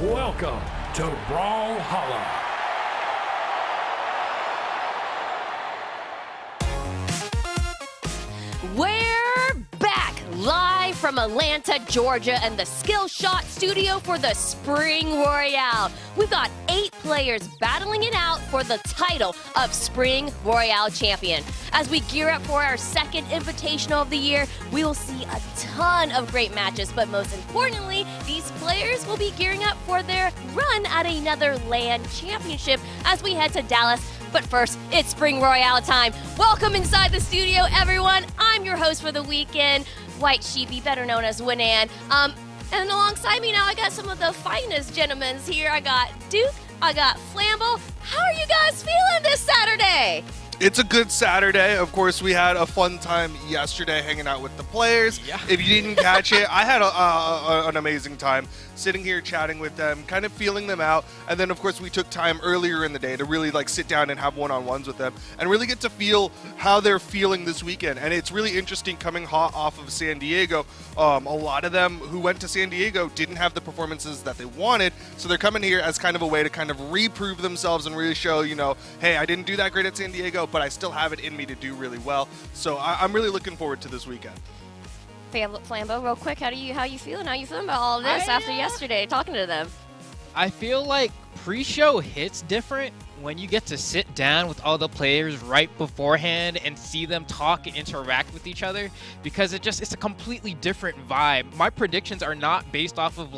Welcome to Brawlhalla. We're back live from Atlanta, Georgia, and the Skill Shot Studio for the Spring Royale. We've got 8 players battling it out for the title of Spring Royale Champion. As we gear up for our second invitational of the year, we will see a ton of great matches, but most importantly, these players will be gearing up for their run at another LAN championship as we head to Dallas. But first, it's Spring Royale time. Welcome inside the studio, everyone. I'm your host for the weekend, White Sheepy, better known as Winan. And alongside me now, I got some of the finest gentlemen here. I got Duke, I got Flambo. How are you guys feeling this Saturday? It's a good Saturday. Of course, we had a fun time yesterday hanging out with the players. Yeah. If you didn't catch it, I had an amazing time sitting here chatting with them, kind of feeling them out. And then, of course, we took time earlier in the day to really sit down and have one-on-ones with them and really get to feel how they're feeling this weekend. And it's really interesting coming hot off of San Diego. A lot of them who went to San Diego didn't have the performances that they wanted. So they're coming here as kind of a way to kind of reprove themselves and really show, hey, I didn't do that great at San Diego, but I still have it in me to do really well. So I'm really looking forward to this weekend. Flambo, real quick, how you feeling? How you feeling about all of this after yesterday, talking to them? I feel like pre-show hits different when you get to sit down with all the players right beforehand and see them talk and interact with each other, because it's a completely different vibe. My predictions are not based off of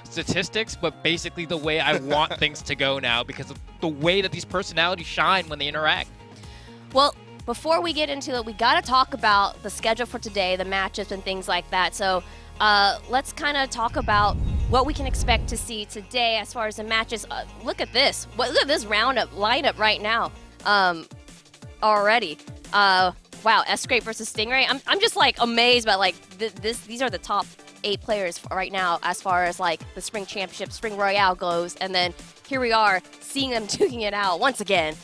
statistics, but basically the way I want things to go now because of the way that these personalities shine when they interact. Well, before we get into it, we got to talk about the schedule for today, the matchups and things like that. So let's kind of talk about what we can expect to see today as far as the matches. Look at this. Look at this lineup right now already. Wow, Sgrape versus Stingray. I'm just amazed by these are the top 8 players right now as far as the Spring Championship, Spring Royale goes. And then here we are seeing them duking it out once again.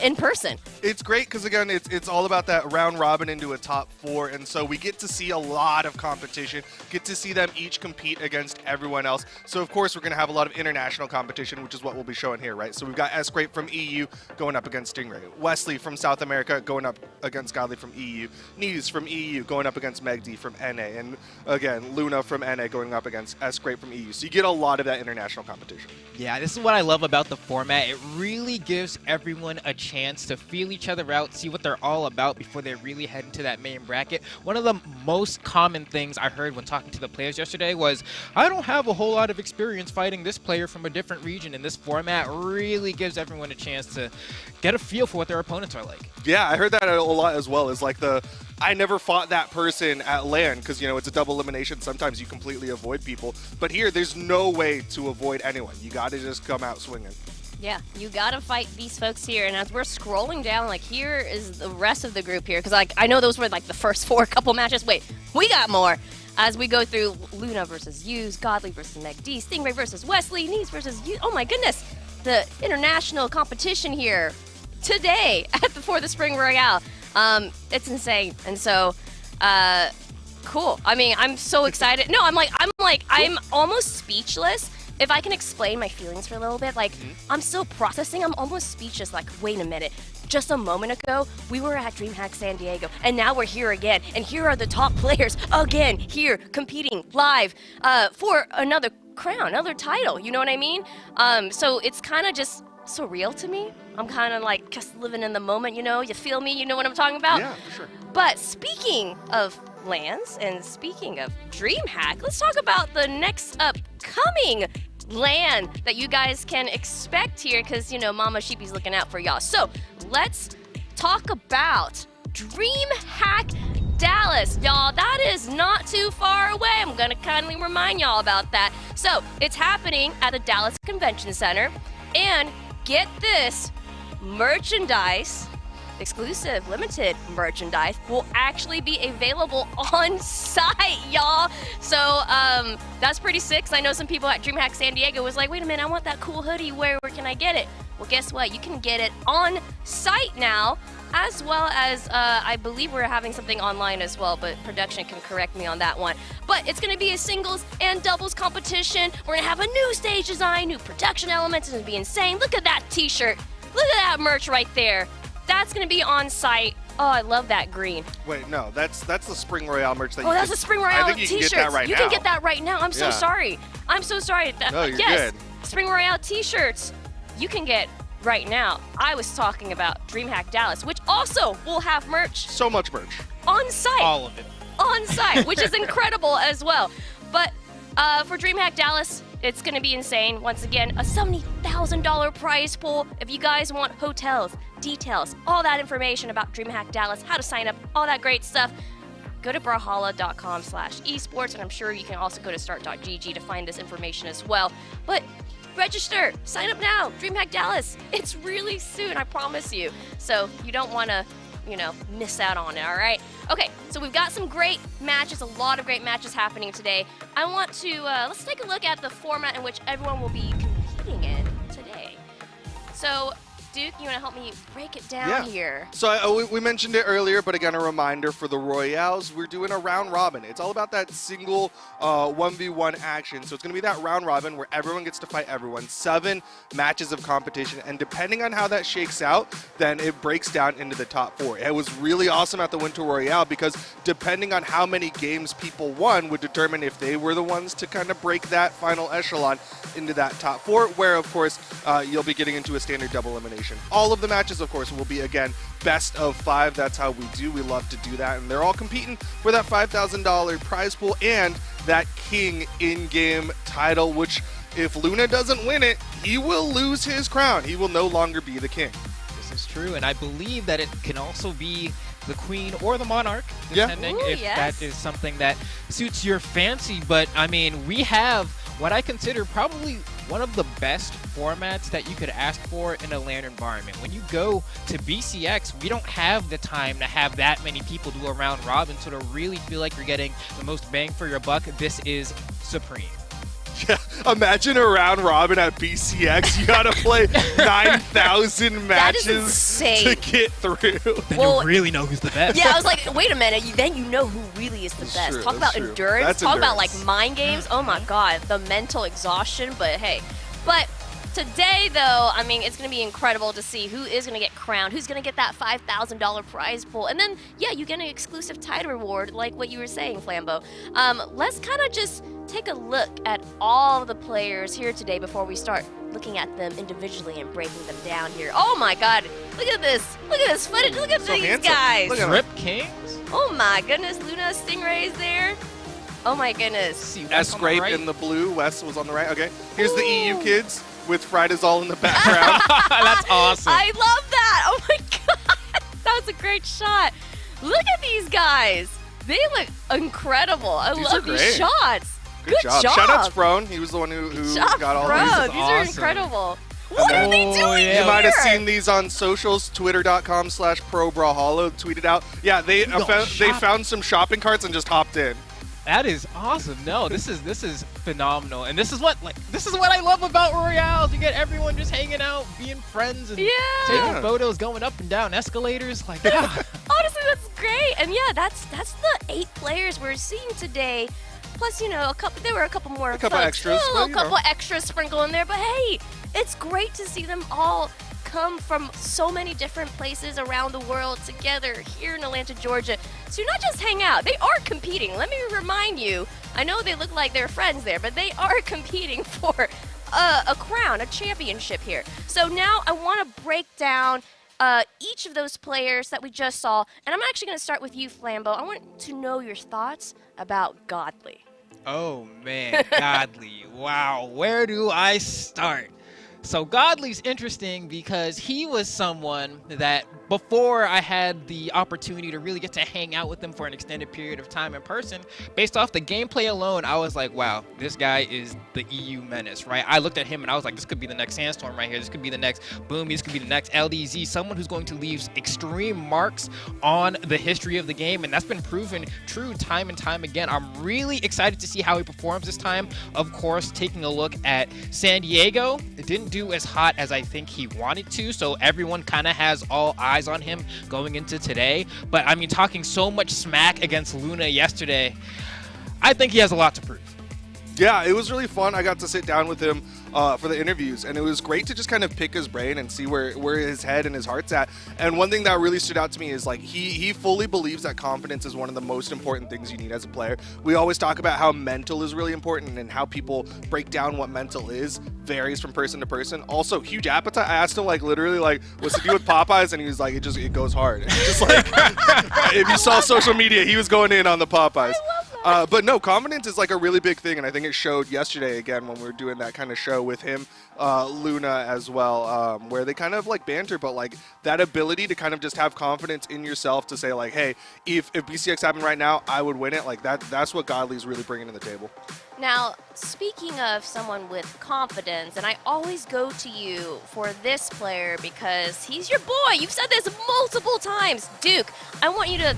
In person. It's great because, again, it's all about that round robin into a top 4, and so we get to see a lot of competition, get to see them each compete against everyone else. So, of course, we're going to have a lot of international competition, which is what we'll be showing here, right? So we've got Sgrape from EU going up against Stingray, Wesley from South America going up against Godly from EU, Neeze from EU going up against Megdi from NA, and, again, Luna from NA going up against Sgrape from EU. So you get a lot of that international competition. Yeah, this is what I love about the format. It really gives everyone a chance to feel each other out, see what they're all about before they really head into that main bracket. One of the most common things I heard when talking to the players yesterday was, I don't have a whole lot of experience fighting this player from a different region, and this format really gives everyone a chance to get a feel for what their opponents are like. Yeah, I heard that a lot as well. Is I never fought that person at LAN because, it's a double elimination. Sometimes you completely avoid people. But here, there's no way to avoid anyone. You got to just come out swinging. Yeah, you gotta fight these folks here. And as we're scrolling down, here is the rest of the group here. Because, I know those were, the first 4 couple matches. Wait, we got more. As we go through Luna versus Use, Godly versus Megdi, Stingray versus Wesley, Neeze versus Use. Oh, my goodness. The international competition here today for the Spring Royale. It's insane. And so, cool. I mean, I'm so excited. No, I'm almost speechless. If I can explain my feelings for a little bit, I'm still processing. I'm almost speechless. Wait a minute. Just a moment ago, we were at DreamHack San Diego, and now we're here again. And here are the top players again here competing live for another crown, another title. You know what I mean? So it's kind of just surreal to me. I'm kind of just living in the moment, you feel me? You know what I'm talking about? Yeah, for sure. But speaking of LANs and speaking of DreamHack, let's talk about the next upcoming LAN that you guys can expect here because, Mama Sheepy's looking out for y'all. So let's talk about DreamHack Dallas. Y'all, that is not too far away. I'm going to kindly remind y'all about that. So it's happening at the Dallas Convention Center. And get this, merchandise exclusive limited merchandise will actually be available on site, y'all. So that's pretty sick. I know some people at DreamHack San Diego was like, wait a minute, I want that cool hoodie. Where can I get it? Well, guess what? You can get it on site now, as well as I believe we're having something online as well, but production can correct me on that one. But it's going to be a singles and doubles competition. We're going to have a new stage design, new production elements. It's going to be insane. Look at that t-shirt. Look at that merch right there. That's going to be on site. Oh, I love that green. Wait, no, that's the Spring Royale merch that Oh, that's the Spring Royale I think you t-shirts. can get that right you now. can get that right now. I'm so Yeah. sorry. I'm so sorry. No, you're yes, good. Spring Royale t-shirts you can get right now. I was talking about DreamHack Dallas, which also will have merch So much merch. on site. All of it. On site, which is incredible as well. But for DreamHack Dallas, it's going to be insane. Once again, a $70,000 prize pool. If you guys want hotels, details, all that information about DreamHack Dallas, how to sign up, all that great stuff, go to brawlhalla.com/esports, and I'm sure you can also go to start.gg to find this information as well. But register, sign up now, DreamHack Dallas. It's really soon, I promise you. So you don't want to, miss out on it, all right? Okay, so we've got some great matches, a lot of great matches happening today. I want to, let's take a look at the format in which everyone will be competing in today. So, Duke, you want to help me break it down here? So we mentioned it earlier, but again, a reminder for the Royales, we're doing a round robin. It's all about that single 1v1 action. So it's going to be that round robin where everyone gets to fight everyone. 7 matches of competition, and depending on how that shakes out, then it breaks down into the top 4. It was really awesome at the Winter Royale because depending on how many games people won would determine if they were the ones to kind of break that final echelon into that top 4, where of course you'll be getting into a standard double elimination. All of the matches, of course, will be, again, best of 5. That's how we do. We love to do that. And they're all competing for that $5,000 prize pool and that King in-game title, which if Luna doesn't win it, he will lose his crown. He will no longer be the king. This is true, and I believe that it can also be the queen or the monarch, depending Ooh, if yes. that is something that suits your fancy. But, I mean, we have what I consider probably one of the best formats that you could ask for in a LAN environment. When you go to BCX, we don't have the time to have that many people do a round robin, so to really feel like you're getting the most bang for your buck, this is supreme. Yeah, imagine a round robin at BCX. You gotta play 9,000 That is matches insane. to get through. Then Well, you really know who's the best. Yeah, I was like, wait a minute. Then you know who really is the That's best. true, Talk that's about true. endurance. That's Talk about like endurance. mind games. Oh my god, the mental exhaustion. But hey, but today though, I mean, it's gonna be incredible to see who is gonna get crowned, who's gonna get that $5,000 prize pool, and then yeah, you get an exclusive title reward, like what you were saying, Flambeau. Let's kind of just take a look at all the players here today before we start looking at them individually and breaking them down here. Oh my god, look at this! Look at this footage! Look at So these handsome. guys! Look at Rip Kings? Oh my goodness, Luna Stingray is there. Oh my goodness. See, As Wes on the Sgrape right. in the blue, Wes was on the right. Okay, here's the EU kids with Fridays all in the background. That's awesome. I love that. Oh my god. That was a great shot. Look at these guys. They look incredible. I These love are these great. shots. Good job. Shout out to Frone. He was the one who Good job, got all bro. these. These are awesome. incredible. What are they Oh, doing yeah. You might have here? seen these on socials, twitter.com/pro-brawlhalla tweeted out. Yeah, they going they shopping. found some shopping carts and just hopped in. That is awesome. No, this is phenomenal, and this is what I love about Royale. You get everyone just hanging out, being friends, and Yeah. taking Yeah. photos, going up and down escalators. Like, yeah. Honestly, that's great. And yeah, that's the 8 players we're seeing today. Plus, there were a couple more. A couple folks. extras, A but, little you couple know. extras sprinkled in there. But hey, it's great to see them all come from so many different places around the world together here in Atlanta, Georgia, to not just hang out. They are competing. Let me remind you. I know they look like they're friends there, but they are competing for a crown, a championship here. So now I want to break down each of those players that we just saw, and I'm actually going to start with you, Flambeau. I want to know your thoughts about Godly. Oh man, Godly. Wow, where do I start? So Godly's interesting because he was someone that before I had the opportunity to really get to hang out with him for an extended period of time in person, based off the gameplay alone, I was like, wow, this guy is the EU menace, right? I looked at him and I was like, this could be the next Sandstorm right here. This could be the next Boomy. This could be the next LDZ, someone who's going to leave extreme marks on the history of the game, and that's been proven true time and time again. I'm really excited to see how he performs this time. Of course, taking a look at San Diego, it didn't do as hot as I think he wanted to, so everyone kind of has all eyes on him going into today. But I mean, talking so much smack against Luna yesterday, I think he has a lot to prove. Yeah, it was really fun. I got to sit down with him for the interviews, and it was great to just kind of pick his brain and see where his head and his heart's at. And one thing that really stood out to me is like he fully believes that confidence is one of the most important things you need as a player. We always talk about how mental is really important and how people break down what mental is varies from person to person. Also, huge appetite. I asked him like literally like what's the deal with Popeyes, and he was like it goes hard. It's just like if you saw social media, he was going in on the Popeyes. But no, confidence is like a really big thing, and I think it showed yesterday again when we were doing that kind of show with him, Luna as well, where they kind of like banter, but like that ability to kind of just have confidence in yourself to say like, hey, if BCX happened right now, I would win it. Like that's what Godly's really bringing to the table. Now, speaking of someone with confidence, and I always go to you for this player because he's your boy. You've said this multiple times. Duke, I want you to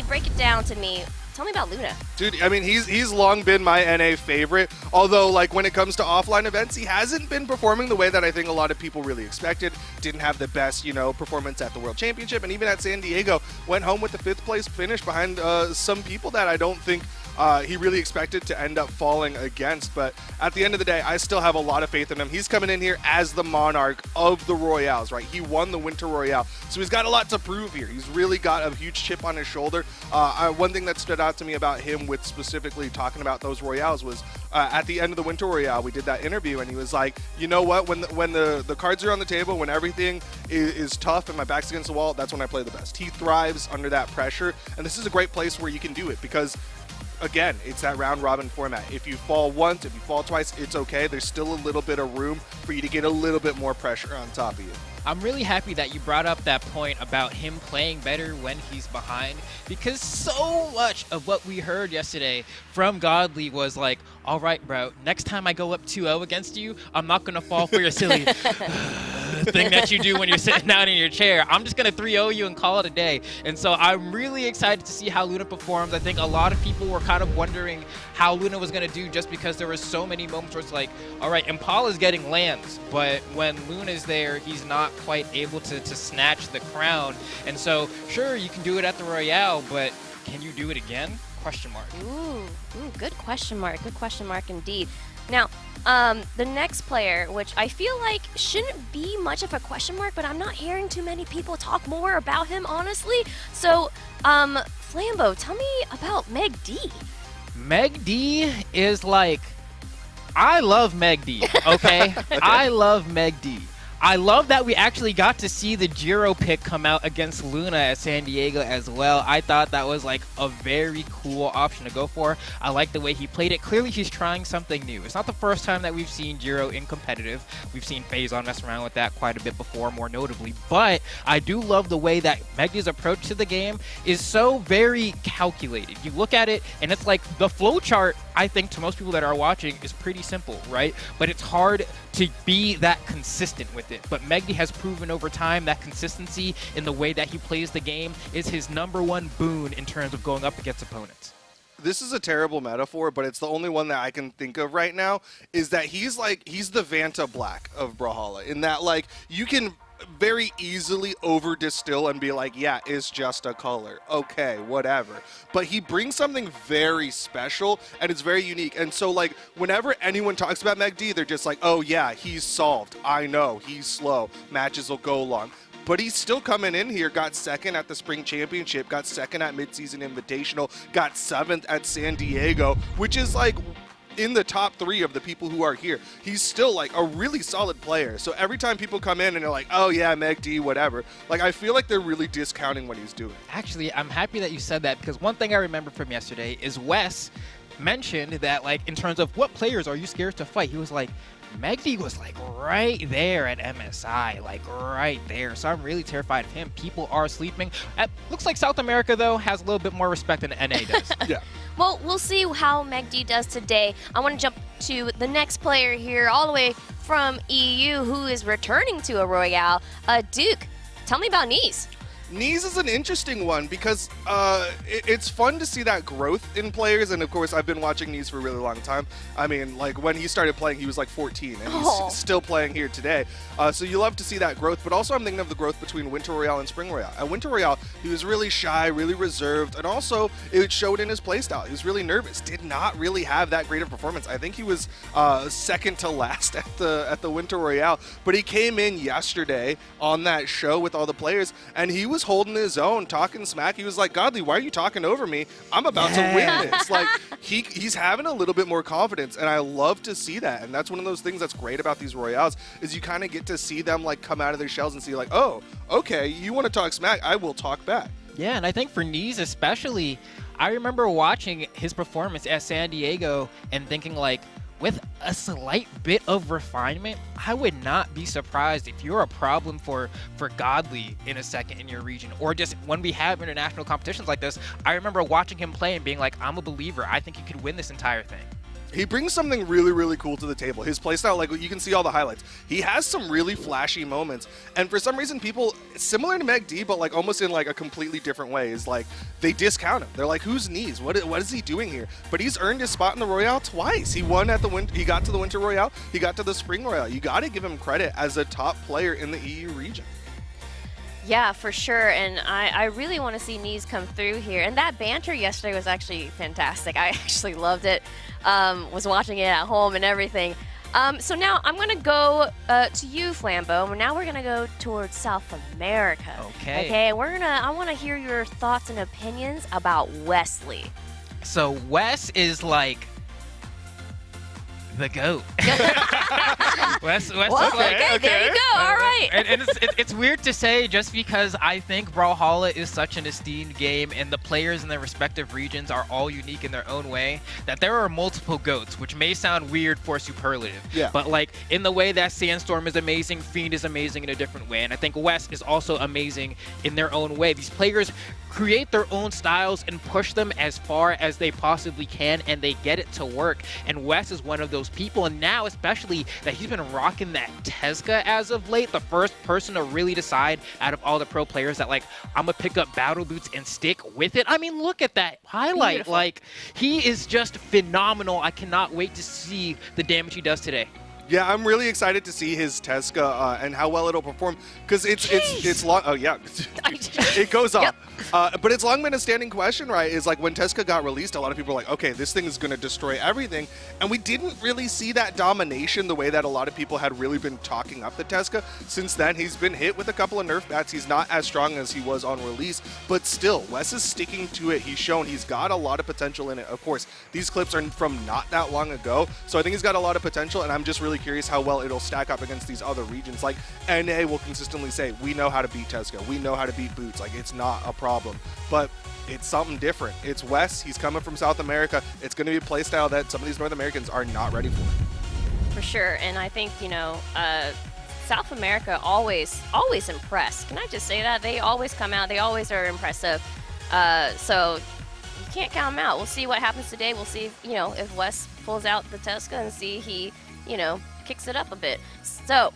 break it down to me. Tell me about Luna. Dude, I mean, he's long been my NA favorite, although, like, when it comes to offline events, he hasn't been performing the way that I think a lot of people really expected. Didn't have the best, performance at the World Championship, and even at San Diego, went home with the 5th place finish behind some people that I don't think he really expected to end up falling against. But at the end of the day, I still have a lot of faith in him. He's coming in here as the monarch of the Royales, right? He won the Winter Royale, so he's got a lot to prove here. He's really got a huge chip on his shoulder. One thing that stood out to me about him with specifically talking about those Royales was at the end of the Winter Royale, we did that interview, and he was like, you know what, when the cards are on the table, when everything is tough and my back's against the wall, that's when I play the best. He thrives under that pressure, and this is a great place where you can do it because again, it's that round robin format. If you fall once, if you fall twice, it's okay. There's still a little bit of room for you to get a little bit more pressure on top of you. I'm really happy that you brought up that point about him playing better when he's behind, because so much of what we heard yesterday from Godly was like, all right, bro, next time I go up 2-0 against you, I'm not going to fall for your silly thing that you do when you're sitting down in your chair. I'm just going to 3-0 you and call it a day. And so I'm really excited to see how Luna performs. I think a lot of people were kind of wondering how Luna was going to do just because there were so many moments where it's like, all right, Impala's getting lands, but when Luna's there, he's not quite able to snatch the crown. And so, sure, you can do it at the Royale, but can you do it again? Question mark. Ooh, good question mark. Good question mark indeed. Now, the next player, which I feel like shouldn't be much of a question mark, but I'm not hearing too many people talk more about him, honestly. So, Flambo, tell me about Meg D. Meg D is like, I love Meg D, okay? I love Meg D. I love that we actually got to see the Jiro pick come out against Luna at San Diego as well. I thought that was like a very cool option to go for. I like the way he played it. Clearly, he's trying something new. It's not the first time that we've seen Jiro in competitive. We've seen Phazon mess around with that quite a bit before, more notably. But I do love the way that Megdy's approach to the game is so very calculated. You look at it, and it's like the flow chart, I think, to most people that are watching is pretty simple, right? But it's hard to be that consistent with it. But Megdy has proven over time that consistency in the way that he plays the game is his #1 boon in terms of going up against opponents. This is a terrible metaphor, but it's the only one that I can think of right now, is that he's the Vanta Black of Brawlhalla, in that like you can very easily over distill and be like, yeah, it's just a color, okay, whatever, but he brings something very special and it's very unique. And so like whenever anyone talks about Meg D, they're just like, oh yeah, he's solved, I know he's slow, matches will go long. But he's still coming in here, got second at the Spring Championship, got second at Midseason Invitational, got 7th at San Diego, which is like in the top 3 of the people who are here. He's still like a really solid player. So every time people come in and they're like, oh yeah, Meg D, whatever, like I feel like they're really discounting what he's doing. Actually, I'm happy that you said that, because one thing I remember from yesterday is Wes mentioned that, like, in terms of what players are you scared to fight, he was like, Megdy was like right there at MSI, like right there. So I'm really terrified of him. People are sleeping. Looks like South America, though, has a little bit more respect than NA does. Yeah. Well, we'll see how Megdy does today. I want to jump to the next player here, all the way from EU, who is returning to a Royale. Duke, tell me about Neeze. Neeze is an interesting one because it's fun to see that growth in players, and of course I've been watching Neeze for a really long time. I mean, like when he started playing, he was like 14, and he's still playing here today. So you love to see that growth, but also I'm thinking of the growth between Winter Royale and Spring Royale. At Winter Royale, he was really shy, really reserved, and also it showed in his playstyle. He was really nervous, did not really have that great of performance. I think he was second to last at the Winter Royale, but he came in yesterday on that show with all the players, and he was holding his own, talking smack. He was like, Godly, why are you talking over me? I'm about to win this. Like, he's having a little bit more confidence, and I love to see that. And that's one of those things that's great about these Royales, is you kind of get to see them like come out of their shells and see like, oh, okay, you want to talk smack, I will talk back. Yeah, and I think for Neeze especially, I remember watching his performance at San Diego and thinking like, with a slight bit of refinement, I would not be surprised if you're a problem for Godly in a second in your region, or just when we have international competitions like this. I remember watching him play and being like, I'm a believer. I think he could win this entire thing. He brings something really, really cool to the table. His playstyle, like you can see all the highlights. He has some really flashy moments, and for some reason, people similar to Megdy, but like almost in like a completely different way, is like they discount him. They're like, "Who's Neeze? What is he doing here?" But he's earned his spot in the Royale twice. He won at the He got to the Winter Royale. He got to the Spring Royale. You got to give him credit as a top player in the EU region. Yeah, for sure, and I really want to see Neeze come through here. And that banter yesterday was actually fantastic. I actually loved it. Was watching it at home and everything. So now I'm going to go to you, Flambeau. Now we're going to go towards South America. Okay. Okay, I want to hear your thoughts and opinions about Wesley. So Wes is like the GOAT. Wes is Well, like, okay, there you go. All right. and it's weird to say, just because I think Brawlhalla is such an esteemed game and the players in their respective regions are all unique in their own way, that there are multiple GOATs, which may sound weird for superlative. Yeah. But like in the way that Sandstorm is amazing, Fiend is amazing in a different way. And I think Wes is also amazing in their own way. These players create their own styles and push them as far as they possibly can, and they get it to work. And Wes is one of those people, and now especially that he's been rocking that Tezca as of late, the first person to really decide out of all the pro players that like, I'm gonna pick up battle boots and stick with it. I mean, look at that highlight. Beautiful. Like, he is just phenomenal. I cannot wait to see the damage he does today. Yeah, I'm really excited to see his Tezca and how well it'll perform, because it's long. Oh yeah, it goes off. Yep. But it's long been a standing question, right? Is like when Tezca got released, a lot of people were like, okay, this thing is going to destroy everything, and we didn't really see that domination the way that a lot of people had really been talking up the Tezca. Since then, he's been hit with a couple of nerf bats. He's not as strong as he was on release, but still, Wes is sticking to it. He's shown he's got a lot of potential in it. Of course, these clips are from not that long ago, so I think he's got a lot of potential, and I'm just really curious how well it'll stack up against these other regions. Like, NA will consistently say, we know how to beat Tezca, we know how to beat Boots, like it's not a problem. But it's something different. It's Wes, he's coming from South America. It's going to be a playstyle that some of these North Americans are not ready for. For sure, and I think, South America always impress. Can I just say that? They always come out, they always are impressive. So you can't count them out. We'll see what happens today. We'll see if Wes pulls out the Tezca and see he kicks it up a bit. So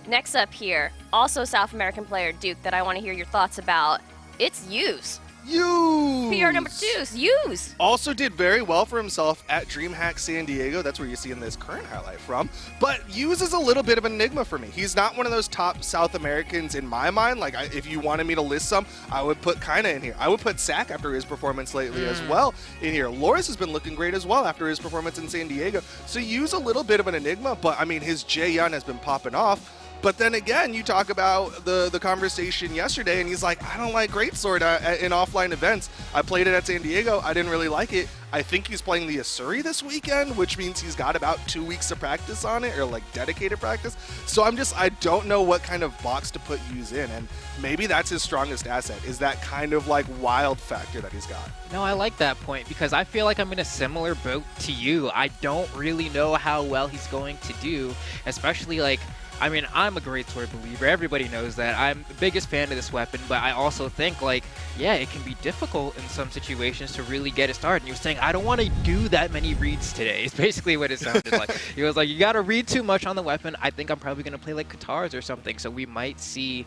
next up here, also South American player, Duke, that I want to hear your thoughts about. It's Use. PR number 2, Use. Also did very well for himself at DreamHack San Diego. That's where you're seeing this current highlight from. But Use is a little bit of an enigma for me. He's not one of those top South Americans in my mind. Like, if you wanted me to list some, I would put Kinda in here. I would put Sack after his performance lately as well in here. Loris has been looking great as well after his performance in San Diego. So Use a little bit of an enigma, but I mean, his Jaehyun has been popping off. But then again, you talk about the conversation yesterday, and he's like, I don't like Greatsword in offline events. I played it at San Diego. I didn't really like it. I think he's playing the Asuri this weekend, which means he's got about 2 weeks of practice on it, or like dedicated practice. So I don't know what kind of box to put Use in, and maybe that's his strongest asset, is that kind of like wild factor that he's got. No, I like that point because I feel like I'm in a similar boat to you. I don't really know how well he's going to do, especially like, I mean, I'm a Greatsword believer. Everybody knows that. I'm the biggest fan of this weapon, but I also think, like, yeah, it can be difficult in some situations to really get it started. And he was saying, I don't want to do that many reads today. It's basically what it sounded like. He was like, you got to read too much on the weapon. I think I'm probably going to play, like, Katars or something. So we might see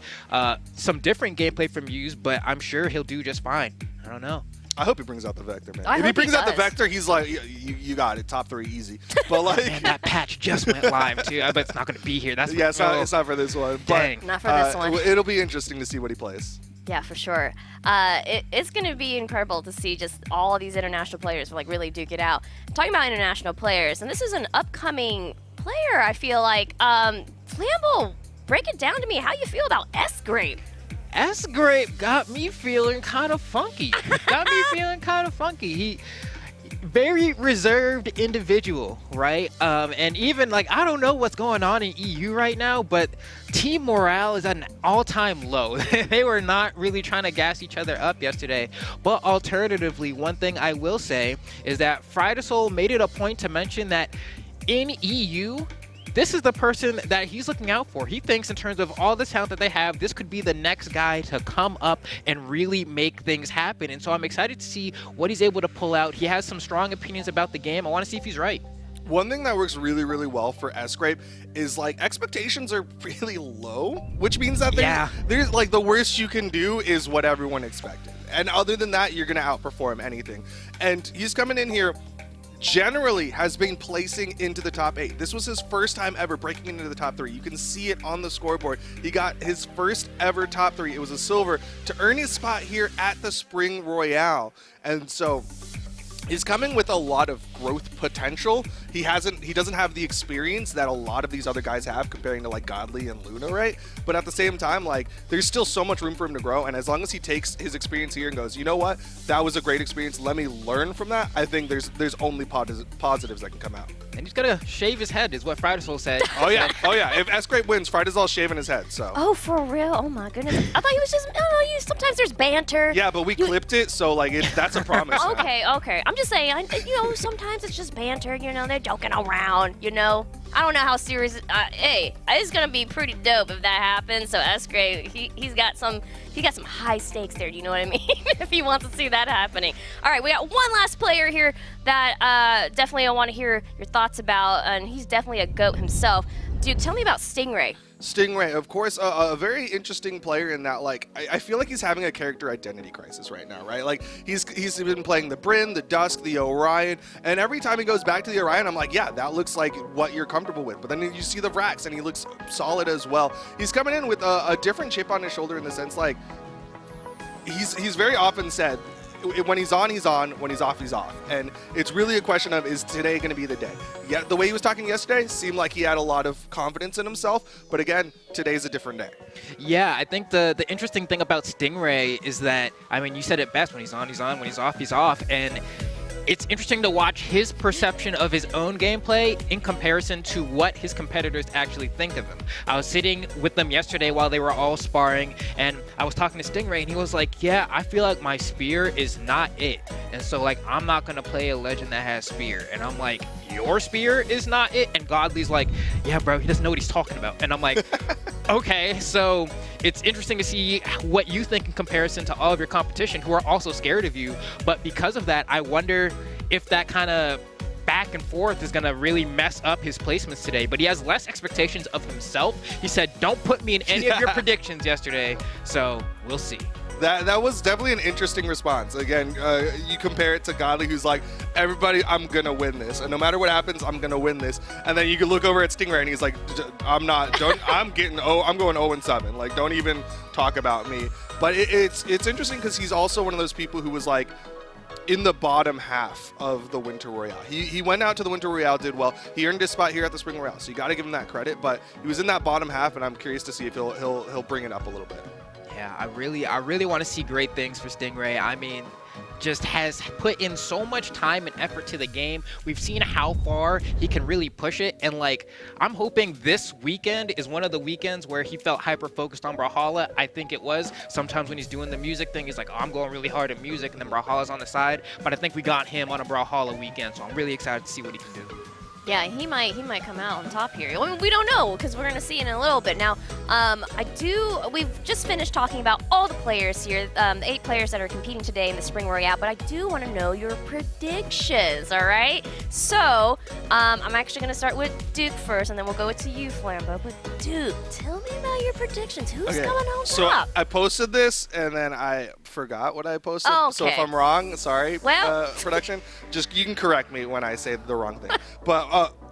some different gameplay from Use, but I'm sure he'll do just fine. I don't know. I hope he brings out the Vector, man. I If he hope brings he out the does. Vector, he's like, you got it, top 3 easy. But like, Man, that patch just went live, too. I bet it's not going to be here. That's yeah, it's not for this one. Dang. But Not for this one. It'll be interesting to see what he plays. Yeah, for sure. It's going to be incredible to see just all of these international players like really duke it out. Talking about international players, and this is an upcoming player, I feel like. Flamble, break it down to me. How you feel about Sgrape? Sgrape got me feeling kind of funky. He very reserved individual, right? And even like, I don't know what's going on in EU right now, but team morale is at an all-time low. They were not really trying to gas each other up yesterday. But alternatively, one thing I will say is that Frydasol made it a point to mention that in EU, this is the person that he's looking out for. He thinks in terms of all the talent that they have, this could be the next guy to come up and really make things happen. And so I'm excited to see what he's able to pull out. He has some strong opinions about the game. I want to see if he's right. One thing that works really, really well for Sgrape is like expectations are really low, which means that there's like the worst you can do is what everyone expected. And other than that, you're going to outperform anything. And he's coming in here, generally has been placing into the top 8. This was his first time ever breaking into the top 3. You can see it on the scoreboard. He got his first ever top 3. It was a silver to earn his spot here at the Spring Royale. And so he's coming with a lot of growth potential. He doesn't have the experience that a lot of these other guys have comparing to like Godly and Luna, right? But at the same time, like there's still so much room for him to grow. And as long as he takes his experience here and goes, you know what, that was a great experience, let me learn from that, I think there's only positives that can come out. And he's gonna shave his head, is what Frydasol said. Oh yeah. If Sgrape wins, Friday's all shaving his head. So. Oh, for real? Oh my goodness. I thought he was just, sometimes there's banter. Yeah, but we clipped it, so like that's a promise. now. Okay. I'm just saying, sometimes it's just banter, they're joking around, I don't know how serious, hey, it's gonna be pretty dope if that happens. So Sgrape, he's got some high stakes there, do you know what I mean? If he wants to see that happening. All right, we got one last player here that definitely I want to hear your thoughts about, and he's definitely a GOAT himself. Dude, tell me about Stingray. Stingray, of course, a very interesting player in that, like, I feel like he's having a character identity crisis right now, right? Like, he's been playing the Bryn, the Dusk, the Orion, and every time he goes back to the Orion, I'm like, yeah, that looks like what you're comfortable with. But then you see the Vrax, and he looks solid as well. He's coming in with a different chip on his shoulder in the sense, like, he's very often said, when he's on, he's on. When he's off, he's off. And it's really a question of, is today going to be the day? Yeah, the way he was talking yesterday seemed like he had a lot of confidence in himself. But again, today's a different day. Yeah, I think the interesting thing about Stingray is that, I mean, you said it best. When he's on, he's on. When he's off, he's off. And it's interesting to watch his perception of his own gameplay in comparison to what his competitors actually think of him. I was sitting with them yesterday while they were all sparring, and I was talking to Stingray, and he was like, yeah, I feel like my spear is not it. And so, like, I'm not going to play a legend that has spear. And I'm like, your spear is not it? And Godly's like, yeah, bro, he doesn't know what he's talking about. And I'm like, okay, so it's interesting to see what you think in comparison to all of your competition who are also scared of you. But because of that, I wonder if that kind of back and forth is going to really mess up his placements today. But he has less expectations of himself. He said, don't put me in any of your predictions yesterday. So we'll see. That was definitely an interesting response. Again, you compare it to Godly, who's like, everybody, I'm going to win this. And no matter what happens, I'm going to win this. And then you can look over at Stingray, and he's like, I'm going 0-7. Like, don't even talk about me. But it's interesting because he's also one of those people who was like, in the bottom half of the Winter Royale. He went out to the Winter Royale, did well. He earned his spot here at the Spring Royale, so you got to give him that credit. But he was in that bottom half, and I'm curious to see if he'll bring it up a little bit. Yeah, I really want to see great things for Stingray. I mean, just has put in so much time and effort to the game. We've seen how far he can really push it, and like, I'm hoping this weekend is one of the weekends where he felt hyper focused on Brawlhalla. I think it was. Sometimes when he's doing the music thing, he's like, oh, I'm going really hard at music, and then Brawlhalla's on the side. But I think we got him on a Brawlhalla weekend, so I'm really excited to see what he can do. Yeah, he might come out on top here. I mean, we don't know because we're gonna see in a little bit. Now, we've just finished talking about all the players here, the 8 players that are competing today in the Spring Royale, but I do want to know your predictions, all right? So, I'm actually gonna start with Duke first, and then we'll go to you, Flambeau. But Duke, tell me about your predictions. Who's coming on so top? I posted this, and then I forgot what I posted. Oh, so if okay. I'm wrong, sorry, Well, production. Just you can correct me when I say the wrong thing. But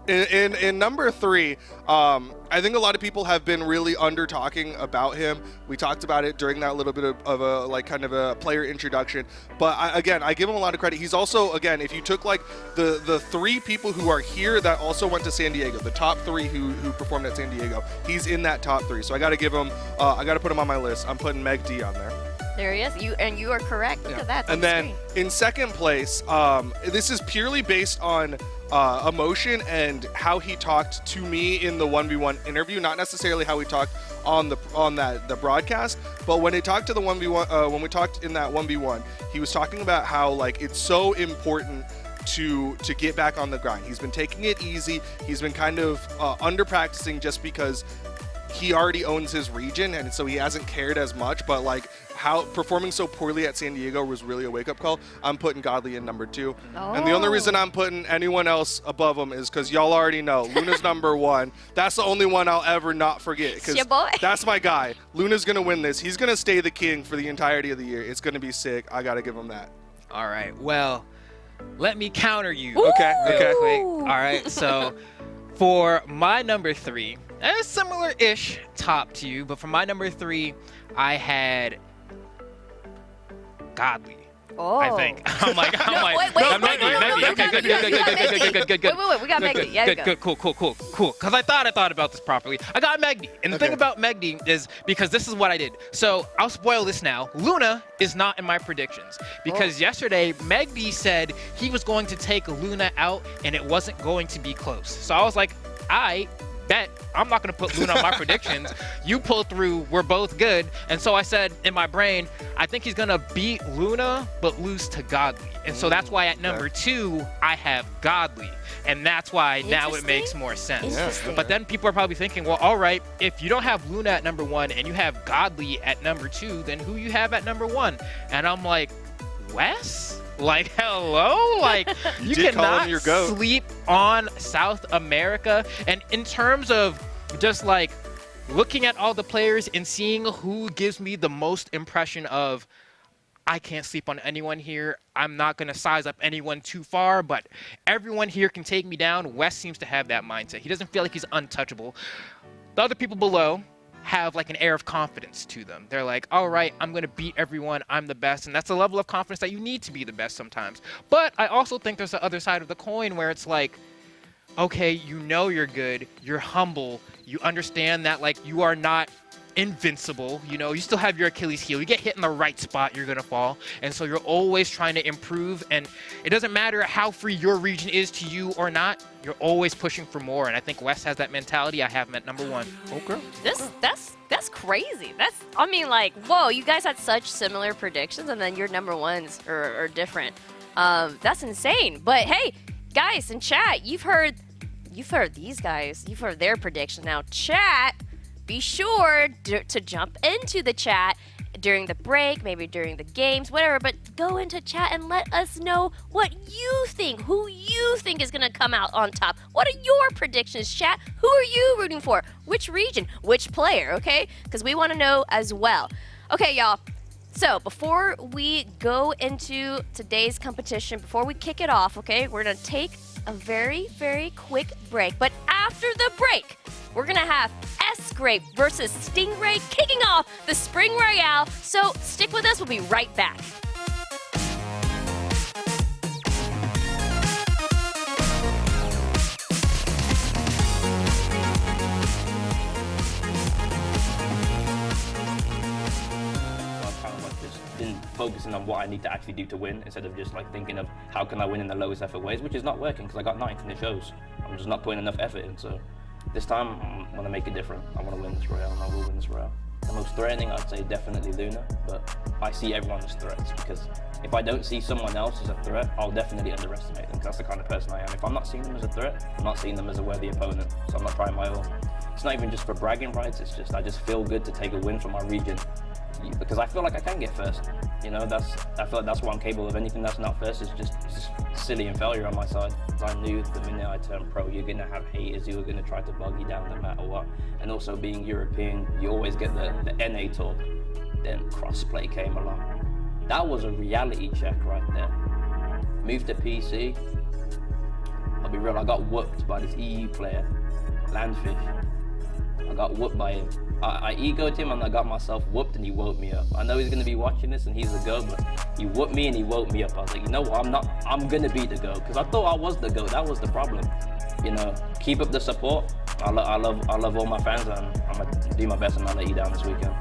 in number 3, I think a lot of people have been really under talking about him. We talked about it during that little bit of a like kind of a player introduction. But I give him a lot of credit. He's also, again, if you took like the 3 people who are here that also went to San Diego, the top 3 who performed at San Diego, he's in that top 3. So I got to give him, I got to put him on my list. I'm putting Meg D on there. there he is. You are correct. Look at that. And then in second place, this is purely based on emotion and how he talked to me in the 1v1 interview, not necessarily how he talked on the broadcast, but when he talked to the 1v1, when we talked in that 1v1, he was talking about how like it's so important to get back on the grind. He's been taking it easy. He's been kind of under practicing just because he already owns his region, and so he hasn't cared as much, but like how performing so poorly at San Diego was really a wake-up call. I'm putting Godly in number 2. Oh. And the only reason I'm putting anyone else above him is because y'all already know Luna's number 1. That's the only one I'll ever not forget, because that's my guy. Luna's going to win this. He's going to stay the king for the entirety of the year. It's going to be sick. I got to give him that. All right, well, let me counter you. Ooh. Okay. Quick. All right, so for my number 3, a similar-ish top to you, but for my number 3, I had Godly. Oh. I think. I'm like, wait, Maggie. Wait, we got Maggie. Yeah, good, cool. Because I thought about this properly. I got Magdi. And the thing about Magdi is, because this is what I did. So I'll spoil this now. Luna is not in my predictions. Because yesterday, Magdi said he was going to take Luna out and it wasn't going to be close. So I was like, I bet I'm not going to put Luna on my predictions. You pull through, we're both good. And so I said in my brain, I think he's going to beat Luna, but lose to Godly. And so that's why at number 2, I have Godly. And that's why now it makes more sense. But then people are probably thinking, well, all right, if you don't have Luna at number 1 and you have Godly at number 2, then who you have at number 1? And I'm like, Wes? Like, hello? Like, you cannot sleep on South America. And in terms of just like looking at all the players and seeing who gives me the most impression of, I can't sleep on anyone here. I'm not going to size up anyone too far, but everyone here can take me down. Wes seems to have that mindset. He doesn't feel like he's untouchable. The other people below have like an air of confidence to them. They're like, all right, I'm going to beat everyone. I'm the best. And that's a level of confidence that you need to be the best sometimes. But I also think there's the other side of the coin where it's like, okay, you know you're good. You're humble. You understand that like you are not invincible. You know, you still have your Achilles heel. You get hit in the right spot, you're going to fall. And so you're always trying to improve. And it doesn't matter how free your region is to you or not. You're always pushing for more. And I think Wes has that mentality. I have him at number 1. Okay. That's crazy. I mean, like, whoa, you guys had such similar predictions, and then your number 1s are different. That's insane. But hey, guys in chat, you've heard these guys. You've heard their prediction. Now, chat, be sure to jump into the chat during the break, maybe during the games, whatever, but go into chat and let us know what you think, who you think is going to come out on top. What are your predictions, chat? Who are you rooting for? Which region? Which player, okay? Because we want to know as well. Okay, y'all. So before we go into today's competition, before we kick it off, okay, we're going to take a very, very quick break. But after the break, we're going to have Sgrape versus Stingray kicking off the Spring Royale. So stick with us. We'll be right back. focusing on what I need to actually do to win instead of just like thinking of how can I win in the lowest effort ways, which is not working because I got 9th and it shows. I'm just not putting enough effort in. So this time I want to make it different. I want to win this Royale and I will win this Royale. The most threatening, I'd say definitely Luna, but I see everyone as threats because if I don't see someone else as a threat, I'll definitely underestimate them because that's the kind of person I am. If I'm not seeing them as a threat, I'm not seeing them as a worthy opponent, so I'm not trying my all. It's not even just for bragging rights, it's just I just feel good to take a win from my region because I feel like I can get first. You know, I feel like that's what I'm capable of. Anything that's not first is just silly and failure on my side. I knew the minute I turned pro, you're gonna have haters who are gonna try to bog you down no matter what. And also being European, you always get the NA talk. Then crossplay came along. That was a reality check right there. Moved to PC. I'll be real, I got whooped by this EU player, Landfish. I got whooped by him. I egoed him and I got myself whooped and he woke me up. I know he's gonna be watching this and he's the GOAT, but he whooped me and he woke me up. I was like, you know what, I'm gonna be the GOAT because I thought I was the GOAT. That was the problem. You know, keep up the support. I love all my fans and I'm gonna do my best and not let you down this weekend.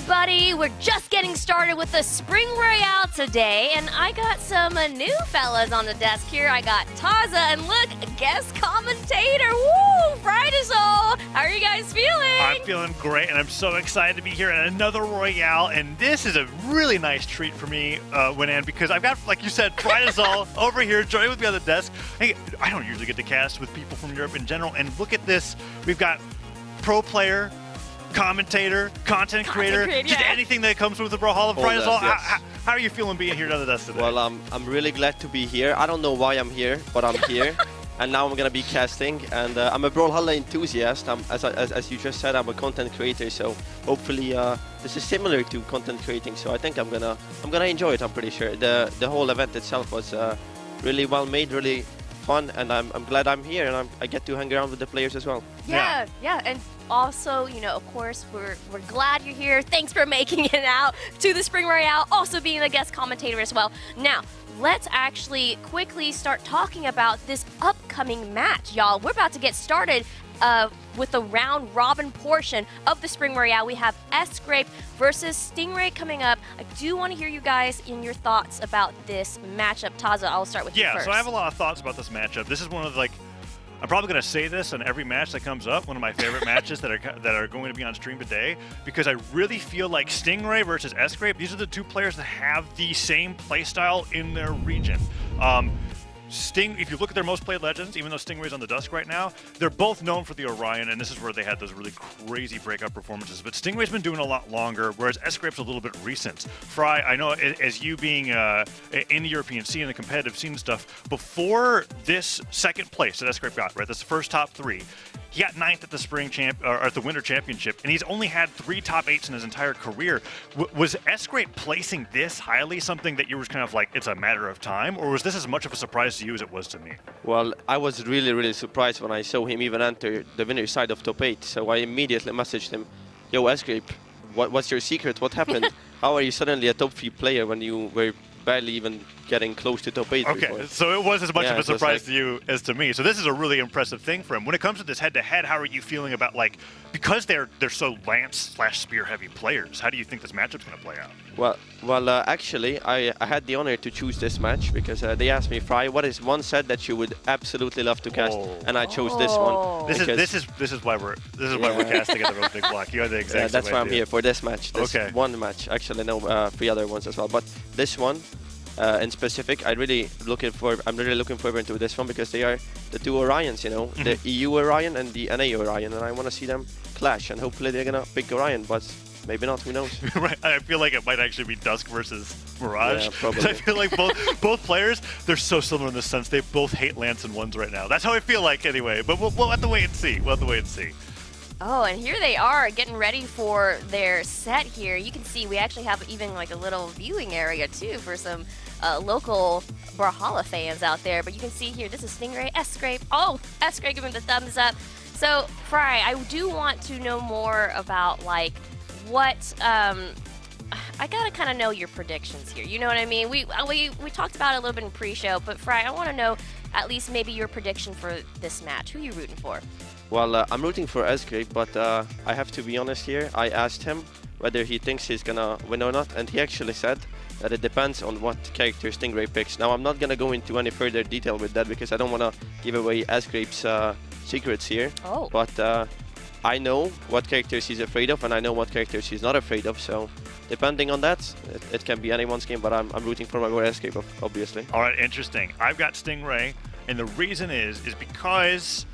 everybody. We're just getting started with the Spring Royale today, and I got some new fellas on the desk here. I got Taza, and look, guest commentator. Woo! Fridazol! How are you guys feeling? I'm feeling great, and I'm so excited to be here at another Royale, and this is a really nice treat for me, Winan, because I've got, like you said, Fridazol over here joining with me on the desk. Hey, I don't usually get to cast with people from Europe in general, and look at this. We've got pro player, commentator, content creator, just anything that comes with the Brawlhalla. Fridazol, yes. how are you feeling being here at the desk today? Well, I'm really glad to be here. I don't know why I'm here, but I'm here. And now I'm gonna be casting, and I'm a Brawlhalla enthusiast. As you just said, I'm a content creator, so hopefully this is similar to content creating. So I think I'm gonna enjoy it. I'm pretty sure. The whole event itself was really well made, really fun, and I'm glad I'm here, and I get to hang around with the players as well. Yeah, and also, you know, of course, we're glad you're here. Thanks for making it out to the Spring Royale, also being a guest commentator as well. Now, let's actually quickly start talking about this upcoming match, y'all. We're about to get started with the round robin portion of the Spring Royale. We have Sgrape versus Stingray coming up. I do want to hear you guys in your thoughts about this matchup. Taza, I'll start with you first. Yeah, so I have a lot of thoughts about this matchup. This is one of the, I'm probably going to say this in every match that comes up, one of my favorite matches that are going to be on stream today, because I really feel like Stingray versus Sgrape, these are the two players that have the same playstyle in their region. If you look at their most played legends, even though Stingray's on the Dusk right now, they're both known for the Orion, and this is where they had those really crazy breakout performances. But Stingray's been doing a lot longer, whereas Sgrape's a little bit recent. Fry, I know as you being in the European scene and the competitive scene and stuff, before this second place that Sgrape got, right, this first top 3, he got 9th at the at the Winter Championship, and he's only had 3 top 8s in his entire career. Was Sgrape placing this highly something that you were kind of like, it's a matter of time, or was this as much of a surprise to you as it was to me? Well, I was really, really surprised when I saw him even enter the winner's side of top 8, so I immediately messaged him, yo, Sgrape, what's your secret? What happened? How are you suddenly a top 3 player when you were barely even getting close to top 8 Okay, before? so it was as much of a surprise to you as to me. So this is a really impressive thing for him. When it comes to this head-to-head, how are you feeling about, because they're so Lance/Spear heavy players, how do you think this matchup's going to play out? Well, actually, I had the honor to choose this match because they asked me, Fry, what is one set that you would absolutely love to cast? And I chose this one. This is why we're casting at the Road Big Block. You are the exact that's same why I'm idea. here for this match. This one match. Actually, no, 3 other ones as well. But this one, in specific, I'm really looking forward to this one because they are the 2 Orions, you know, the EU Orion and the NA Orion, and I want to see them clash, and hopefully they're gonna pick Orion, but maybe not, who knows? Right, I feel like it might actually be Dusk versus Mirage. Yeah, probably. I feel like both players, they're so similar in this sense. They both hate Lance and Ones right now. That's how I feel like anyway, but we'll have to wait and see. Oh, and here they are getting ready for their set here. You can see we actually have even a little viewing area too for some local Brawlhalla fans out there. But you can see here, this is Stingray, Sgrape. Oh, Sgrape giving the thumbs up. So, Fry, I do want to know more about what I gotta kind of know your predictions here. You know what I mean? We talked about it a little bit in pre-show, but Fry, I want to know at least maybe your prediction for this match. Who are you rooting for? Well, I'm rooting for Sgrape, but I have to be honest here. I asked him whether he thinks he's gonna win or not, and he actually said that it depends on what character Stingray picks. Now, I'm not gonna go into any further detail with that because I don't want to give away Sgrape's secrets here. Oh. But I know what characters he's afraid of, and I know what characters he's not afraid of. So, depending on that, it can be anyone's game. But I'm rooting for my boy Sgrape, obviously. All right, interesting. I've got Stingray, and the reason is because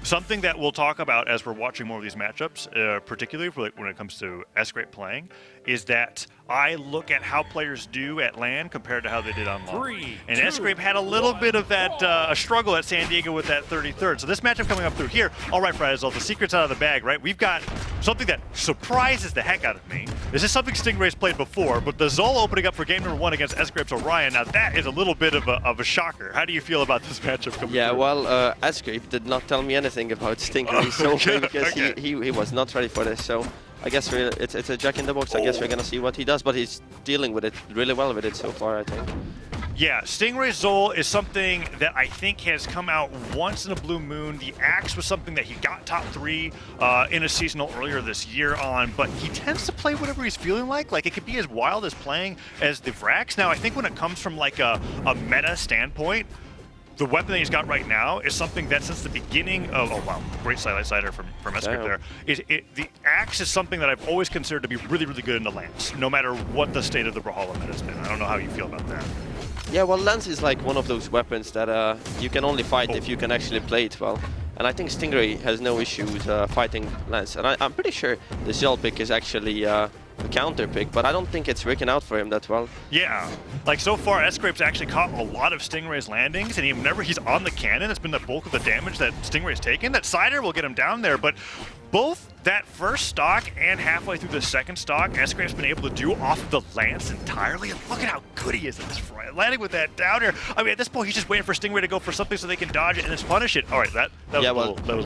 something that we'll talk about as we're watching more of these matchups, particularly when it comes to Sgrape playing, is that I look at how players do at LAN compared to how they did online. And Sgrape had a little bit of that a struggle at San Diego with that 33rd. So this matchup coming up through here, all right, Fridazol, the secret's out of the bag, right? We've got something that surprises the heck out of me. This is something Stingray's played before, but the Zol opening up for game number 1 against Sgrape's Orion, now that is a little bit of a shocker. How do you feel about this matchup coming through? Well, Sgrape did not tell me anything about Stingray so far because he was not ready for this. So I guess it's a jack in the box. I guess we're gonna see what he does, but he's dealing with it really well with it so far, I think. Yeah, Stingray Zol is something that I think has come out once in a blue moon. The Axe was something that he got top 3 in a seasonal earlier this year on, but he tends to play whatever he's feeling like. Like, it could be as wild as playing as the Vrax. Now, I think when it comes from like a meta standpoint, the weapon that he's got right now is something that since the beginning of, oh wow, great Silent Sider from Sgrape there. The Axe is something that I've always considered to be really, really good in the Lance, no matter what the state of the Brawlhalla meta has been. I don't know how you feel about that. Yeah, well, Lance is like one of those weapons that you can only fight if you can actually play it well. And I think Stingray has no issues fighting Lance. And I'm pretty sure the Zell pick is actually a counter pick, but I don't think it's working out for him that well. Yeah, like so far, Sgrape's actually caught a lot of Stingray's landings, and whenever he's on the cannon, it's been the bulk of the damage that Stingray's taken. That Cider will get him down there, but both that first stock and halfway through the second stock, Sgrape's been able to do off of the Lance entirely, and look at how good he is at this fight. Landing with that down here. I mean, at this point, he's just waiting for Stingray to go for something so they can dodge it and then punish it. All right, that was yeah, a little, well,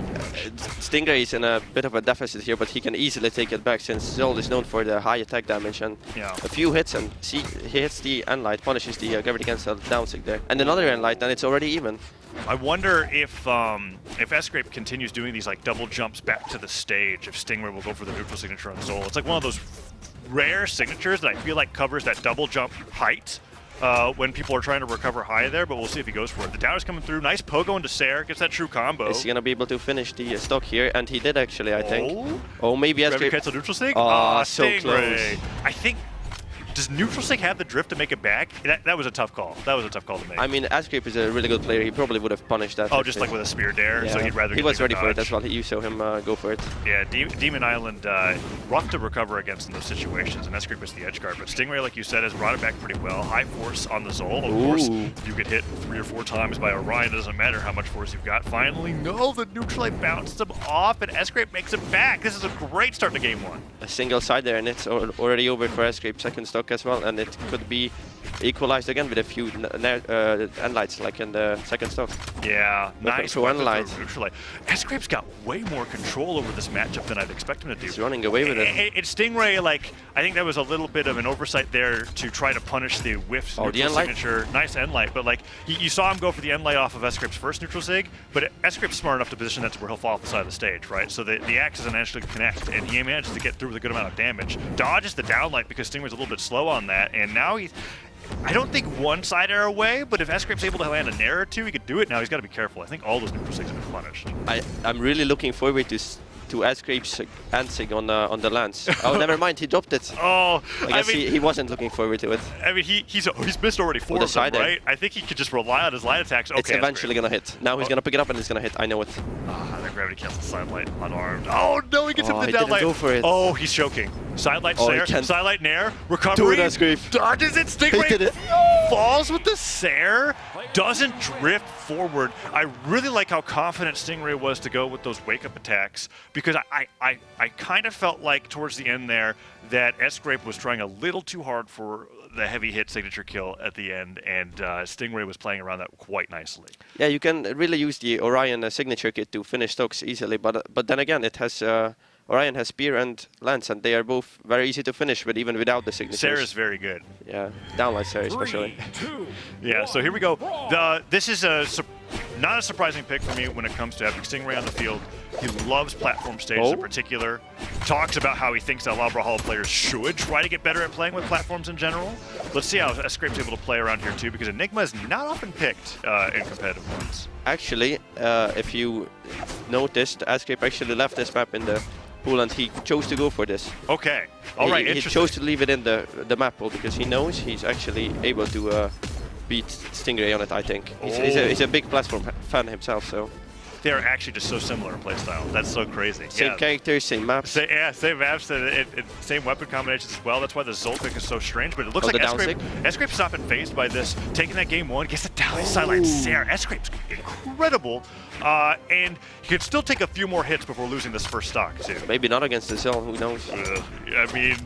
Stingray is in a bit of a deficit here, but he can easily take it back since Zol is known for the high attack damage and a few hits, and see, he hits the Endlight, punishes the gravity cancel down sig there, and another Endlight, and it's already even. I wonder if Sgrape continues doing these like double jumps back to the stage, if Stingray will go for the neutral signature on Zol. It's like one of those rare signatures that I feel like covers that double jump height when people are trying to recover high there, but we'll see if he goes for it. The down is coming through. Nice pogo into Sair, gets that true combo. Is he going to be able to finish the stock here? And he did actually, I think. Oh, maybe Sgrape. Sgrape. Neutral sig? Oh, so Stingray. close. I think, does Neutral Sig have the drift to make it back? That was a tough call. That was a tough call to make. I mean, Sgrape is a really good player. He probably would have punished that. Oh, just like with a spear dare, yeah. so he'd rather He was ready for it dodge. as well. You saw him go for it. Yeah, Demon Island, rough to recover against in those situations, and Sgrape was the edge guard. But Stingray, like you said, has brought it back pretty well. High force on the Zol. Of course, you get hit 3 or 4 times by Orion. It doesn't matter how much force you've got. Finally, no, the Neutralite bounced him off, and Sgrape makes it back. This is a great start to game 1. A single side there, and it's already over for Sgrape. Second stock as well, and it could be equalized again with a few Endlights like in the second stock. Yeah, nice Endlight. Sgrape's got way more control over this matchup than I'd expect him to do. He's running away with it. It's Stingray, like, I think that was a little bit of an oversight there to try to punish the whiff neutral signature. Nice Endlight, but like, you saw him go for the Endlight off of Sgrape's first neutral sig, but Sgrape's smart enough to position that to where he'll fall off the side of the stage, right? So the axe doesn't actually connect, and he manages to get through with a good amount of damage. Dodges the downlight because Stingray's a little bit slow on that, and now he's, I don't think one side arrow away, but if Sgrape's able to land a nair or 2, he could do it. Now he's got to be careful. I think all those neutral sigs have been punished. I'm really looking forward to Sgrape's Ansig on the Lance. Oh, never mind, he dropped it. Oh, I guess he wasn't looking forward to it. I mean, he's missed already 4 of them, right? I think he could just rely on his line attacks. Okay, it's eventually going to hit. Now he's going to pick it up and it's going to hit. I know it. The gravity cancel sidelight unarmed. Oh no, he gets him the he downlight. didn't go for it. Oh, he's choking. Sidelight Sair, sidelight nair, recovery. Do it, Sgrape. Dodges it, Stingray. He did it. Falls with the Sair, doesn't drift forward. I really like how confident Stingray was to go with those wake-up attacks, because I kind of felt like towards the end there that Sgrape was trying a little too hard for the heavy hit signature kill at the end, and Stingray was playing around that quite nicely. Yeah, you can really use the Orion signature kit to finish stocks easily, but then again, it has Orion has spear and lance, and they are both very easy to finish with, even without the signatures. Sair is very good. Yeah, downlight Sair especially. 3, 2, yeah, so here we go. This is not a surprising pick for me when it comes to having Stingray on the field. He loves platform stages in particular. Talks about how he thinks that a lot of Brawlhalla players should try to get better at playing with platforms in general. Let's see how Sgrape's able to play around here too, because Enigma is not often picked in competitive ones. Actually, if you noticed, Sgrape actually left this map in the pool, and he chose to go for this. Okay, all right, He chose to leave it in the map pool because he knows he's actually able to beat Stingray on it, I think. He's a big platform fan himself, so. They're actually just so similar in playstyle. That's so crazy. Same characters, same maps. Same maps, and same weapon combinations as well. That's why the Zol pick is so strange, but it looks like Sgrape's not been phased by this. Taking that game 1, gets the down sideline Sair. Sgrape's incredible, and he could still take a few more hits before losing this first stock, too. Maybe not against the Zell, who knows? I mean...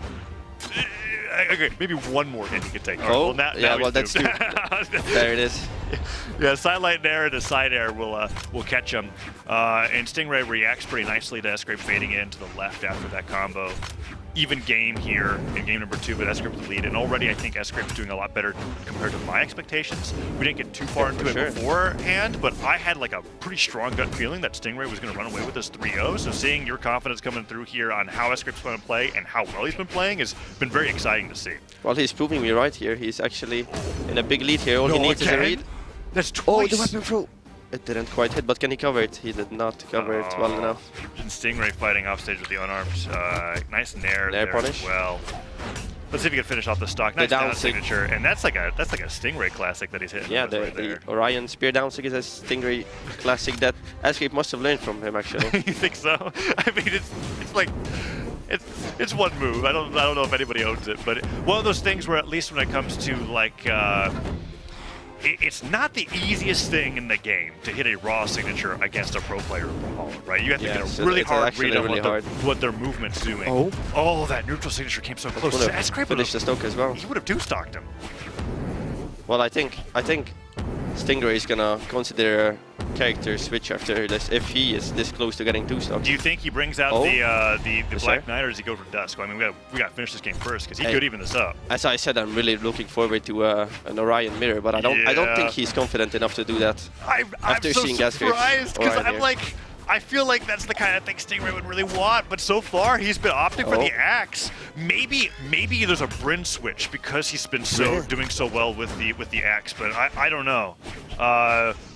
Okay, maybe one more hit he could take. Oh, well, yeah, well, that's 2. There it is. Yeah, sidelight nair and a side air will catch him. And Stingray reacts pretty nicely to Sgrape fading in to the left after that combo. even game here in game number 2, but Sgrape with the lead, and already I think Sgrape is doing a lot better compared to my expectations. We didn't get too far into it beforehand, but I had like a pretty strong gut feeling that Stingray was going to run away with this 3-0, so seeing your confidence coming through here on how Sgrape's going to play and how well he's been playing has been very exciting to see. Well, he's proving me right here. He's actually in a big lead here. All he needs is a read. That's twice. Oh, the weapon throw. It didn't quite hit, but can he cover it? He did not cover it well enough. And Stingray fighting offstage with the unarmed. Nice nair there punish. as well. Let's see if he can finish off the stock. Nice down signature, and that's like a Stingray classic that he's hitting. Yeah, the Orion spear down sig is a Stingray classic that Sgrape must have learned from him actually. You think so? I mean, it's like it's one move. I don't know if anybody owns it, but one of those things where at least when it comes to like. It's not the easiest thing in the game to hit a raw signature against a pro player in Brawlhalla, right? You have to get a really hard read on what their movement's doing. Oh, that neutral signature came so close. Sgrape finished the stock as well. He would have two-stocked him. Well, I think Stingray is gonna consider a character switch after this if he is this close to getting two-stock. Do you think he brings out the Black Knight, or does he go for Dusk? Well, I mean, we got to finish this game first because he could even this up. As I said, I'm really looking forward to an Orion mirror, but I don't think he's confident enough to do that. I'm so surprised because I'm like. I feel like that's the kind of thing Stingray would really want, but so far he's been opting for the axe. Maybe there's a Bryn switch because he's been doing so well with the axe, but I don't know.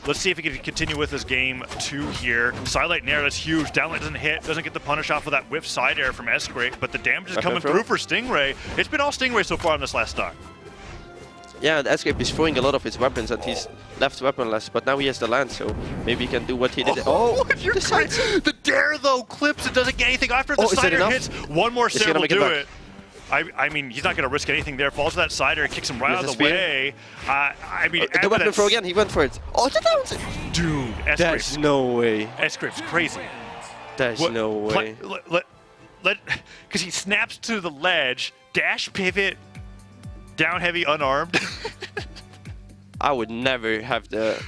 Let's see if he can continue with his game 2 here. Sidelight Nair, that's huge. Downlight doesn't hit, doesn't get the punish off of that whiff side air from Sgrape, but the damage is coming through for Stingray. It's been all Stingray so far on this last stock. Yeah, Sgrape is throwing a lot of his weapons and he's left weaponless, but now he has the land, so maybe he can do what he did. The dare though clips, it doesn't get anything after the side air hits. One more Sarah will do it. I mean, he's not going to risk anything there. Falls to that side air, kicks him right out of the way. I mean, the weapon throw again, he went for it. Oh, dude, there's no way. Sgrape's crazy. There's no way. Because he snaps to the ledge, dash pivot, down heavy, unarmed. I would never have the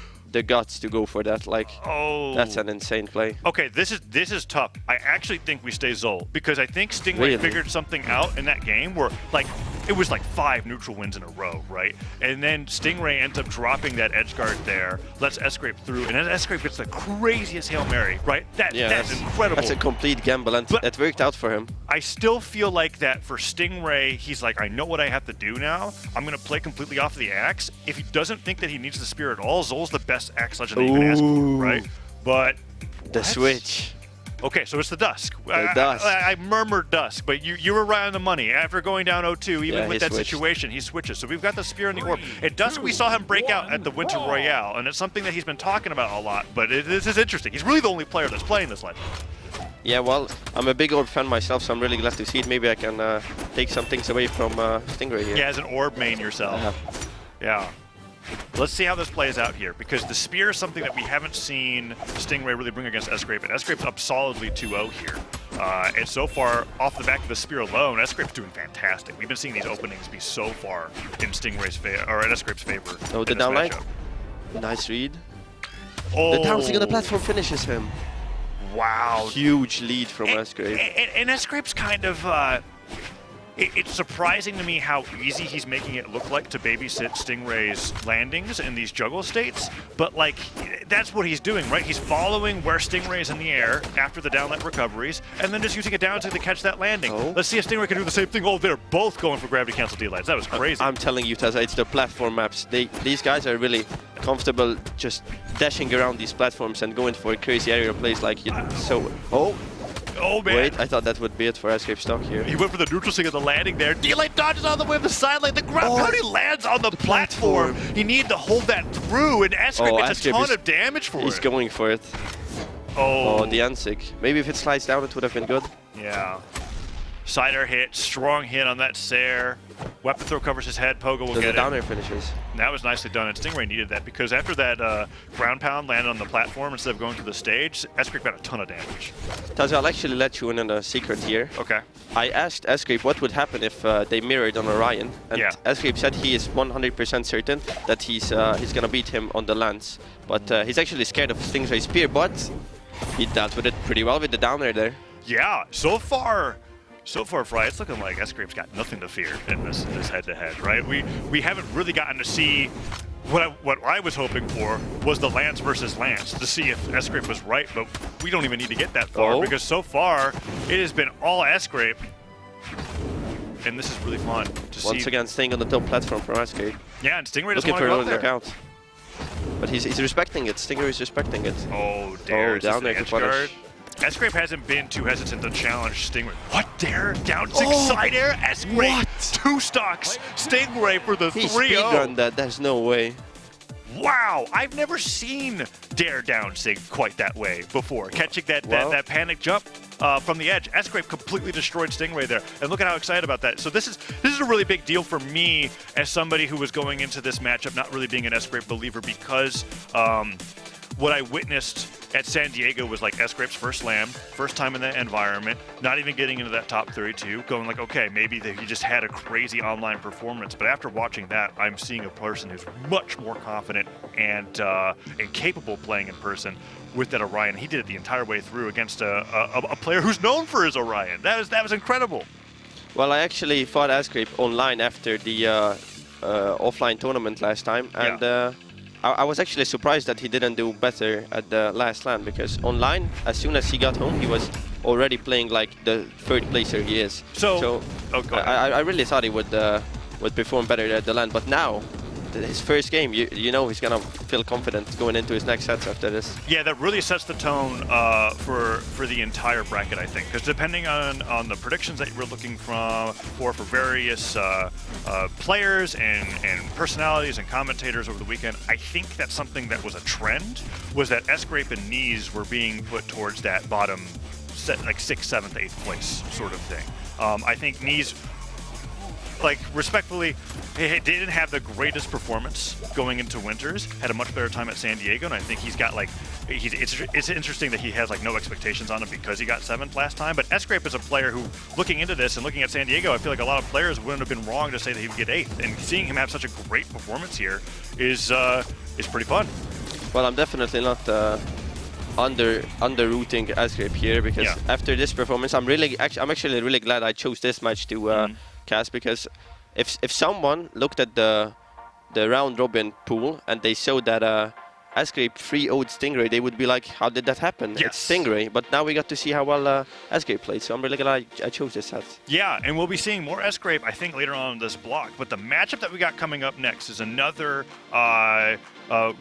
guts to go for that. Like, that's an insane play. Okay, this is tough. I actually think we stay Zol because I think Stingray figured something out in that game where like it was like 5 neutral wins in a row, right? And then Stingray ends up dropping that edge guard there, lets Sgrape through, and then Sgrape gets the craziest Hail Mary, right? That's incredible. That's a complete gamble, and it worked out for him. I still feel like that for Stingray, he's like, I know what I have to do now. I'm going to play completely off the axe. If he doesn't think that he needs the spear at all, Zol's the best axe legend that you can ask for, right? But the switch. Okay, so it's the Dusk. Dusk. I murmured Dusk, but you were right on the money. After going down 0-2, even with that situation, he switches. So we've got the Spear and the Orb. At Dusk, we saw him break out at the Winter Royale, and it's something that he's been talking about a lot, but this is interesting. He's really the only player that's playing this legend. Yeah, well, I'm a big Orb fan myself, so I'm really glad to see it. Maybe I can take some things away from Stingray here. Yeah, as an Orb main yourself. Yeah. Let's see how this plays out here, because the Spear is something that we haven't seen Stingray really bring against Sgrape, and Sgrape's up solidly 2-0 here. And so far, off the back of the Spear alone, Sgrape's doing fantastic. We've been seeing these openings be so far in Stingray's favor, or in Sgrape's favor. Oh, the downlight. Nice read. Oh. The down on the platform finishes him. Wow. Huge lead from Sgrape. And Sgrape's kind of... It's surprising to me how easy he's making it look like to babysit Stingray's landings in these juggle states, but like, that's what he's doing, right? He's following where Stingray's in the air after the downlight recoveries, and then just using a down to catch that landing. Let's see if Stingray can do the same thing. Oh, they're both going for gravity cancel delights. That was crazy. I'm telling you, Tazza, it's the platform maps. These guys are really comfortable just dashing around these platforms and going for crazy aerial plays like Oh, man. Wait, I thought that would be it for Sgrape stock here. He went for the neutral swing of the landing there. D-Light dodges on the way of the sideline. The ground pound, he lands on the platform. He needed to hold that through, and Sgrape gets a ton of damage for it. He's going for it. Oh, the Ansig. Maybe if it slides down, it would have been good. Yeah. Side air hit, strong hit on that Sair. Weapon throw covers his head, Pogo will get it. The down air finishes. That was nicely done, and Stingray needed that because after that ground pound landed on the platform instead of going to the stage, Sgrape got a ton of damage. Tazza, I'll actually let you in on a secret here. Okay. I asked Sgrape what would happen if they mirrored on Orion, and Sgrape said he is 100% certain that he's gonna beat him on the lance. But he's actually scared of Stingray's spear, but he dealt with it pretty well with the down air there. Yeah, so far So far, Fry, it's looking like Sgrape's got nothing to fear in this head-to-head, right? We haven't really gotten to see what I was hoping for was the Lance versus Lance to see if Sgrape was right, but we don't even need to get that far because so far it has been all Sgrape, and this is really fun to see. Once again, staying on the top platform for Sgrape. Yeah, and Stingray doesn't Looking want for to go another up there. knockout. But he's respecting it. Stingray is respecting it. Oh, Dare. Oh, down there to punish. Sgrape hasn't been too hesitant to challenge Stingray. What, Dare? Down 6 side air? Sgrape, What? 2 stocks. Stingray for the 3-0. He speedrun that. There's no way. Wow, I've never seen Dare down sig quite that way before. Catching that panic jump from the edge. Sgrape completely destroyed Stingray there. And look at how excited about that. So this is a really big deal for me as somebody who was going into this matchup not really being an Sgrape believer because what I witnessed at San Diego was like Sgrape's first slam, first time in that environment, not even getting into that top 32, going like, okay, maybe he just had a crazy online performance. But after watching that, I'm seeing a person who's much more confident and capable playing in person with that Orion. He did it the entire way through against a player who's known for his Orion. That was incredible. Well, I actually fought Sgrape online after the offline tournament last time, and I was actually surprised that he didn't do better at the last LAN, because online, as soon as he got home, he was already playing like the third placer he is. So go ahead. I really thought he would perform better at the LAN, but now, his first game, you know he's gonna feel confident going into his next sets after this. Yeah, that really sets the tone for the entire bracket, I think, because depending on the predictions that we're looking for various players and personalities and commentators over the weekend, I think that something that was a trend was that Sgrape and Neeze were being put towards that bottom set, like 6th, 7th, 8th place sort of thing. I think Neeze, like, respectfully, he didn't have the greatest performance going into Winters, had a much better time at San Diego, and I think he's got, like, it's interesting that he has, like, no expectations on him because he got 7th last time, but Sgrape is a player who, looking into this and looking at San Diego, I feel like a lot of players wouldn't have been wrong to say that he would get 8th, and seeing him have such a great performance here is pretty fun. Well, I'm definitely not under-rooting Sgrape here, because after this performance, I'm actually really glad I chose this match to cast, because if someone looked at the round robin pool and they saw that Sgrape 3-0'd Stingray, they would be like, how did that happen? Yes. It's Stingray. But now we got to see how well Sgrape played, so I'm really glad I chose this set. Yeah, and we'll be seeing more Sgrape, I think, later on in this block. But the matchup that we got coming up next is another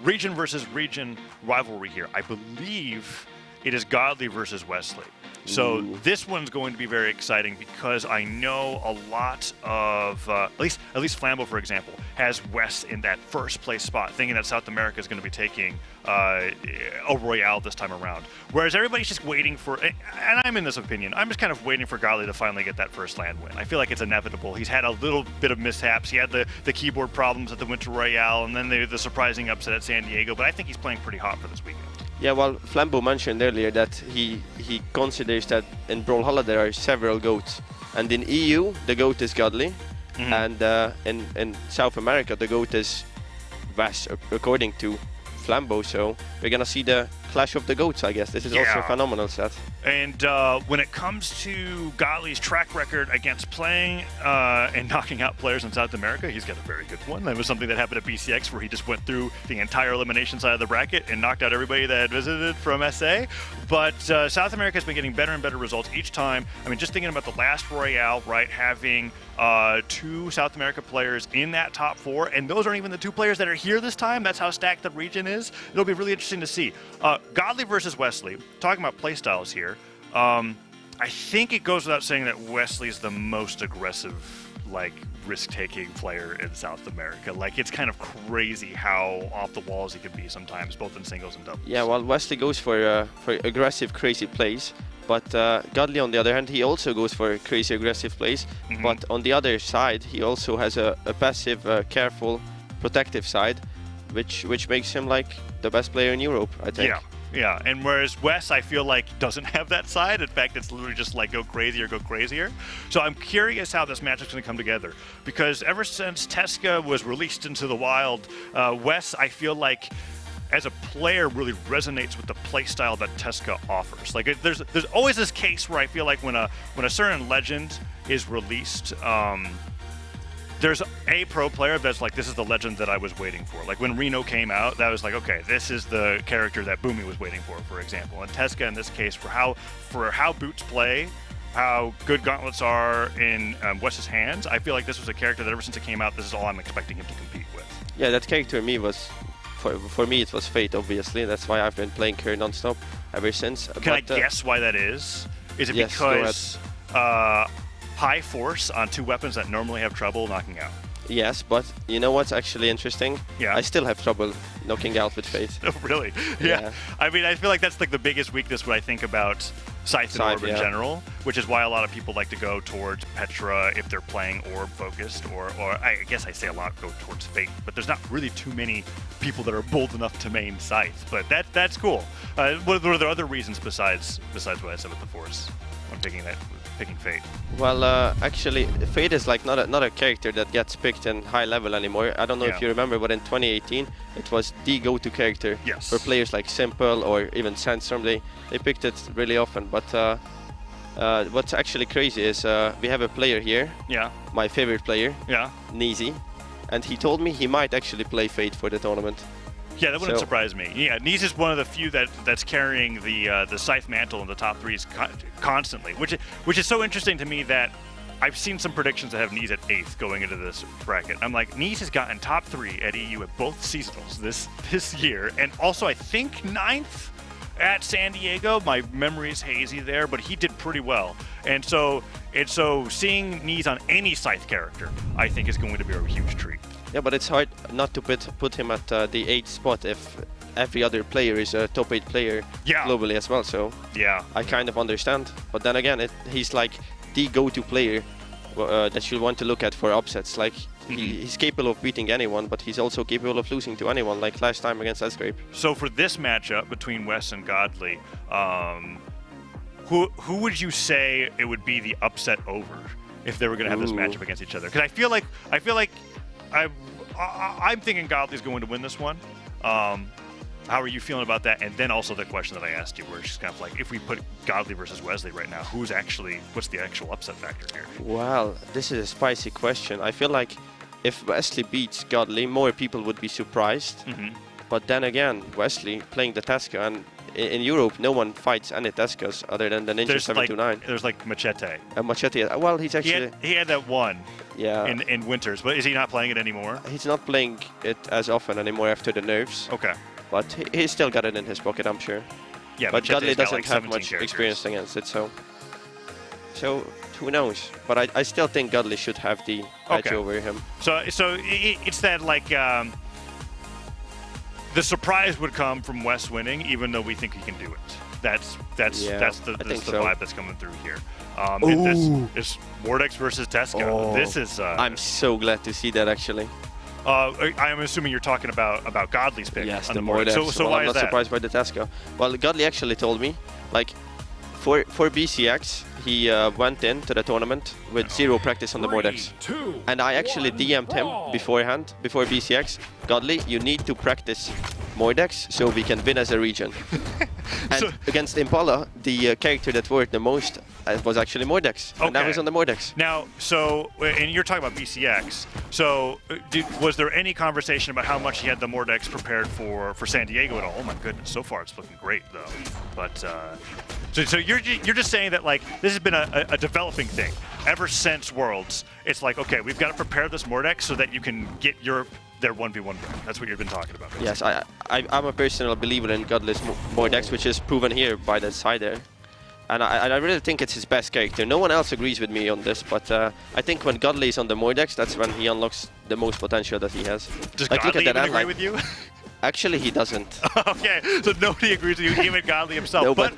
region versus region rivalry here. I believe it is Godly versus Wesley. So this one's going to be very exciting because I know a lot of, at least Flambeau, for example, has Wes in that first place spot, thinking that South America is going to be taking a Royale this time around. Whereas everybody's just waiting for, and I'm in this opinion, I'm just kind of waiting for Godly to finally get that first LAN win. I feel like it's inevitable. He's had a little bit of mishaps. He had the keyboard problems at the Winter Royale, and then the surprising upset at San Diego, but I think he's playing pretty hot for this weekend. Yeah, well, Flambeau mentioned earlier that he considers that in Brawlhalla there are several GOATs. And in EU, the GOAT is Godly. And in South America, the GOAT is Wes, according to Flambeau. So we're going to see the clash of the GOATs, I guess. This is also a phenomenal set. And when it comes to Godly's track record against playing and knocking out players in South America, he's got a very good one. That was something that happened at BCX, where he just went through the entire elimination side of the bracket and knocked out everybody that had visited from SA. But South America has been getting better and better results each time. I mean, just thinking about the last Royale, right, having 2 South America players in that top 4, and those aren't even the 2 players that are here this time. That's how stacked the region is. It'll be really interesting to see. Godly versus Wesley, talking about playstyles here, I think it goes without saying that Wesley's the most aggressive, like, risk-taking player in South America. Like, it's kind of crazy how off the walls he can be sometimes, both in singles and doubles. Yeah, well, Wesley goes for aggressive, crazy plays. But Godly, on the other hand, he also goes for crazy, aggressive plays. But on the other side, he also has a passive, careful, protective side, which makes him like the best player in Europe, I think. Yeah, and whereas Wes, I feel like, doesn't have that side. In fact, it's literally just like go crazy or go crazier. So I'm curious how this matchup's going to come together, because ever since Tesca was released into the wild, Wes, I feel like as a player really resonates with the playstyle that Teska offers. Like there's always this case where I feel like when a certain legend is released, there's a pro player that's like, this is the legend that I was waiting for. Like when Reno came out, that was like, okay, this is the character that Boomy was waiting for example. And Teska in this case, for how boots play, how good gauntlets are in Wes's hands, I feel like this was a character that ever since it came out, this is all I'm expecting him to compete with. Yeah, that character for me it was Fate, obviously. That's why I've been playing her non-stop ever since. Can I guess why that is? Is it yes, because high force on 2 weapons that normally have trouble knocking out? Yes, but you know what's actually interesting? Yeah. I still have trouble knocking out with Fate. Oh, really? Yeah. I mean, I feel like that's like the biggest weakness when I think about Scythe and Orb in general, which is why a lot of people like to go towards Petra if they're playing Orb focused, or I guess I say a lot go towards Fate, but there's not really too many people that are bold enough to main Scythe, but that's cool. What are there other reasons besides what I said with the Force when picking Fate? Well, actually, Fate is like not a character that gets picked in high level anymore. I don't know if you remember, but in 2018, it was the go-to character for players like Simple or even Sandstorm. They picked it really often. But what's actually crazy is we have a player here. Yeah. My favorite player. Yeah. Neeze, and he told me he might actually play Fate for the tournament. Yeah, that wouldn't surprise me. Yeah, Neeze is one of the few that's carrying the Scythe mantle in the top 3s constantly, which is so interesting to me that I've seen some predictions that have Neeze at 8th going into this bracket. I'm like, Neeze has gotten top 3 at EU at both seasonals this year, and also I think 9th at San Diego. My memory is hazy there, but he did pretty well. And so seeing Neeze on any Scythe character, I think, is going to be a huge treat. Yeah, but it's hard not to put him at the 8th spot if every other player is a top 8 player globally as well. So I kind of understand. But then again, he's like the go-to player that you want to look at for upsets. Like he's capable of beating anyone, but he's also capable of losing to anyone, like last time against Sgrape. So for this matchup between Wes and Godly, who would you say it would be the upset over if they were going to have this matchup against each other? Because I feel like I'm thinking Godly's going to win this one. How are you feeling about that? And then also the question that I asked you, where it's just kind of like, if we put Godly versus Wesley right now, what's the actual upset factor here? Well, this is a spicy question. I feel like if Wesley beats Godly, more people would be surprised. But then again, Wesley playing the Teska, and in Europe, no one fights any Teskas other than the Ninja 729. There's like Machete. Machete. Well, he's actually... He had that one in Winters, but is he not playing it anymore? He's not playing it as often anymore after the nerfs. Okay. But he's still got it in his pocket, I'm sure. Yeah, but Godly doesn't have much experience against it, so who knows? But I still think Godly should have the edge over him. So it's that like the surprise would come from Wes winning, even though we think he can do it. That's the vibe that's coming through here. It's Mordex versus Teska. This is. I'm so glad to see that actually. I'm assuming you're talking about Godly's pick. Yes, on the Mordex. So why I'm is not surprised by the Teska. Well, Godly actually told me, like, for BCX, he went into the tournament with 0 practice on the Mordex. And I actually DM'd him beforehand, before BCX. Godly, you need to practice Mordex so we can win as a region. And against Impala, the character that worked the most was actually Mordex. And now he's on the Mordex. Now, and you're talking about BCX. So, was there any conversation about how much he had the Mordex prepared for San Diego at all? Oh my goodness, so far it's looking great though. But so you're just saying that like this has been a developing thing ever since Worlds. It's like, okay, we've got to prepare this Mordex so that you can get their 1v1 win. That's what you've been talking about. Basically. Yes, I'm a personal believer in Godly's Mordex, which is proven here by the side there. And I really think it's his best character. No one else agrees with me on this, but I think when Godly is on the Mordex, that's when he unlocks the most potential that he has. Does Godly even agree with you? Actually, he doesn't. Okay, so nobody agrees with you, even Godly himself. No, but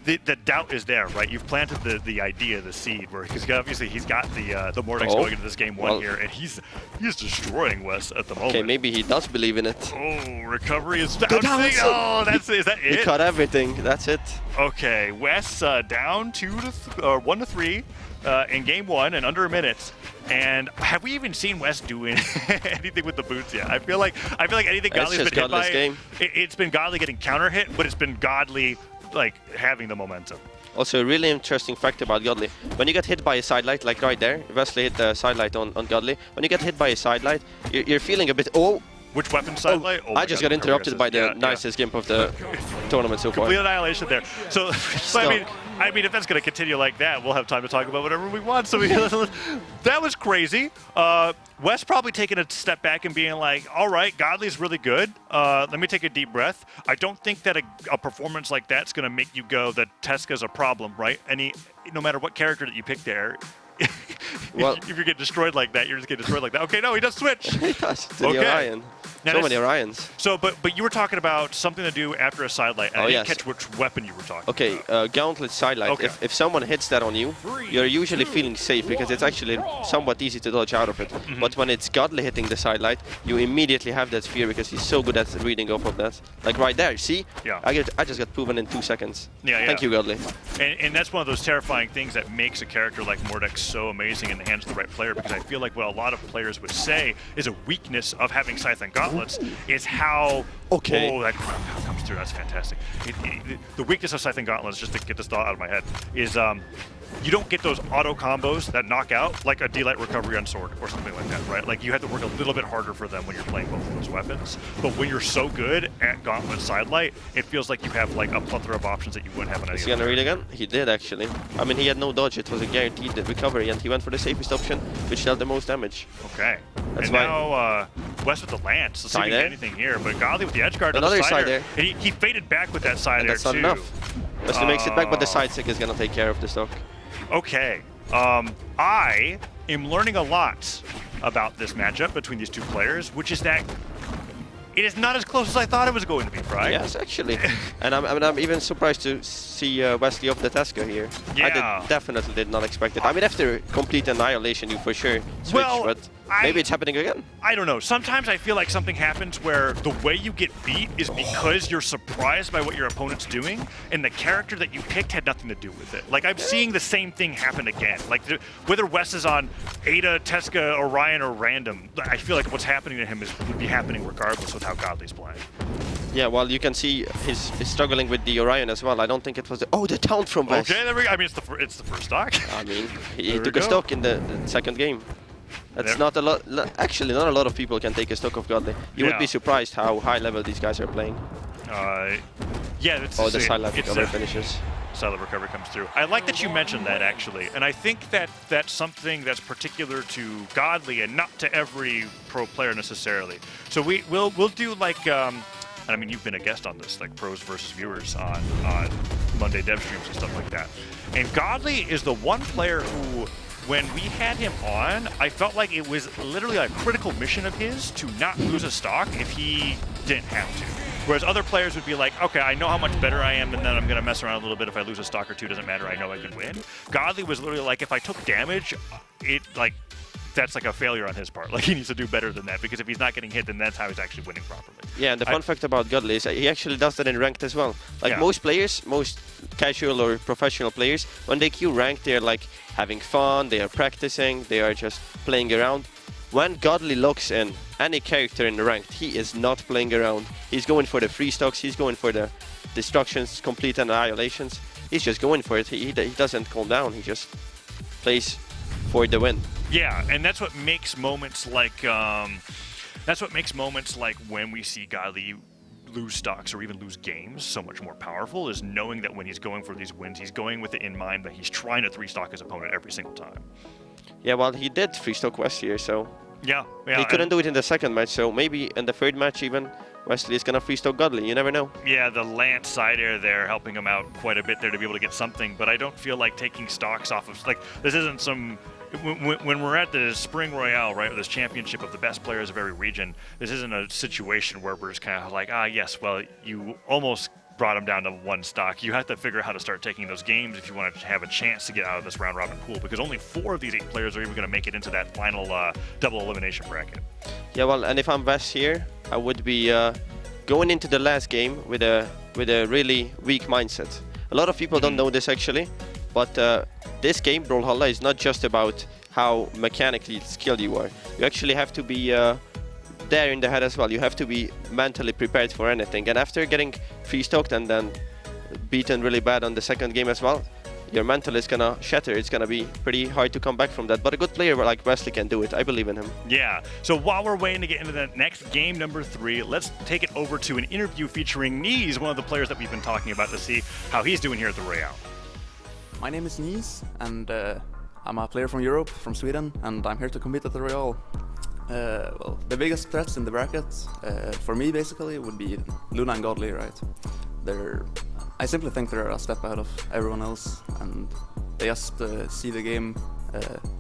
the doubt is there, right? You've planted the idea, the seed, where because obviously he's got the Mordex going into this game one here, and he's destroying Wes at the moment. Okay, maybe he does believe in it. Oh, recovery is bouncing. Oh, is that it? He caught everything. That's it. Okay, Wes down 1-3 in game 1 and under a minute. And have we even seen Wes doing anything with the boots yet? I feel like anything Godly's been hit by, it's been Godly getting counter hit, but it's been Godly like having the momentum. Also, a really interesting fact about Godly. When you get hit by a sidelight, like right there, Wesley hit the sidelight on Godly. When you get hit by a sidelight, you're feeling a bit, Which weapon sidelight? Oh, I just got interrupted by the nicest gimp of the tournament so far. Complete annihilation there. So I mean, if that's going to continue like that, we'll have time to talk about whatever we want. So that was crazy. Wes probably taking a step back and being like, all right, Godly's really good. Let me take a deep breath. I don't think that a performance like that's going to make you go that Teska's a problem, right? No matter what character that you pick there, well, if you get destroyed like that, you're just getting destroyed like that. Okay, no, he does switch. He does to the Orion. Now so many Orions. So, but you were talking about something to do after a sidelight. And I didn't catch which weapon you were talking about. Gauntlet sidelight. Okay. If someone hits that on you, you're usually feeling safe because it's actually somewhat easy to dodge out of it. But when it's Godly hitting the sidelight, you immediately have that fear because he's so good at reading off of that. Like right there, see? Yeah. I just got proven in 2 seconds. Yeah. Thank you, Godly. And that's one of those terrifying things that makes a character like Mordex so amazing in the hands of the right player, because I feel like what a lot of players would say is a weakness of having Scythe and Gauntlets is how... Okay. Oh, that comes through. That's fantastic. The weakness of Scythe and Gauntlets, just to get this thought out of my head, is you don't get those auto combos that knock out like a D-Light recovery on sword or something like that, right? Like you have to work a little bit harder for them when you're playing both of those weapons. But when you're so good at Gauntlet Sidelight, it feels like you have like a plethora of options that you wouldn't have on any other. Is he gonna read again? He did actually. I mean, he had no dodge. It was a guaranteed recovery, and he went for the safest option, which dealt the most damage. Okay. That's and now West with the lance. Let's see if we can get anything here. But Godly with the edge guard. Another side there. He faded back with that side there too. That's not enough. Wesley makes it back, but the side stick is gonna take care of the stock. Okay. I am learning a lot about this matchup between these two players, which is that it is not as close as I thought it was going to be, right? Yes, actually. And I'm even surprised to see Wesley off the Teska here. Yeah. I definitely did not expect it. I mean, after complete annihilation, you for sure switch, but maybe it's happening again. I don't know. Sometimes I feel like something happens where the way you get beat is because you're surprised by what your opponent's doing, and the character that you picked had nothing to do with it. Like, I'm seeing the same thing happen again. Like, whether Wes is on Ada, Teska, Orion, or random, I feel like what's happening to him would be happening regardless of how Godly's playing. Yeah, well, you can see he's struggling with the Orion as well. I don't think it was the taunt from Wes. Okay, there we go. I mean, it's the first stock. I mean, he took a stock in the second game. That's not a lot. Actually, not a lot of people can take a stock of Godly. You would be surprised how high level these guys are playing. Yeah, it's the silent recovery finishes. Silent recovery comes through. I like that you mentioned that, actually, and I think that that's something that's particular to Godly and not to every pro player necessarily. So we'll do like. I mean, you've been a guest on this, like pros versus viewers on Monday dev streams and stuff like that. And Godly is the one player who, when we had him on, I felt like it was literally a critical mission of his to not lose a stock if he didn't have to. Whereas other players would be like, okay, I know how much better I am, and then I'm going to mess around a little bit. If I lose a stock or two, doesn't matter. I know I can win. Godly was literally like, if I took damage, that's like a failure on his part. Like, he needs to do better than that, because if he's not getting hit, then that's how he's actually winning properly. Yeah, and the fun fact about Godly is he actually does that in ranked as well. Like most players, most casual or professional players, when they queue ranked, they're like having fun, they are practicing, they are just playing around. When Godly locks in any character in the ranked, he is not playing around. He's going for the free stocks, he's going for the destructions, complete annihilations. He's just going for it. He doesn't calm down, he just plays for the win. Yeah, and that's what makes moments like when we see Godly lose stocks or even lose games so much more powerful, is knowing that when he's going for these wins, he's going with it in mind that he's trying to 3-stock his opponent every single time. Yeah, well, he did 3-stock West here, so yeah, he couldn't do it in the second match, so maybe in the third match even Wesley is gonna 3-stock Godly, you never know. Yeah, the Lance side air there helping him out quite a bit there to be able to get something, but I don't feel like taking stocks off of, like, this isn't some... When we're at the Spring Royale, right, this championship of the best players of every region, this isn't a situation where we're just kind of like, yes, well, you almost brought him down to 1 stock. You have to figure out how to start taking those games if you want to have a chance to get out of this round-robin pool, because only 4 of these 8 players are even going to make it into that final double elimination bracket. Yeah, well, and if I'm Wes here, I would be going into the last game with a really weak mindset. A lot of people don't know this actually, but this game, Brawlhalla, is not just about how mechanically skilled you are. You actually have to be there in the head as well. You have to be mentally prepared for anything. And after getting 3-stoked and then beaten really bad on the second game as well, your mental is gonna shatter. It's gonna be pretty hard to come back from that. But a good player like Wesley can do it. I believe in him. Yeah. So while we're waiting to get into the next game number 3, let's take it over to an interview featuring Neeze, one of the players that we've been talking about, to see how he's doing here at the Royale. My name is Neeze, and I'm a player from Europe, from Sweden, and I'm here to compete at the Royale. Well, the biggest threats in the bracket, for me basically, would be Luna and Godly, right? I simply think they're a step ahead of everyone else, and they just see the game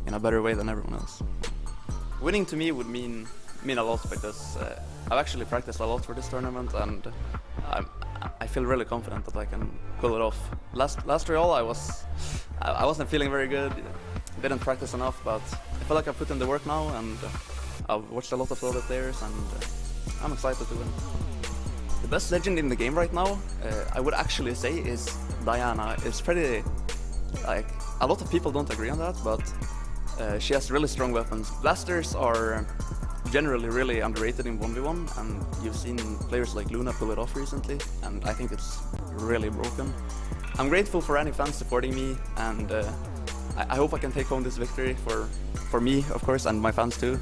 in a better way than everyone else. Winning to me would mean a lot, because I've actually practiced a lot for this tournament, and I feel really confident that I can pull it off. Last Royale I wasn't feeling very good, didn't practice enough, but I feel like I put in the work now, and I've watched a lot of the other players, and I'm excited to win. The best legend in the game right now, I would actually say, is Diana. It's pretty, like, a lot of people don't agree on that, but she has really strong weapons. Blasters are generally really underrated in 1v1, and you've seen players like Luna pull it off recently, and I think it's really broken. I'm grateful for any fans supporting me, and I hope I can take home this victory for me, of course, and my fans too.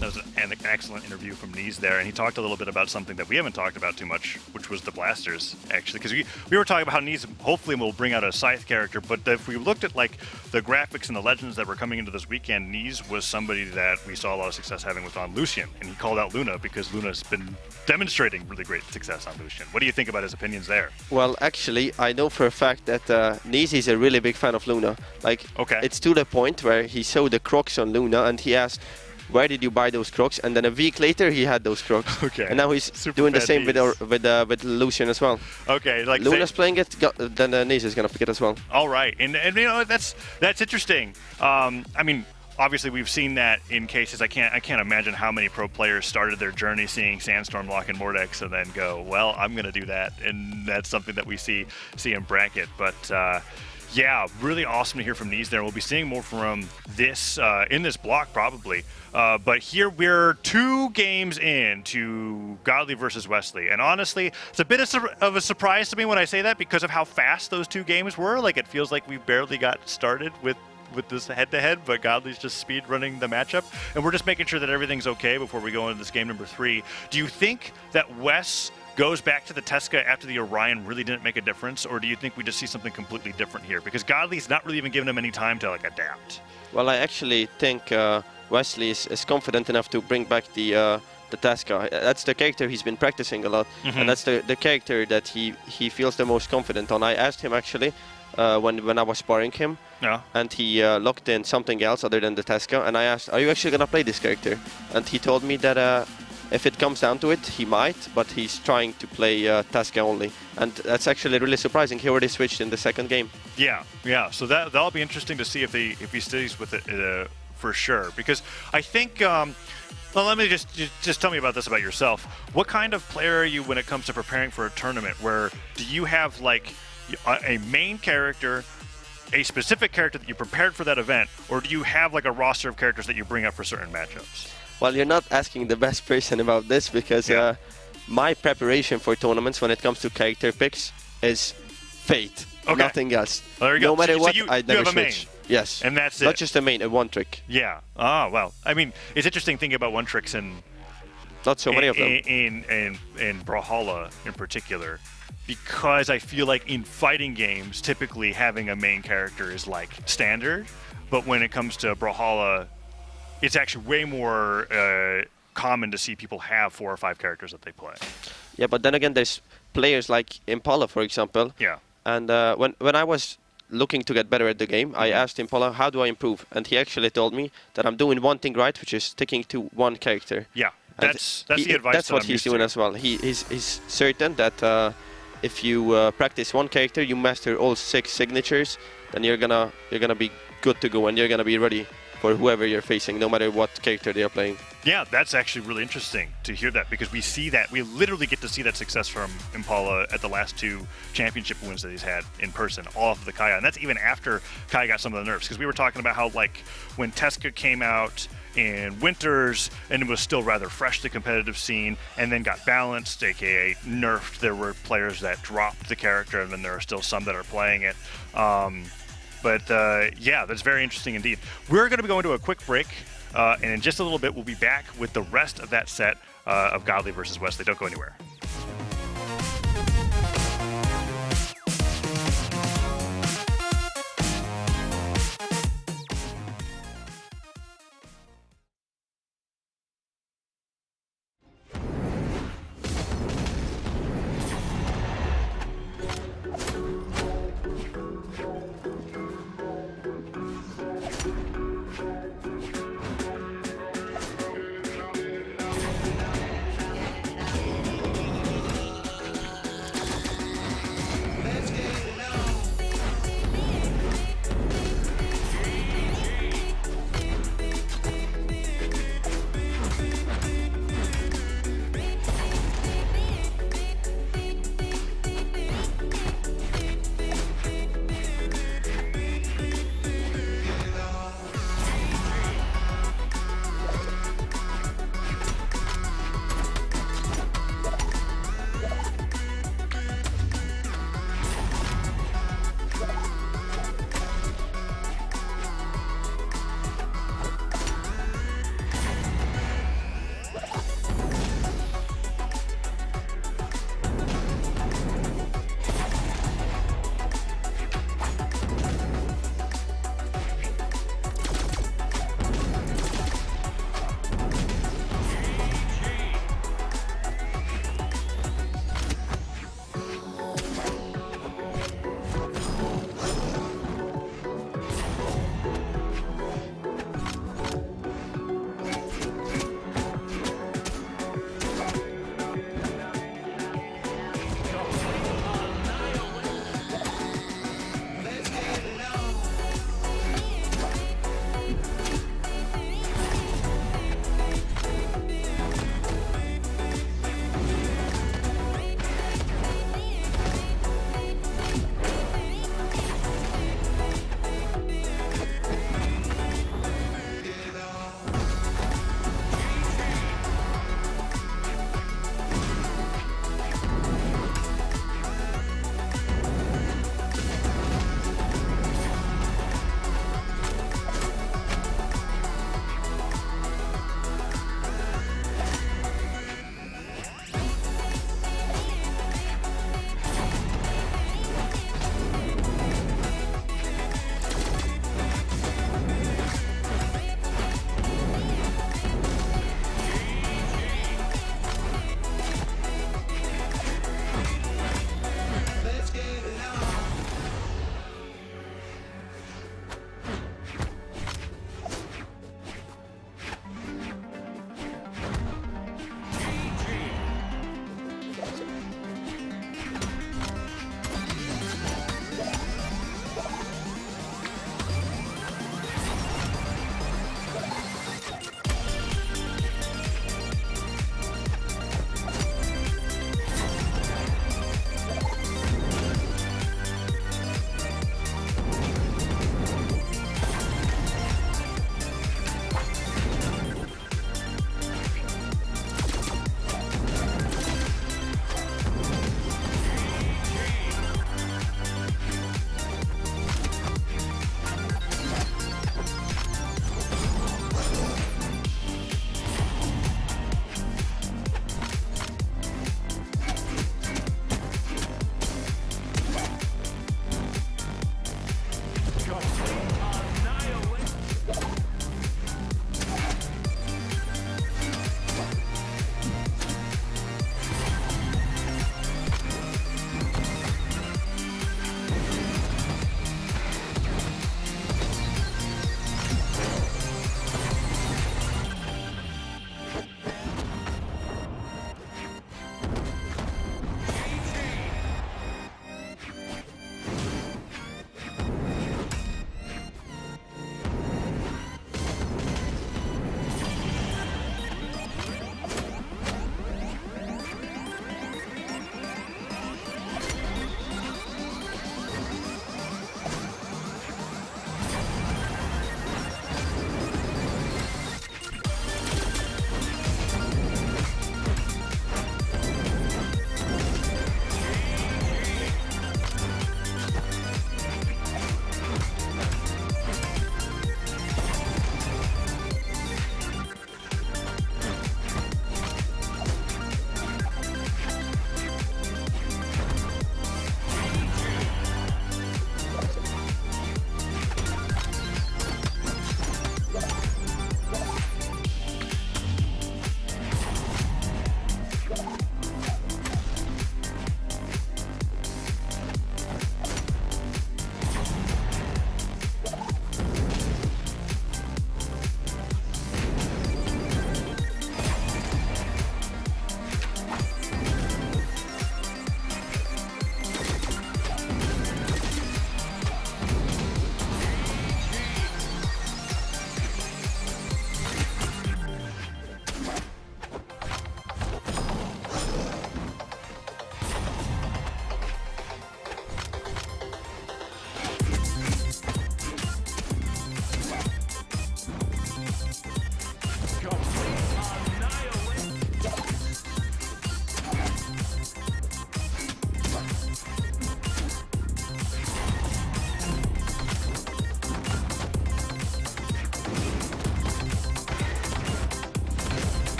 That was an excellent interview from Neeze there, and he talked a little bit about something that we haven't talked about too much, which was the Blasters, actually, because we were talking about how Neeze hopefully will bring out a Scythe character, but if we looked at like the graphics and the legends that were coming into this weekend, Neeze was somebody that we saw a lot of success having with on Lucian, and he called out Luna because Luna's been demonstrating really great success on Lucian. What do you think about his opinions there? Well, actually, I know for a fact that Neeze is a really big fan of Luna. Like, okay. It's to the point where he saw the Crocs on Luna, and he asked, where did you buy those Crocs? And then a week later, he had those Crocs. Okay. And now he's doing the same with Lucian as well. Okay. Like Luna's playing it, then Neeze is going to pick it as well. All right. And you know, that's interesting. I mean, obviously, we've seen that in cases. I can't imagine how many pro players started their journey seeing Sandstorm, Lock, and Mordex, and then go, well, I'm going to do that. And that's something that we see in bracket. But yeah, really awesome to hear from Neeze there. We'll be seeing more from this in this block probably. But here we're 2 games in to Godly versus Wesley. And honestly, it's a bit of a surprise to me when I say that because of how fast those 2 games were. Like, it feels like we barely got started with this head-to-head, but Godly's just speed running the matchup. And we're just making sure that everything's okay before we go into this game number 3. Do you think that Wes goes back to the Tesca after the Orion really didn't make a difference, or do you think we just see something completely different here? Because Godly's not really even giving him any time to like adapt. Well, I actually think Wesley is confident enough to bring back the Tesca. That's the character he's been practicing a lot, and that's the character that he feels the most confident on. I asked him actually when I was sparring him, and he locked in something else other than the Tesca, and I asked, are you actually going to play this character? And he told me that if it comes down to it, he might, but he's trying to play Tesca only. And that's actually really surprising. He already switched in the second game. Yeah. So that'll be interesting to see if he stays with it for sure. Because I think, well, let me just tell me about this about yourself. What kind of player are you when it comes to preparing for a tournament? Where do you have like a main character, a specific character that you prepared for that event, or do you have like a roster of characters that you bring up for certain matchups? Well, you're not asking the best person about this because my preparation for tournaments when it comes to character picks is fate. Okay. Nothing else. Well, there you go. No matter what, I never have a switch. main. Yes. And that's it. Not just a main, a one trick. Yeah. Ah, well, I mean, it's interesting thinking about one tricks and not so many of them. In Brawlhalla in particular, because I feel like in fighting games, typically having a main character is like standard, but when it comes to Brawlhalla, it's actually way more common to see people have 4 or 5 characters that they play. Yeah, but then again, there's players like Impala, for example. Yeah. And when I was looking to get better at the game, I asked Impala, how do I improve? And he actually told me that I'm doing one thing right, which is sticking to one character. Yeah, that's the advice. That's what he's doing as well. He's certain that if you practice one character, you master all 6 signatures, then you're gonna be good to go, and you're gonna be ready for whoever you're facing, no matter what character they are playing. Yeah, that's actually really interesting to hear that, because we see that, we literally get to see that success from Impala at the last 2 championship wins that he's had in person, all of the Kaya. And that's even after Kaya got some of the nerfs, because we were talking about how, like, when Teska came out in Winters and it was still rather fresh, the competitive scene, and then got balanced, aka nerfed. There were players that dropped the character, and then there are still some that are playing it. Yeah, that's very interesting indeed. We're going to be going to a quick break, and in just a little bit, we'll be back with the rest of that set of Godly versus Wesley. Don't go anywhere.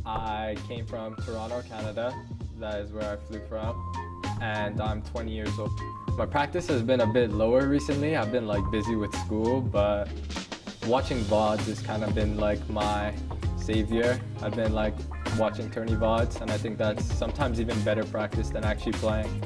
I came from Toronto, Canada. That is where I flew from. And I'm 20 years old. My practice has been a bit lower recently. I've been like busy with school, but watching VODs has kind of been like my savior. I've been like watching tourney VODs, and I think that's sometimes even better practice than actually playing.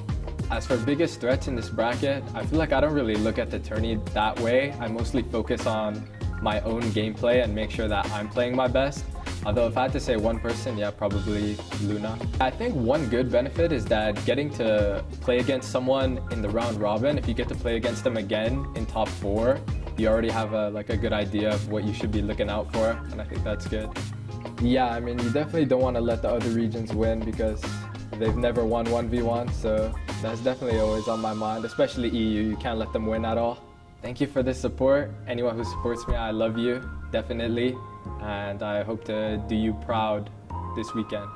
As for biggest threats in this bracket, I feel like I don't really look at the tourney that way. I mostly focus on my own gameplay and make sure that I'm playing my best. Although if I had to say one person, yeah, probably Luna. I think one good benefit is that getting to play against someone in the round robin, if you get to play against them again in top 4, you already have a good idea of what you should be looking out for, and I think that's good. Yeah, I mean, you definitely don't want to let the other regions win because they've never won 1v1, so that's definitely always on my mind, especially EU. You can't let them win at all. Thank you for the support. Anyone who supports me, I love you, definitely. And I hope to do you proud this weekend.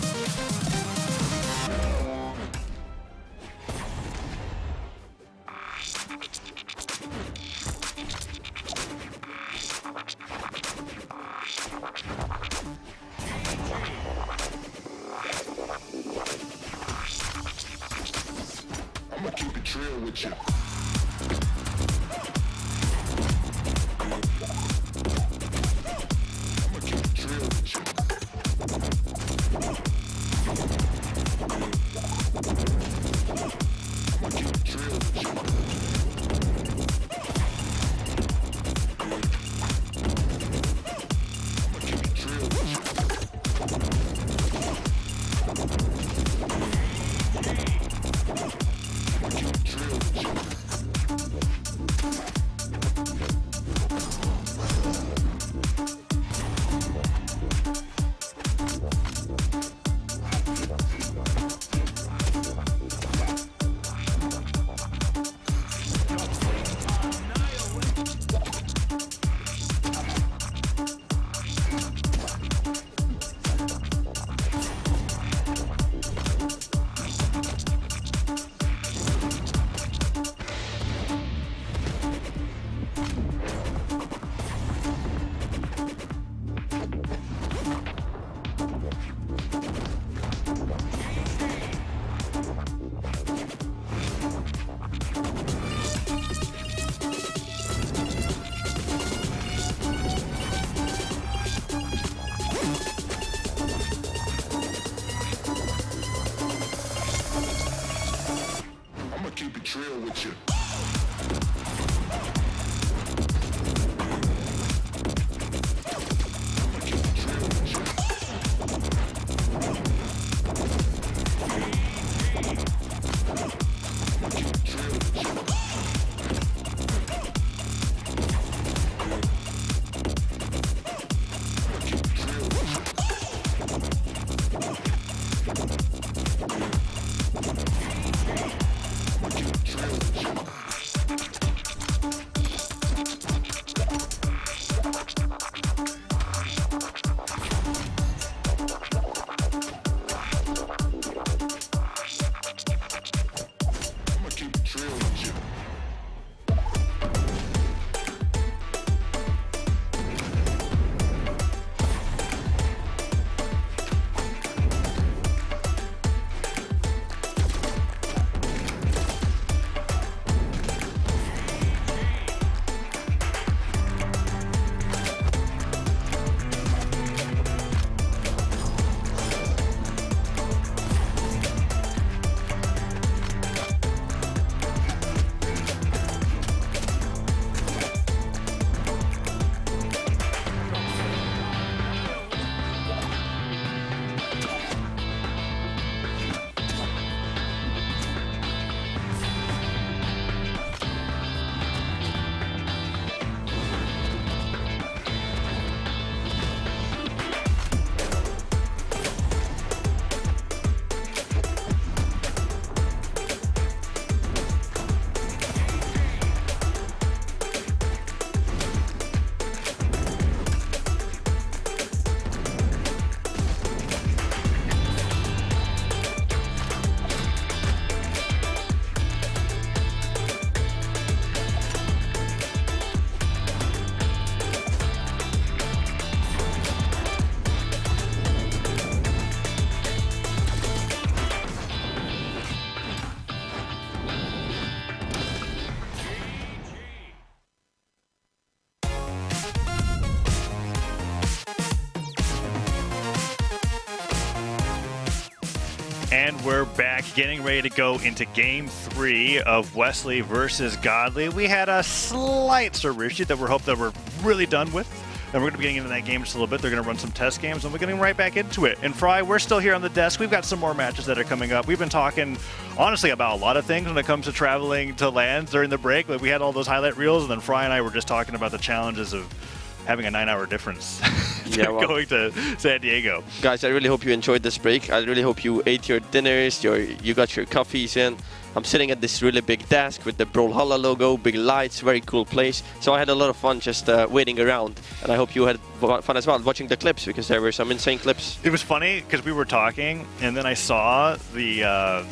with you. I'ma keep it real with you. I'ma keep it real with you. I'ma keep it real with you. I'ma keep it real with you. it real with you. And we're back, getting ready to go into Game 3 of Wesley versus Godly. We had a slight server issue that we're really done with. And we're going to be getting into that game just a little bit. They're going to run some test games, and we're getting right back into it. And Fry, we're still here on the desk. We've got some more matches that are coming up. We've been talking, honestly, about a lot of things when it comes to traveling to lands during the break. Like, we had all those highlight reels, and then Fry and I were just talking about the challenges of having a 9-hour difference going to San Diego. Guys, I really hope you enjoyed this break. I really hope you ate your dinners, you got your coffees in. I'm sitting at this really big desk with the Brawlhalla logo, big lights, very cool place. So I had a lot of fun just waiting around, and I hope you had fun as well watching the clips, because there were some insane clips. It was funny because we were talking, and then I saw the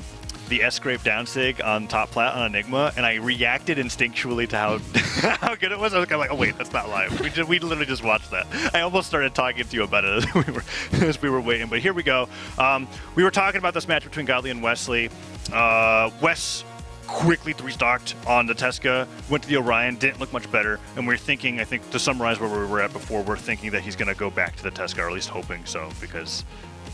Sgrape down sig on top plat on Enigma, and I reacted instinctually to how good it was. I was kind of like, oh wait, that's not live. We literally just watched that. I almost started talking to you about it as we were waiting, but here we go. We were talking about this match between Godly and Wesley. Wes quickly 3-stocked on the Tesca, went to the Orion, didn't look much better, and we're thinking, I think to summarize where we were at before, we're thinking that he's going to go back to the Tesca, or at least hoping so, because,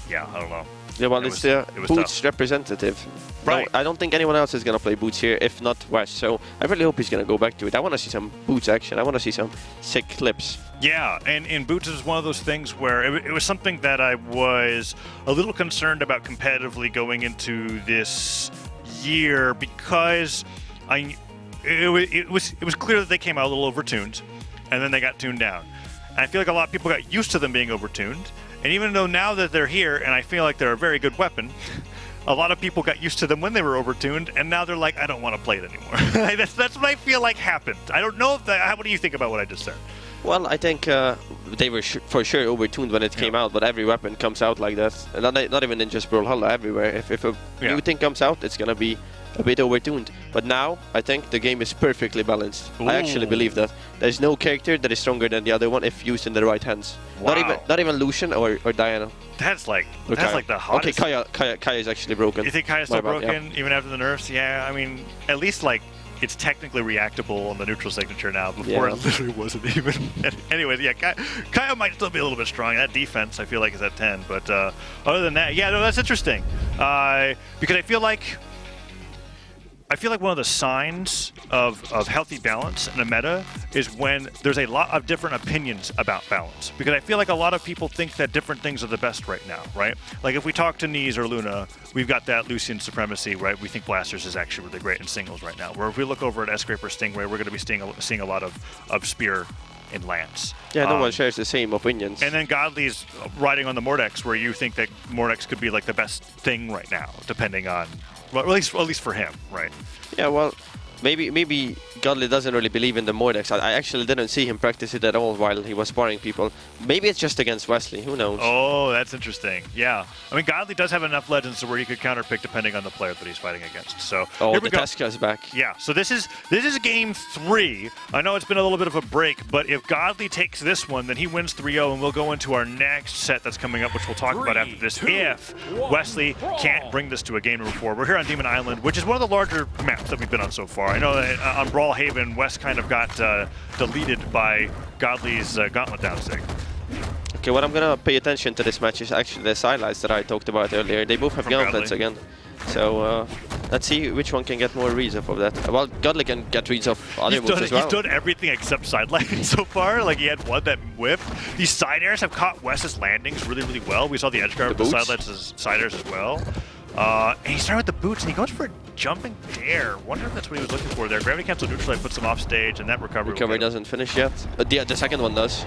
yeah, I don't know. Yeah, well, it's the Boots tough. representative. Right. No, I don't think anyone else is going to play Boots here, if not Wes. So I really hope he's going to go back to it. I want to see some Boots action. I want to see some sick clips. Yeah, and Boots is one of those things where it was something that I was a little concerned about competitively going into this year, because it was clear that they came out a little overtuned, and then they got tuned down. And I feel like a lot of people got used to them being overtuned. And even though now that they're here, and I feel like they're a very good weapon, a lot of people got used to them when they were overtuned, and now they're like, I don't want to play it anymore. That's what I feel like happened. I don't know if that. What do you think about what I just said? Well, I think they were for sure overtuned when it came out, but every weapon comes out like that. And not even in just Brawlhalla, everywhere. If a new thing comes out, it's going to be a bit overtuned. But now, I think the game is perfectly balanced. Ooh. I actually believe that. There's no character that is stronger than the other one if used in the right hands. Wow. Not even Lucian or Diana. That's like the hottest. Okay, Kaya is actually broken. You think Kaya's still broken, even after the nerfs? Yeah, I mean, at least like it's technically reactable on the neutral signature now. Before it literally wasn't even. Anyways, yeah, Kaya might still be a little bit strong. That defense, I feel like, is at 10. But other than that, yeah, no, that's interesting. Because I feel like I feel like one of the signs of healthy balance in a meta is when there's a lot of different opinions about balance. Because I feel like a lot of people think that different things are the best right now, right? Like if we talk to Neeze or Luna, we've got that Lucian supremacy, right? We think Blasters is actually really great in singles right now. Where if we look over at Sgrape or Stingray, we're going to be seeing a lot of Spear and Lance. Yeah, no one shares the same opinions. And then Godly's riding on the Mordex, where you think that Mordex could be like the best thing right now, depending on, well, at least for him, right? Yeah, well, maybe Godly doesn't really believe in the Mordex. I actually didn't see him practice it at all while he was sparring people. Maybe it's just against Wesley, who knows? Oh, that's interesting. Yeah. I mean, Godly does have enough legends to where he could counterpick depending on the player that he's fighting against. So here we go. Teska's back. Yeah, so this is game 3. I know it's been a little bit of a break, but if Godly takes this one, then he wins 3-0, and we'll go into our next set that's coming up, which we'll talk about after this. If Wesley can't bring this to a game number 4. We're here on Demon Island, which is one of the larger maps that we've been on so far. I know that on Brawlhaven, West kind of got deleted by Godly's Gauntlet downsig. Okay, what I'm gonna pay attention to this match is actually the sidelights that I talked about earlier. They both have gauntlets again. So let's see which one can get more reads off of that. Well, Godly can get reads off other moves as well. He's done everything except sidelight so far. Like, he had one that whipped. These side airs have caught Wes's landings really, really well. We saw the edge guard with the sidelights as side airs as well. And he started with the boots, and he goes for a jumping dare. Wonder if that's what he was looking for there. Gravity cancel neutral puts him off stage, and that recovery doesn't finish yet. The second one does.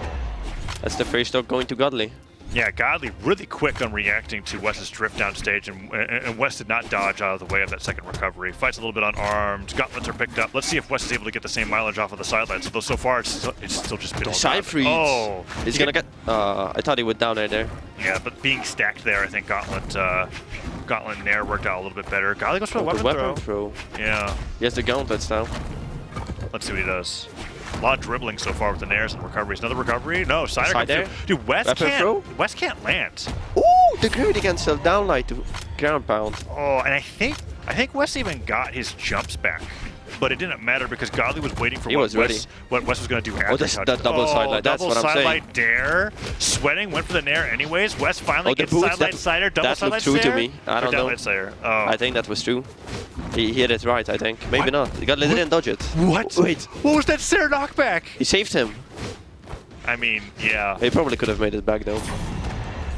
That's the first stock going to Godly. Yeah, Godly really quick on reacting to Wes's drift down stage, and Wes did not dodge out of the way of that second recovery. Fights a little bit unarmed. Gauntlets are picked up. Let's see if Wes is able to get the same mileage off of the sidelines. Although so far it's still just been all side freeze. Oh, he's gonna get. I thought he would down there. Yeah, but being stacked there, I think Gauntlet and Nair worked out a little bit better. Godly goes for a weapon throw. Yeah. He has the gauntlets now. Let's see what he does. A lot of dribbling so far with the Nairs and recoveries. Another recovery? No, side air. Dude, Wes can't land. Ooh, the gravity cancel downlight to ground pound. Oh, and I think Wes even got his jumps back. But it didn't matter because Godly was waiting for what Wes was going to do after. That double sidelight, that's what I'm saying. Double sidelight dare. Sweating, went for the Nair anyways. Wes finally gets sidelight cider, double sidelight true to me. I don't know. Oh. I think that was true. He hit it right, I think. Maybe not. Godly didn't dodge it. What? Wait. What was that Sair knockback? He saved him. I mean, yeah. He probably could have made it back though.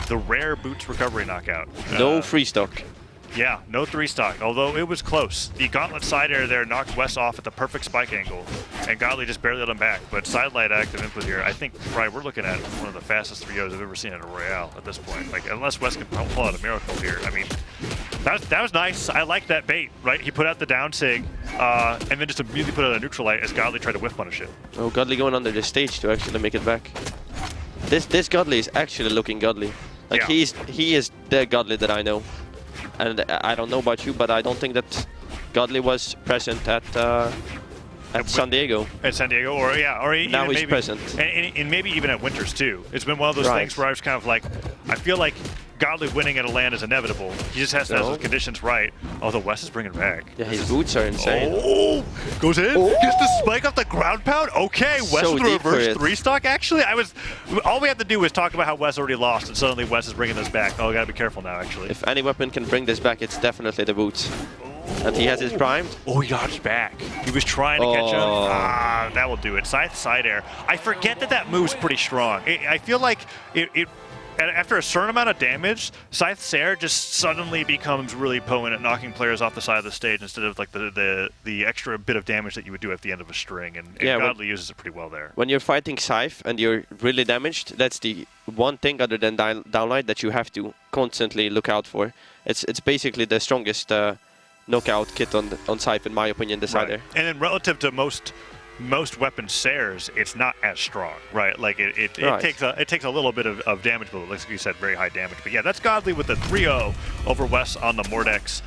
The rare boots recovery knockout. No free stock. Yeah, no 3-stock, although it was close. The Gauntlet side air there knocked Wes off at the perfect spike angle, and Godly just barely let him back. But sidelight active input here, I think, right, we're looking at one of the fastest 3-0s I've ever seen at a Royale at this point. Like, unless Wes can pull out a miracle here. I mean, that was nice. I like that bait, right? He put out the down sig, and then just immediately put out a neutral light as Godly tried to whiff punish it. Oh, Godly going under the stage to actually make it back. This Godly is actually looking Godly. Like, he is the Godly that I know. And I don't know about you, but I don't think that Godly was present at San Diego. At San Diego, or now he's present. And maybe even at Winters too. It's been one of those things where I was kind of like, I feel like Godly winning at a LAN is inevitable. He just has to have those conditions right. Although Wes is bringing back. Yeah, his boots are insane. Oh, goes in, gets the spike off the ground pound. Okay, Wes with the reverse 3-stock. Actually, all we have to do is talk about how Wes already lost, and suddenly Wes is bringing this back. Oh, we gotta be careful now, actually. If any weapon can bring this back, it's definitely the boots. And he has his primed. Oh, he dodged back. He was trying to catch him. That will do it. Side air. I forget that move's pretty strong. I feel like after a certain amount of damage, Scythe Sair just suddenly becomes really potent at knocking players off the side of the stage instead of like the extra bit of damage that you would do at the end of a string. And Godly uses it pretty well there. When you're fighting Scythe and you're really damaged, that's the one thing other than downlight that you have to constantly look out for. It's basically the strongest knockout kit on Scythe, in my opinion, the side there. And then relative to most weapon Sairs, it's not as strong, right? Like it takes a little bit of damage, but like you said, very high damage. But yeah, that's Godly with the 3-0 over Wes on the Mordex.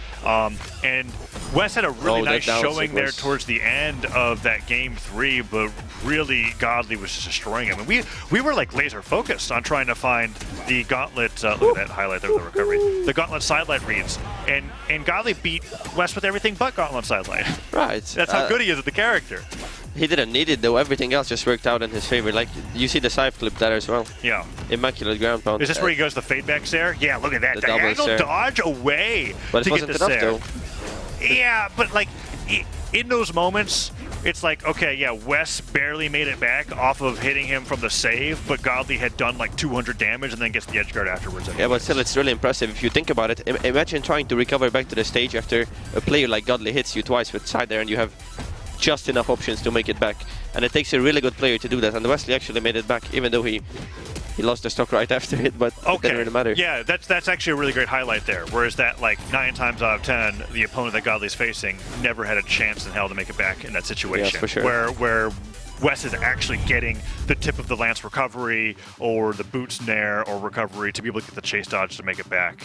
And Wes had a really nice showing there towards the end of that game 3, but really Godly was just destroying him. And we were like laser focused on trying to find the Gauntlet. Look at that highlight there with the recovery. The Gauntlet sidelight reads, and Godly beat Wes with everything but Gauntlet sidelight. Right. That's how good he is at the character. He didn't need it though. Everything else just worked out in his favor. Like, you see the Scythe clip there as well. Yeah. Immaculate ground pound. Is this where he goes the fade back Sair? Yeah, look at that. The diagonal dodge away but to it wasn't get the enough Sair. though. Yeah, but like, in those moments, it's like, okay, yeah, Wes barely made it back off of hitting him from the save, but Godly had done like 200 damage and then gets the edge guard afterwards. Yeah, but still, it's really impressive if you think about it. Imagine trying to recover back to the stage after a player like Godly hits you twice with side there, and you have just enough options to make it back. And it takes a really good player to do that. And Wesley actually made it back, even though he lost the stock right after it, but it didn't really matter. Yeah, that's actually a really great highlight there. Whereas that, like, 9 times out of 10, the opponent that Godly's facing never had a chance in hell to make it back in that situation. Yeah, for sure. Where Wes is actually getting the tip of the lance recovery or the boot snare or recovery to be able to get the chase dodge to make it back.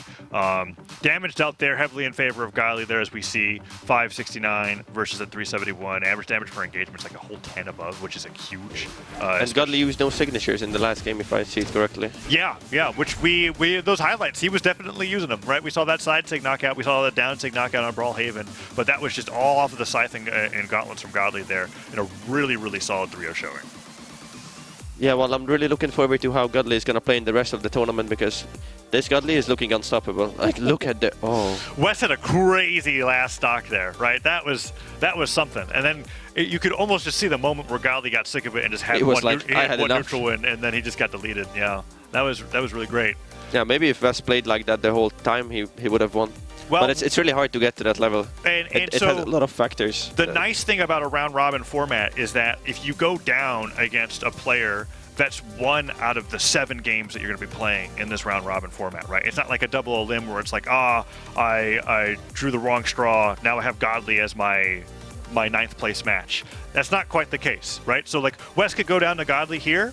Damage dealt there heavily in favor of Godly there, as we see 569 versus a 371. Average damage per engagement is like a whole 10 above, which is a huge. And Godly used no signatures in the last game, if I see it correctly. Yeah, which we those highlights, he was definitely using them, right? We saw that side sig knockout, we saw the down sig knockout on Brawlhaven, but that was just all off of the scything and gauntlets from Godly there in a really, really solid 3-0 showing. Yeah, well, I'm really looking forward to how Godly is going to play in the rest of the tournament, because this Godly is looking unstoppable. Like, look at the... Oh. Wes had a crazy last stock there, right? That was something. And then you could almost just see the moment where Godly got sick of it and just had one neutral win, and then he just got deleted. Yeah, that was really great. Yeah, maybe if Wes played like that the whole time, he would have won. Well, but it's really hard to get to that level. And it so has a lot of factors. The nice thing about a round-robin format is that if you go down against a player, that's 1 out of the 7 games that you're going to be playing in this round-robin format, right? It's not like a double limb where it's like, I drew the wrong straw, now I have Godly as my 9th place match. That's not quite the case, right? So, like, Wes could go down to Godly here,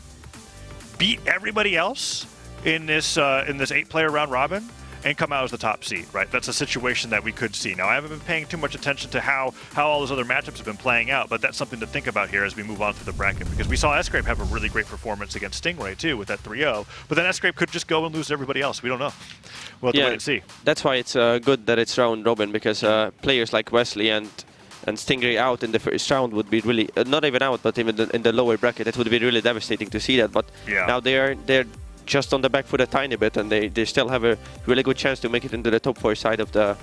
beat everybody else in this 8-player round-robin, and come out as the top seed, right? That's a situation that we could see. Now, I haven't been paying too much attention to how all those other matchups have been playing out, but that's something to think about here as we move on through the bracket, because we saw Sgrape have a really great performance against Stingray, too, with that 3-0, but then Sgrape could just go and lose to everybody else. We don't know. We'll have to wait and see. That's why it's good that it's round-robin, because players like Wesley and Stingray out in the first round would be really, not even out, but even in the lower bracket, it would be really devastating to see that. But now they're just on the back foot a tiny bit, and they still have a really good chance to make it into the top 4 side of the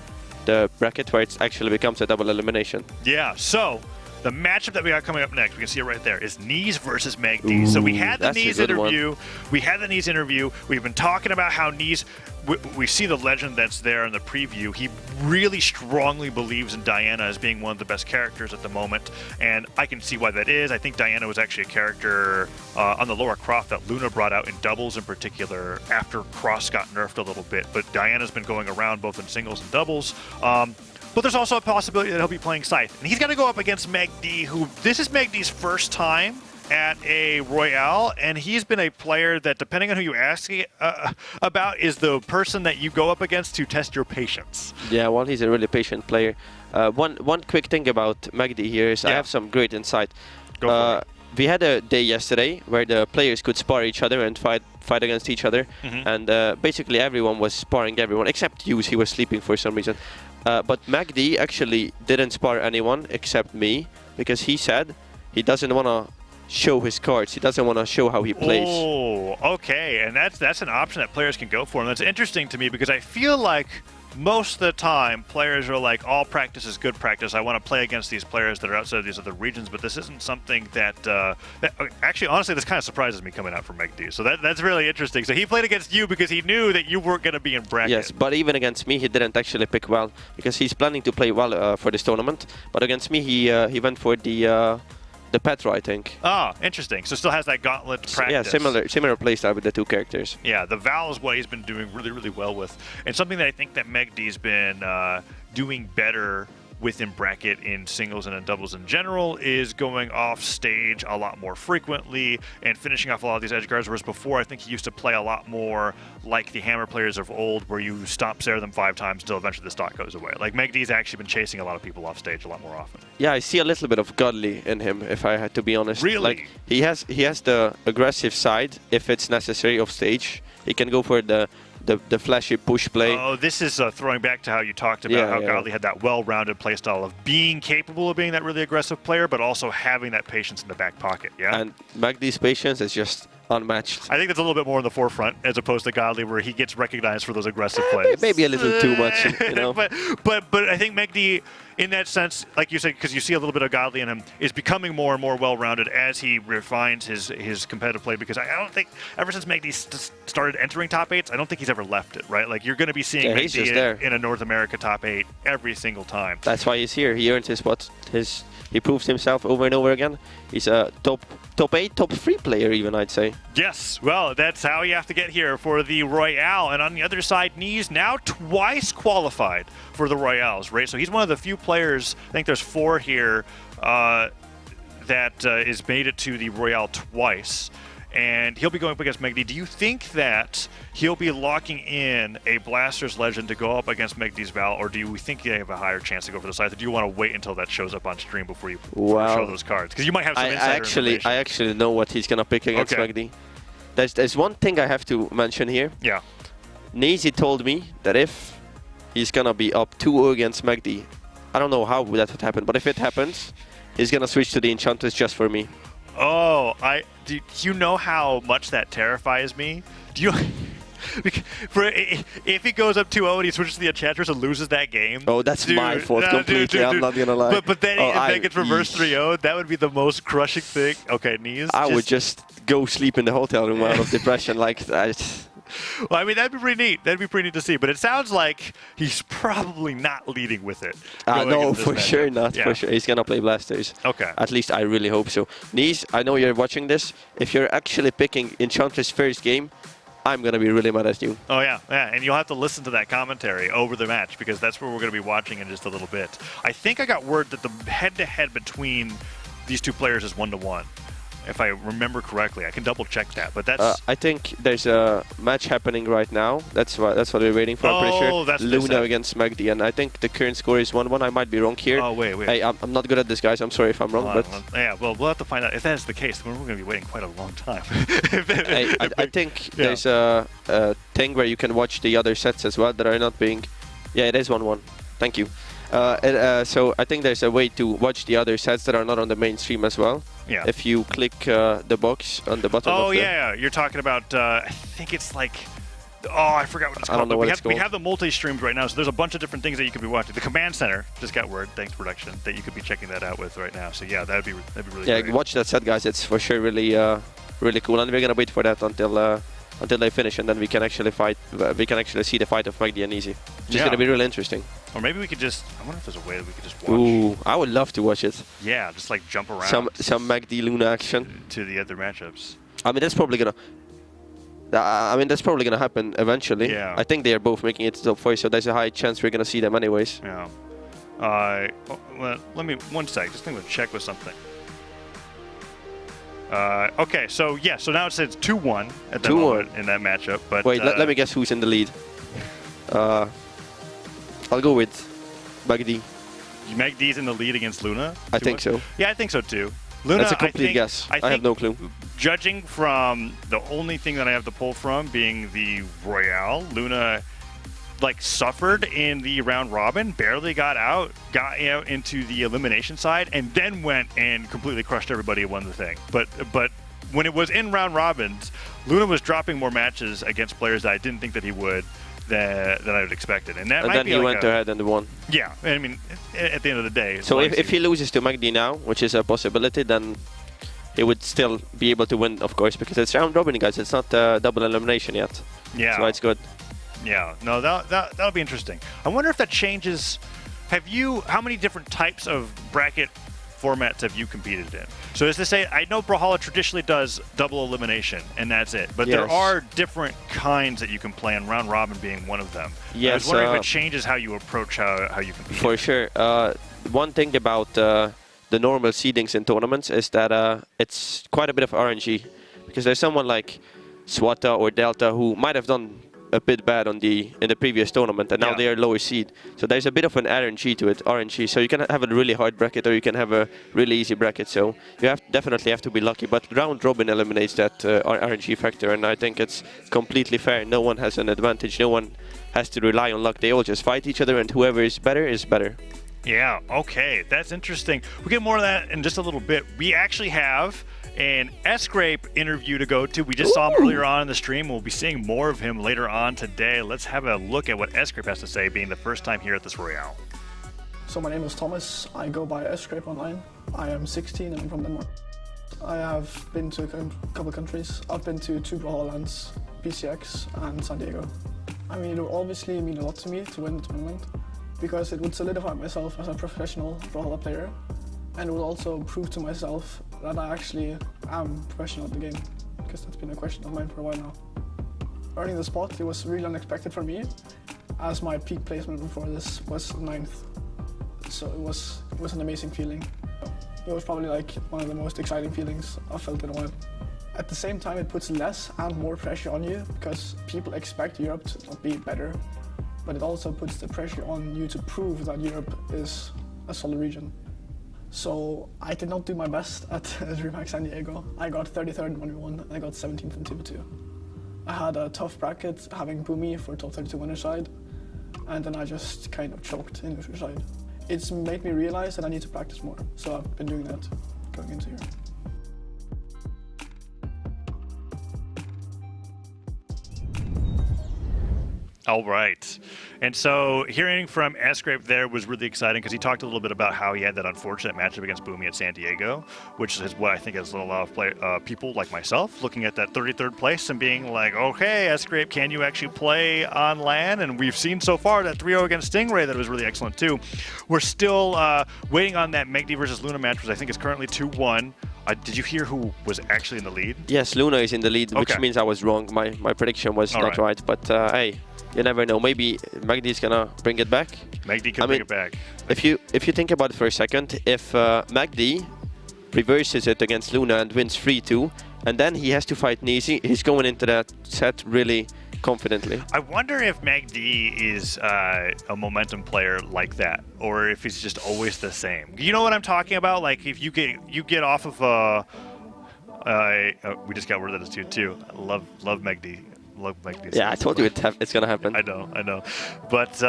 bracket, where it actually becomes a double elimination. Yeah, so the matchup that we got coming up next, we can see it right there, is Neeze versus Magd. So we had the Neeze interview. We've been talking about how Neeze, we see the legend that's there in the preview. He really strongly believes in Diana as being one of the best characters at the moment, and I can see why that is. I think Diana was actually a character on the Lara Croft that Luna brought out in doubles in particular after Cross got nerfed a little bit, but Diana's been going around both in singles and doubles. But there's also a possibility that he'll be playing Scythe. And he's got to go up against Magd, who, this is Magd's first time at a Royale, and he's been a player that, depending on who you ask about, is the person that you go up against to test your patience. Yeah, well, he's a really patient player. One quick thing about Magd here is I have some great insight. Go for it. We had a day yesterday where the players could spar each other and fight against each other, and basically everyone was sparring everyone except Hughes. He was sleeping for some reason. But Magd actually didn't spar anyone except me, because he said he doesn't want to show his cards. He doesn't want to show how he plays. Oh, okay. And that's an option that players can go for. And that's interesting to me, because I feel like most of the time players are like, all practice is good practice. I want to play against these players that are outside of these other regions, but this isn't something that actually, honestly, this kind of surprises me coming out from Magd. So that's really interesting. So he played against you because he knew that you weren't going to be in bracket. Yes, but even against me, he didn't actually pick well, because he's planning to play well for this tournament. But against me, he went for the Petra, I think. Oh, interesting. So still has that gauntlet practice. Yeah, similar playstyle with the 2 characters. Yeah, the Val is what he's been doing really, really well with. And something that I think that Magd's been doing better within bracket in singles and in doubles in general is going off stage a lot more frequently and finishing off a lot of these edge guards, whereas before I think he used to play a lot more like the hammer players of old, where you stomp Sarah them 5 times until eventually the stock goes away. Like, Magd's actually been chasing a lot of people off stage a lot more often. Yeah, I see a little bit of Godly in him, if I had to be honest. Really? Like, he has the aggressive side if it's necessary off stage. He can go for the flashy push play. Oh, this is throwing back to how you talked about how Godly had that well-rounded playstyle of being capable of being that really aggressive player, but also having that patience in the back pocket, yeah? And Magd's patience is just unmatched. I think that's a little bit more in the forefront as opposed to Godly, where he gets recognized for those aggressive plays. Maybe a little too much, you know. but I think Magd, in that sense, like you said, because you see a little bit of Godly in him, is becoming more and more well-rounded as he refines his competitive play. Because I don't think, ever since Megdy started entering top 8s, I don't think he's ever left it, right? Like, you're going to be seeing Megdy in a North America top 8 every single time. That's why he's here. He earned his spot. He proves himself over and over again. He's a top 8, top 3 player even, I'd say. Yes, well, that's how you have to get here for the Royale. And on the other side, Neeze now twice qualified for the Royales, right? So he's one of the few players, I think there's 4 here, that is made it to the Royale twice. And he'll be going up against Megdy. Do you think that he'll be locking in a Blasters legend to go up against Megdy's Val, or do you think they have a higher chance to go for the side? Or do you want to wait until that shows up on stream before you show those cards? Because you might have some insider information. I actually know what he's gonna pick against Megdy. There's one thing I have to mention here. Yeah. Neeze told me that if he's gonna be up 2-0 against Megdy, I don't know how that would happen, but if it happens, he's gonna switch to the Enchantress just for me. Oh, do you know how much that terrifies me? Do you? If he goes up 2-0 and he switches to the Enchantress and loses that game. Oh, that's my fault completely. I'm not gonna lie. But then it gets reversed 3-0. That would be the most crushing thing. Okay, Neeze. I would just go sleep in the hotel room out of depression like that. Well, I mean, that'd be pretty neat. That'd be pretty neat to see. But it sounds like he's probably not leading with it. No, for sure not. Yeah. For sure. He's going to play Blasters. Okay. At least I really hope so. Neeze, I know you're watching this. If you're actually picking Enchantress first game, I'm going to be really mad at you. Oh, yeah. Yeah, and you'll have to listen to that commentary over the match because that's where we're going to be watching in just a little bit. I think I got word that the head-to-head between these two players is 1-1. If I remember correctly, I can double check that. But that's. I think there's a match happening right now. That's what we're waiting for. I'm pretty sure. That's Luna against Megdy, and I think the current score is 1-1. I might be wrong here. Oh wait. Hey, I'm not good at this, guys. I'm sorry if I'm wrong, but. Yeah, well, we'll have to find out. If that is the case, then we're going to be waiting quite a long time. I think there's a thing where you can watch the other sets as well that are not being. Yeah, it is 1-1. Thank you. So I think there's a way to watch the other sets that are not on the main stream as well. Yeah. If you click the box on the bottom of the... yeah. You're talking about, I think it's like... Oh, I forgot what it's called. I don't know what it's called. We have the multi-streams right now, so there's a bunch of different things that you could be watching. The Command Center just got word, thanks production, that you could be checking that out with right now. So yeah, that'd be really great. Yeah, watch that set, guys. It's for sure really cool, and we're gonna wait for that until they finish, and then we can actually fight. We can actually see the fight of Megdy and Neeze. It's gonna be really interesting. Or maybe we could just. I wonder if there's a way that we could just watch. Ooh, I would love to watch it. Yeah, just like jump around. Some Megdy Luna action to the other matchups. I mean, that's probably gonna happen eventually. Yeah. I think they are both making it to top 4, so there's a high chance we're gonna see them anyways. Yeah. Well, let me 1 sec. Just think we'll check with something. Okay, so yeah, so now it says 2-1 at the moment in that matchup. But wait, let me guess who's in the lead. I'll go with Megdy. Megdy's in the lead against Luna? I think so. Yeah, I think so too. Luna, that's a complete guess. I have no clue. Judging from the only thing that I have to pull from being the Royale, Luna like suffered in the round robin, barely got out into the elimination side, and then went and completely crushed everybody and won the thing. But when it was in round robins, Luna was dropping more matches against players that I didn't think that he would than I would expected. And then he went ahead and won. Yeah, I mean, at the end of the day. So if he loses to Megdy now, which is a possibility, then he would still be able to win, of course, because it's round robin, guys. It's not double elimination yet. Yeah. That's why it's good. Yeah, no, that'll be interesting. I wonder if that changes. How many different types of bracket formats have you competed in? So as to say, I know Brawlhalla traditionally does double elimination, and that's it. But there are different kinds that you can play, and round robin being one of them. Yes, I was wondering if it changes how you approach how you compete. For sure. One thing about the normal seedings in tournaments is that it's quite a bit of RNG, because there's someone like Swata or Delta who might have done a bit bad in the previous tournament, and now they are lower seed. So there's a bit of an RNG to it. So you can have a really hard bracket, or you can have a really easy bracket. So you definitely have to be lucky. But round robin eliminates that RNG factor, and I think it's completely fair. No one has an advantage. No one has to rely on luck. They all just fight each other, and whoever is better is better. Yeah. Okay, that's interesting. We'll get more of that in just a little bit. We actually have an Sgrape interview to go to. We just saw him earlier on in the stream. We'll be seeing more of him later on today. Let's have a look at what Sgrape has to say, being the first time here at this Royale. So my name is Thomas. I go by Sgrape online. I am 16 and I'm from Denmark. I have been to a couple of countries. I've been to 2 Brawlhalla lands, BCX and San Diego. I mean, it would obviously mean a lot to me to win the tournament because it would solidify myself as a professional Brawlhalla player, and it would also prove to myself that I actually am professional at the game, because that's been a question of mine for a while now. Earning the spot, it was really unexpected for me, as my peak placement before this was 9th. So it was an amazing feeling. It was probably like one of the most exciting feelings I've felt in a while. At the same time, it puts less and more pressure on you because people expect Europe to not be better, but it also puts the pressure on you to prove that Europe is a solid region. So I did not do my best at DreamHack San Diego. I got 33rd in 1v1 and I got 17th in 2v2. I had a tough bracket having Boomy for top 32 winner side, and then I just kind of choked in loser side. It's made me realize that I need to practice more, so I've been doing that going into here. All right. And so hearing from Sgrape there was really exciting because he talked a little bit about how he had that unfortunate matchup against Boomy at San Diego, which is what I think is a lot of people like myself looking at that 33rd place and being like, okay, Sgrape, can you actually play on LAN? And we've seen so far that 3-0 against Stingray that was really excellent too. We're still waiting on that Megdi versus Luna match, which I think is currently 2-1. Did you hear who was actually in the lead? Yes, Luna is in the lead, which means I was wrong. My prediction was not right, but hey, you never know. Maybe Megdi's gonna bring it back. Megdi can bring it back. If you think about it for a second, if Megdi reverses it against Luna and wins 3-2, and then he has to fight Neeze, he's going into that set really confidently. I wonder if Megdi is a momentum player like that, or if he's just always the same. You know what I'm talking about? Like if you get off of we just got word that it's 2-2. I love Megdi. Yeah, I told you it's gonna happen. I know. But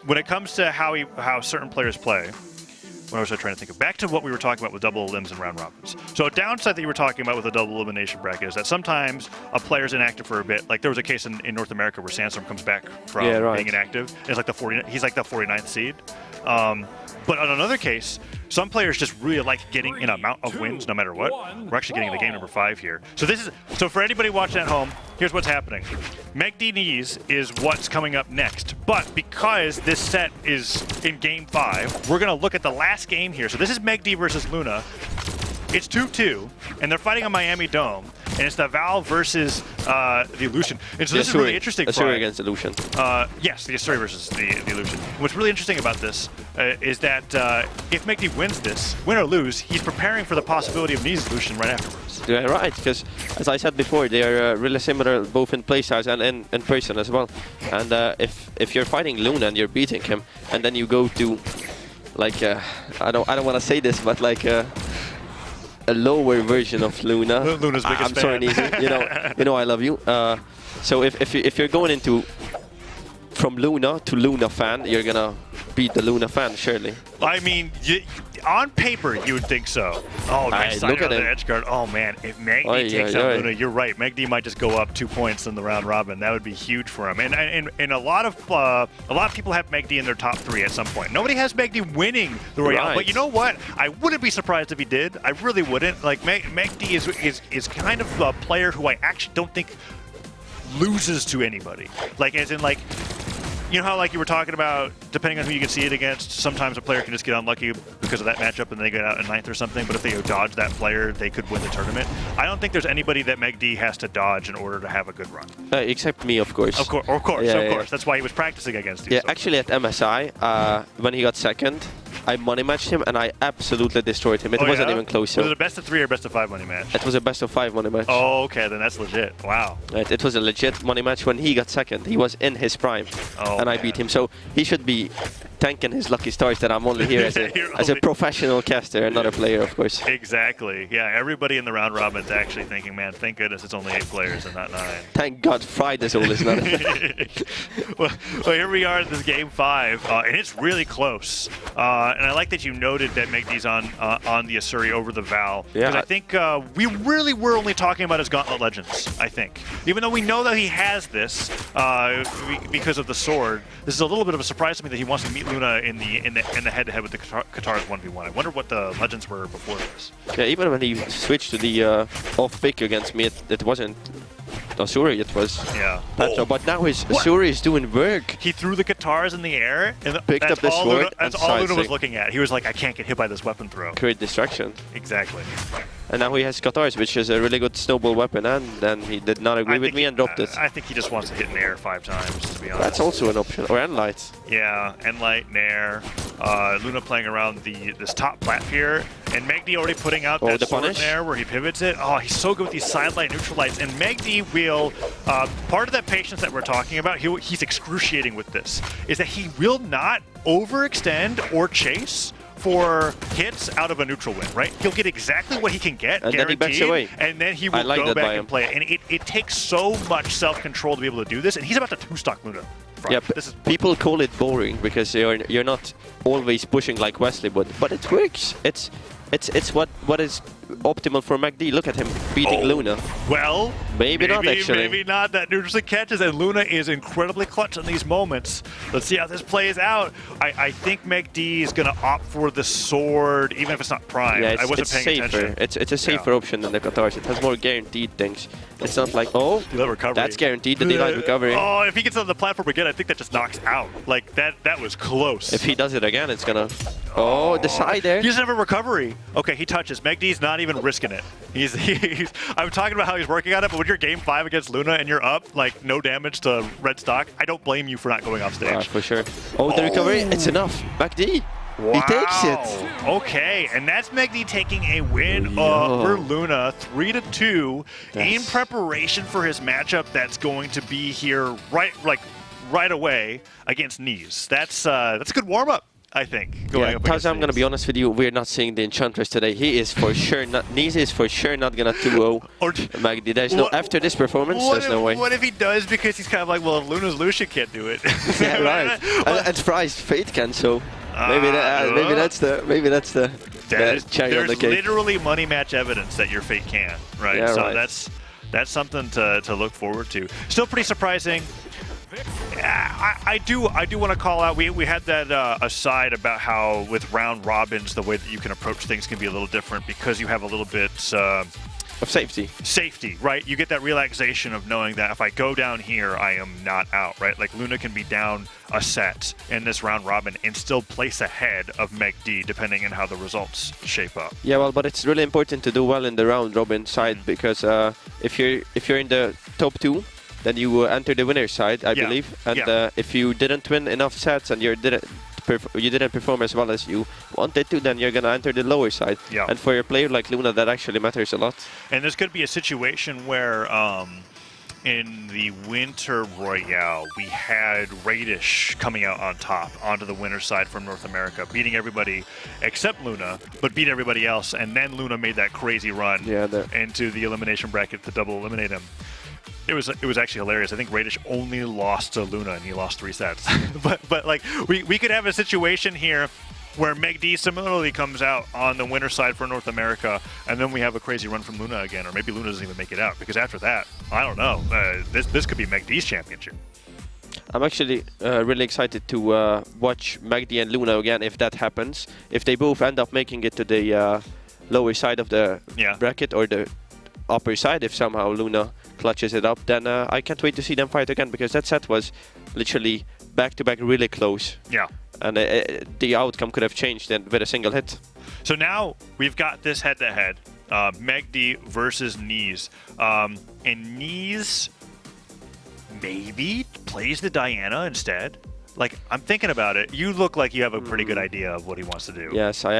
when it comes to how certain players play, what was I trying to think of? Back to what we were talking about with double elims and round robins. So a downside that you were talking about with a double elimination bracket is that sometimes a player's inactive for a bit. Like there was a case in North America where Sandstorm comes back from being inactive. It's like he's like the 49th seed. But on another case, some players just really like getting an amount of wins no matter what. We're actually getting to game number 5 here. So for anybody watching at home, here's what's happening. Megdi Neeze is what's coming up next. But because this set is in game 5, we're going to look at the last game here. So this is Megdi versus Luna. It's 2-2, and they're fighting on Miami Dome. And it's the Val versus the Illusion. And so this is really interesting. Asuri against Illusion. Yes, the Asuri versus the Illusion. What's really interesting about this is that if Megdi wins this, win or lose, he's preparing for the possibility of Neeze's Illusion right afterwards. Yeah, right, because as I said before, they are really similar both in playstyles and in person as well. And if you're fighting Luna and you're beating him, and then you go to, like, I don't want to say this, but like a lower version of Luna. Luna's biggest I'm sorry, Neeze. You know I love you. So if you're going into from Luna to Luna fan, you're gonna beat the Luna fan, surely. I mean, on paper, you would think so. Oh, nice side on the edge guard. Oh, man, if Megdi takes out Luna, you're right. Megdi might just go up 2 points in the round robin. That would be huge for him. And a lot of people have Megdi in their top 3 at some point. Nobody has Megdi winning the Royale, but you know what? I wouldn't be surprised if he did. I really wouldn't. Like, Megdi is kind of a player who I actually don't think loses to anybody. Like, as in, like, you know how, like, you were talking about, depending on who you can see it against, sometimes a player can just get unlucky because of that matchup and they get out in 9th or something, but if they dodge that player, they could win the tournament. I don't think there's anybody that Megdi has to dodge in order to have a good run. Except me, of course. Of course. That's why he was practicing against you. Yeah, actually at MSI, when he got 2nd, I money matched him and I absolutely destroyed him. It wasn't even close. Was it a best of 3 or best of 5 money match? It was a best of 5 money match. Oh, okay, then that's legit. Wow. It was a legit money match when he got 2nd. He was in his prime, and I beat him. So he should be thanking his lucky stars that I'm only here as a professional caster and not a player, of course. Exactly. Yeah, everybody in the round robin is actually thinking, man, thank goodness it's only 8 players and not 9. Thank God Friday's all is not. Well, here we are in this game 5, and it's really close. and I like that you noted that Megdee's on the Asuri over the Val. Yeah. Because I think we really were only talking about his Gauntlet Legends, I think. Even though we know that he has this because of the sword, this is a little bit of a surprise to me that he wants to meet Luna in the head-to-head with the Katars 1v1. I wonder what the legends were before this. Yeah, even when he switched to the off-pick against me, it wasn't Asuri, it was Petro. But now his Asuri is doing work. He threw the Katars in the air, and picked up the sword. That's all Luna was looking at. He was like, I can't get hit by this weapon throw. Create distraction. Exactly. And now he has Katars, which is a really good snowball weapon, and then he did not agree with me and dropped it. I think he just wants to hit Nair 5 times, to be honest. That's also an option. Or Enlight. Yeah, Enlight, Nair. Luna playing around this top plat here. And Megdee already putting out that sword Nair where he pivots it. Oh, he's so good with these side light neutralites. And Megdee will, part of that patience that we're talking about, he's excruciating with this, is that he will not overextend or chase for hits out of a neutral win, right? He'll get exactly what he can get, and guaranteed, then he backs away. And then he will go back and play it. And it takes so much self-control to be able to do this, and he's about to two-stock Luna. Yeah, people call it boring because you're not always pushing like Wesley, but it works. It's what is optimal for Megdee. Look at him beating Luna. Well, maybe not actually. Maybe not. That neutral catches, and Luna is incredibly clutch in these moments. Let's see how this plays out. I think Megdee is going to opt for the sword, even if it's not prime. Yeah, I wasn't paying safer. attention. It's a safer option than the Katars. It has more guaranteed things. It's not like, oh, that's guaranteed, the denied recovery. Oh, if he gets on the platform again, I think that just knocks out. Like, that was close. If he does it again, it's gonna... Oh, the side there. He doesn't have a recovery. Okay, he touches. Megdee's not even risking it. I'm talking about how he's working on it, but when you're game 5 against Luna and you're up, like, no damage to red stock, I don't blame you for not going off stage. For sure. Oh, the recovery, it's enough. Megdee. Wow. He takes it. Okay, and that's Megdee taking a win over Luna, 3-2, in preparation for his matchup that's going to be here right away against Neeze. That's a good warm-up, I think. Taza, I'm going to be honest with you, we're not seeing the Enchantress today. He is for sure not, Neeze is for sure not going to 2-0 Megdee. There's no, after this performance, there's no way. What if he does because he's kind of like, well, if Luna's Lucian can't do it. Yeah, right. and surprised Fate can, so maybe that's the cherry on the cake. There's literally money match evidence that your Fate can, right? Yeah, so that's something to look forward to. Still pretty surprising. I do want to call out, we had that aside about how with round robins, the way that you can approach things can be a little different because you have a little bit of safety. Safety, right? You get that relaxation of knowing that if I go down here, I am not out, right? Like Luna can be down a set in this round robin and still place ahead of Megdee depending on how the results shape up. Yeah, well, but it's really important to do well in the round robin side because if you're in the top 2, then you enter the winner's side, I believe. And if you didn't win enough sets and you didn't perform as well as you wanted to, then you're gonna enter the lower side. Yeah. And for a player like Luna, that actually matters a lot. And there's going to be a situation where in the Winter Royale, we had Radish coming out on top onto the winner side from North America, beating everybody except Luna, but beat everybody else. And then Luna made that crazy run into the elimination bracket to double eliminate him. It was actually hilarious. I think Radish only lost to Luna and he lost 3 sets. but like we could have a situation here where Megdee similarly comes out on the winner side for North America, and then we have a crazy run from Luna again, or maybe Luna doesn't even make it out because after that, I don't know. This could be Megdee's championship. I'm actually really excited to watch Megdee and Luna again if that happens. If they both end up making it to the lower side of the bracket or the upper side, if somehow Luna clutches it up, then I can't wait to see them fight again because that set was literally back-to-back really close. Yeah. And the outcome could have changed with a single hit. So now we've got this head-to-head, Megdee versus Neeze. And Neeze maybe plays the Diana instead. Like, I'm thinking about it. You look like you have a pretty good idea of what he wants to do. Yes, I'm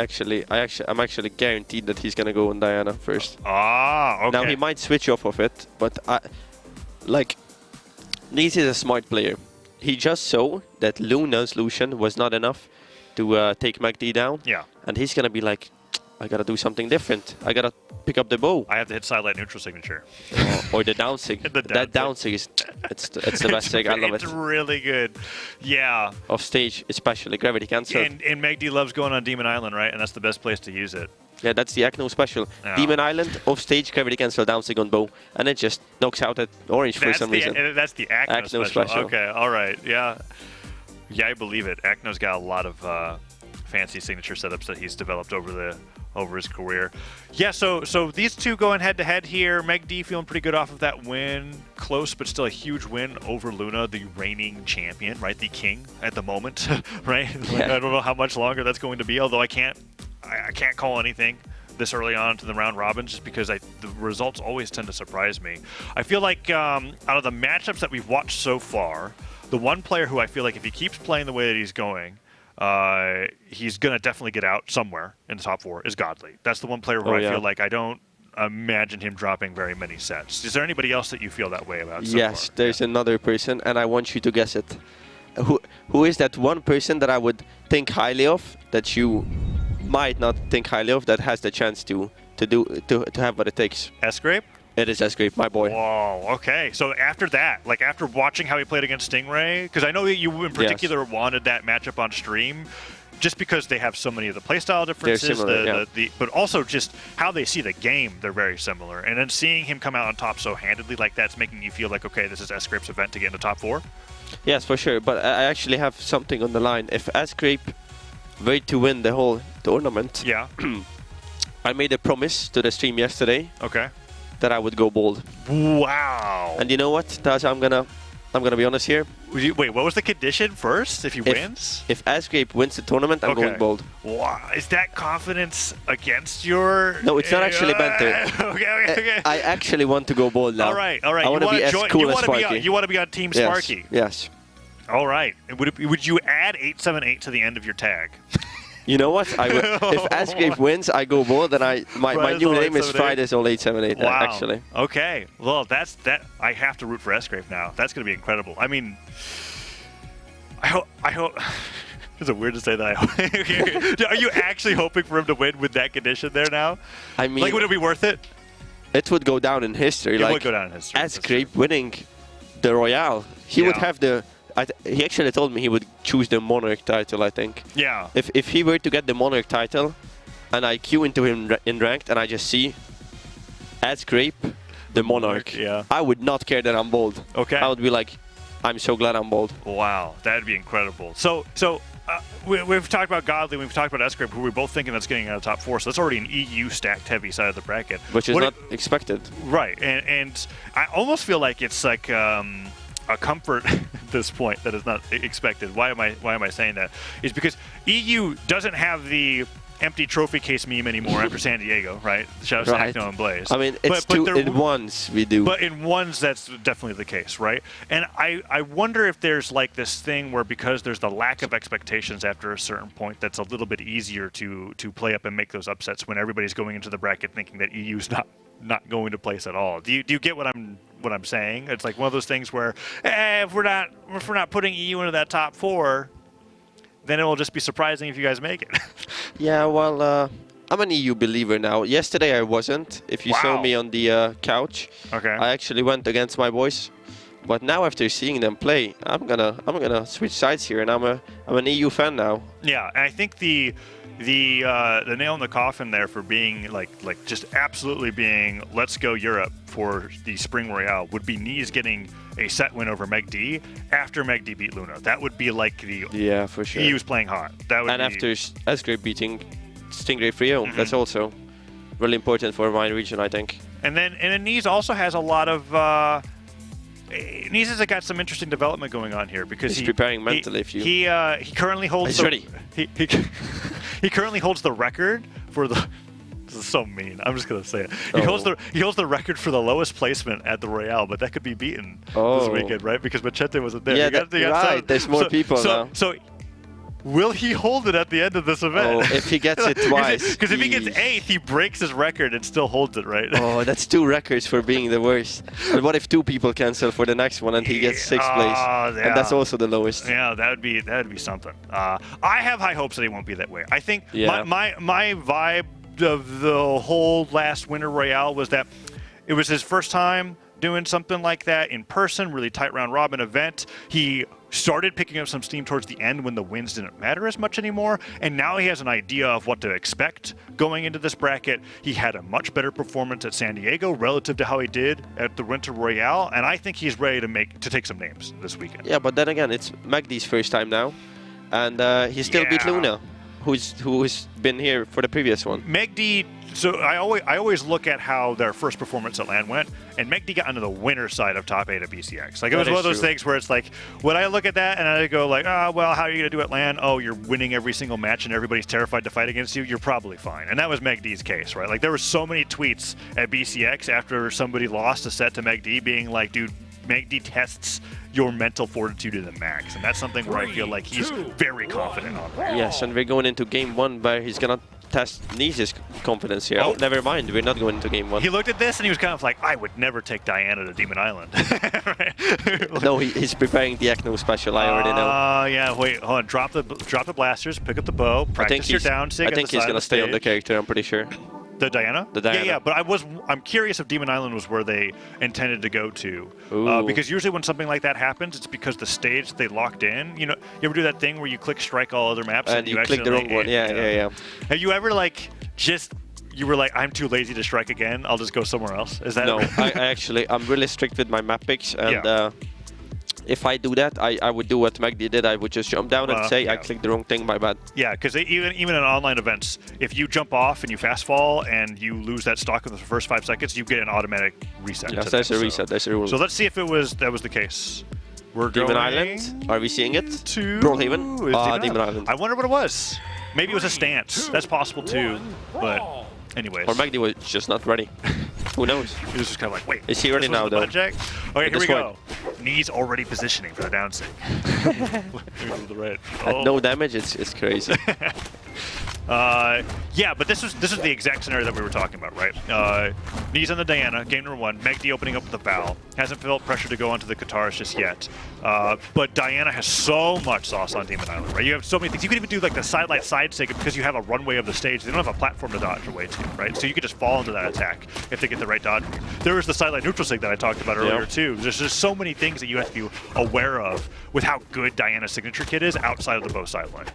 actually guaranteed that he's gonna go on Diana first. Ah, okay. Now he might switch off of it, but Neeze is a smart player. He just saw that Luna's Lucian was not enough to take Megdee down. Yeah. And he's gonna be like, I gotta do something different. I gotta pick up the bow. I have to hit sidelight neutral signature. Or the down sig. That down sig is it's the best sig. I love it. It's really good. Yeah. Off stage, especially gravity cancel. And Meg D loves going on Demon Island, right? And that's the best place to use it. Yeah, that's the Acno special. Yeah. Demon Island, off stage, gravity cancel, down sig on bow, and it just knocks out that orange for some reason. That's the Acno special. Okay, all right, yeah. Yeah, I believe it. Acno's got a lot of fancy signature setups that he's developed over his career. Yeah, so these two going head-to-head here. Meg D feeling pretty good off of that win. Close, but still a huge win over Luna, the reigning champion, right? The king at the moment, right? Like, I don't know how much longer that's going to be, although I can't call anything this early on to the round robin just because the results always tend to surprise me. I feel like out of the matchups that we've watched so far, the one player who I feel like if he keeps playing the way that he's going, he's going to definitely get out somewhere in the top 4 is Godly. That's the one player where I feel like I don't imagine him dropping very many sets. Is there anybody else that you feel that way about so Yes, far? there's another person, and I want you to guess it. Who is that one person that I would think highly of, that you might not think highly of, that has the chance to have what it takes? Sgrape? It is Sgrape, my boy. Whoa, okay. So after that, like after watching how he played against Stingray, because I know that you in particular wanted that matchup on stream, just because they have so many of the playstyle differences, similar, but also just how they see the game, they're very similar. And then seeing him come out on top so handedly like that's making you feel like, okay, this is Sgrape's event to get into top 4? Yes, for sure. But I actually have something on the line. If Sgrape were to win the whole tournament, yeah, I made a promise to the stream yesterday. Okay. That I would go bold. Wow. And you know what, Taz, I'm gonna be honest here. Wait, what was the condition first? If he wins? If Sgrape wins the tournament, I'm going bold. Wow. Is that confidence against your... No, it's not actually banter. Okay. I actually want to go bold now. All right. I want to be as cool as Sparky. You want to be on Team Sparky? Yes. All right. Would you add 878 to the end of your tag? You know what? I will, if Sgrape wins, I go bold, and my new name is Fridays All 878. Wow. Actually. Okay. Well, that's that. I have to root for Sgrape now. That's going to be incredible. I mean, I hope. Is it weird to say that? Are you actually hoping for him to win with that condition there now? I mean, like, would it be worth it? It would go down in history. It would go down in history. Sgrape winning the Royale, he would have the. He actually told me he would choose the Monarch title, I think. Yeah. If he were to get the Monarch title, and I queue into him in ranked, and I just see Sgrape, the Monarch, I would not care that I'm bold. Okay. I would be like, I'm so glad I'm bold. Wow, that'd be incredible. So we've talked about Godly, we've talked about Sgrape, who we're both thinking that's getting out of top 4. So that's already an EU stacked heavy side of the bracket, which is not expected. Right, and I almost feel like it's like a comfort at this point that is not expected. Why am I saying that? Is because EU doesn't have the empty trophy case meme anymore after San Diego, right? Shout out to Acno and Blaze. I mean, it's in ones we do. But in ones, that's definitely the case, right? And I wonder if there's like this thing where because there's the lack of expectations after a certain point, that's a little bit easier to play up and make those upsets when everybody's going into the bracket thinking that EU's not going to place at all. Do you get what I'm saying? It's like one of those things where if we're not putting EU into that top 4, then it will just be surprising if you guys make it. Yeah, well, I'm an EU believer now. Yesterday I wasn't. If you saw me on the couch, I actually went against my boys. But now after seeing them play, I'm gonna switch sides here, and I'm an EU fan now. Yeah, and I think the nail in the coffin there for being like just absolutely being let's go Europe for the Spring Royale would be Neeze getting a set win over Meg D after Meg D beat Luna. That would be like the for sure. EU's playing hot. That would after Sgrape beating Stingray 3-0, that's also really important for my region, I think. And then Neeze also has a lot of. Neeze has got some interesting development going on here because he's preparing mentally. He currently holds. He's ready. He currently holds the record for the. This is so mean. I'm just gonna say it. He holds the record for the lowest placement at the Royale, but that could be beaten this weekend, right? Because Machete wasn't there. Yeah, right. There's more people now. So, will he hold it at the end of this event? Oh, if he gets it twice. Because if he gets 8th, he breaks his record and still holds it, right? Oh, that's 2 records for being the worst. But what if 2 people cancel for the next one and he gets 6th place? Yeah. And that's also the lowest. Yeah, that would be something. I have high hopes that he won't be that way. I think my vibe the whole last Winter Royale was that it was his first time doing something like that in person, really tight round robin event. He started picking up some steam towards the end when the wins didn't matter as much anymore, and now he has an idea of what to expect going into this bracket. He had a much better performance at San Diego relative to how he did at the Winter Royale, and I think he's ready to take some names this weekend. Yeah, but then again, it's Magdi's first time now, and he still beat Luna, who's been here for the previous one. Magdi, so I always look at how their first performance at LAN went, and Magdi got onto the winner side of top 8 at BCX. Like, it was one of those things where it's like, when I look at that and I go like, well, how are you going to do at LAN? Oh, you're winning every single match and everybody's terrified to fight against you. You're probably fine. And that was Magdi's case, right? Like, there were so many tweets at BCX after somebody lost a set to Magdi being like, dude, Magdi tests your mental fortitude to the max, and that's something where I feel like he's very confident on. Yes, and we're going into game 1 where he's gonna test Neeze's confidence here. Oh, never mind, we're not going into game 1. He looked at this and he was kind of like, I would never take Diana to Demon Island. No, he's preparing the Ekno special, I already know. Yeah, wait, hold on, drop the blasters, pick up the bow, practice your down sig. I think he's gonna stay on the character, I'm pretty sure. The Diana? The Diana. Yeah, but I'm curious if Demon Island was where they intended to go to. Because usually when something like that happens, it's because the stage they locked in. You know, you ever do that thing where you click strike all other maps and you click the wrong one? Yeah. Have you ever you were like, I'm too lazy to strike again, I'll just go somewhere else? Is that? No, I'm really strict with my map picks, and if I do that, I would do what Magdi did. I would just jump down and say, I clicked the wrong thing, my bad. Yeah, because even in online events, if you jump off and you fast fall and you lose that stock in the first 5 seconds, you get an automatic reset. Yes, there's a reset. There's a rule. So let's see if that was the case. We're Demon going Island. Are we seeing it? To Brawlhalla. Demon Island. I wonder what it was. Maybe it was a stance. That's possible too. But anyways. Or Magdi was just not ready. Who knows? He was just kind of like, wait. Is he ready now, though? Okay, here we go. Neeze already positioning for the down sig. At no damage, it's crazy. Yeah, but this is the exact scenario that we were talking about, right? Neeze on the Diana, game number 1. Magdi opening up with the Val. Hasn't felt pressure to go onto the Katars just yet. But Diana has so much sauce on Demon Island, right? You have so many things. You can even do like the sidelight side sig because you have a runway of the stage. They don't have a platform to dodge away to, right? So you could just fall into that attack if they get the right dodge. There was the sidelight neutral sig that I talked about earlier too. There's just so many things that you have to be aware of with how good Diana's signature kit is outside of the bow sideline.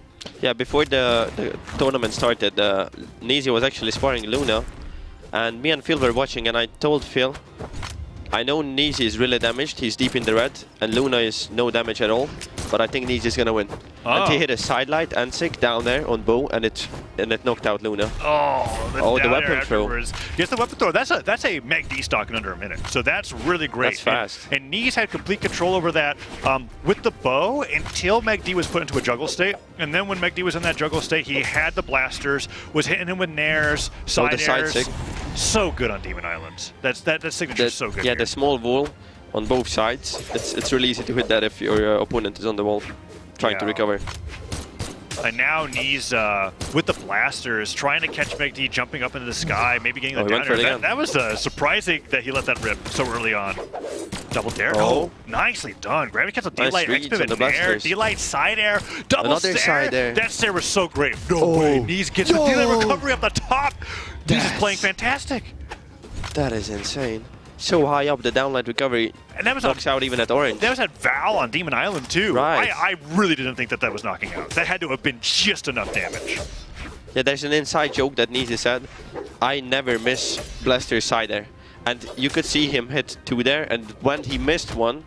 Yeah, before the tournament started, Neeze was actually sparring Luna, and me and Phil were watching, and I told Phil, I know Neeze is really damaged, he's deep in the red, and Luna is no damage at all, but I think Neeze is gonna win. And he hit a sidelight and sig down there on bow, and it knocked out Luna. The weapon throw. Yes, the weapon throw. That's a Magdi stock in under a minute. So that's really great. That's fast. And Neeze had complete control over that with the bow until Magdi was put into a juggle state. And then when Magdi was in that juggle state, he had the blasters, was hitting him with nairs, side airs. Sig. So good on Demon Island. That signature is so good. Yeah, the small wall on both sides. It's really easy to hit that if your opponent is on the wall trying to recover. And now Neeze with the blasters, trying to catch Magdi jumping up into the sky, maybe getting the downer. That was surprising that he let that rip so early on. Double dare. Oh, nicely done. Gravity cancel, D-Light, X-Pivot, Nair, D-Light, side air, double Another stare. Side air. That stare was so great. No way. Neeze gets the D-Light recovery up the top. Neeze is playing fantastic. That is insane. So high up, the downlight recovery and that was knocks out even at orange. That was at Val on Demon Island too. Right. I really didn't think that was knocking out. That had to have been just enough damage. Yeah, there's an inside joke that Neeze said, I never miss Blaster's side air. And you could see him hit 2 there, and when he missed one,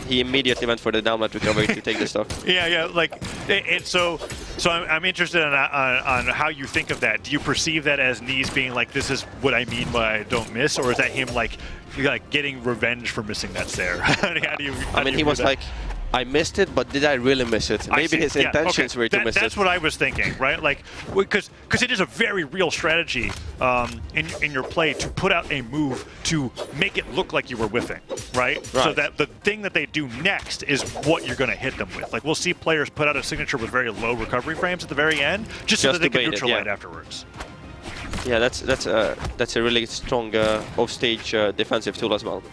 he immediately went for the downlight recovery to take the stock. Yeah, like, and so I'm interested on how you think of that. Do you perceive that as Neeze being like, this is what I mean by I don't miss, or is that him like getting revenge for missing that stare? He was like, I missed it, but did I really miss it? Maybe his intentions were to miss it. That's what I was thinking, right? Like, because it is a very real strategy in your play to put out a move to make it look like you were whiffing, right? So that the thing that they do next is what you're going to hit them with. Like, we'll see players put out a signature with very low recovery frames at the very end, just so that they can neutral it afterwards. Yeah, that's a really strong off-stage defensive tool as well.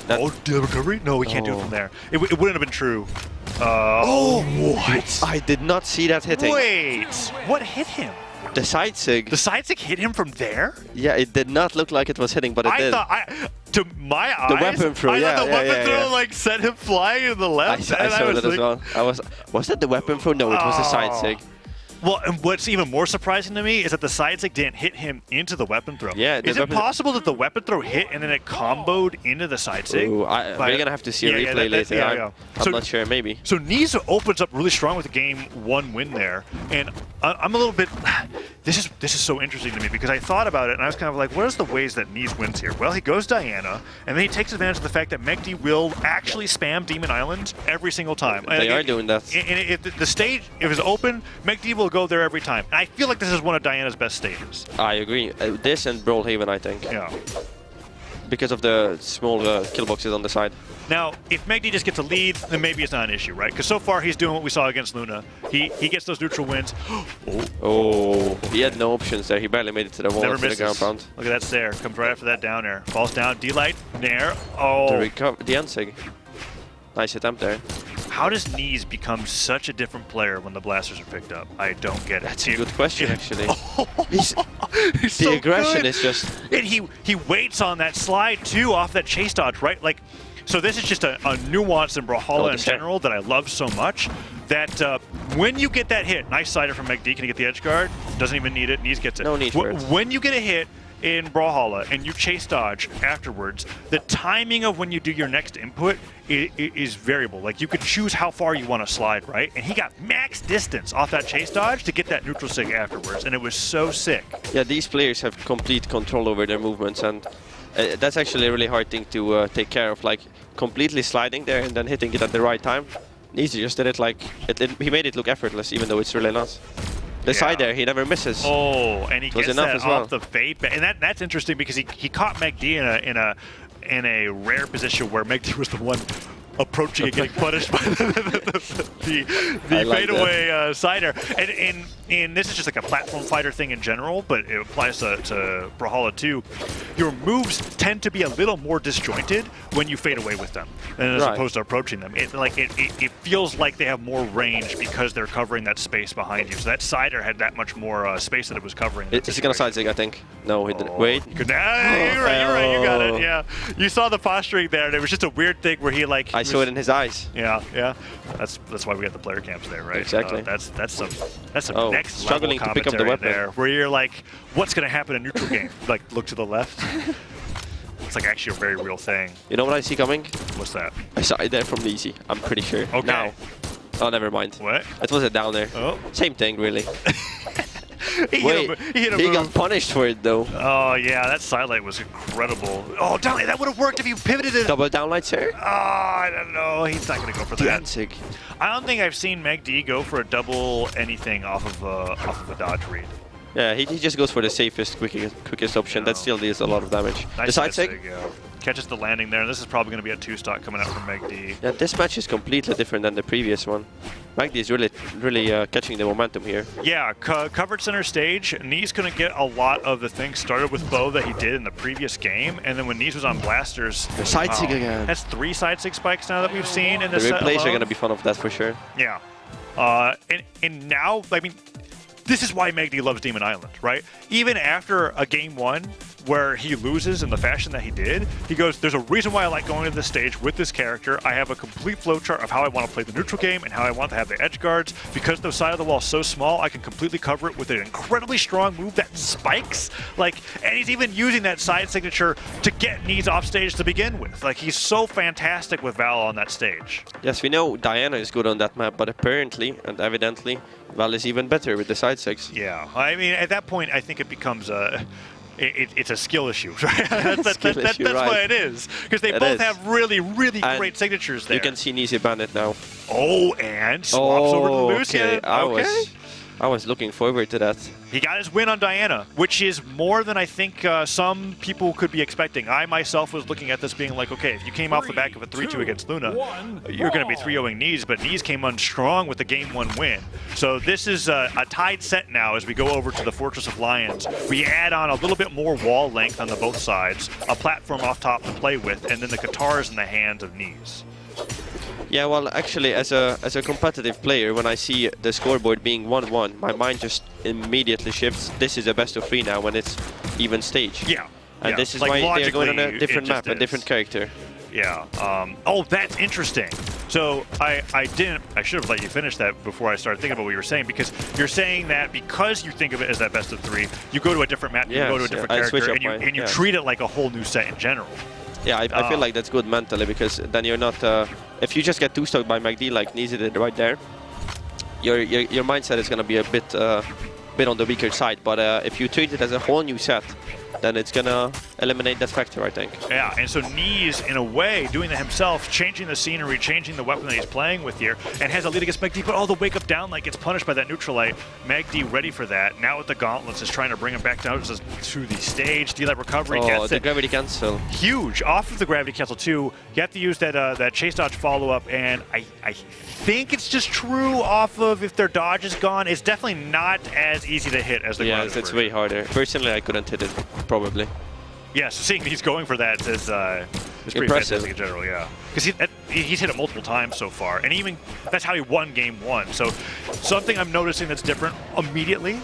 The recovery? No, we can't do it from there. It wouldn't have been true. What? I did not see that hitting. Wait, what hit him? The side sig. The side sig hit him from there? Yeah, it did not look like it was hitting, but it did. To my eyes, the weapon throw, I thought the weapon throw yeah. like sent him flying to the left. I saw that as well. Was that the weapon throw? No, it was the side sig. Well, and what's even more surprising to me is that the side stick didn't hit him into the weapon throw. Yeah, is it possible that the weapon throw hit and then it comboed into the side stick? Ooh, we're going to have to see a replay later. I'm not sure, maybe. So Neeze opens up really strong with a game 1 win there. And I'm a little bit... This is so interesting to me because I thought about it and I was kind of like, what is the ways that Neeze wins here? Well, he goes Diana, and then he takes advantage of the fact that Megd will actually spam Demon Island every single time. They are doing that. And if the stage, if it's open, Megd will go there every time. And I feel like this is one of Diana's best stages. I agree. This and Brawlhalla, I think. Yeah. Because of the small kill boxes on the side. Now, if Megd just gets a lead, then maybe it's not an issue, right? Because so far he's doing what we saw against Luna. He gets those neutral wins. Oh, he had no options there. He barely made it to the wall. Never misses. The ground pound. Look at that stare. Comes right after that down air. Falls down. D-Light. Nair. Oh. The unsig. Nice attempt there. How does Neeze become such a different player when the blasters are picked up? I don't get it. That's a good question, actually. He's the so aggression good. is just... And he waits on that slide, too, off that chase dodge, right? Like, so this is just a nuance in Brawlhalla in general that I love so much, that when you get that hit, nice slider from Megd, can he get the edge guard? Doesn't even need it. Neeze gets it. No need for it. When you get a hit in Brawlhalla and you chase dodge afterwards, the timing of when you do your next input is variable. Like, you could choose how far you want to slide, right? And he got max distance off that chase dodge to get that neutral sig afterwards, and it was so sick. Yeah, these players have complete control over their movements, and that's actually a really hard thing to take care of, like completely sliding there and then hitting it at the right time. Neeze just did it like, he made it look effortless, even though it's really not. The side there, he never misses. Oh, and he gets that as well. off the fade, and that's interesting because he caught Megd in a rare position where Megd was the one approaching and getting punished by the fadeaway sider. And this is just like a platform fighter thing in general, but it applies to Brawlhalla too. Your moves tend to be a little more disjointed when you fade away with them, as opposed to approaching them. It feels like they have more range because they're covering that space behind you. So that sider had that much more space that it was covering. Is he gonna side sig, I think? No, he didn't. Wait. You're right, you got it, yeah. You saw the posturing there, and it was just a weird thing where he like... I saw it in his eyes. Yeah. That's why we got the player camps there, right? Exactly. That's some next struggling level to pick up the weapon there, where you're like, what's gonna happen in neutral game? Like, look to the left. It's like actually a very real thing. You know what I see coming? What's that? I saw it there from Neeze. I'm pretty sure. Okay. Now. Oh, never mind. What? It was a down there. Oh. Same thing, really. He got punished for it, though. Oh, yeah, that sidelight was incredible. Oh, downlight, that would have worked if you pivoted it. Double downlight, sir? Oh, I don't know. He's not going to go for that. Dancing. I don't think I've seen Megd go for a double anything off of a dodge read. Yeah, he just goes for the safest, quickest option. That still deals a lot of damage. Nice the side sig? Catches the landing there. This is probably going to be a 2-stock coming out from Megd. Yeah, this match is completely different than the previous one. Megd is really catching the momentum here. Yeah, covered center stage. Neeze couldn't get a lot of the things started with bow that he did in the previous game, and then when Neeze was on blasters, the side sig again. That's 3 side sig spikes now that we've seen in this set The replays alone. are going to be fun of that for sure. Yeah, and now, I mean, this is why Megd loves Demon Island, right? Even after a game 1 where he loses in the fashion that he did, he goes, there's a reason why I like going to this stage with this character. I have a complete flowchart of how I want to play the neutral game and how I want to have the edge guards. Because the side of the wall is so small, I can completely cover it with an incredibly strong move that spikes. And he's even using that side signature to get Neeze off stage to begin with. Like, he's so fantastic with Val on that stage. Yes, we know Diana is good on that map, but apparently and evidently, Val is even better with the side sigs. Yeah, I mean, at that point, I think it becomes it's a skill issue, right? That's why it is. Because they both have really great signatures there. You can see Neeze Bandit now. Oh, and swaps over to Lucian. Okay. I was looking forward to that. He got his win on Diana, which is more than I think some people could be expecting. I myself was looking at this being like, okay, if you came off the back of a 3-2 against Luna, you're going to be 3-0ing Neeze, but Neeze came on strong with the game 1 win. So this is a tied set now as we go over to the Fortress of Lions. We add on a little bit more wall length on the both sides, a platform off top to play with, and then the guitars in the hands of Neeze. Yeah, well, actually, as a competitive player, when I see the scoreboard being 1-1, my mind just immediately shifts. This is a best of 3 now when it's even stage. Yeah. And this is why they're going on a different map, a different character. Yeah. Oh, that's interesting. So I should have let you finish that before I started thinking about what you were saying, because you're saying that because you think of it as that best of 3, you go to a different map, you go to a different character, and you treat it like a whole new set in general. Yeah, I feel like that's good mentally, because then you're not. If you just get 2-stocked by MacD like Neeze did right there, your mindset is gonna be a bit on the weaker side. But if you treat it as a whole new set, then it's gonna eliminate that factor, I think. Yeah, and so Neeze, in a way, doing that himself, changing the scenery, changing the weapon that he's playing with here, and has a lead against MacD, but all the wake up down light gets punished by that neutral light. MacD ready for that. Now with the gauntlets is trying to bring him back down to the stage. D-Light recovery gets the it. gravity cancel. Huge. Off of the gravity cancel too. You have to use that chase dodge follow up, and I think it's just true off of if their dodge is gone. It's definitely not as easy to hit as the Yeah, it's way harder. Personally, I couldn't hit it, probably. Yeah, so seeing he's going for that is pretty impressive fantastic in general, yeah. Because he's hit it multiple times so far, and even that's how he won game 1. So something I'm noticing that's different immediately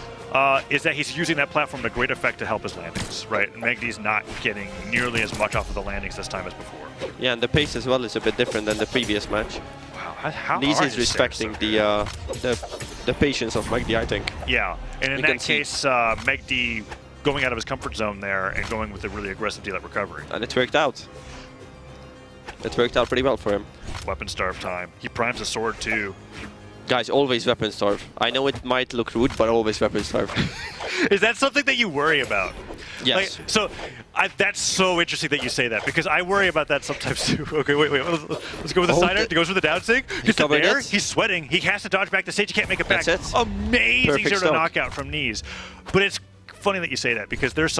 is that he's using that platform to great effect to help his landings, right? And MacD's not getting nearly as much off of the landings this time as before. Yeah, and the pace as well is a bit different than the previous match. Wow, how Neeze are is his respecting stairs the patience of MacD, I think. Yeah, and in You can that case, MacD going out of his comfort zone there and going with a really aggressive D-Light recovery. And it worked out. It worked out pretty well for him. Weapon starve time. He primes the sword too. Guys, always weapon starve. I know it might look rude, but always weapon starve. Is that something that you worry about? Yes. Like, so that's so interesting that you say that, because I worry about that sometimes too. Okay, wait. Let's go with the sider. He goes for the down sig. Gets to there. He's sweating. He has to dodge back to stage. He can't make it back. That's it. Amazing Perfect zero stock. knockout from Neeze. But it's funny that you say that, because there's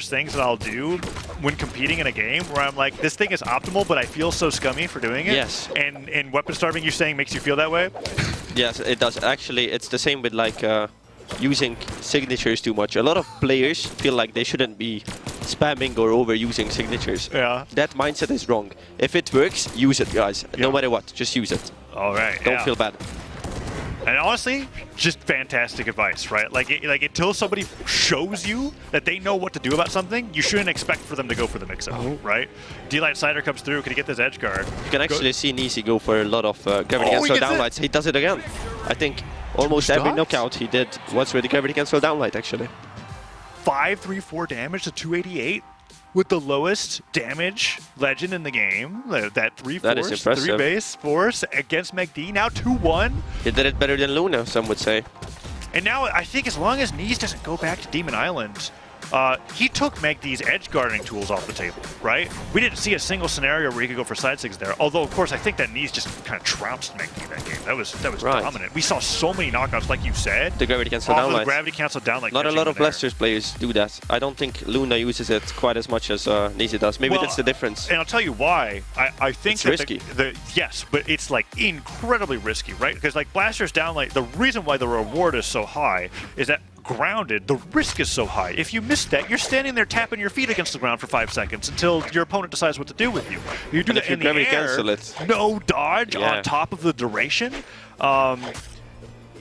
things that I'll do when competing in a game where I'm like, this thing is optimal, but I feel so scummy for doing it. Yes. And weapon starving, you saying, makes you feel that way? Yes, it does. Actually, it's the same with like using signatures too much. A lot of players feel like they shouldn't be spamming or overusing signatures. Yeah. That mindset is wrong. If it works, use it, guys. No matter what, just use it. All right. Don't feel bad. And honestly, just fantastic advice, right? Like until somebody shows you that they know what to do about something, you shouldn't expect for them to go for the mix-up, right? D-Light Cider comes through. Can he get this edge guard? You can actually see Neeze go for a lot of gravity cancel downlights. He does it again. I think almost every knockout he did was with the gravity cancel downlight, actually. 534 damage to 288 with the lowest damage legend in the game. That 3 That is force, impressive. 3 base force against MacD. Now 2-1. He did it better than Luna, some would say. And now I think as long as Neeze doesn't go back to Demon Island, he took MacD's edge guarding tools off the table, right? We didn't see a single scenario where he could go for side sigs there. Although, of course, I think that Neeze just kind of trounced MacD that game. That was Right. dominant. We saw so many knockouts, like you said. The gravity cancel off of the downlight. gravity cancel down like Not a lot of Blasters players do that. I don't think Luna uses it quite as much as Neeze does. Maybe that's the difference. And I'll tell you why. I think It's that risky. Yes, but it's like incredibly risky, right? Because like Blasters downlight, the reason why the reward is so high is that grounded, the risk is so high. If you miss that, you're standing there tapping your feet against the ground for 5 seconds until your opponent decides what to do with you. You do And that if you in the gravity air, cancel it. no dodge on top of the duration,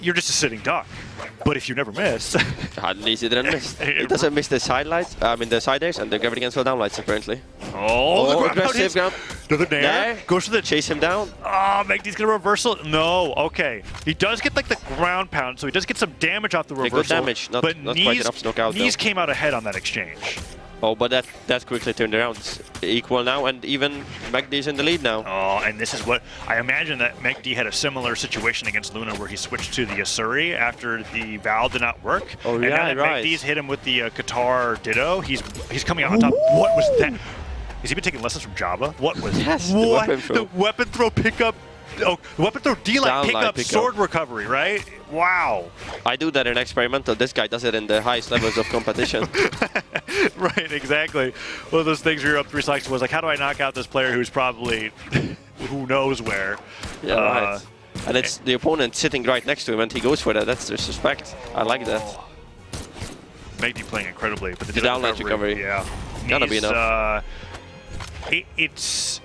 you're just a sitting duck. But if you never miss... Neeze didn't miss. He doesn't miss the side lights, the side airs and the gravity cancel downlights, apparently. Oh, the aggressive ground. Another nair. Goes for the... Chase him down. Oh, MacD's gonna reversal. No, okay. He does get like the ground pound, so he does get some damage off the reversal. Good damage, not quite enough to knock out, Neeze though. came out ahead on that exchange. Oh, but that quickly turned around. It's equal now, and even MacD's in the lead now. Oh, and this is what I imagine that MacD had a similar situation against Luna where he switched to the Asuri after the Val did not work. Oh, and yeah, now that right. MacD's hit him with the Qatar Ditto, he's coming out on top. What was that? Has he been taking lessons from Java? What was Yes, what? the weapon throw. The weapon throw pickup. Oh, the weapon throw D-Light Downlight pickup, pickup. sword recovery, right? Wow. I do that in experimental. This guy does it in the highest levels of competition. Right, exactly. One of those things where you're up 3 selects was like, how do I knock out this player who's probably who knows where? Yeah, right. And it's the opponent sitting right next to him, and he goes for that. That's disrespect. I like that. MacD playing incredibly, but The downlight recovery. Yeah. Gotta be enough. It's...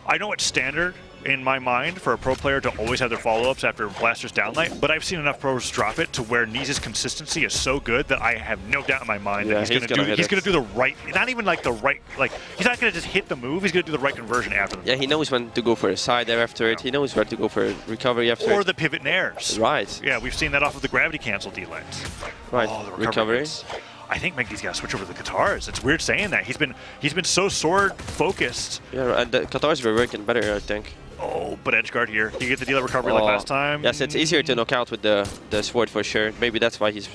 I know it's standard in my mind for a pro player to always have their follow-ups after Blaster's downlight, but I've seen enough pros drop it to where Neeze's consistency is so good that I have no doubt in my mind that he's gonna do the right, not even like the right, like he's not gonna just hit the move, he's gonna do the right conversion after the move. Yeah, he knows when to go for a side air after it, he knows where to go for a recovery after it. Or the pivot nairs. Right. Yeah, we've seen that off of the gravity cancel D-lanes. Right, Oh, the recovery. hits. I think Megdee's got to switch over to the Katars. It's weird saying that. He's been so sword focused. Yeah, and the Katars were working better, I think. Oh, but Edgeguard here. You get the dealer recovery like last time. Yes, it's easier to knock out with the sword for sure. Maybe that's why he's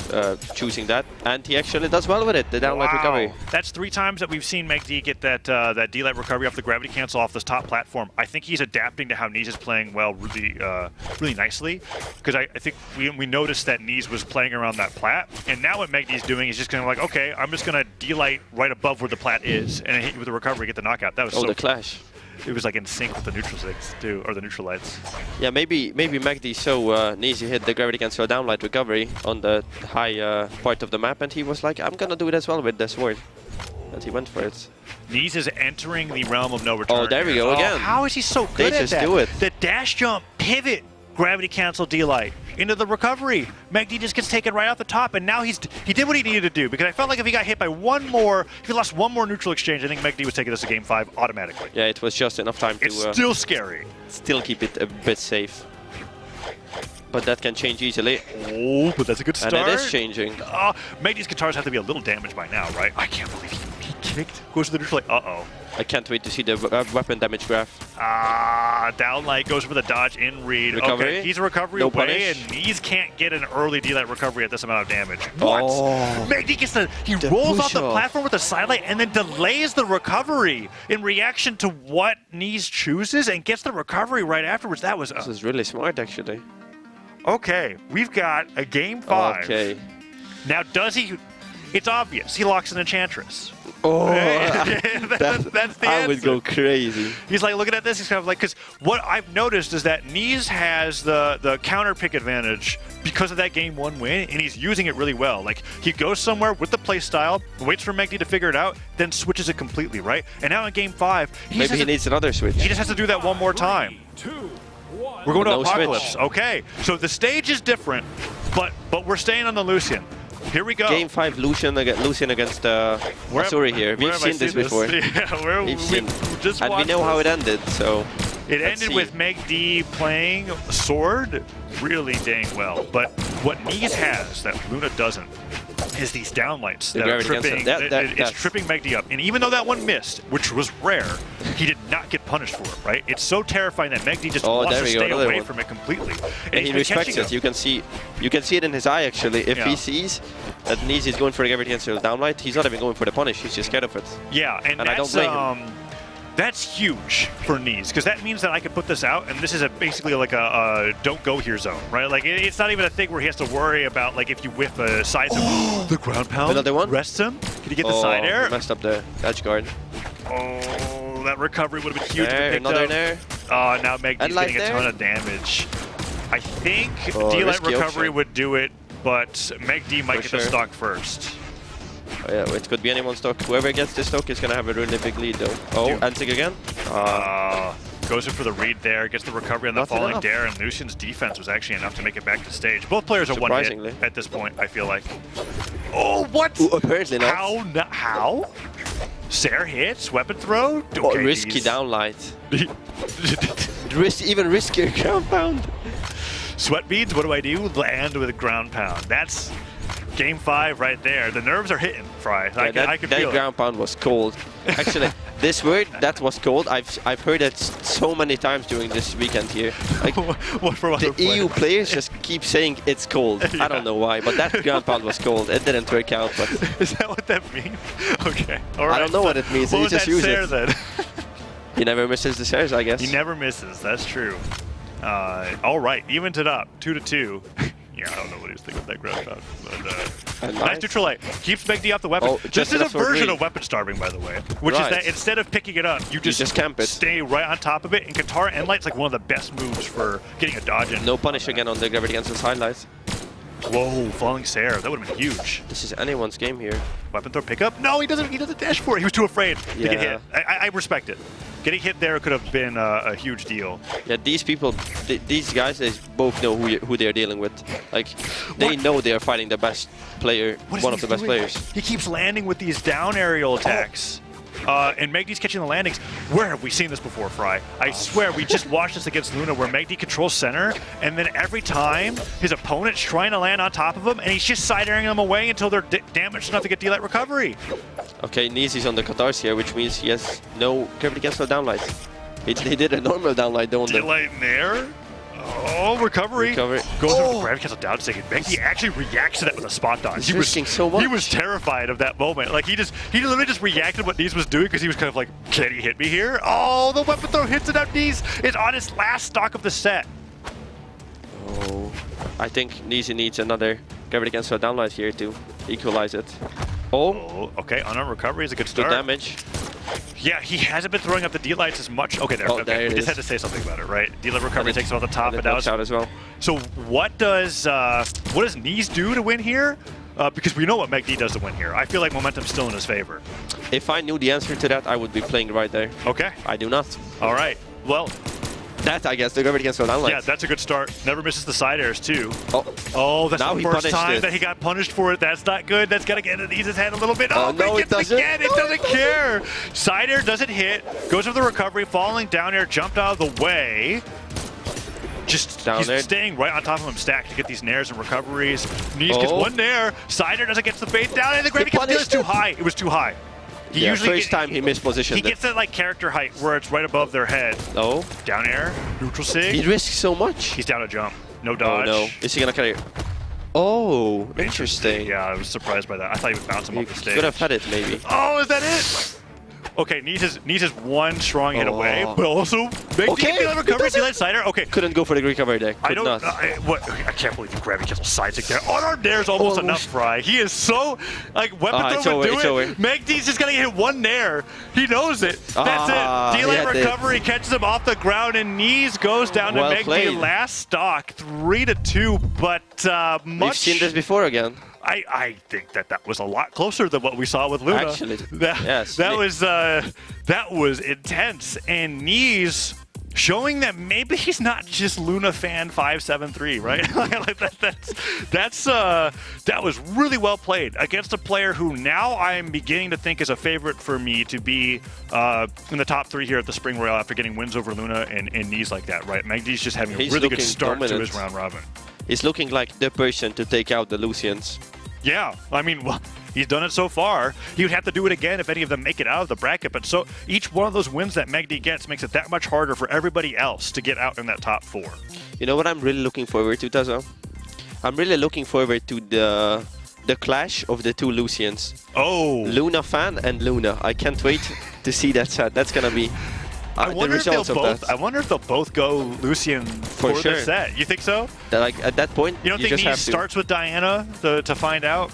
choosing that. And he actually does well with it, the downlight recovery. That's 3 times that we've seen Megdee get that D-light recovery off the gravity cancel off this top platform. I think he's adapting to how Neeze is playing well really nicely. Because I think we noticed that Neeze was playing around that plat. And now what Megdee's doing is just going to like, okay, I'm just going to D-light right above where the plat is and hit you with the recovery, get the knockout. That was the clash. It was like in sync with the neutral sigs too, or the neutral lights. Yeah, maybe Megdee so Neeze hit the gravity cancel downlight recovery on the high part of the map, and he was like, I'm gonna do it as well with the sword. And he went for it. Neeze is entering the realm of no return. Oh, there we go again. How is he so good They at just that? do it. The dash jump, pivot, gravity cancel D-light into the recovery. Megdee just gets taken right off the top, and now he did what he needed to do, because I felt like if he got hit by one more, if he lost one more neutral exchange, I think Megdee was taking this to game 5 automatically. Yeah, it was just enough time to It's still scary. Still keep it a bit safe. But that can change easily. Oh, but that's a good start. And it is changing. Megdee's guitars have to be a little damaged by now, right? I can't believe he kicked. Goes to the neutral, like, uh-oh. I can't wait to see the weapon damage graph. Downlight goes for the dodge in read. Recovery. Okay, he's a recovery No away, punish. and Neeze can't get an early D-light recovery at this amount of damage. Oh. What? Megdee gets he rolls off the platform with the sidelight and then delays the recovery in reaction to what Neeze chooses and gets the recovery right afterwards. That was This is really smart, actually. Okay, we've got a game 5. Okay. Now, does he? It's obvious. He locks an Enchantress. Oh, that's the I answer. would go crazy. He's like looking at this. He's kind of like, because what I've noticed is that Neeze has the counter pick advantage because of that game 1 win, and he's using it really well. Like he goes somewhere with the play style, waits for Megdee to figure it out, then switches it completely, right? And now in game 5, Maybe he needs another switch. He just has to do that one more time. 3, 2, 1. We're going to No Apocalypse. switch. Okay, so the stage is different, but we're staying on the Lucian. Here we go. Game 5, Lucian against Asuri here. We've seen this before. Yeah, We've seen, just and we know how it ended. So it let's ended see. with Megdee playing sword really dang well. But what Neeze has that Luna doesn't is these downlights The that are gravity tripping. cancel. It's tripping Megdee up. And even though that one missed, which was rare, he did not get punished for it. Right? It's so terrifying that Megdee just wants there to we go, stay another away one. from it completely. And he he's been respects catching it. You can see it in his eye actually. If Yeah. he sees that Neeze is going for the gravity cancel downlight, he's not even going for the punish. He's just scared of it. Yeah, and I don't that's, blame him. That's huge for Neeze, because that means that I can put this out, and this is basically like a don't go here zone, right? Like it's not even a thing where he has to worry about like if you whiff a side zone. The ground pound Another one? rests him. Can he get the side air? Messed up the edge guard. Oh, that recovery would have been huge. There, to pick another up. there. Oh, now Megdee's And light getting a there. ton of damage. I think Oh, D-Light risky recovery option. would do it, but Megdee might For get sure. the stock first. Oh, yeah, it could be anyone's stock. Whoever gets this stock is gonna have a really big lead though. Oh, Dude. Antig again. Goes in for the read there, gets the recovery on the Nothing falling enough. dare, and Lucian's defense was actually enough to make it back to stage. Both players are one hit Surprisingly. at this point, I feel like. Oh, what? Ooh, apparently not. How? Sare hits, weapon throw? Okay, Risky these- downlight. Even riskier ground pound. Sweat beads, what do I do? Land with a ground pound. That's game 5 right there. The nerves are hitting, Fry. I can that feel ground pound was cold. Actually, this word that was cold. I've heard it so many times during this weekend here. Like, it. What from other the EU players? players just keep saying it's cold. I don't know why, but that ground pound was cold. It didn't work out, but Is that what that means? Okay. All right. I don't know what it means. What You was just that use Sare it. then? he never misses the shares, I guess. He never misses. That's true. All right, evened it up, 2-2. Yeah, I don't know what he was thinking with that ground pound. But, nice neutral light. Keeps Megdee off the weapon. Oh, this just is a enough for version green. of weapon starving, by the way, which is Right. that instead of picking it up, you just camp it. stay right on top of it. And Katara End Light's like one of the best moves for getting a dodge in. No punish again on the gravity cancel highlights. Whoa, falling Sare. That would have been huge. This is anyone's game here. Weapon throw pickup? No, he doesn't dash for it. He was too afraid to get Yeah. hit. I respect it. Getting hit there could have been a huge deal. Yeah, these people, these guys, they both know who they're dealing with. Like, they know they are fighting the best player, one of the best players. He keeps landing with these down aerial attacks. And Megdy's catching the landings. Where have we seen this before, Fry? I swear, we just watched this against Luna where Megdy controls center, and then every time his opponent's trying to land on top of him, and he's just side-airing them away until they're damaged enough to get D-Light recovery. Okay, Neeze is on the Qatars here, which means he has no gravity cancel downlight. He did a normal downlight, don't they? D-Light in there. Oh, recovery. Goes over the gravity cancel down stick, and Megdy actually reacts to that with a spot dodge. He's risking so much. He was terrified of that moment. Like, he literally just reacted to what Neeze was doing because he was kind of like, can he hit me here? Oh, the weapon throw hits it out. Neeze is on his last stock of the set. Oh, I think Neeze needs another gravity cancel downlight here to equalize it. Oh, okay, unarmed recovery is a good start. Good damage. Yeah, he hasn't been throwing up the D-lights as much. Okay, there. Oh, there we it just is. had to say something about it, right? D-light recovery takes him off the top, and now it's out as well. So what does Neeze do to win here? Because we know what Megdy does to win here. I feel like momentum's still in his favor. If I knew the answer to that, I would be playing right there. Okay. I do not. All right. Well, that, I guess, the gravity cancel downlight. Yeah, that's a good start. Never misses the side airs, too. Oh, that's the first time that he got punished for it. That's not good. That's got to get into Neeze's head a little bit. Oh, no, it doesn't. Again. It doesn't care. Side air doesn't hit. Goes for the recovery. Falling down air. Jumped out of the way. Just he's staying right on top of him, stacked to get these nairs and recoveries. Neeze gets one nair. Side air doesn't get the bait down, and the gravity cancel is too high. It was too high. He usually first time he mispositioned He gets that like character height where it's right above their head. Oh. Down air, neutral sig. He risks so much. He's down a jump. No dodge. Oh no. Is he gonna carry it? Oh, interesting. Yeah, I was surprised by that. I thought he would bounce him off the stage. Could have had it maybe. Oh, is that it? Okay, Neeze is one strong hit away, but also Megdy recovery. D-light sider. Okay. Couldn't go for the recovery there. I don't. I can't believe you gravity cancel side stick there. Unarmed nair's almost enough, Fry. He is so like weapon throw would do it. Megdy's just gonna hit one nair. He knows it. That's it. D-light recovery catches him off the ground, and Neeze goes down to Megdy. Last stock, 3-2. But we've seen this before again. I think that was a lot closer than what we saw with Luna. Actually, that was intense, and Neeze showing that maybe he's not just Luna fan 573, right? Like that was really well played against a player who now I'm beginning to think is a favorite for me to be in the top 3 here at the Spring Royale after getting wins over Luna and Neeze like that, right? Megdy's just having a really good start to his round robin. He's looking like the person to take out the Lucians. Yeah, I mean, well, he's done it so far. He would have to do it again if any of them make it out of the bracket. But so each one of those wins that Megdy gets makes it that much harder for everybody else to get out in that top 4. You know what I'm really looking forward to, Tazo? I'm really looking forward to the clash of the 2 Lucians. Oh! Luna fan and Luna. I can't wait to see that set. That's gonna be I wonder if they'll both go Lucian for sure. the set. You think so? Like at that point, you don't think Neeze starts with Diana to find out?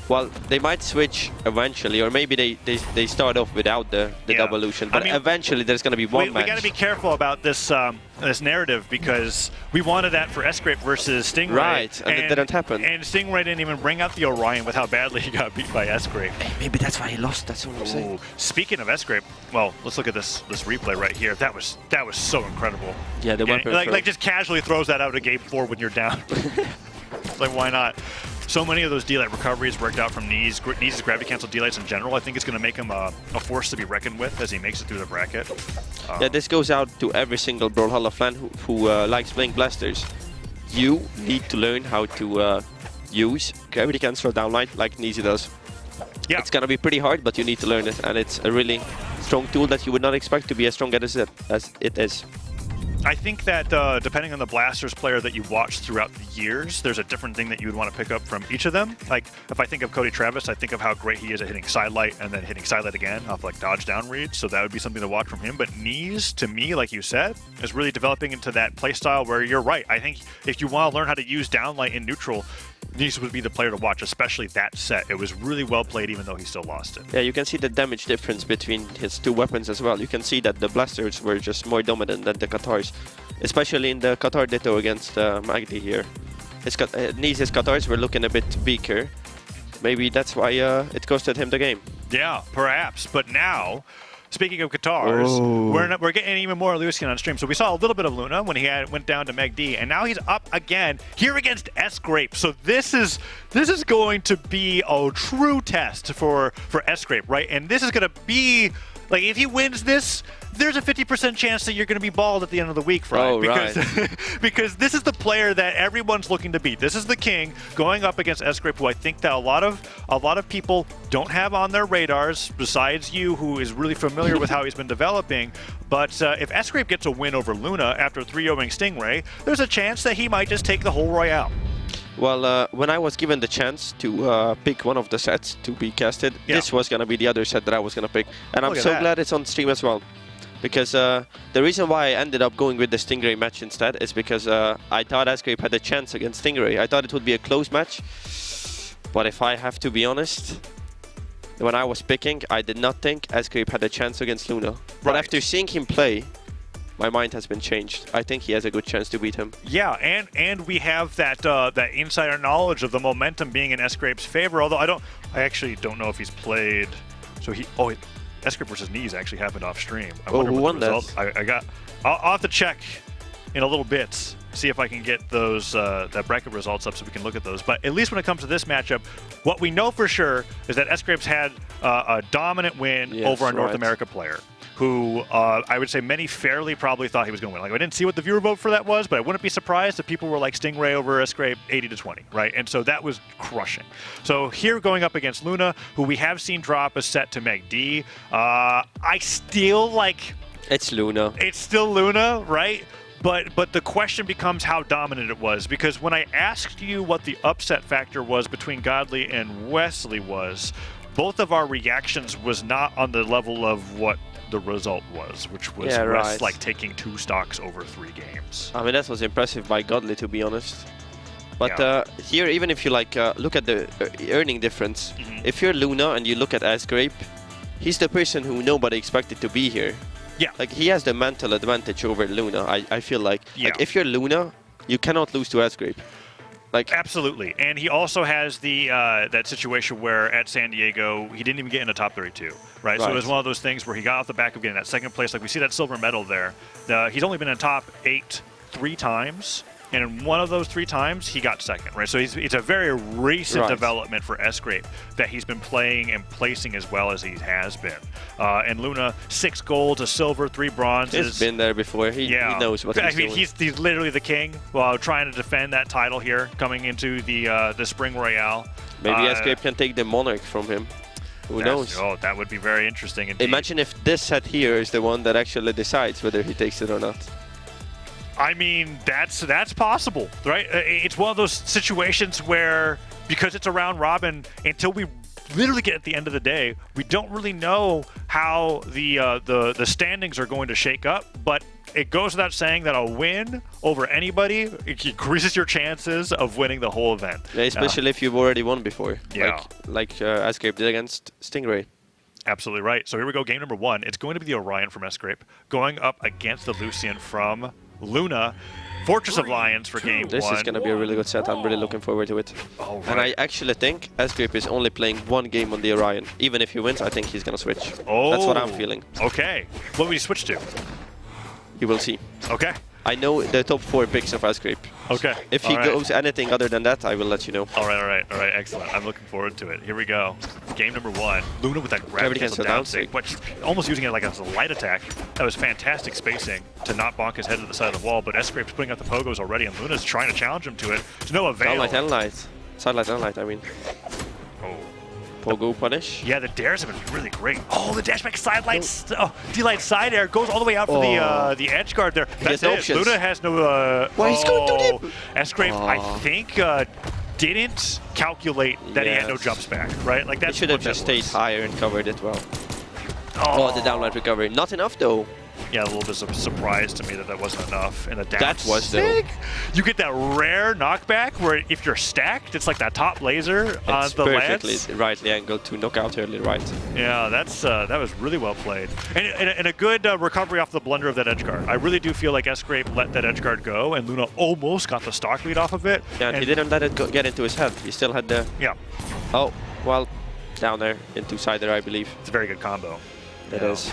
Well, they might switch eventually, or maybe they start off without the Devolution. But I mean, eventually there's going to be one match. We got to be careful about this this narrative because we wanted that for Sgrape versus Stingray. Right, and it didn't happen. And Stingray didn't even bring out the Orion with how badly he got beat by Sgrape. Hey, maybe that's why he lost. That's what I'm saying. Speaking of Sgrape, well, let's look at this replay right here. That was so incredible. Yeah, the weapon like just casually throws that out of game 4 when you're down. Like, why not? So many of those D-light recoveries worked out from Neeze. Neeze's gravity cancel D-lights in general. I think it's going to make him a force to be reckoned with as he makes it through the bracket. Yeah, this goes out to every single Brawlhalla fan who likes playing blasters. You need to learn how to use gravity cancel downlight like Neeze does. Yeah. It's going to be pretty hard, but you need to learn it, and it's a really strong tool that you would not expect to be as strong as it is. I think that depending on the Blasters player that you watch throughout the years, there's a different thing that you would want to pick up from each of them. Like, if I think of Cody Travis, I think of how great he is at hitting sidelight and then hitting sidelight again off like dodge down reads, so that would be something to watch from him. But Neeze, to me, like you said, is really developing into that playstyle where you're right. I think if you want to learn how to use downlight in neutral, Neeze would be the player to watch, especially that set. It was really well played, even though he still lost it. Yeah, you can see the damage difference between his 2 weapons as well. You can see that the Blasters were just more dominant than the Qatars, especially in the Qatar Ditto against Megdy here. Neeze's Qatars were looking a bit weaker. Maybe that's why it costed him the game. Yeah, perhaps. But now, speaking of guitars, we're getting even more Lucian on stream. So we saw a little bit of Luna when he went down to Meg D, and now he's up again here against Sgrape. So this is going to be a true test for Sgrape, right? And this is going to be like, if he wins this, there's a 50% chance that you're going to be bald at the end of the week, Fry. Because this is the player that everyone's looking to beat. This is the king going up against Sgrape, who I think that a lot of people don't have on their radars, besides you, who is really familiar with how he's been developing. But if Sgrape gets a win over Luna after 3-0ing Stingray, there's a chance that he might just take the whole Royale. Well, when I was given the chance to pick one of the sets to be casted, this was going to be the other set that I was going to pick. And I'm so glad it's on stream as well. Because the reason why I ended up going with the Stingray match instead is because I thought Sgrape had a chance against Stingray. I thought it would be a close match. But if I have to be honest, when I was picking, I did not think Sgrape had a chance against Luna. But after seeing him play, my mind has been changed. I think he has a good chance to beat him. Yeah, and we have that insider knowledge of the momentum being in Sgrape's favor. Although I actually don't know if he's played. So Sgrape versus Neeze actually happened off stream. I wonder who what won the result. I'll have to check in a little bit, see if I can get those that bracket results up so we can look at those. But at least when it comes to this matchup, what we know for sure is that Sgrape's had a dominant win over a North America player, who I would say many fairly probably thought he was going to win. Like, I didn't see what the viewer vote for that was, but I wouldn't be surprised if people were like Stingray over Sgrape 80-20, right? And so that was crushing. So here going up against Luna, who we have seen drop a set to Meg D. I still like... It's Luna. It's still Luna, right? But the question becomes how dominant it was, because when I asked you what the upset factor was between Godly and Wesley was, both of our reactions was not on the level of what the result was, which was Wes like taking 2 stocks over 3 games. I mean, that was impressive by Godly, to be honest. But here, even if you like look at the earning difference, if you're Luna and you look at Sgrape, he's the person who nobody expected to be here. Yeah. Like, he has the mental advantage over Luna, I feel like. Like, if you're Luna, you cannot lose to Sgrape. Like, absolutely. And he also has the that situation where at San Diego, he didn't even get in the top 32, right? So it was one of those things where he got off the back of getting that second place. Like, we see that silver medal there. He's only been in top 8 3 times. And in one of those 3 times, he got second, right? So it's a very recent development for Sgrape that he's been playing and placing as well as he has been. And Luna, 6 golds, a silver, 3 bronzes. He's been there before. He knows what he's doing. He's literally the king while trying to defend that title here, coming into the Spring Royale. Maybe Sgrape can take the Monarch from him. Who knows? Oh, that would be very interesting indeed. Imagine if this set here is the one that actually decides whether he takes it or not. I mean, that's possible, right? It's one of those situations where, because it's a round robin, until we literally get at the end of the day, we don't really know how the standings are going to shake up. But it goes without saying that a win over anybody increases your chances of winning the whole event. Yeah, especially if you've already won before. Yeah. Like Sgrape did against Stingray. Absolutely right. So here we go, game number 1. It's going to be the Orion from Sgrape going up against the Lucian from Luna. Fortress of Lions for game 1. This is going to be a really good set. I'm really looking forward to it. And I actually think Sgrape is only playing 1 game on the Orion. Even if he wins, I think he's going to switch. That's what I'm feeling. Okay. What will he switch to? You will see. Okay. I know the top 4 picks of Sgrape. Okay. If he goes anything other than that, I will let you know. All right, excellent. I'm looking forward to it. Here we go. Game number 1. Luna with that grab cancel down stick, but almost using it like as a light attack. That was fantastic spacing to not bonk his head to the side of the wall, but Sgrape's putting out the pogos already, and Luna's trying to challenge him to it. To no avail. Downlight, Endlight. Sidelight, Endlight, I mean. Oh. Pogo punish. Yeah, the dares have been really great. Oh, the dashback side light, D-light side air goes all the way out for the edge guard there. That's it. Options. Luna has no. He's going too deep. Sgrape, I think, didn't calculate that he had no jumps back, right? Like, that he should have just stayed higher and covered it well. Oh, the downlight recovery. Not enough though. Yeah, a little bit of a surprise to me that wasn't enough. And the down that was sick. You get that rare knockback where if you're stacked, it's like that top laser on the lance. It's perfectly rightly angled to knock out early right. Yeah, that was really well played. And a good recovery off the blunder of that edge guard. I really do feel like Sgrape let that edge guard go, and Luna almost got the stock lead off of it. Yeah, and he didn't let it get into his head. He still had the... Yeah. Oh, well, down there into cider, I believe. It's a very good combo. It is.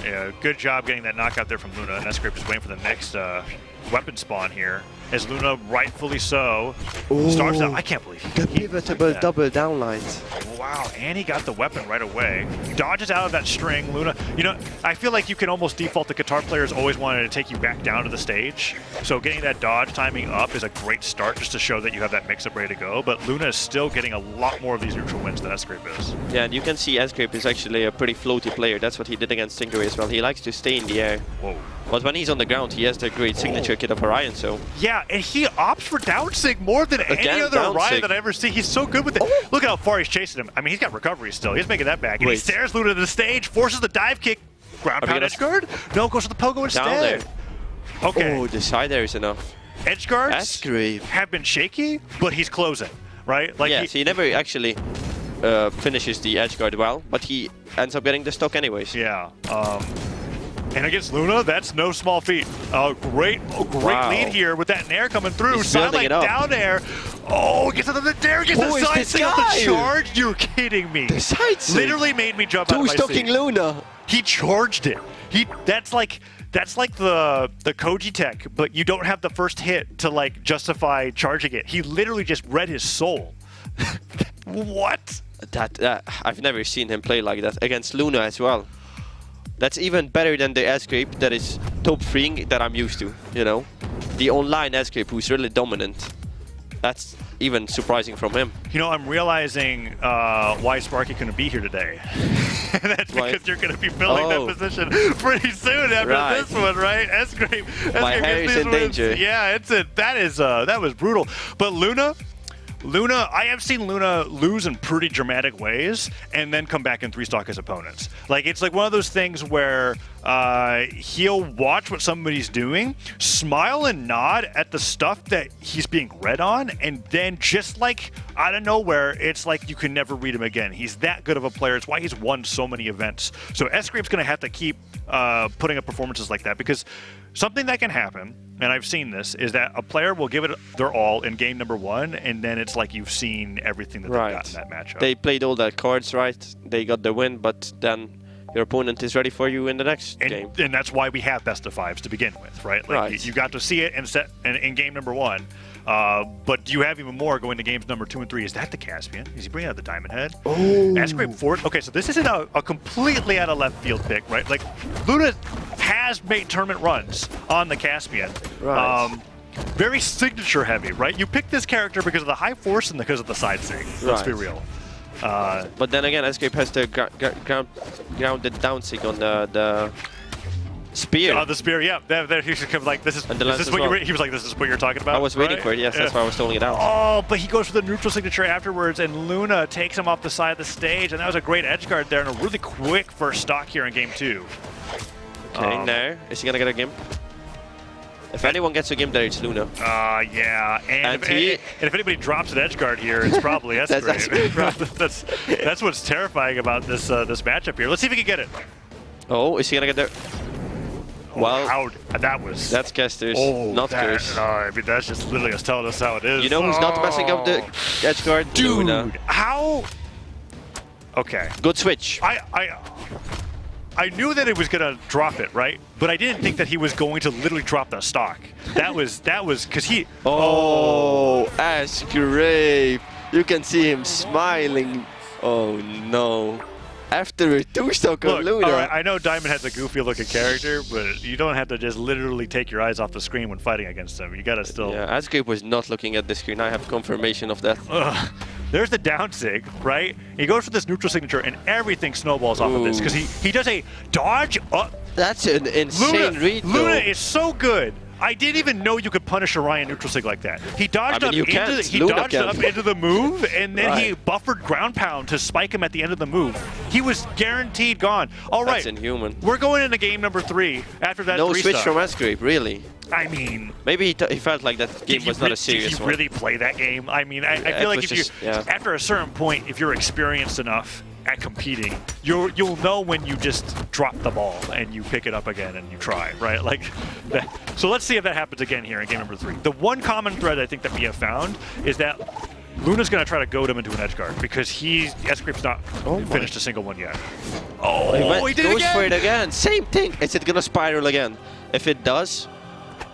Yeah, good job getting that knockout there from Luna, and Sgrape just waiting for the next weapon spawn here. As Luna, rightfully so, starts out. I can't believe The pivotable double down lines. Wow, and he got the weapon right away. Dodges out of that string. Luna, you know, I feel like you can almost default the guitar players always wanted to take you back down to the stage. So getting that dodge timing up is a great start just to show that you have that mix-up ready to go. But Luna is still getting a lot more of these neutral wins than Sgrape is. Yeah, and you can see Sgrape is actually a pretty floaty player. That's what he did against Stingray as well. He likes to stay in the air. Whoa. But when he's on the ground, he has the great signature kit of Orion, so... Yeah, and he opts for down sig more than any other Orion that I ever see. He's so good with it. Look at how far he's chasing him. I mean, he's got recovery still. He's making that back. And he stares Luna to the stage, forces the dive kick. Ground pound edge guard? No, goes to the pogo instead. Down there. Okay. Oh, the side there is enough. Edge guards Sgrape have been shaky, but he's closing, right? Like yes, he never actually finishes the edge guard well, but he ends up getting the stock anyways. Yeah. And against Luna, that's no small feat. Great lead here with that nair coming through. Sideline down air. Oh, gets another nair, gets the side signal to charge. You're kidding me. The side signal literally made me jump out of my seat. Two-stocking Luna. He charged it. That's like the Koji tech, but you don't have the first hit to like justify charging it. He literally just read his soul. What? That I've never seen him play like that against Luna as well. That's even better than the Sgrape that is top 3 that I'm used to, you know? The online Sgrape who's really dominant. That's even surprising from him. You know, I'm realizing why Sparky couldn't be here today. That's because you're going to be filling that position pretty soon after this one, right? Sgrape. My hair is in danger. Yeah, that was brutal. But Luna, I have seen Luna lose in pretty dramatic ways and then come back and 3-stock his opponents. Like, it's like one of those things where he'll watch what somebody's doing, smile and nod at the stuff that he's being read on, and then just like out of nowhere, it's like you can never read him again. He's that good of a player. It's why he's won so many events. So Sgrape's going to have to keep putting up performances like that, because something that can happen, and I've seen this, is that a player will give it their all in game number 1, and then it's like you've seen everything that they've got in that matchup. They played all their cards right, they got the win, but then your opponent is ready for you in the next game. And that's why we have best of 5s to begin with, right? Like you got to see it in game number 1. But you have even more going to games number 2 and 3. Is that the Caspian? Is he bringing out the Diamond Head? Oh. Sgrape forward. Okay, so this isn't a completely out of left field pick, right? Like, Luna has made tournament runs on the Caspian. Right. Very signature heavy, right? You pick this character because of the high force and because of the side sig. Let's be real. But then again, Sgrape has the grounded down sig on the spear. The spear, yeah. He was like, this is what he was like, this is what you're talking about. I was waiting for it, yes, that's why I was tolling it out. Oh, but he goes for the neutral signature afterwards, and Luna takes him off the side of the stage, and that was a great edge guard there, and a really quick first stock here in game 2. Okay, now, is he gonna get a gimp? If anyone gets a gimp there, it's Luna. Yeah, and if anybody drops an edge guard here, it's probably Sgrape. That's what's terrifying about this matchup here. Let's see if he can get it. Oh, is he gonna get there? Well, that's casters, not curse. I mean, that's just literally us telling us how it is. You know who's not messing up the edge guard? Dude, Luna. How? Okay. Good switch. I knew that it was gonna drop it, right? But I didn't think that he was going to literally drop the stock. That was because he. Oh, Sgrape! You can see him smiling. Oh no. After a 2-stock on Luna. All right, I know Diamond has a goofy-looking character, but you don't have to just literally take your eyes off the screen when fighting against him. You gotta still. Yeah, Sgrape was not looking at the screen. I have confirmation of that. There's the down sig, right? He goes for this neutral signature, and everything snowballs off of this because he does a dodge up. That's an insane read. Luna is so good. I didn't even know you could punish Orion neutral sig like that. He dodged up into the move, and then he buffered ground pound to spike him at the end of the move. He was guaranteed gone. All right, that's inhuman. We're going into game number 3 after that. No switch from Sgrape, really. I mean, maybe he felt like that game was not a serious one. Did he really play that game? I mean, I feel like after a certain point, if you're experienced enough at competing, you'll know when you just drop the ball and you pick it up again and you try, right? Like, so let's see if that happens again here in game number 3. The one common thread I think that we have found is that Luna's going to try to goad him into an edge guard because Sgrape's not finished a single one yet. Oh, he did it goes again! for it again. Same thing. Is it going to spiral again? If it does,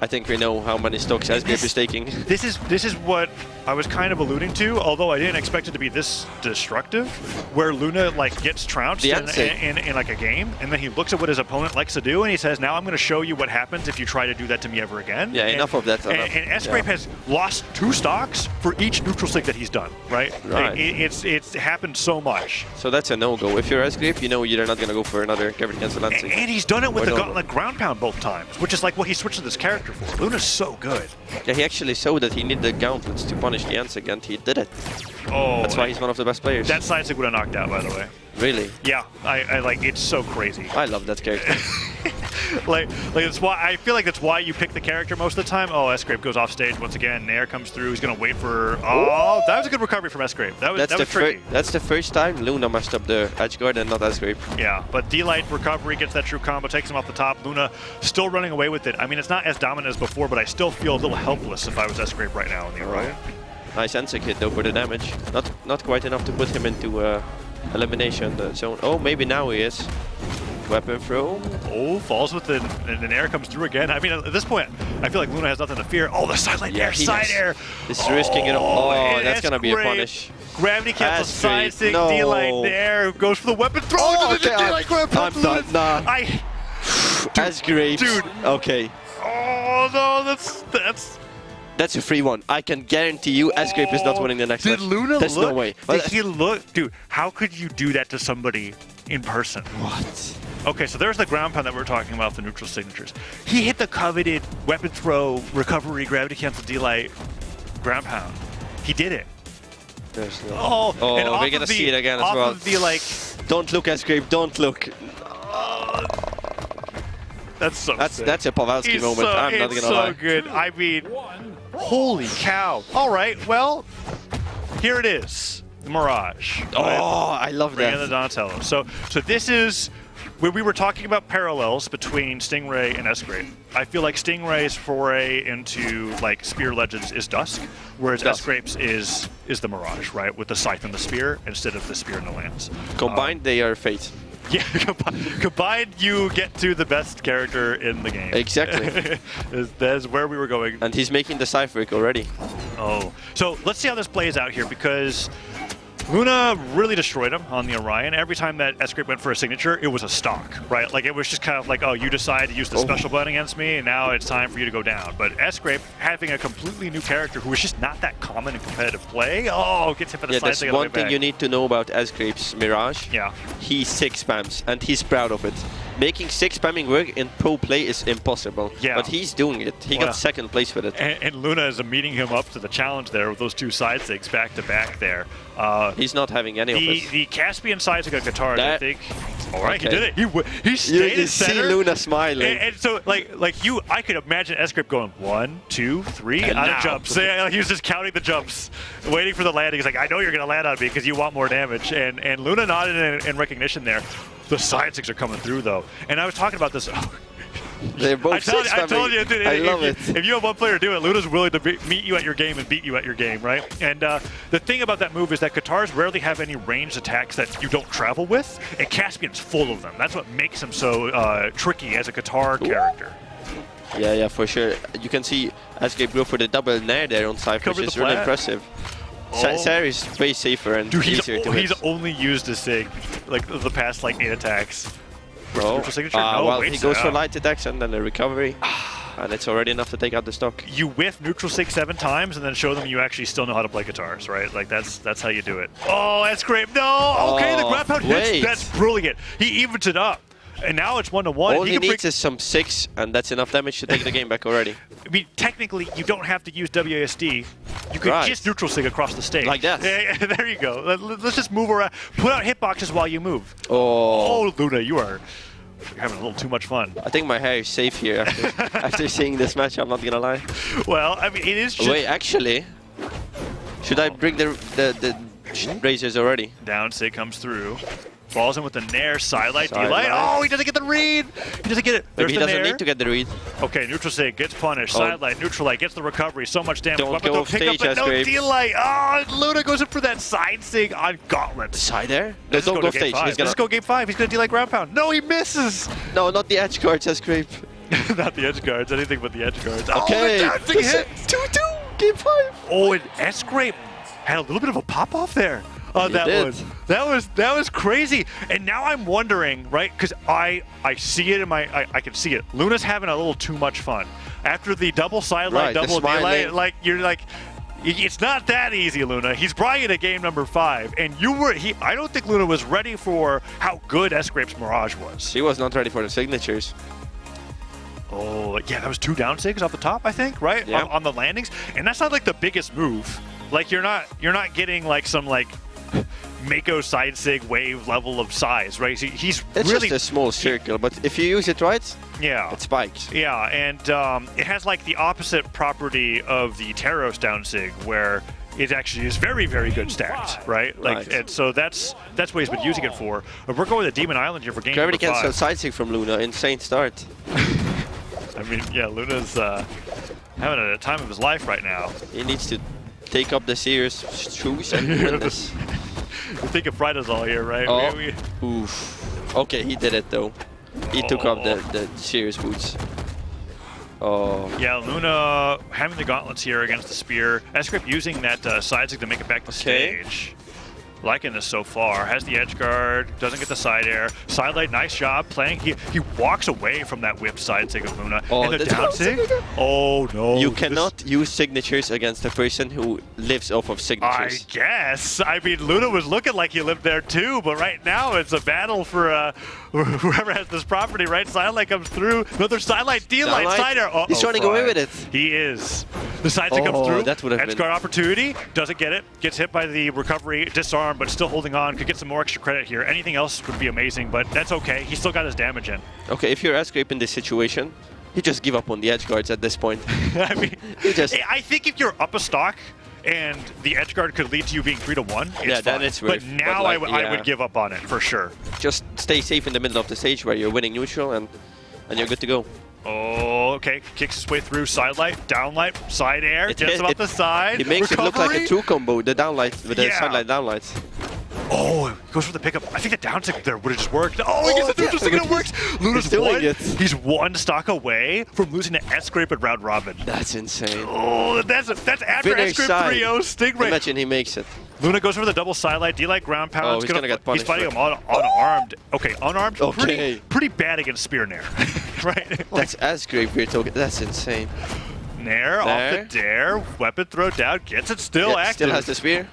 I think we know how many stocks Sgrape is taking. This is what I was kind of alluding to, although I didn't expect it to be this destructive, where Luna like gets trounced in like a game, and then he looks at what his opponent likes to do, and he says, "Now I'm going to show you what happens if you try to do that to me ever again." Yeah, enough of that. And Sgrape has lost 2 stocks for each neutral stick that he's done. Right? It's happened so much. So that's a no-go. If you're Sgrape, you know you're not going to go for another gravity cancel lancing. And he's done it with the gauntlet ground pound both times, which is like what he switched to this character for. Luna's so good. Yeah, he actually showed that he needed the gauntlets to punish the Ansig, and he did it. Oh, that's why he's one of the best players. That side stick would have knocked out, by the way. Really? Yeah, I like it's so crazy. I love that character. like it's why I feel like that's why you pick the character most of the time. Oh, Sgrape goes off stage once again. Nair comes through. He's gonna wait for. Oh, that was a good recovery from Sgrape. That was tricky. That's the first time Luna messed up the edge guard and not Sgrape. Yeah, but D-Light recovery gets that true combo, takes him off the top. Luna still running away with it. I mean, it's not as dominant as before, but I still feel a little helpless if I was Sgrape right now in the Orion. Nice Ansig hit though for the damage. Not quite enough to put him into elimination zone. Oh, maybe now he is. Weapon throw. Oh, falls with the Nair comes through again. I mean, at this point, I feel like Luna has nothing to fear. Oh, the sidelight Nair, side air. This is risking it. Oh, that's gonna be a punish. Gravity cancel, side stick, D-Light Nair, goes for the weapon throw. Oh, okay. D-Light grab I'm done. Nah. Sgrape. Dude. Okay. Oh no, that's a free one. I can guarantee you Sgrape is not winning the next match. Did Luna There's look? No way. Did he look? Dude, how could you do that to somebody in person? What? Okay, so there's the ground pound that we're talking about, the neutral signatures. He hit the coveted weapon throw, recovery, gravity cancel, D-Light, ground pound. He did it. There's no. Oh, and we're gonna see it again as well. Of the, like, don't look, Sgrape, don't look. That's so sick. That's a Pavelski moment. I'm not gonna lie. It's so good. I mean, holy cow. All right, well, here it is. The Mirage. Oh, I love that. And the Donatello. So this is where we were talking about parallels between Stingray and Sgrape. I feel like Stingray's foray into like Spear Legends is Dusk, whereas Sgrape's is the Mirage, right? With the Scythe and the Spear instead of the Spear and the Lance. Combined, they are Fate. Yeah, combined, you get to the best character in the game. Exactly. That's where we were going. And he's making the Scythe work already. Oh, so let's see how this plays out here, because Luna really destroyed him on the Orion. Every time that Sgrape went for a signature, it was a stock, right? Like, it was just kind of like, oh, you decided to use the special button against me, and now it's time for you to go down. But Sgrape, having a completely new character who is just not that common in competitive play, gets hit for the side. There's one thing you need to know about Sgrape's Mirage. Yeah. He 6 spams, and he's proud of it. Making 6 spamming work in pro play is impossible. Yeah. But he's doing it. He got 2nd place with it. And Luna is meeting him up to the challenge there with those 2 side sticks back to back there. He's not having any of this. The Caspian side stick guitar, I think. All right, he did it. He stayed in center. You see Luna smiling. And so, I could imagine Sgrape going 1, 2, 3 out of jumps. He was just counting the jumps, waiting for the landing. He's like, I know you're going to land on me because you want more damage. And Luna nodded in recognition there. The side sticks are coming through, though. And I was talking about this. They're both I told you, dude, I love it. If you have one player do it, Luna's willing to meet you at your game and beat you at your game, right? And the thing about that move is that Katars rarely have any ranged attacks that you don't travel with, and Caspian's full of them. That's what makes him so tricky as a Katar character. Yeah, for sure. You can see Sgrape go for the double nair there on side, which is really impressive. Sarah is way safer and easier to hit. He's only used a Sig, like, the past, 8 attacks. Well, he goes for light attacks and then a recovery. And it's already enough to take out the stock. You whiff neutral Sig 7 times and then show them you actually still know how to play guitars, right? Like, that's how you do it. Oh, that's great. No! Okay, the grab pound hits. That's brilliant. He evens it up. And now it's 1-1. All he needs is some 6, and that's enough damage to take the game back already. I mean, technically, you don't have to use WASD. You could just neutral Sig across the stage. Like that. There you go. Let's just move around. Put out hitboxes while you move. Oh, Luna, you're having a little too much fun. I think my hair is safe here after seeing this match, I'm not gonna lie. Well, I mean, it is just... Wait, actually, should I bring the Razors already. Down sig comes through. Falls in with the Nair, sidelight, Sidelight. D-light. Oh, he doesn't get the read. He doesn't get it. There's Maybe he the doesn't Nair. need to get the read. Okay, neutral sig gets punished. Oh. Sidelight, neutral light gets the recovery. So much damage. Don't Weapon go throw, pick up, stage, but no Sgrape. D-light. Oh, Luna goes in for that side sig on Gauntlet. Side there? No, Let's don't go go to game stage. five. He's gonna... Let's go game 5. He's going to D-light ground pound. No, he misses. No, not the edge guards, Sgrape. Not the edge guards. Anything but the edge guards. Okay. Oh, the down sig hit. 2-2. Game 5. Oh, and Sgrape had a little bit of a pop-off there on He that did. one. That was crazy. And now I'm wondering, right? Because I see it in my I can see it. Luna's having a little too much fun after the double sidelight, Right, the double smiling. D-light. Like you're like. It's not that easy, Luna. He's probably in a game number 5, and I don't think Luna was ready for how good Sgrape's Mirage was. She was not ready for the signatures. Oh, yeah, that was 2 down sigs off the top, I think, right? Yeah. On the landings. And that's not like the biggest move. Like you're not getting like some like Mako side sig wave level of size, right? He's It's really just a small circle, but if you use it right, yeah. it spikes. Yeah, and it has like the opposite property of the Taros down sig, where it actually is very, very good stacked, right? Like, Right. and so that's what he's been using it for. But we're going to Demon Island here for game Gravity number 5. cancel side sig from Luna. Insane start. I mean, yeah, Luna's having a time of his life right now. He needs to take up the serious shoes and win this. We think of Frida's all here, right? Oh. We- Oof. Okay, he did it though. He took up the serious boots. Oh. Yeah, Luna having the gauntlets here against the spear. Sgrape using that side stick to make it back to Okay. stage. Liking this so far. Has the edge guard, doesn't get the side air. Sidelight, nice job playing. He walks away from that whip side sig of Luna. Oh, and the the down down sig? sig again? Oh no. You this- cannot use signatures against a person who lives off of I signatures. guess. I mean, Luna was looking like he lived there too, but right now it's a battle for whoever has this property, right? Sidelight comes through. Another sidelight, D-light, Sidelight. side air. Uh-oh, He's running away Fry. with it. He is. The side stick comes Oh, through. that would have Edge been- guard opportunity. Doesn't get it. Gets hit by the recovery. Disarm, but still holding on. Could get some more extra credit here. Anything else would be amazing, but that's okay. He still got his damage in. Okay, if you're Sgrape in this situation, you just give up on the edge guards at this point. I mean, You just- I think if you're up a stock and the edge guard could lead to you being 3-1, it's Yeah, then fine. it's But worth- now but like, I yeah. would give up on it for sure. Just stay safe in the middle of the stage where you're winning neutral and you're good to go. Oh, okay. Kicks his way through. Sidelight, downlight, side air. Just about the side. It makes it look like a Recovery. 2 combo, the downlight with the Yeah. sidelight downlight. Oh, he goes for the pickup. I think the down stick there would have just worked. Oh, he gets the neutral stick and it works. Luna's doing one. it. He's 1 stock away from losing to Sgrape at round robin. That's insane. Oh, that's after Finish Sgrape side. 3-0 Stingray. Imagine he makes it. Luna goes for the double sidelight, D-light ground pound. Oh, he's gonna get He's punished fighting for him unarmed. Okay, unarmed. Okay. Pretty bad against spear nair, right? That's Sgrape we're talking. That's insane. Nair off Nair. the dare, weapon throw down, gets it still Yeah, active. still has the spear.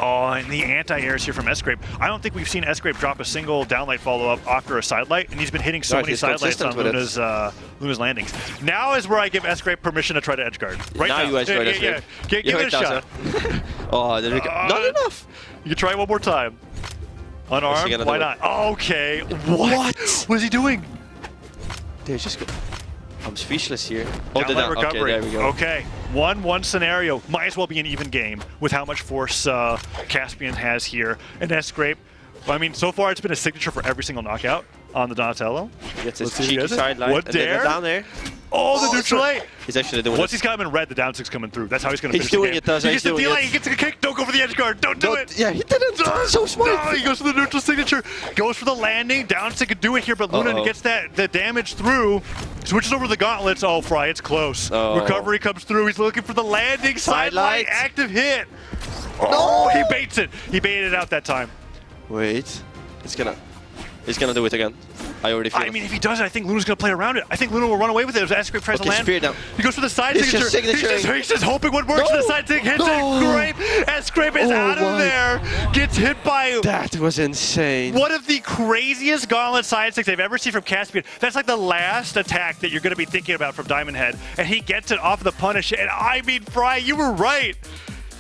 Oh, and the anti-airs here from Sgrape. I don't think we've seen Sgrape drop a single downlight follow-up after a sidelight, and he's been hitting so Right, many he's sidelights on consistent with it. Luna's landings. Now is where I give Sgrape permission to try to edge guard. Right Now now. you edge guard yeah, Sgrape. Give You it a heard shot. that, Oh, there we go. Not enough. You can try one more time. What's he Unarmed, gonna why do? not? Okay. What? What is he doing? They're just go. I'm speechless here. Oh, Downlight the down. recovery. Okay, there we go. Okay. 1-1 scenario. Might as well be an even game with how much force Caspian has here. And Sgrape, well, I mean, so far it's been a signature for every single knockout on the Donatello. Gets his Let's see if he cheeky does it. sidelight. What and then dare? down there. Oh, the neutral light. He's actually doing Once it. he's got him in red, the down six coming through. That's how he's going to He's finish doing the game. it, Taz, He he's gets the doing D-light, it. he gets a kick. Don't go for the edge guard. Don't do it. Yeah, he did it. So smart. No, he goes for the neutral signature. Goes for the landing. Down stick could do it here, but Luna Uh-oh. gets the damage through. Switches over to the gauntlets. Oh, Fry, it's close. Oh. Recovery comes through. He's looking for the landing. Sidelight, Sidelight. active hit. Oh, he baits it. He baited it out that time. Wait. He's gonna do it again. I already feel I mean, if he does it, I think Luna's going to play around it. I think Luna will run away with it as Sgrape tries to Okay, land. spear down. He goes for the side He's signature. just signaturing. He's just hoping what works. No. The side sig hits No. it. Sgrape is Oh out of my. there. Gets hit by That was insane. one of the craziest gauntlet side sticks I've ever seen from Caspian. That's like the last attack that you're going to be thinking about from Diamond Head. And he gets it off of the punish. And I mean, Fry, you were right.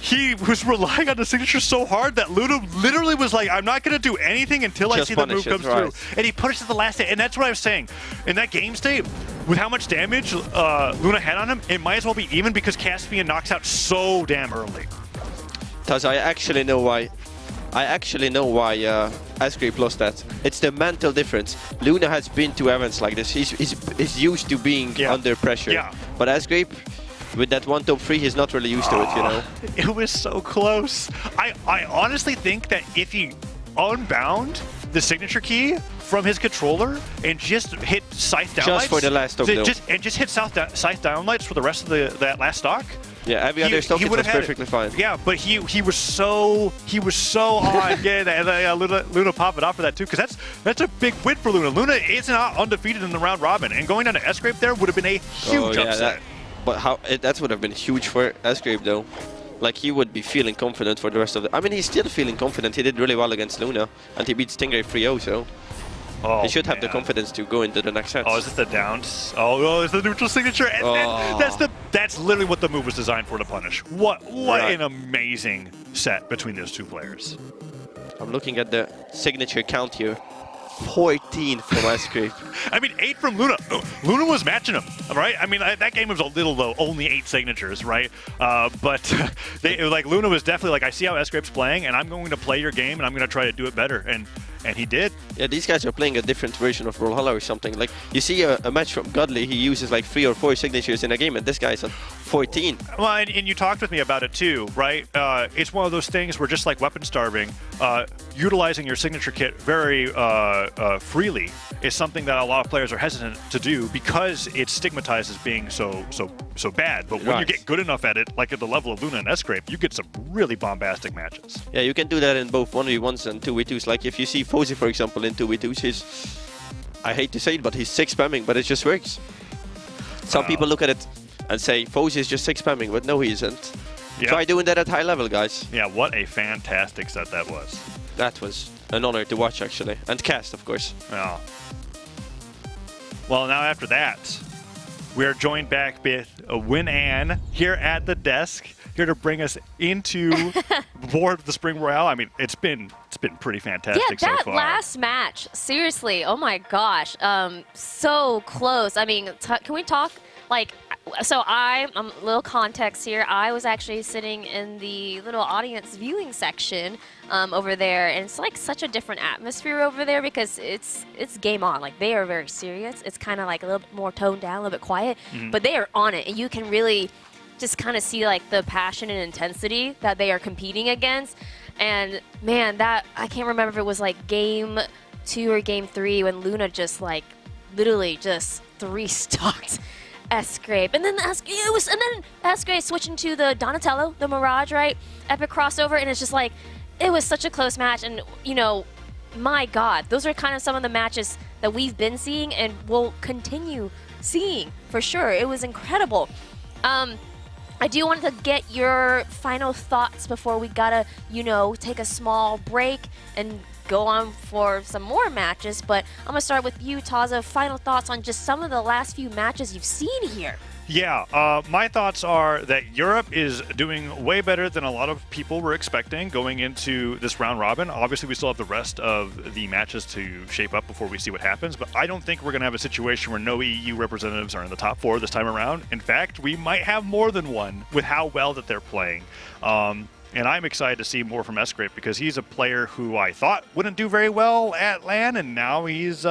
He was relying on the signature so hard that Luna literally was like, I'm not going to do anything until I Just see the move punish it, comes right. through. And he punishes the last hit. And that's what I was saying. In that game state, with how much damage Luna had on him, it might as well be even because Caspian knocks out so damn early. Taz, I actually know why I actually know why Sgrape lost that. It's the mental difference. Luna has been to events like this. He's used to being under pressure. Yeah. But Sgrape, with that one top 3, he's not really used to it, you know. It was so close. I honestly think that if he unbound the signature key from his controller and just hit Scythe downlights. Just for the last stock, though. Just hit Scythe downlights for the rest of that last stock. Yeah, every other stock was perfectly fine. Yeah, but he was so on. Yeah, Luna popped it off for that too, because that's a big win for Luna. Luna is not undefeated in the round robin, and going down to Sgrape there would have been a huge upset. That would have been huge for Sgrape though. Like, he would be feeling confident for the rest of the... I mean, he's still feeling confident. He did really well against Luna, and he beat Stingray 3-0, so... he should have the confidence to go into the next set. Oh, is this the downs? Oh, it's the neutral signature. And that's literally what the move was designed for, to punish. What an amazing set between those two players. I'm looking at the signature count here. 14 from Sgrape. I mean, 8 from Luna. Luna was matching him, right? I mean, that game was a little low, only 8 signatures, right? But Luna was definitely like, I see how Sgrape's playing, and I'm going to play your game, and I'm going to try to do it better. And he did. Yeah, these guys are playing a different version of Brawlhalla or something. Like, you see a match from Godly, he uses like 3 or 4 signatures in a game, and this guy's at 14. Well, and you talked with me about it too, right? It's one of those things where, just like weapon starving, utilizing your signature kit very freely is something that a lot of players are hesitant to do because it's stigmatized as being so bad. But when you get good enough at it, like at the level of Luna and Sgrape, you get some really bombastic matches. Yeah, you can do that in both 1v1s and 2v2s. Like, if you see Fozy, for example, in 2v2s, he's... I hate to say it, but he's 6 spamming, but it just works. Some people look at it and say, Fozy is just 6 spamming, but no, he isn't. Yep. Try doing that at high level, guys. Yeah, what a fantastic set that was. That was an honor to watch, actually. And cast, of course. Yeah. Well, now after that, we are joined back with Win-An here at the desk, here to bring us into board of the Spring Royale. I mean, it's been pretty fantastic so far. Yeah, that last match, seriously, oh my gosh, so close. I mean, can we talk, like, so a little context here. I was actually sitting in the little audience viewing section over there, and it's like such a different atmosphere over there because it's game on. Like, they are very serious. It's kind of like a little bit more toned down, a little bit quiet, but they are on it, and you can really just kind of see like the passion and intensity that they are competing against. And man, that I can't remember if it was like game 2 or game 3 when Luna just like literally just 3-stocked Sgrape, and then Sgrape switching to the Donatello, the Mirage, right? Epic crossover, and it's just like it was such a close match. And you know, my God, those are kind of some of the matches that we've been seeing and will continue seeing for sure. It was incredible. I do want to get your final thoughts before we gotta, you know, take a small break and go on for some more matches. But I'm gonna start with you, Taza. Final thoughts on just some of the last few matches you've seen here. Yeah, my thoughts are that Europe is doing way better than a lot of people were expecting going into this round robin. Obviously, we still have the rest of the matches to shape up before we see what happens, but I don't think we're going to have a situation where no EU representatives are in the top 4 this time around. In fact, we might have more than one with how well that they're playing. And I'm excited to see more from Sgrape because he's a player who I thought wouldn't do very well at LAN, and now he's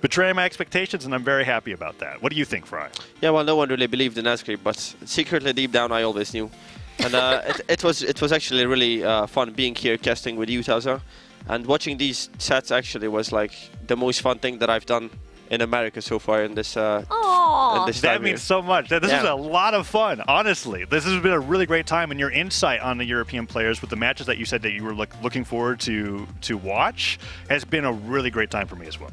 betraying my expectations, and I'm very happy about that. What do you think, Fry? Yeah, well, no one really believed in Sgrape, but secretly deep down I always knew. And it was actually really fun being here casting with you, Taza. And watching these sets actually was like the most fun thing that I've done in America so far in this that means so much. This was a lot of fun, honestly. This has been a really great time, and your insight on the European players with the matches that you said that you were looking forward to watch has been a really great time for me as well.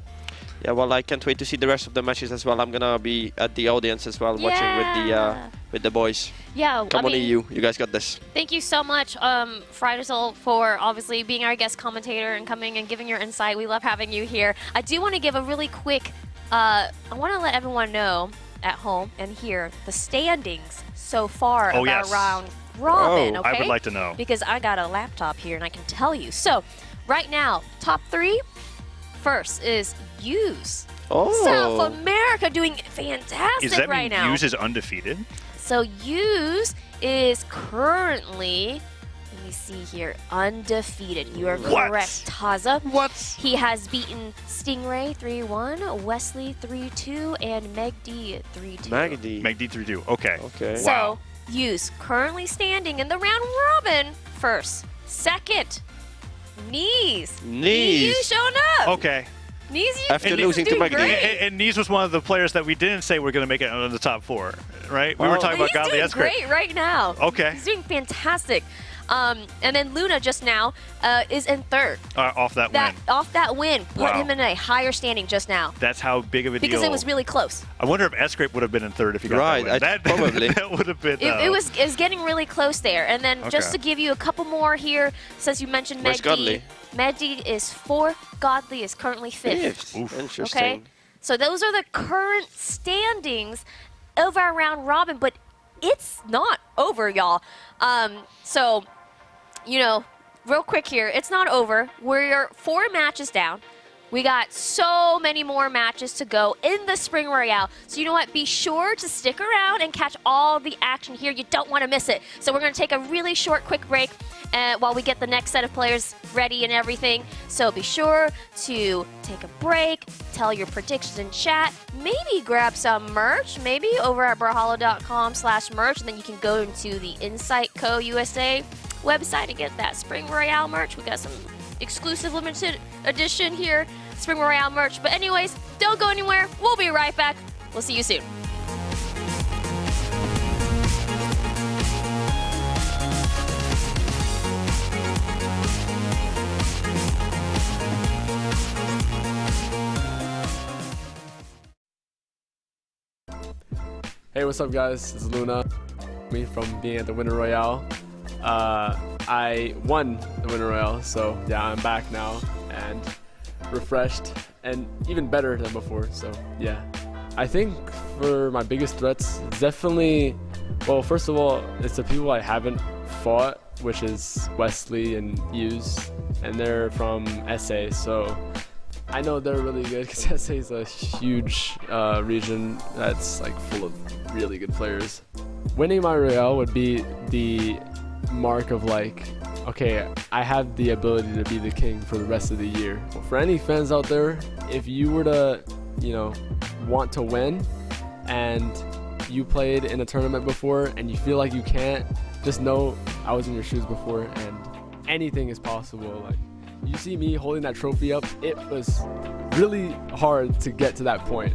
Yeah, well, I can't wait to see the rest of the matches as well. I'm gonna be at the audience as well, watching with the boys. Yeah, Come on, EU, you guys got this. Thank you so much, Fridazel, for obviously being our guest commentator and coming and giving your insight. We love having you here. I do want to give a really quick. I want to let everyone know at home and here the standings so far of our round robin. Okay, I would like to know because I got a laptop here and I can tell you. So, right now, top 3. First is Use. South America doing fantastic right now. Use is undefeated? So Use is currently, let me see here. Undefeated. You are correct, Taza. What? He has beaten Stingray 3-1, Wesley 3-2, and Megd 3-2. Magdy. Megd 3-2. Okay. Okay. So, Use currently standing in the round robin first. Second, Neeze. You showing up. Okay. Neeze, After losing to Magdy. And Neeze was one of the players that we didn't say we're going to make it out of the top 4, right? We were talking about Godly He's doing great right now. Okay. He's doing fantastic. And then Luna just now is in third. Off that win. Off that win. Put Wow. him in a higher standing just now. That's how big of a deal. Because it was really close. I wonder if Sgrape would have been in third if he got that win. Probably. That would have been... It was getting really close there. And then just to give you a couple more here, since you mentioned Where's Godly? Megd is 4th. Godly is currently 5th. Interesting. Okay? So those are the current standings of our round robin, but it's not over, y'all. So, you know, real quick here, it's not over. We're 4 matches down. We got so many more matches to go in the Spring Royale. So you know what? Be sure to stick around and catch all the action here. You don't want to miss it. So we're going to take a really short, quick break while we get the next set of players ready and everything. So be sure to take a break, tell your predictions in chat, maybe grab some merch, maybe over at brawlhalla.com/merch, and then you can go into the Insight Co. USA website and get that Spring Royale merch. We got some exclusive limited edition here, Spring Royale merch. But anyways, don't go anywhere. We'll be right back. We'll see you soon. Hey, what's up, guys? This is Luna. Me from being at the Winter Royale. I won the Winter Royale, so yeah, I'm back now and refreshed and even better than before. So yeah, I think for my biggest threats, definitely. Well, first of all, it's the people I haven't fought, which is Wesley and Use, and they're from SA, so I know they're really good because SA is a huge region that's like full of really good players. Winning my Royale would be the mark of like, okay, I have the ability to be the king for the rest of the year. For any fans out there, if you were to, you know, want to win and you played in a tournament before and you feel like you can't, just know I was in your shoes before and anything is possible. Like, you see me holding that trophy up, it was really hard to get to that point.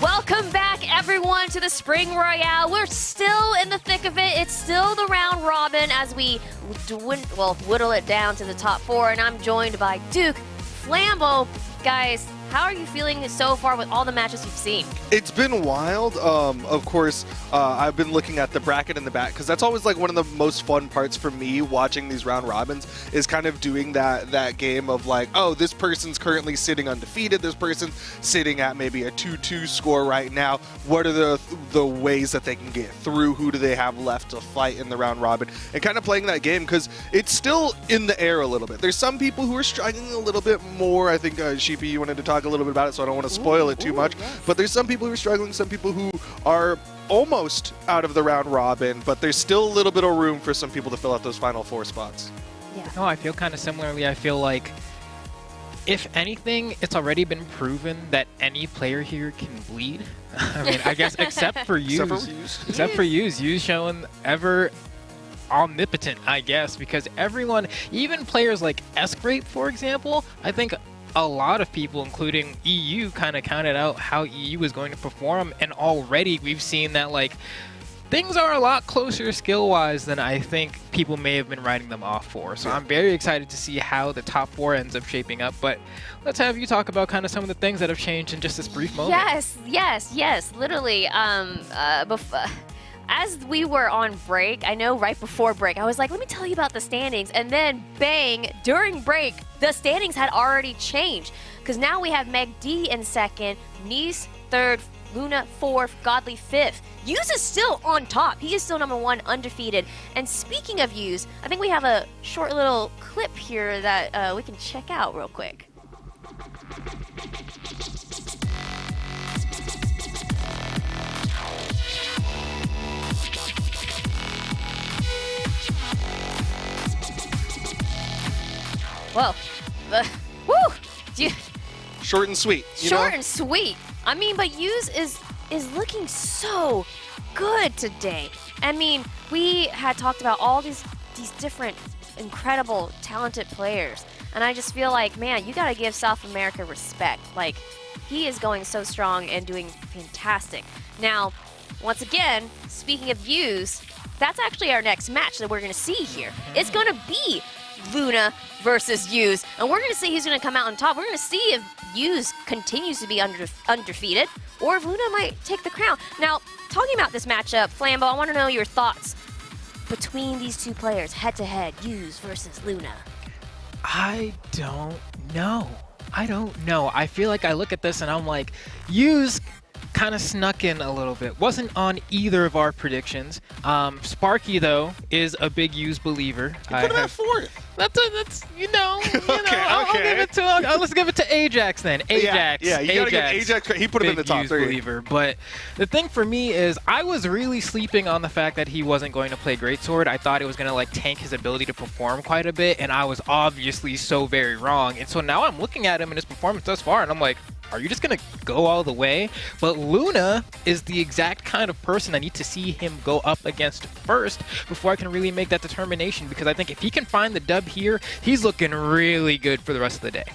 Welcome back, everyone, to the Spring Royale. We're still in the thick of it. It's still the round robin as we whittle it down to the top 4. And I'm joined by Duke, Flambo. Guys, how are you feeling so far with all the matches you've seen? It's been wild. Of course, I've been looking at the bracket in the back because that's always like one of the most fun parts for me watching these round robins is kind of doing that game of like, oh, this person's currently sitting undefeated. This person's sitting at maybe a 2-2 score right now. What are the ways that they can get through? Who do they have left to fight in the round robin? And kind of playing that game because it's still in the air a little bit. There's some people who are struggling a little bit more. I think Sheepy, you wanted to talk a little bit about it, so I don't want to spoil it too much. Yes. But there's some people who are struggling, some people who are almost out of the round robin, but there's still a little bit of room for some people to fill out those final 4 spots. Yeah. No, I feel kind of similarly. I feel like, if anything, it's already been proven that any player here can bleed. I mean, I guess except for Use. Except for Use. Use showing ever omnipotent, I guess, because everyone, even players like Sgrape, for example, I think a lot of people, including EU, kind of counted out how EU was going to perform, and already we've seen that like things are a lot closer skill-wise than I think people may have been writing them off for. So I'm very excited to see how the top 4 ends up shaping up. But let's have you talk about kind of some of the things that have changed in just this brief moment. Yes. Literally, as we were on break, I know right before break, I was like, let me tell you about the standings. And then, bang, during break, the standings had already changed. Because now we have Meg D in 2nd, Neeze 3rd, Luna 4th, Godly 5th. Use is still on top. He is still number 1, undefeated. And speaking of Use, I think we have a short little clip here that we can check out real quick. Well, Short and sweet. Short and sweet. I mean, but Use is looking so good today. I mean, we had talked about all these different incredible, talented players, and I just feel like, man, you got to give South America respect. Like, he is going so strong and doing fantastic. Now, once again, speaking of Use, that's actually our next match that we're going to see here. It's going to be Luna versus Use, and we're going to see who's going to come out on top. We're going to see if Use continues to be undefeated, or if Luna might take the crown. Now, talking about this matchup, Flambo, I want to know your thoughts between these two players, head-to-head, Use versus Luna. I don't know. I feel like I look at this and I'm like, Use kind of snuck in a little bit. Wasn't on either of our predictions. Sparky, though, is a big Use believer. You put him at 4th. That's I'll Okay. give it to let's give it to Ajax then. Ajax. Yeah, you gotta give Ajax. He put him in the top Use 3. believer. But the thing for me is, I was really sleeping on the fact that he wasn't going to play Greatsword. I thought it was going to like tank his ability to perform quite a bit, and I was obviously so very wrong. And so now I'm looking at him and his performance thus far, and I'm like, are you just going to go all the way? But Luna is the exact kind of person I need to see him go up against first before I can really make that determination, because I think if he can find the dub here, he's looking really good for the rest of the day.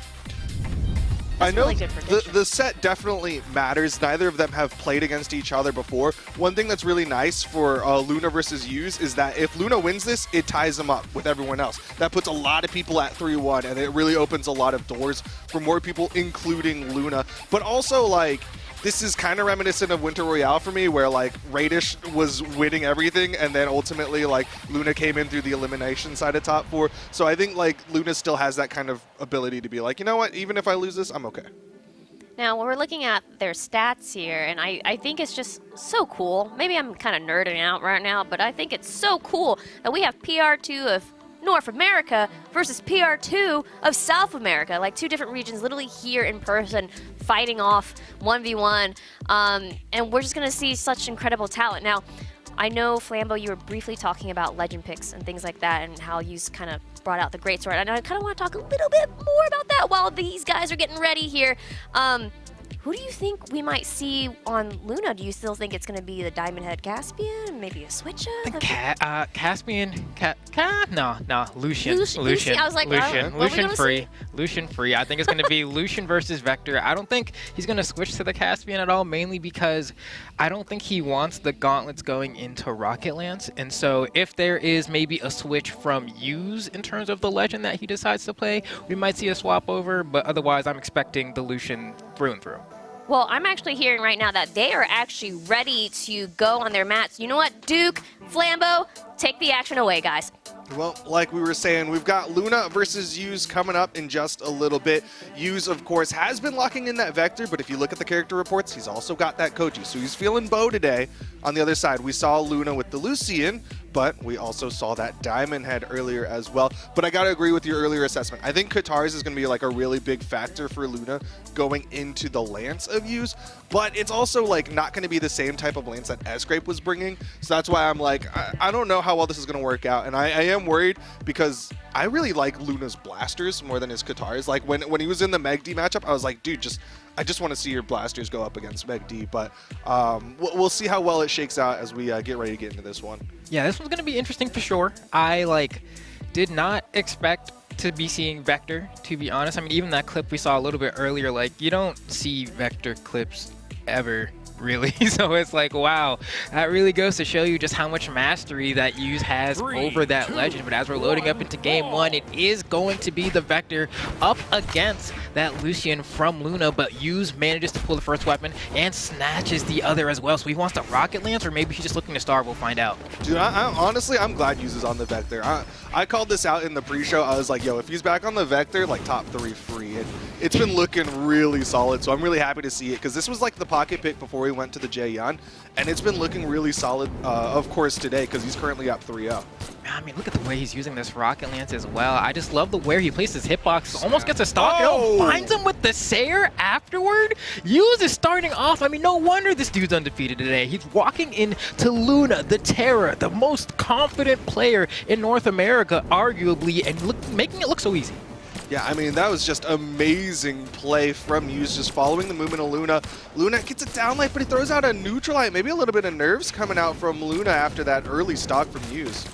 I know the set definitely matters. Neither of them have played against each other before. One thing that's really nice for Luna versus Use is that if Luna wins this, it ties them up with everyone else. That puts a lot of people at 3-1, and it really opens a lot of doors for more people, including Luna. But also, like, this is kind of reminiscent of Winter Royale for me, where like Radish was winning everything, and then ultimately like Luna came in through the elimination side of top 4. So I think like Luna still has that kind of ability to be like, you know what, even if I lose this, I'm okay. Now, when we're looking at their stats here, and I think it's just so cool. Maybe I'm kind of nerding out right now, but I think it's so cool that we have PR2 of North America versus PR2 of South America, like 2 different regions literally here in person fighting off 1v1, and we're just going to see such incredible talent. Now, I know, Flambo, you were briefly talking about legend picks and things like that and how you kind of brought out the Greatsword, and I kind of want to talk a little bit more about that while these guys are getting ready here. Who do you think we might see on Luna? Do you still think it's going to be the Diamond Head Caspian? Maybe a switch up? Caspian, no, Lucian. Lucian. I was like, Lucian free. Lucian free. I think it's going to be Lucian versus Vector. I don't think he's going to switch to the Caspian at all, mainly because I don't think he wants the gauntlets going into Rocket Lance. And so if there is maybe a switch from Use in terms of the legend that he decides to play, we might see a swap over, but otherwise I'm expecting the Lucian through and through. Well, I'm actually hearing right now that they are actually ready to go on their mats. You know what, Duke, Flambeau, take the action away, guys. Well, like we were saying, we've got Luna versus Use coming up in just a little bit. Use, of course, has been locking in that Vector, but if you look at the character reports, he's also got that Koji. So he's feeling Bo today. On the other side, we saw Luna with the Lucian, but we also saw that Diamond Head earlier as well. But I got to agree with your earlier assessment. I think Katars is going to be like a really big factor for Luna going into the Lance of Use, but it's also like not going to be the same type of Lance that Sgrape was bringing. So that's why I'm like, I don't know how well this is going to work out. And I am worried because I really like Luna's blasters more than his Katars. Like when he was in the Meg D matchup, I was like, dude, I just want to see your blasters go up against Meg D. But we'll see how well it shakes out as we get ready to get into this one. Yeah, this one's going to be interesting for sure. I did not expect to be seeing Vector, to be honest. I mean, even that clip we saw a little bit earlier, you don't see Vector clips ever, really. So it's like, wow, that really goes to show you just how much mastery that Use has over that legend. But as we're loading up into game one, it is going to be the Vector up against that Lucian from Luna, but Use manages to pull the first weapon and snatches the other as well. So he wants to Rocket Lance, or maybe he's just looking to starve. We'll find out. Dude, honestly, I'm glad Use is on the Vector. I called this out in the pre-show. I was like, yo, if he's back on the Vector, top 3 free. And it's been looking really solid, so I'm really happy to see it, because this was like the pocket pick before he went to the Jaehyun, and it's been looking really solid, of course, today, because he's currently up 3-0. I mean, look at the way he's using this Rocket Lance as well. I just love the way he places hitbox. Almost gets a stock. Oh! Finds him with the Sayer afterward. Use is starting off. I mean, no wonder this dude's undefeated today. He's walking into Luna, the Terra, the most confident player in North America, arguably, and making it look so easy. Yeah, I mean, that was just amazing play from Use, just following the movement of Luna. Luna gets a down light, but he throws out a neutral light. Maybe a little bit of nerves coming out from Luna after that early stock from Use.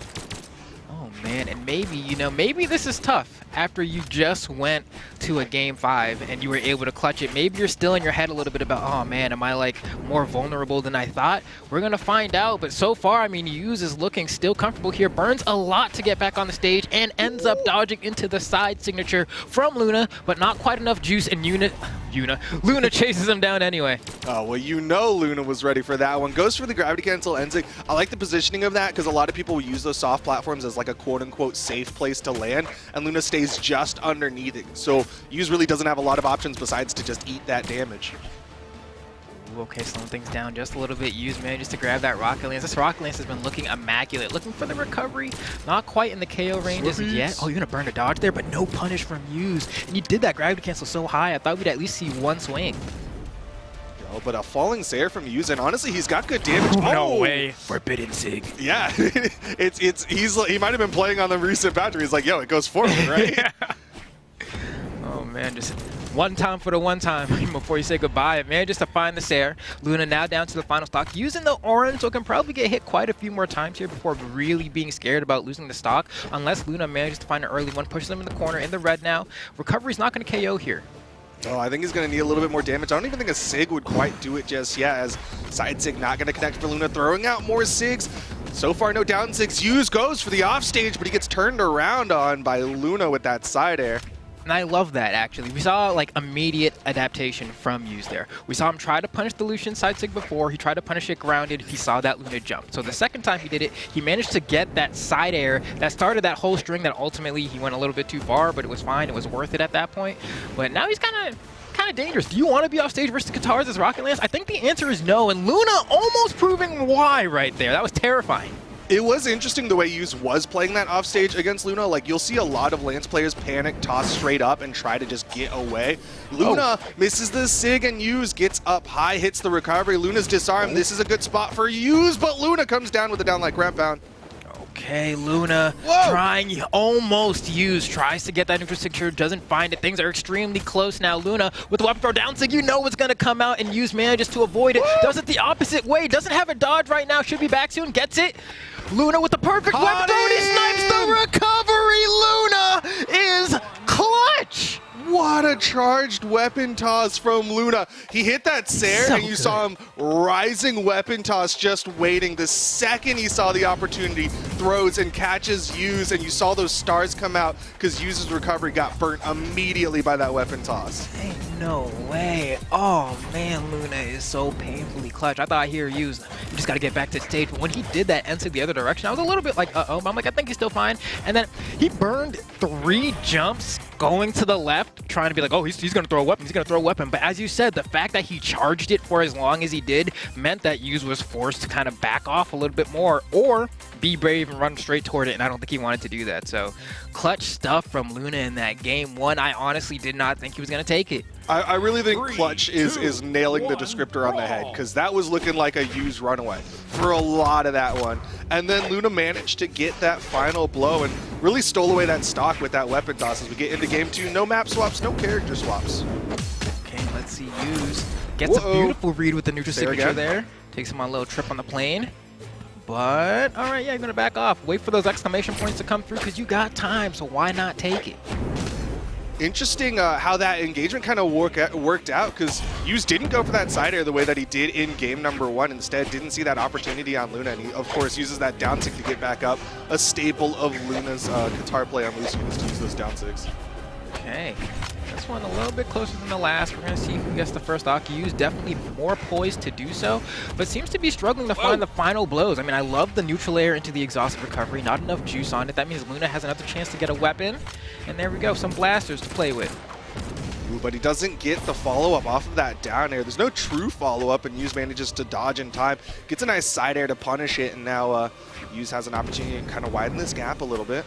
Oh, man, and maybe, maybe this is tough after you just went to a game 5 and you were able to clutch it. Maybe you're still in your head a little bit about, oh man, am I more vulnerable than I thought? We're gonna find out, but so far, I mean, Use is looking still comfortable here. Burns a lot to get back on the stage and ends up dodging into the side signature from Luna, but not quite enough juice, and Luna chases him down anyway. Oh, well, Luna was ready for that one. Goes for the gravity cancel, ends it. I like the positioning of that, because a lot of people use those soft platforms as a quote-unquote safe place to land, and Luna stays just underneath it. So Use really doesn't have a lot of options besides to just eat that damage. Ooh, okay, slowing things down just a little bit. Use manages to grab that Rocket Lance. This Rocket Lance has been looking immaculate. Looking for the recovery. Not quite in the KO range as yet. Oh, you're going to burn a dodge there, but no punish from Use. And you did that gravity cancel so high, I thought we'd at least see one swing. Oh, but a falling Sayer from Use, and honestly, he's got good damage. Oh, no way. Forbidden Sig. Yeah, he might have been playing on the recent battery. He's like, yo, it goes forward, right? Yeah. Oh, man, just one time for the one time before you say goodbye. It manages to find the Sayer. Luna now down to the final stock, using the orange, so can probably get hit quite a few more times here before really being scared about losing the stock, unless Luna manages to find an early one, pushes them in the corner in the red now. Recovery's not going to KO here. Oh, I think he's going to need a little bit more damage. I don't even think a Sig would quite do it just yet, as side Sig not going to connect for Luna, throwing out more Sigs. So far, no down Sigs. Use goes for the offstage, but he gets turned around on by Luna with that side air. And I love that, actually. We saw, immediate adaptation from Use there. We saw him try to punish the Lucian side sig before. He tried to punish it grounded. He saw that Luna jump. So the second time he did it, he managed to get that side air that started that whole string that ultimately he went a little bit too far, but it was fine. It was worth it at that point. But now he's kind of dangerous. Do you want to be off stage versus Katars as Rocket Lance? I think the answer is no, and Luna almost proving why right there. That was terrifying. It was interesting the way Use was playing that offstage against Luna. You'll see a lot of Lance players panic, toss straight up, and try to just get away. Luna misses the Sig, and Use gets up high, hits the recovery. Luna's disarmed. This is a good spot for Use, but Luna comes down with a down like ramp bound. Okay, Luna trying, almost tries to get that neutral signature, doesn't find it. Things are extremely close now. Luna with the weapon throw down, so you know it's going to come out, and Use manages to avoid it. Does it the opposite way, doesn't have a dodge right now, should be back soon, gets it. Luna with the perfect weapon throw, and he snipes the recovery. Luna is clutch. What a charged weapon toss from Luna. He hit that Sair, and you saw him rising weapon toss, just waiting. The second he saw the opportunity, throws and catches Use, and you saw those stars come out because Use's recovery got burnt immediately by that weapon toss. Ain't no way. Oh man, Luna is so painfully clutch. I thought I hear Use. You just got to get back to the stage. But when he did that enter the other direction, I was a little bit like, uh-oh. But I'm like, I think he's still fine. And then he burned 3 jumps going to the left, trying to be like, oh, he's going to throw a weapon. He's going to throw a weapon. But as you said, the fact that he charged it for as long as he did meant that Use was forced to kind of back off a little bit more or be brave and run straight toward it. And I don't think he wanted to do that. So clutch stuff from Luna in that game 1. I honestly did not think he was going to take it. I really think clutch is nailing the descriptor on the head, because that was looking like a Use runaway for a lot of that one. And then Luna managed to get that final blow and really stole away that stock with that weapon toss. As we get into game 2, no map swaps, no character swaps. Okay, let's see. Use gets a beautiful read with the neutral signature there. Takes him on a little trip on the plane. But, all right, yeah, you're going to back off. Wait for those exclamation points to come through, because you got time, so why not take it? Interesting how that engagement kind of worked out, because Use didn't go for that side air the way that he did in game number 1. Instead, didn't see that opportunity on Luna, and he, of course, uses that down tick to get back up. A staple of Luna's guitar play on loose units to use those down ticks. Okay. This one a little bit closer than the last. We're going to see who gets the first stock. Use definitely more poised to do so, but seems to be struggling to find the final blows. I mean, I love the neutral air into the exhaustive recovery. Not enough juice on it. That means Luna has another chance to get a weapon. And there we go, some blasters to play with. Ooh, but he doesn't get the follow-up off of that down air. There's no true follow-up, and Use manages to dodge in time. Gets a nice side air to punish it, and now Use has an opportunity to kind of widen this gap a little bit.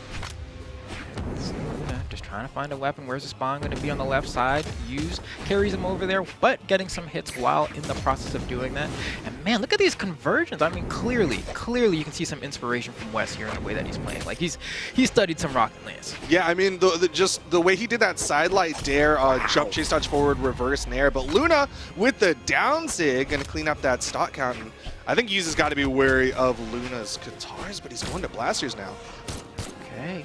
Just trying to find a weapon. Where's the spawn going to be on the left side? Use carries him over there, but getting some hits while in the process of doing that. And man, look at these conversions. I mean, clearly you can see some inspiration from Wes here in the way that he's playing. Like he's studied some Rocket Lance. Yeah, I mean, just the way he did that side light dare, jump, chase, dodge forward, reverse nair. But Luna with the down sig going to clean up that stock count. And I think Use has got to be wary of Luna's guitars, but he's going to blasters now. Okay.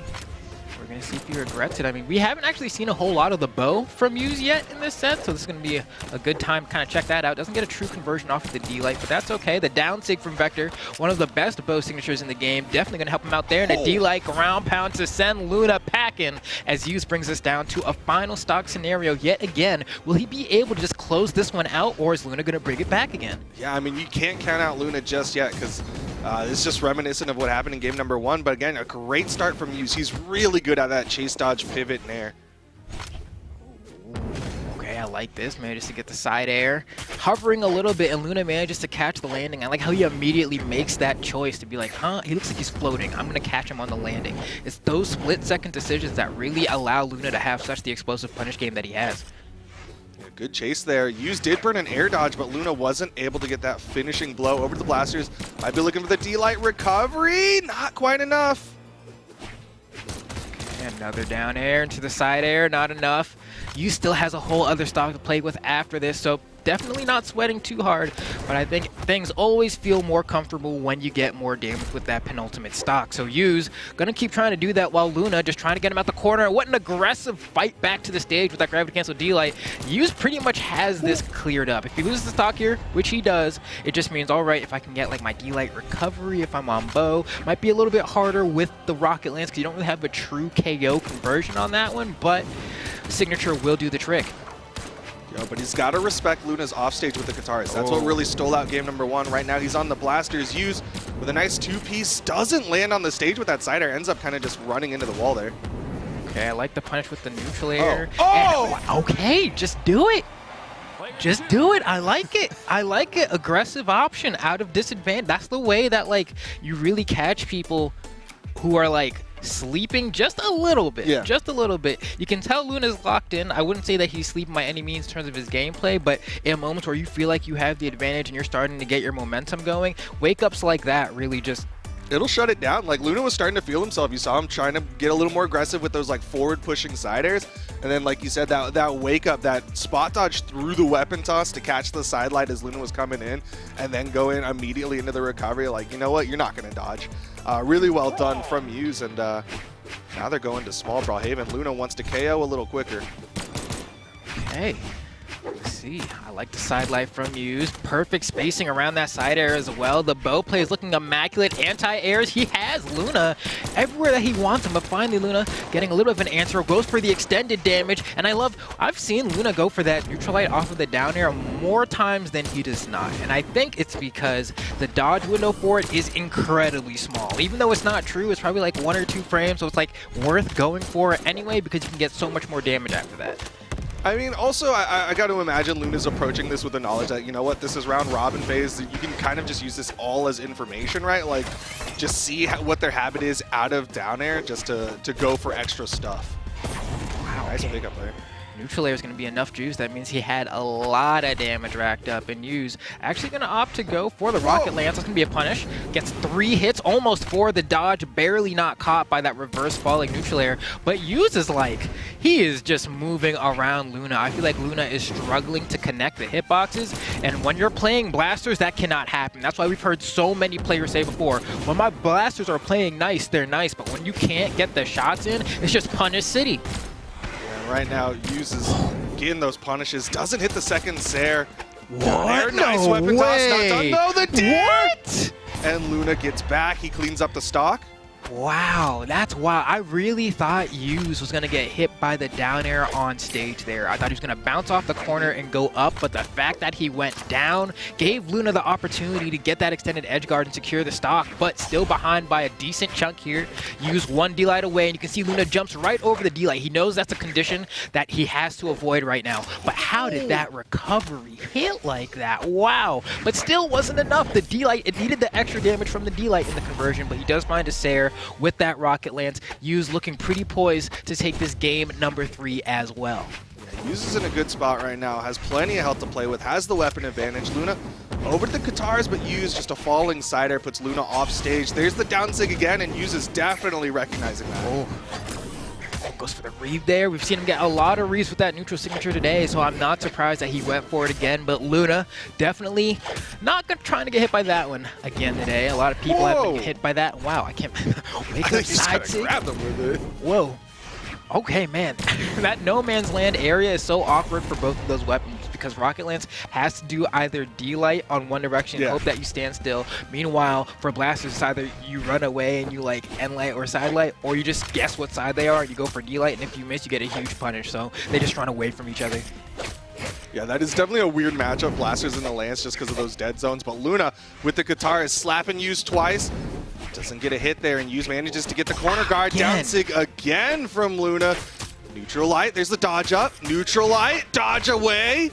We're going to see if he regrets it. I mean, we haven't actually seen a whole lot of the bow from Use yet in this set, so this is going to be a good time to kind of check that out. Doesn't get a true conversion off of the D-Light, but that's okay. The down sig from Vector, one of the best bow signatures in the game, definitely going to help him out there. And a D-Light ground pound to send Luna packing as Use brings us down to a final stock scenario yet again. Will he be able to just close this one out, or is Luna going to bring it back again? Yeah, I mean, you can't count out Luna just yet, because it's just reminiscent of what happened in game number 1. But again, a great start from Use. He's really good at that chase, dodge, pivot, and air. Okay, I like this. Manages to get the side air. Hovering a little bit, and Luna manages to catch the landing. I like how he immediately makes that choice to be like, huh, he looks like he's floating. I'm going to catch him on the landing. It's those split-second decisions that really allow Luna to have such the explosive punish game that he has. Good chase there. Use did burn an air dodge, but Luna wasn't able to get that finishing blow over to the blasters. Might be looking for the D-Light recovery. Not quite enough. Okay, another down air into the side air. Not enough. Use still has a whole other stock to play with after this, so definitely not sweating too hard, but I think things always feel more comfortable when you get more damage with that penultimate stock. So Use gonna keep trying to do that while Luna just trying to get him out the corner. What an aggressive fight back to the stage with that gravity cancel D-Light. Use pretty much has this cleared up. If he loses the stock here, which he does, it just means, all right, if I can get like my D-Light recovery, if I'm on bow, might be a little bit harder with the Rocket Lance because you don't really have a true KO conversion on that one, but signature will do the trick. But he's got to respect Luna's offstage with the guitars. That's what really stole out game number 1. Right now he's on the blasters. Use with a nice 2-piece. Doesn't land on the stage with that side air. Ends up kind of just running into the wall there. Okay, I like the punish with the neutral air. Oh! And, okay, just do it. Just do it. I like it. I like it. Aggressive option out of disadvantage. That's the way that like you really catch people who are like sleeping just a little bit. Yeah. Just a little bit. You can tell Luna's locked in. I wouldn't say that he's sleeping by any means in terms of his gameplay, but in moments where you feel like you have the advantage and you're starting to get your momentum going, wake-ups like that really just It'll shut it down. Like, Luna was starting to feel himself. You saw him trying to get a little more aggressive with those like forward pushing side airs. And then, like you said, that wake up, that spot dodge through the weapon toss to catch the side light as Luna was coming in, and then go in immediately into the recovery. Like, you know what? You're not going to dodge. Really well done from Neeze. And now they're going to small Brawlhalla. Luna wants to KO a little quicker. Okay. Let's see. I like the side light from Neeze. Perfect spacing around that side air as well. The bow play is looking immaculate. Anti-airs. He has Luna everywhere that he wants him. But finally, Luna getting a little bit of an answer. Goes for the extended damage. And I've seen Luna go for that neutral light off of the down air more times than he does not. And I think it's because the dodge window for it is incredibly small. Even though it's not true, it's probably like 1 or 2 frames. So it's like worth going for it anyway because you can get so much more damage after that. I mean, also, I got to imagine Luna's approaching this with the knowledge that, you know what, this is round robin phase. You can kind of just use this all as information, right? Like, just see what their habit is out of down air just to go for extra stuff. Wow, nice pickup there. Neutral air is going to be enough juice. That means he had a lot of damage racked up. And Neeze actually going to opt to go for the rocket lance. That's going to be a punish. Gets 3 hits, almost 4. The dodge barely not caught by that reverse falling neutral air. But Neeze is like, he is just moving around Luna. I feel like Luna is struggling to connect the hitboxes. And when you're playing blasters, that cannot happen. That's why we've heard so many players say before, when my blasters are playing nice, they're nice. But when you can't get the shots in, it's just punish city. Right now, uses getting those punishes. Doesn't hit the second Zare. What? Nice weapon toss. Not done. No, the dare! What? And Luna gets back. He cleans up the stock. Wow, that's wild. I really thought Neeze was going to get hit by the down air on stage there. I thought he was going to bounce off the corner and go up, but the fact that he went down gave Luna the opportunity to get that extended edge guard and secure the stock, but still behind by a decent chunk here. Use 1 D-Light away, and you can see Luna jumps right over the D-Light. He knows that's a condition that he has to avoid right now. But how did that recovery hit like that? Wow. But still wasn't enough. The D-Light, it needed the extra damage from the D-Light in the conversion, but he does find a Zare with that rocket lance. Neeze looking pretty poised to take this game number 3 as well. Yeah, Neeze is in a good spot right now, has plenty of health to play with, has the weapon advantage. Luna over to the Katars, but Neeze just a falling side air puts Luna off stage. There's the down sig again, and Neeze is definitely recognizing that. Oh. Goes for the read there. We've seen him get a lot of reads with that neutral signature today, so I'm not surprised that he went for it again. But Luna definitely not trying to get hit by that one again today. A lot of people have been hit by that. Wow, I can't wake up side sig. Grab them with it. Whoa. Okay, man. That no man's land area is so awkward for both of those weapons because Rocket Lance has to do either D-Light on one direction and hope that you stand still. Meanwhile, for blasters, it's either you run away and you like N-Light or Side Light, or you just guess what side they are and you go for D-Light, and if you miss, you get a huge punish. So they just run away from each other. Yeah, that is definitely a weird matchup, blasters and the lance, just because of those dead zones. But Luna with the Qatar is slapping Neeze twice. Doesn't get a hit there, and Neeze manages to get the corner guard. Down sig again from Luna. Neutral light, there's the dodge up. Neutral light, dodge away.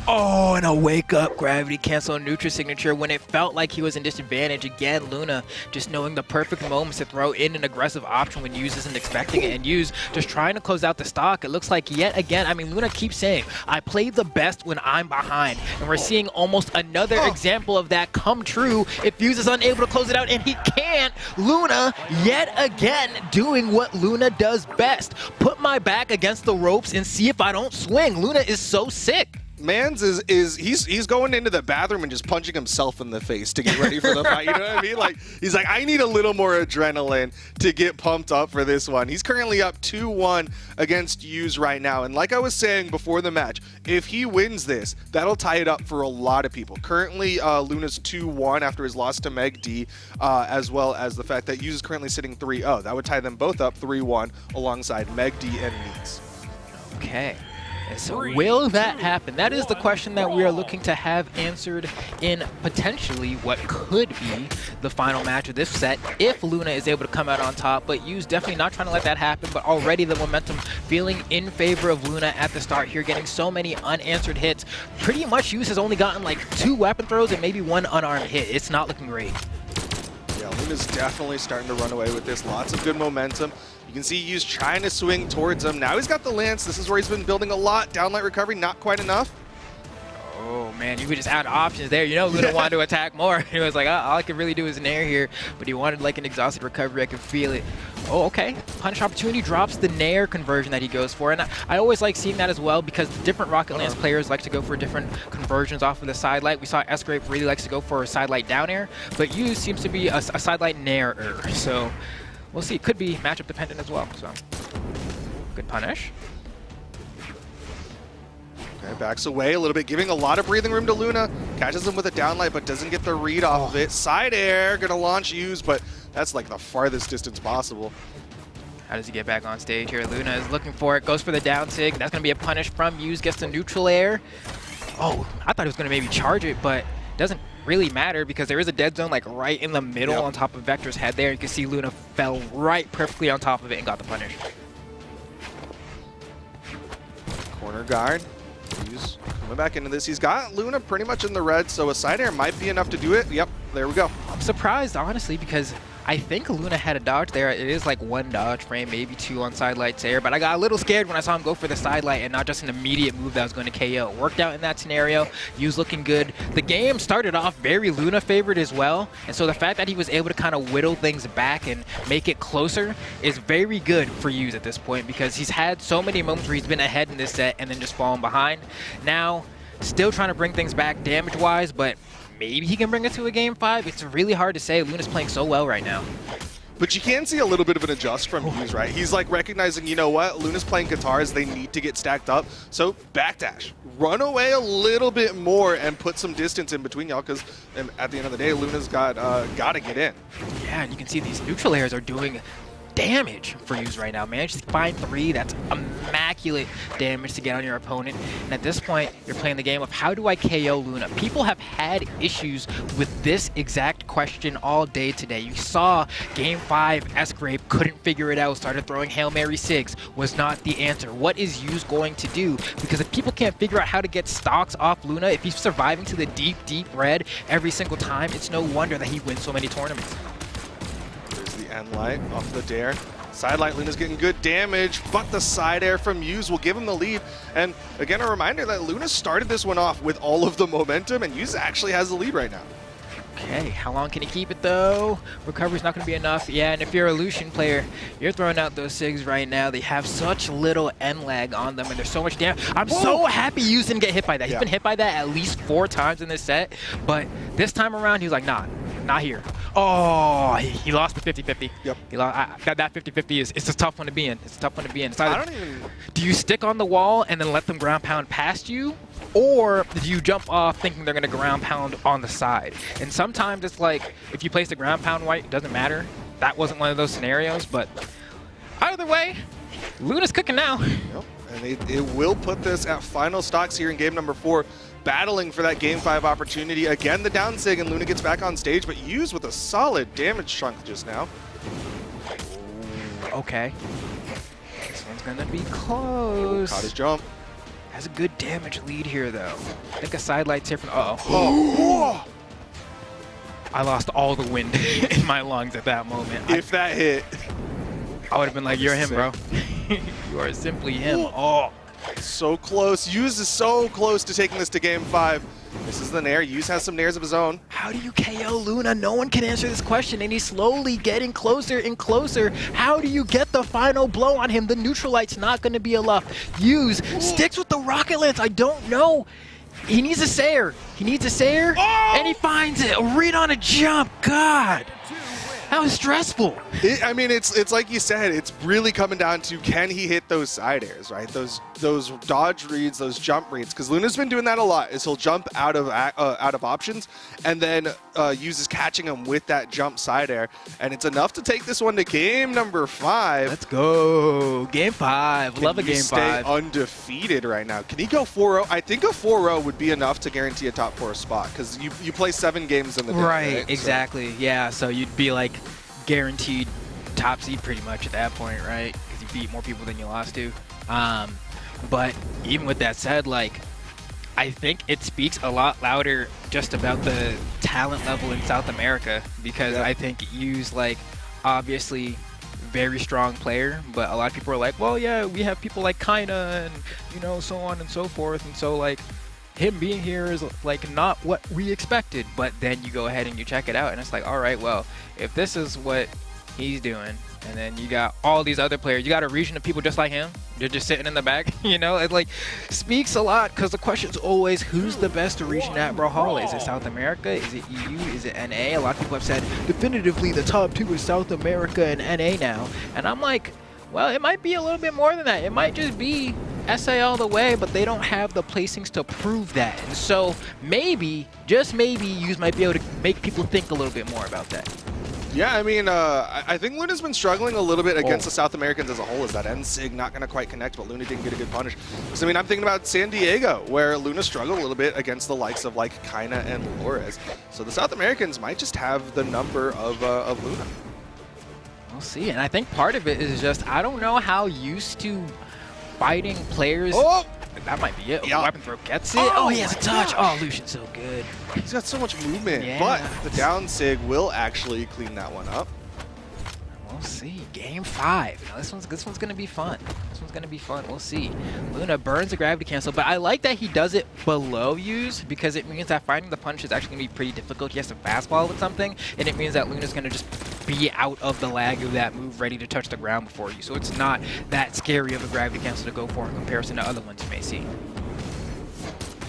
Oh, and a wake up gravity cancel neutral signature when it felt like he was in disadvantage. Again, Luna just knowing the perfect moments to throw in an aggressive option when Neeze isn't expecting it, and Neeze just trying to close out the stock. It looks like yet again, I mean, Luna keeps saying, I play the best when I'm behind, and we're seeing almost another example of that come true if Neeze is unable to close it out, and he can't. Luna yet again doing what Luna does best. Put my back against the ropes and see if I don't swing. Luna is so sick. Mans he's going into the bathroom and just punching himself in the face to get ready for the fight. You know what I mean? Like, he's like, I need a little more adrenaline to get pumped up for this one. He's currently up 2-1 against Neeze right now. And like I was saying before the match, if he wins this, that'll tie it up for a lot of people. Currently, Luna's 2-1 after his loss to Meg D, as well as the fact that Neeze is currently sitting 3-0. That would tie them both up 3-1 alongside Meg D and Neeze. Okay. So will that happen? That is the question that we are looking to have answered in potentially what could be the final match of this set if Luna is able to come out on top. But Neeze definitely not trying to let that happen, but already the momentum feeling in favor of Luna at the start here, getting so many unanswered hits. Pretty much Neeze has only gotten like 2 weapon throws and maybe 1 unarmed hit. It's not looking great. Yeah, Luna's definitely starting to run away with this. Lots of good momentum. You can see Neeze trying to swing towards him. Now he's got the lance. This is where he's been building a lot. Downlight recovery, not quite enough. Oh man, you could just add options there. You know, Luna wanted to attack more. He was like, all I can really do is nair here, but he wanted like an exhausted recovery. I can feel it. Oh, okay. Punish opportunity drops the nair conversion that he goes for, and I always like seeing that as well because different Rocket Lance players like to go for different conversions off of the side light. We saw Sgrape really likes to go for a side light down air, but Use seems to be a side light nair-er. So we'll see. It could be matchup dependent as well. So good punish. Okay, backs away a little bit, giving a lot of breathing room to Luna. Catches him with a downlight, but doesn't get the read off of it. Side air, gonna launch Use, but that's like the farthest distance possible. How does he get back on stage here? Luna is looking for it, goes for the down sig. That's gonna be a punish from Use, gets the neutral air. Oh, I thought he was gonna maybe charge it, but doesn't really matter because there is a dead zone like right in the middle on top of Vector's head there. You can see Luna fell right perfectly on top of it and got the punish. Corner guard. Use coming back into this. He's got Luna pretty much in the red, so a side air might be enough to do it. Yep, there we go. I'm surprised, honestly, because I think Luna had a dodge there. It is like one dodge frame, maybe two on side lights air, but I got a little scared when I saw him go for the side light and not just an immediate move that was going to KO. Worked out in that scenario. Use looking good. The game started off very Luna favored as well, and so the fact that he was able to kind of whittle things back and make it closer is very good for Use at this point because he's had so many moments where he's been ahead in this set and then just fallen behind. Now, still trying to bring things back damage-wise, but maybe he can bring it to a game 5. It's really hard to say. Luna's playing so well right now. But you can see a little bit of an adjust from Use, right? He's like recognizing, you know what, Luna's playing guitars, they need to get stacked up. So backdash, run away a little bit more and put some distance in between y'all because at the end of the day, Luna's got to get in. Yeah, and you can see these neutral airs are doing damage for Use right now. Managed to find 3. That's immaculate damage to get on your opponent. And at this point, you're playing the game of how do I KO Luna? People have had issues with this exact question all day today. You saw Game 5, Sgrape couldn't figure it out, started throwing Hail Mary 6, was not the answer. What is Use going to do? Because if people can't figure out how to get stocks off Luna, if he's surviving to the deep, deep red every single time, it's no wonder that he wins so many tournaments. End light off the dare. Side light, Luna's getting good damage, but the side air from Use will give him the lead. And again, a reminder that Luna started this one off with all of the momentum, and Use actually has the lead right now. Okay, how long can he keep it though? Recovery's not going to be enough. Yeah, and if you're a Lucian player, you're throwing out those SIGs right now. They have such little end lag on them, and there's so much damage. I'm so happy Use didn't get hit by that. He's been hit by that at least 4 times in this set, but this time around, he was like, nah, not here. Oh, he lost the 50-50. Yep. He lost, that 50-50 is it's a tough one to be in. It's a tough one to be in. I don't even... Do you stick on the wall and then let them ground pound past you? Or do you jump off thinking they're going to ground pound on the side? And sometimes it's like, if you place the ground pound white, it doesn't matter. That wasn't one of those scenarios, but either way, Luna's cooking now. Yep. And it will put this at final stocks here in game number 4. Battling for that game 5 opportunity. Again, the down sig, and Luna gets back on stage, but Use with a solid damage chunk just now. Okay. This one's going to be close. Caught his jump. Has a good damage lead here, though. I think a side light's here from... Uh-oh. I lost all the wind in my lungs at that moment. If that hit. I would have been like, you're him, bro. You are simply him. Oh. So close. Use is so close to taking this to game 5. This is the nair. Use has some nairs of his own. How do you KO Luna? No one can answer this question, and he's slowly getting closer and closer. How do you get the final blow on him? The neutral light's not going to be enough. Use sticks with the rocket lance. I don't know. He needs a Sayer. He needs a Sayer, and he finds it. A read on a jump. God. That was stressful. I mean, it's like you said, it's really coming down to can he hit those side airs, right? Those dodge reads, those jump reads. Because Luna's been doing that a lot. Is he'll jump out of options, and then uses catching him with that jump side air, and it's enough to take this one to game number 5. Let's go, game 5. Love a game 5. Stay undefeated right now. Can he go 4-0? I think a 4-0 would be enough to guarantee a top 4 spot because you play 7 games in the day. Right, exactly. So. Yeah, so you'd be like guaranteed top seed pretty much at that point, right? Because you beat more people than you lost to. But even with that said, like, I think it speaks a lot louder just about the talent level in South America because I think Use, like, obviously very strong player, but a lot of people are like, well, yeah, we have people like Kaina and, you know, so on and so forth. And so, like, him being here is like not what we expected. But then you go ahead and you check it out, and it's like, all right, well, if this is what he's doing, and then you got all these other players, you got a region of people just like him, they're just sitting in the back, you know, it like speaks a lot, because the question's always, who's the best region at Brawlhalla? Is it South America? Is it EU? Is it NA? A lot of people have said definitively the top 2 is South America and NA now, and I'm like, well, it might be a little bit more than that. It might just be SA all the way, but they don't have the placings to prove that. And so maybe, just maybe, you might be able to make people think a little bit more about that. Yeah, I mean, I think Luna's been struggling a little bit against the South Americans as a whole. Is that N-Sig not going to quite connect, but Luna didn't get a good punish. So, I mean, I'm thinking about San Diego, where Luna struggled a little bit against the likes of, like, Kaina and Lores. So the South Americans might just have the number of Luna. We'll see, and I think part of it is just, I don't know how used to fighting players. Oh! That might be it. Yeah. Weapon throw gets it. Oh, he has a touch. Oh, Lucian's so good. He's got so much movement, Yeah. but the down sig will actually clean that one up. We'll see. Game 5. Now, this one's gonna be fun. This one's gonna be fun. We'll see. Luna burns the gravity cancel, but I like that he does it below use, because it means that finding the punch is actually gonna be pretty difficult. He has to fastball with something, and it means that Luna's gonna just be out of the lag of that move, ready to touch the ground before you. So it's not that scary of a gravity cancel to go for in comparison to other ones you may see.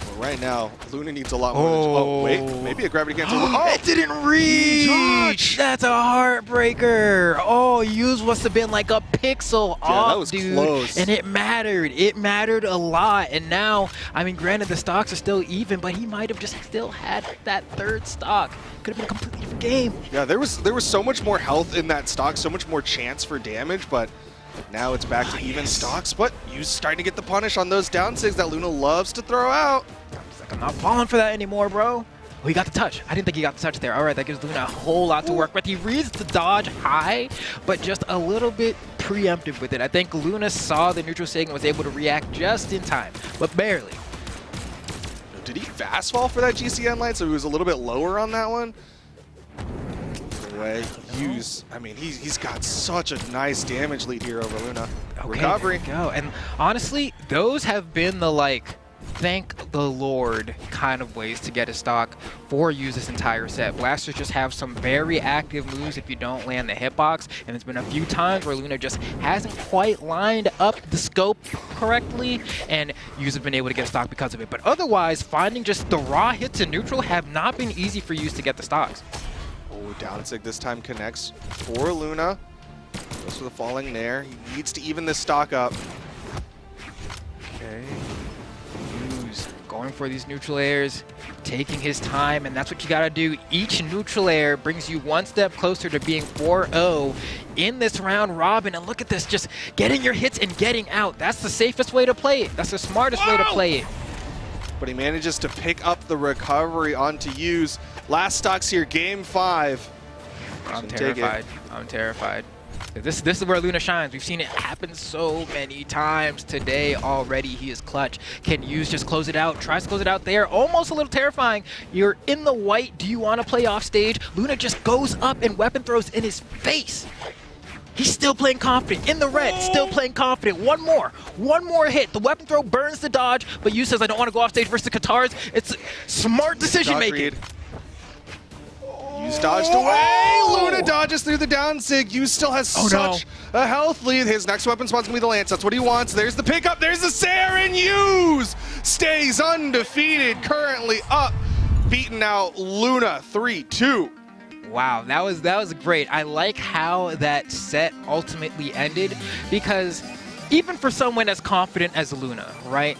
Well, right now, Luna needs a lot more. Oh, wait, maybe a gravity cancel. Oh, it didn't reach! That's a heartbreaker! Oh, Use must have been like a pixel off, that was dude. close. And it mattered. It mattered a lot. And now, I mean, granted, the stocks are still even, but he might have just still had that 3rd stock. Could have been a completely different game. Yeah, there was so much more health in that stock, so much more chance for damage, but now it's back to even stocks. But Yu's starting to get the punish on those down sigs that Luna loves to throw out. I'm not falling for that anymore, bro. Oh, he got the touch. I didn't think he got the touch there. All right, that gives Luna a whole lot to work with. He reads the dodge high, but just a little bit preemptive with it. I think Luna saw the neutral sig and was able to react just in time, but barely. Did he fast fall for that GCN line, so he was a little bit lower on that one? Anyway, Hughes, I mean, he's got such a nice damage lead here over Luna. Okay, Recovery. there we go. And honestly, those have been the, like, thank the Lord kind of ways to get a stock for Use this entire set. Blasters just have some very active moves if you don't land the hitbox, and there's been a few times where Luna just hasn't quite lined up the scope correctly, and Use has been able to get a stock because of it. But otherwise, finding just the raw hits in neutral have not been easy for Use to get the stocks. Oh, down sig this time connects for Luna. Goes for the falling nair. He needs to even this stock up. Okay. Use going for these neutral airs, taking his time, and that's what you gotta do. Each neutral air brings you one step closer to being 4-0 in this round robin. And look at this, just getting your hits and getting out. That's the safest way to play it. That's the smartest way to play it. But he manages to pick up the recovery onto Use. Last stocks here, game 5. I'm terrified. I'm terrified. This is where Luna shines. We've seen it happen so many times today already. He is clutch. Can Use just close it out? Tries to close it out there. Almost a little terrifying. You're in the white. Do you want to play off stage? Luna just goes up and weapon throws in his face. He's still playing confident. In the red, still playing confident. One more hit. The weapon throw burns the dodge, but Use says, I don't want to go off stage versus the Katars. It's smart decision making. Use dodged away. Luna dodges through the down sig. Use still has such a health lead. His next weapon spot's gonna be the lance. That's what he wants. There's the pickup. There's the Sair, and Use stays undefeated. Currently up, beating out Luna 3-2. Wow, that was great. I like how that set ultimately ended, because even for someone as confident as Luna, right?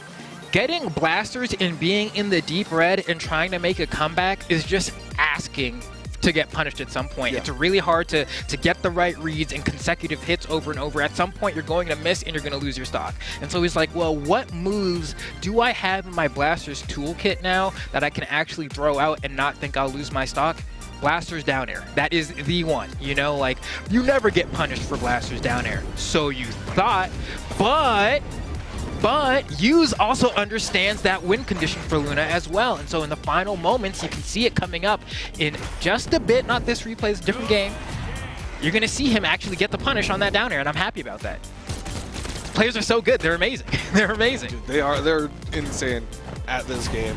Getting blasters and being in the deep red and trying to make a comeback is just asking to get punished at some point. Yeah. It's really hard to get the right reads and consecutive hits over and over. At some point, you're going to miss and you're going to lose your stock. And so he's like, well, what moves do I have in my Blasters toolkit now that I can actually throw out and not think I'll lose my stock? Blasters down air. That is the one. You know, like, you never get punished for Blasters down air. So you thought, but Use also understands that win condition for Luna as well. And so in the final moments, you can see it coming up in just a bit. Not this replay, it's a different game. You're going to see him actually get the punish on that down air, and I'm happy about that. Players are so good. They're amazing. They're amazing. Dude, they're insane. at this game.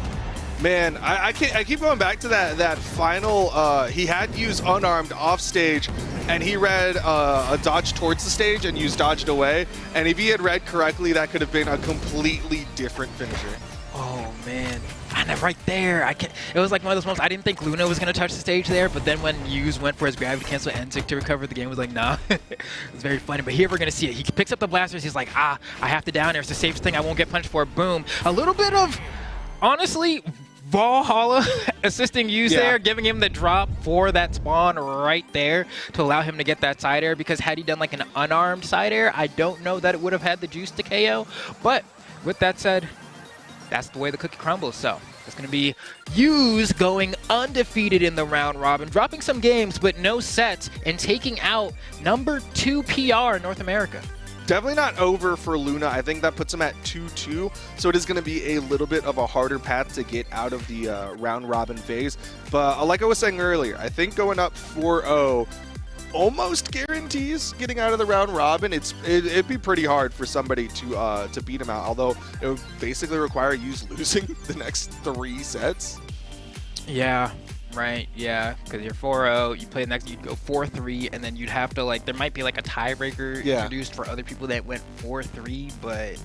Man, I keep going back to that final. He had used unarmed off stage, and he read a dodge towards the stage and used dodged away. And if he had read correctly, that could have been a completely different finisher. Oh man, and right there, it was like one of those moments I didn't think Luna was gonna touch the stage there, but then when Neeze went for his gravity cancel N-Tick to recover, the game was like, nah. It was very funny, but here we're gonna see it. He picks up the blasters, he's like, I have to down air, it's the safest thing, I won't get punched for, boom. A little bit of, honestly, Brawlhalla assisting Neeze there, giving him the drop for that spawn right there to allow him to get that side air, because had he done like an unarmed side air, I don't know that it would have had the juice to KO, but with that said, that's the way the cookie crumbles. So it's going to be Neeze going undefeated in the round robin, dropping some games but no sets, and taking out number 2 PR in North America. Definitely not over for Luna. I think that puts him at 2-2, so it is going to be a little bit of a harder path to get out of the round robin phase. But like I was saying earlier, I think going up 4-0 almost guarantees getting out of the round robin. It'd be pretty hard for somebody to beat him out, although it would basically require Neeze losing the next 3 sets. Yeah, right, yeah, because you're 4-0, you play the next, you'd go 4-3, and then you'd have to, like, there might be like a tiebreaker introduced for other people that went 4-3, but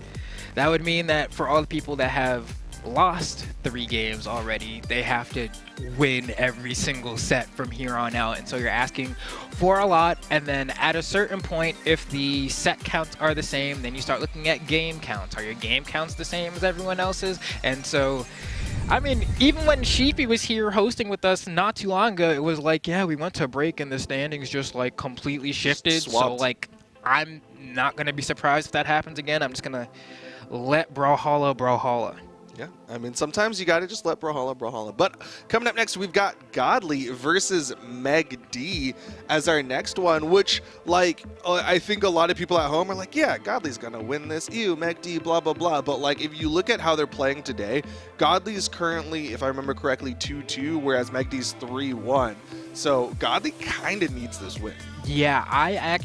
that would mean that for all the people that have lost 3 games already, they have to win every single set from here on out, and so you're asking for a lot. And then at a certain point, if the set counts are the same, then you start looking at game counts. Are your game counts the same as everyone else's? And so, I mean, even when Sheepy was here hosting with us not too long ago, it was like, yeah, we went to break and the standings just like completely shifted. So like, I'm not gonna be surprised if that happens again. I'm just gonna let Brawlhalla. Yeah, I mean, sometimes you got to just let Brawlhalla. But coming up next, we've got Godly versus Meg D as our next one, which, like, I think a lot of people at home are like, yeah, Godly's going to win this. Ew, Meg D, blah, blah, blah. But, like, if you look at how they're playing today, Godly's currently, if I remember correctly, 2-2, whereas Meg D's 3-1. So Godly kind of needs this win. Yeah,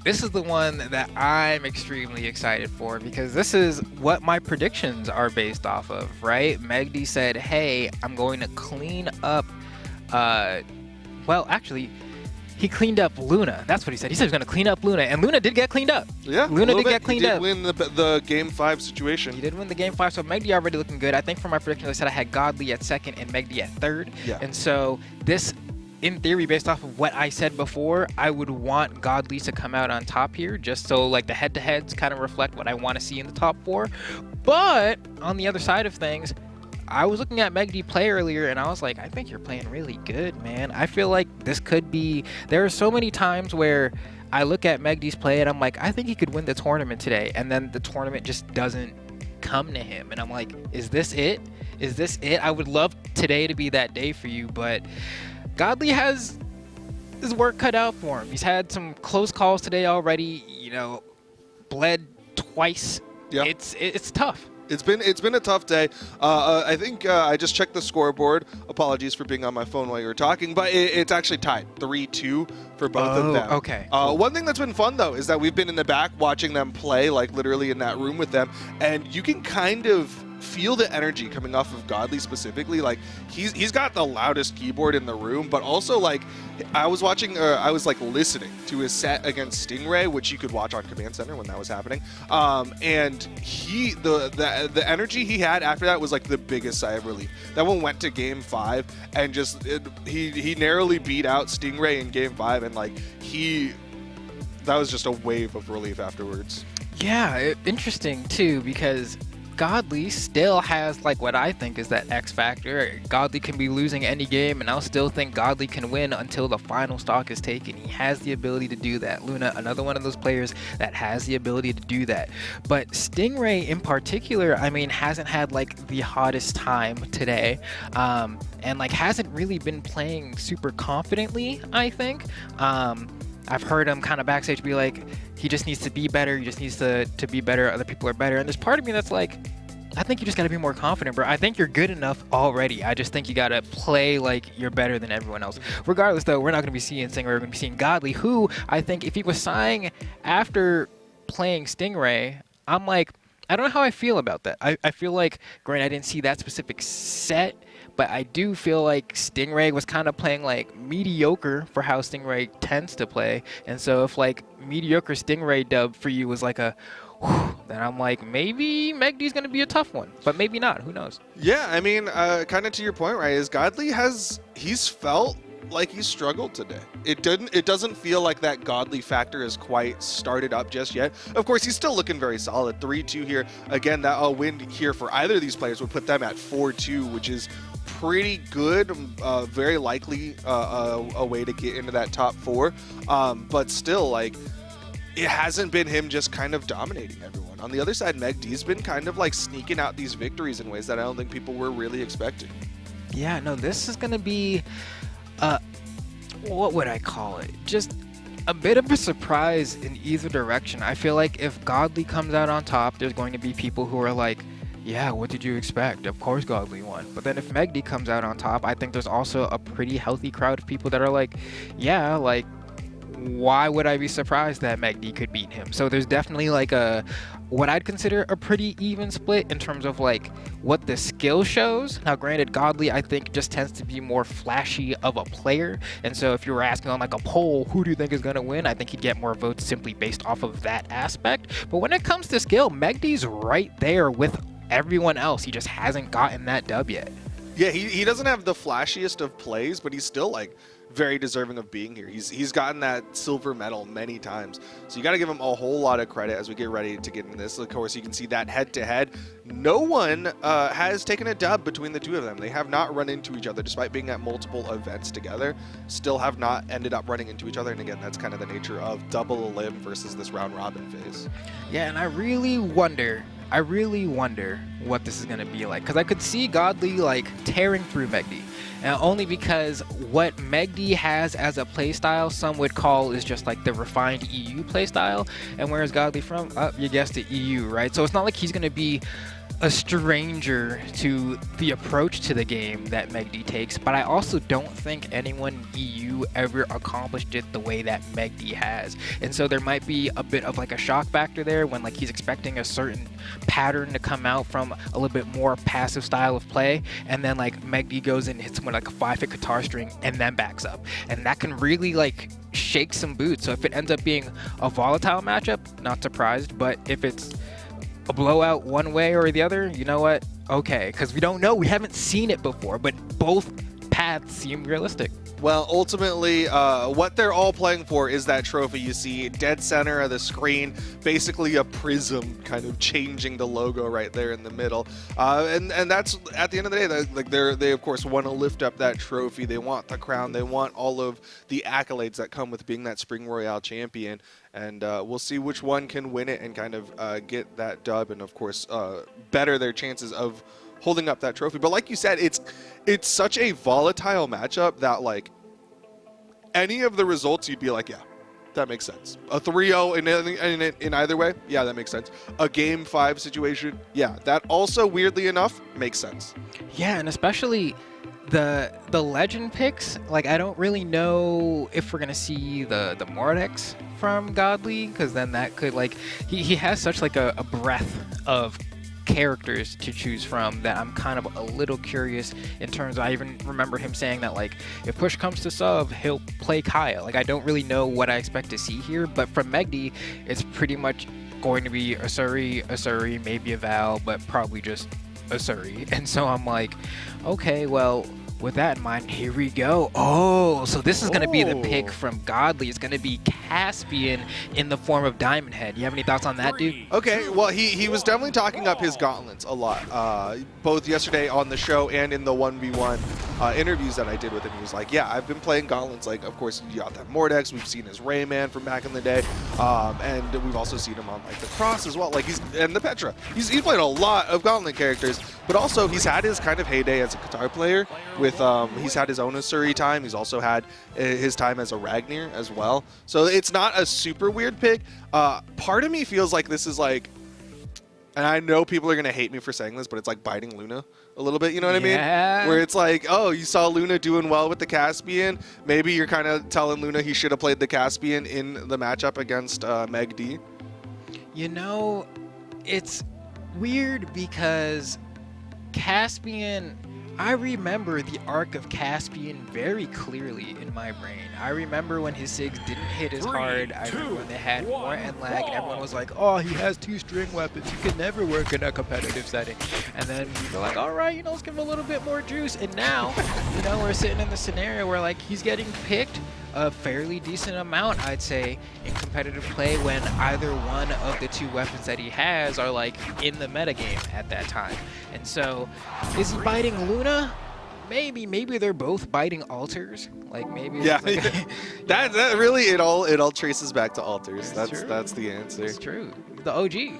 this is the one that I'm extremely excited for, because this is what my predictions are based off of, right? Meg D said, hey, I'm going to clean up, well, actually, he cleaned up Luna. That's what he said. He said he was going to clean up Luna, and Luna did get cleaned up. Yeah, Luna did get cleaned up. He did win the Game 5 situation. He did win the Game 5, so Meg D already looking good. I think for my predictions, I said I had Godly at second and Meg D at third. Yeah. And so this, in theory, based off of what I said before, I would want Godly to come out on top here, just so like the head-to-heads kind of reflect what I want to see in the top 4. But on the other side of things, I was looking at Meg D play earlier, and I was like, I think you're playing really good, man. I feel like this could be, there are so many times where I look at Meg D's play and I'm like, I think he could win the tournament today, and then the tournament just doesn't come to him, and I'm like, is this it? Is this it? I would love today to be that day for you, but Godly has his work cut out for him. He's had some close calls today already, you know, bled twice. Yeah. It's tough. It's been a tough day. I think I just checked the scoreboard. Apologies for being on my phone while you were talking, but it's actually tied 3-2 for both of them. Okay. One thing that's been fun though is that we've been in the back watching them play, like literally in that room with them, and you can kind of feel the energy coming off of Godly specifically. Like he's got the loudest keyboard in the room, but also like I was watching, I was like listening to his set against Stingray, which you could watch on Command Center when that was happening. And the energy he had after that was like the biggest sigh of relief. That one went to Game 5 and just he narrowly beat out Stingray in Game 5, and like that was just a wave of relief afterwards. Yeah, interesting too, because Godly still has like what I think is that X factor. Godly can be losing any game, and I'll still think Godly can win until the final stock is taken. He has the ability to do that. Luna, another one of those players that has the ability to do that. But Stingray in particular, I mean, hasn't had like the hottest time today, and like hasn't really been playing super confidently, I think. I've heard him kind of backstage be like, he just needs to be better. He just needs to be better. Other people are better. And there's part of me that's like, I think you just got to be more confident, bro. I think you're good enough already. I just think you got to play like you're better than everyone else. Regardless, though, we're not going to be seeing Stingray. We're going to be seeing Godly, who I think if he was sighing after playing Stingray, I'm like, I don't know how I feel about that. I feel like, granted, I didn't see that specific set, but I do feel like Stingray was kind of playing like mediocre for how Stingray tends to play. And so if like mediocre Stingray dub for you was like a whew, then I'm like, maybe Megdy's going to be a tough one, but maybe not. Who knows? Yeah, I mean, kind of to your point, right, is Godly he's felt like he's struggled today. It doesn't feel like that Godly factor has quite started up just yet. Of course, he's still looking very solid. 3-2 here. Again, that a win here for either of these players would put them at 4-2, which is pretty good. Very likely a way to get into that top 4. But still, like, it hasn't been him just kind of dominating everyone. On the other side, Megdy's been kind of like sneaking out these victories in ways that I don't think people were really expecting. Yeah, no, this is going to be what would I call it? Just a bit of a surprise in either direction. I feel like if Godly comes out on top, there's going to be people who are like, yeah, what did you expect? Of course Godly won. But then if Megdy comes out on top, I think there's also a pretty healthy crowd of people that are like, yeah, like, why would I be surprised that Megdy could beat him? So there's definitely like what I'd consider a pretty even split in terms of like what the skill shows. Now granted, Godly I think just tends to be more flashy of a player, and so if you were asking on like a poll, who do you think is going to win, I think he'd get more votes simply based off of that aspect. But when it comes to skill, Megdy's right there with everyone else. He just hasn't gotten that dub yet. Yeah, he doesn't have the flashiest of plays, but he's still like very deserving of being here. He's gotten that silver medal many times, so you got to give him a whole lot of credit as we get ready to get into this. Of course, you can see that head-to-head, no one has taken a dub between the two of them. They have not run into each other, despite being at multiple events together. Still have not ended up running into each other, and again, that's kind of the nature of double elim versus this round-robin phase. Yeah, and I really wonder what this is going to be like, because I could see Godly like tearing through Megdy. And only because what Megdy has as a playstyle, some would call is just like the refined EU playstyle. And where is Godly from? You guessed it, EU, right? So it's not like he's going to be a stranger to the approach to the game that Megdy takes, but I also don't think anyone in EU ever accomplished it the way that Megdy has. And so there might be a bit of like a shock factor there when like he's expecting a certain pattern to come out from a little bit more passive style of play, and then like Megdy goes and hits him with like a 5-hit guitar string and then backs up, and that can really like shake some boots. So if it ends up being a volatile matchup, not surprised, but if it's a blowout one way or the other, you know what? Okay, because we don't know. We haven't seen it before, but both paths seem realistic. Well, ultimately, what they're all playing for is that trophy you see dead center of the screen, basically a prism kind of changing the logo right there in the middle. And that's, at the end of the day, they of course want to lift up that trophy. They want the crown. They want all of the accolades that come with being that Spring Royale champion. And we'll see which one can win it and kind of get that dub and, of course, better their chances of holding up that trophy. But like you said, it's such a volatile matchup that like any of the results you'd be like, yeah, that makes sense. A 3-0 in either way, yeah, that makes sense. A game 5 situation, yeah, that also weirdly enough makes sense. Yeah, and especially the legend picks, like I don't really know if we're gonna see the Mordex from Godly, because then that could like he has such like a breadth of characters to choose from that I'm kind of a little curious in terms of, I even remember him saying that like if push comes to shove he'll play Kaya. Like I don't really know what I expect to see here, but from Megdy it's pretty much going to be a Suri, maybe a Val, but probably just a Suri. And so I'm like, okay, well, with that in mind, here we go. Oh, so this is going to be the pick from Godly. It's going to be Caspian in the form of Diamond Head. You have any thoughts on that, dude? Okay, well, he was definitely talking up his gauntlets a lot, both yesterday on the show and in the 1v1 interviews that I did with him. He was like, yeah, I've been playing gauntlets. Like, of course, you got that Mordex. We've seen his Rayman from back in the day, and we've also seen him on like the Cross as well. Like and the Petra. He's played a lot of gauntlet characters, but also he's had his kind of heyday as a guitar player with he's had his own Asuri time. He's also had his time as a Ragnar as well. So it's not a super weird pick. Part of me feels like this is like, and I know people are going to hate me for saying this, but it's like biting Luna a little bit, you know what I mean? Where it's like, oh, you saw Luna doing well with the Caspian. Maybe you're kind of telling Luna he should have played the Caspian in the matchup against Megdy. You know, weird because Caspian, I remember the arc of Caspian very clearly in my brain. I remember when his SIGs didn't hit as hard. I remember when they had more end lag and everyone was like, oh, he has 2 string weapons. He can never work in a competitive setting. And then we were like, all right, let's give him a little bit more juice. And now, we're sitting in the scenario where like he's getting picked a fairly decent amount, I'd say, in competitive play when either one of the 2 weapons that he has are like in the metagame at that time. And so, is he biting Luna? Maybe they're both biting altars. Like maybe. Yeah, it's like that really it all traces back to altars. That's the answer. It's true. The OG. Yeah.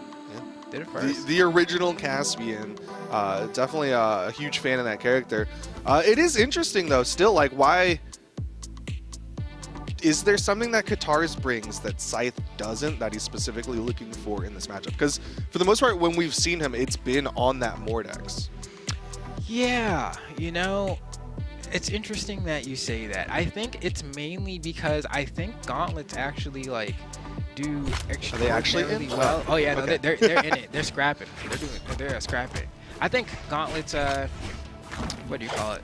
Did it first. The original Caspian. Definitely a huge fan of that character. It is interesting though. Still, like, why? Is there something that Katars brings that Scythe doesn't, that he's specifically looking for in this matchup? Because for the most part, when we've seen him, it's been on that Mordex. Yeah, it's interesting that you say that. I think it's mainly because I think Gauntlets actually like do extraordinarily well. Oh yeah, okay. No, they're in it. They're scrapping. They're scrapping. I think Gauntlets. What do you call it?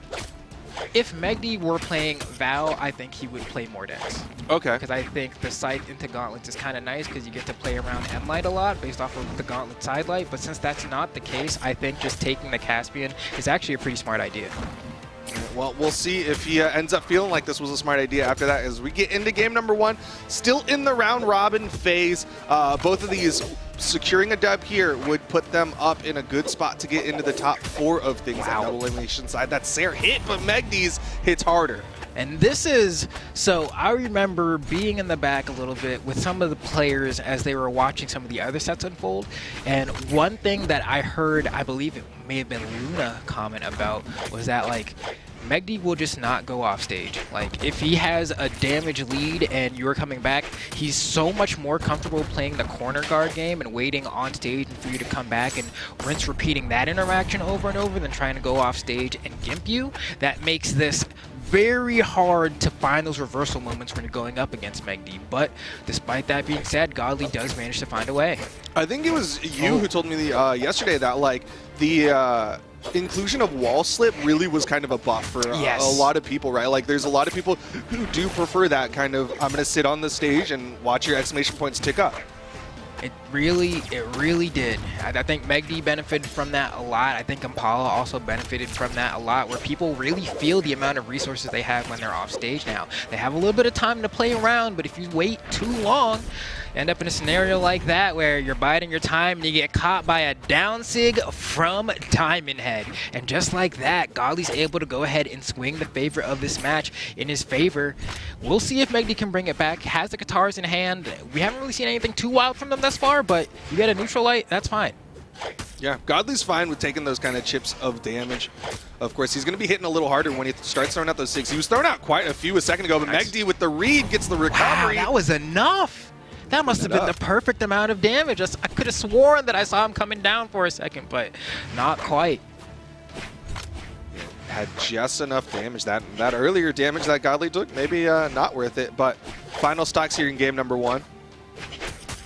If Megdi were playing Val, I think he would play Mordex. Okay. Because I think the Scythe into Gauntlets is kind of nice because you get to play around M-Light a lot based off of the Gauntlet side light. But since that's not the case, I think just taking the Caspian is actually a pretty smart idea. Well, we'll see if he ends up feeling like this was a smart idea after that as we get into game number 1. Still in the round robin phase. Both of these securing a dub here would put them up in a good spot to get into the top 4 of things on the double elimination side. That Sair hit, but Megdi's hits harder. And this is, so I remember being in the back a little bit with some of the players as they were watching some of the other sets unfold. And one thing that I heard, I believe it may have been Luna comment about, was that like, Megdi will just not go off stage. Like, if he has a damage lead and you're coming back, he's so much more comfortable playing the corner guard game and waiting on stage and for you to come back and rinse repeating that interaction over and over than trying to go off stage and gimp you. That makes this very hard to find those reversal moments when you're going up against Megdi. But despite that being said, Godly does manage to find a way. I think it was you who told me yesterday that like the inclusion of wall slip really was kind of a buff for a lot of people, right? Like there's a lot of people who do prefer that kind of, I'm going to sit on the stage and watch your exclamation points tick up. It really did. I think Megdi benefited from that a lot. I think Impala also benefited from that a lot, where people really feel the amount of resources they have when they're off stage now. They have a little bit of time to play around, but if you wait too long, end up in a scenario like that where you're biding your time and you get caught by a down sig from Diamond Head. And just like that, Godly's able to go ahead and swing the favor of this match in his favor. We'll see if Megdi can bring it back. Has the Katars in hand. We haven't really seen anything too wild from them thus far, but you get a neutral light, that's fine. Yeah, Godly's fine with taking those kind of chips of damage. Of course, he's going to be hitting a little harder when he starts throwing out those 6. He was throwing out quite a few a second ago, but Megdi with the read gets the recovery. Wow, that was enough. That must have been the perfect amount of damage. I could have sworn that I saw him coming down for a second, but not quite. Had just enough damage. That earlier damage that Godly took, maybe not worth it. But final stocks here in game number 1.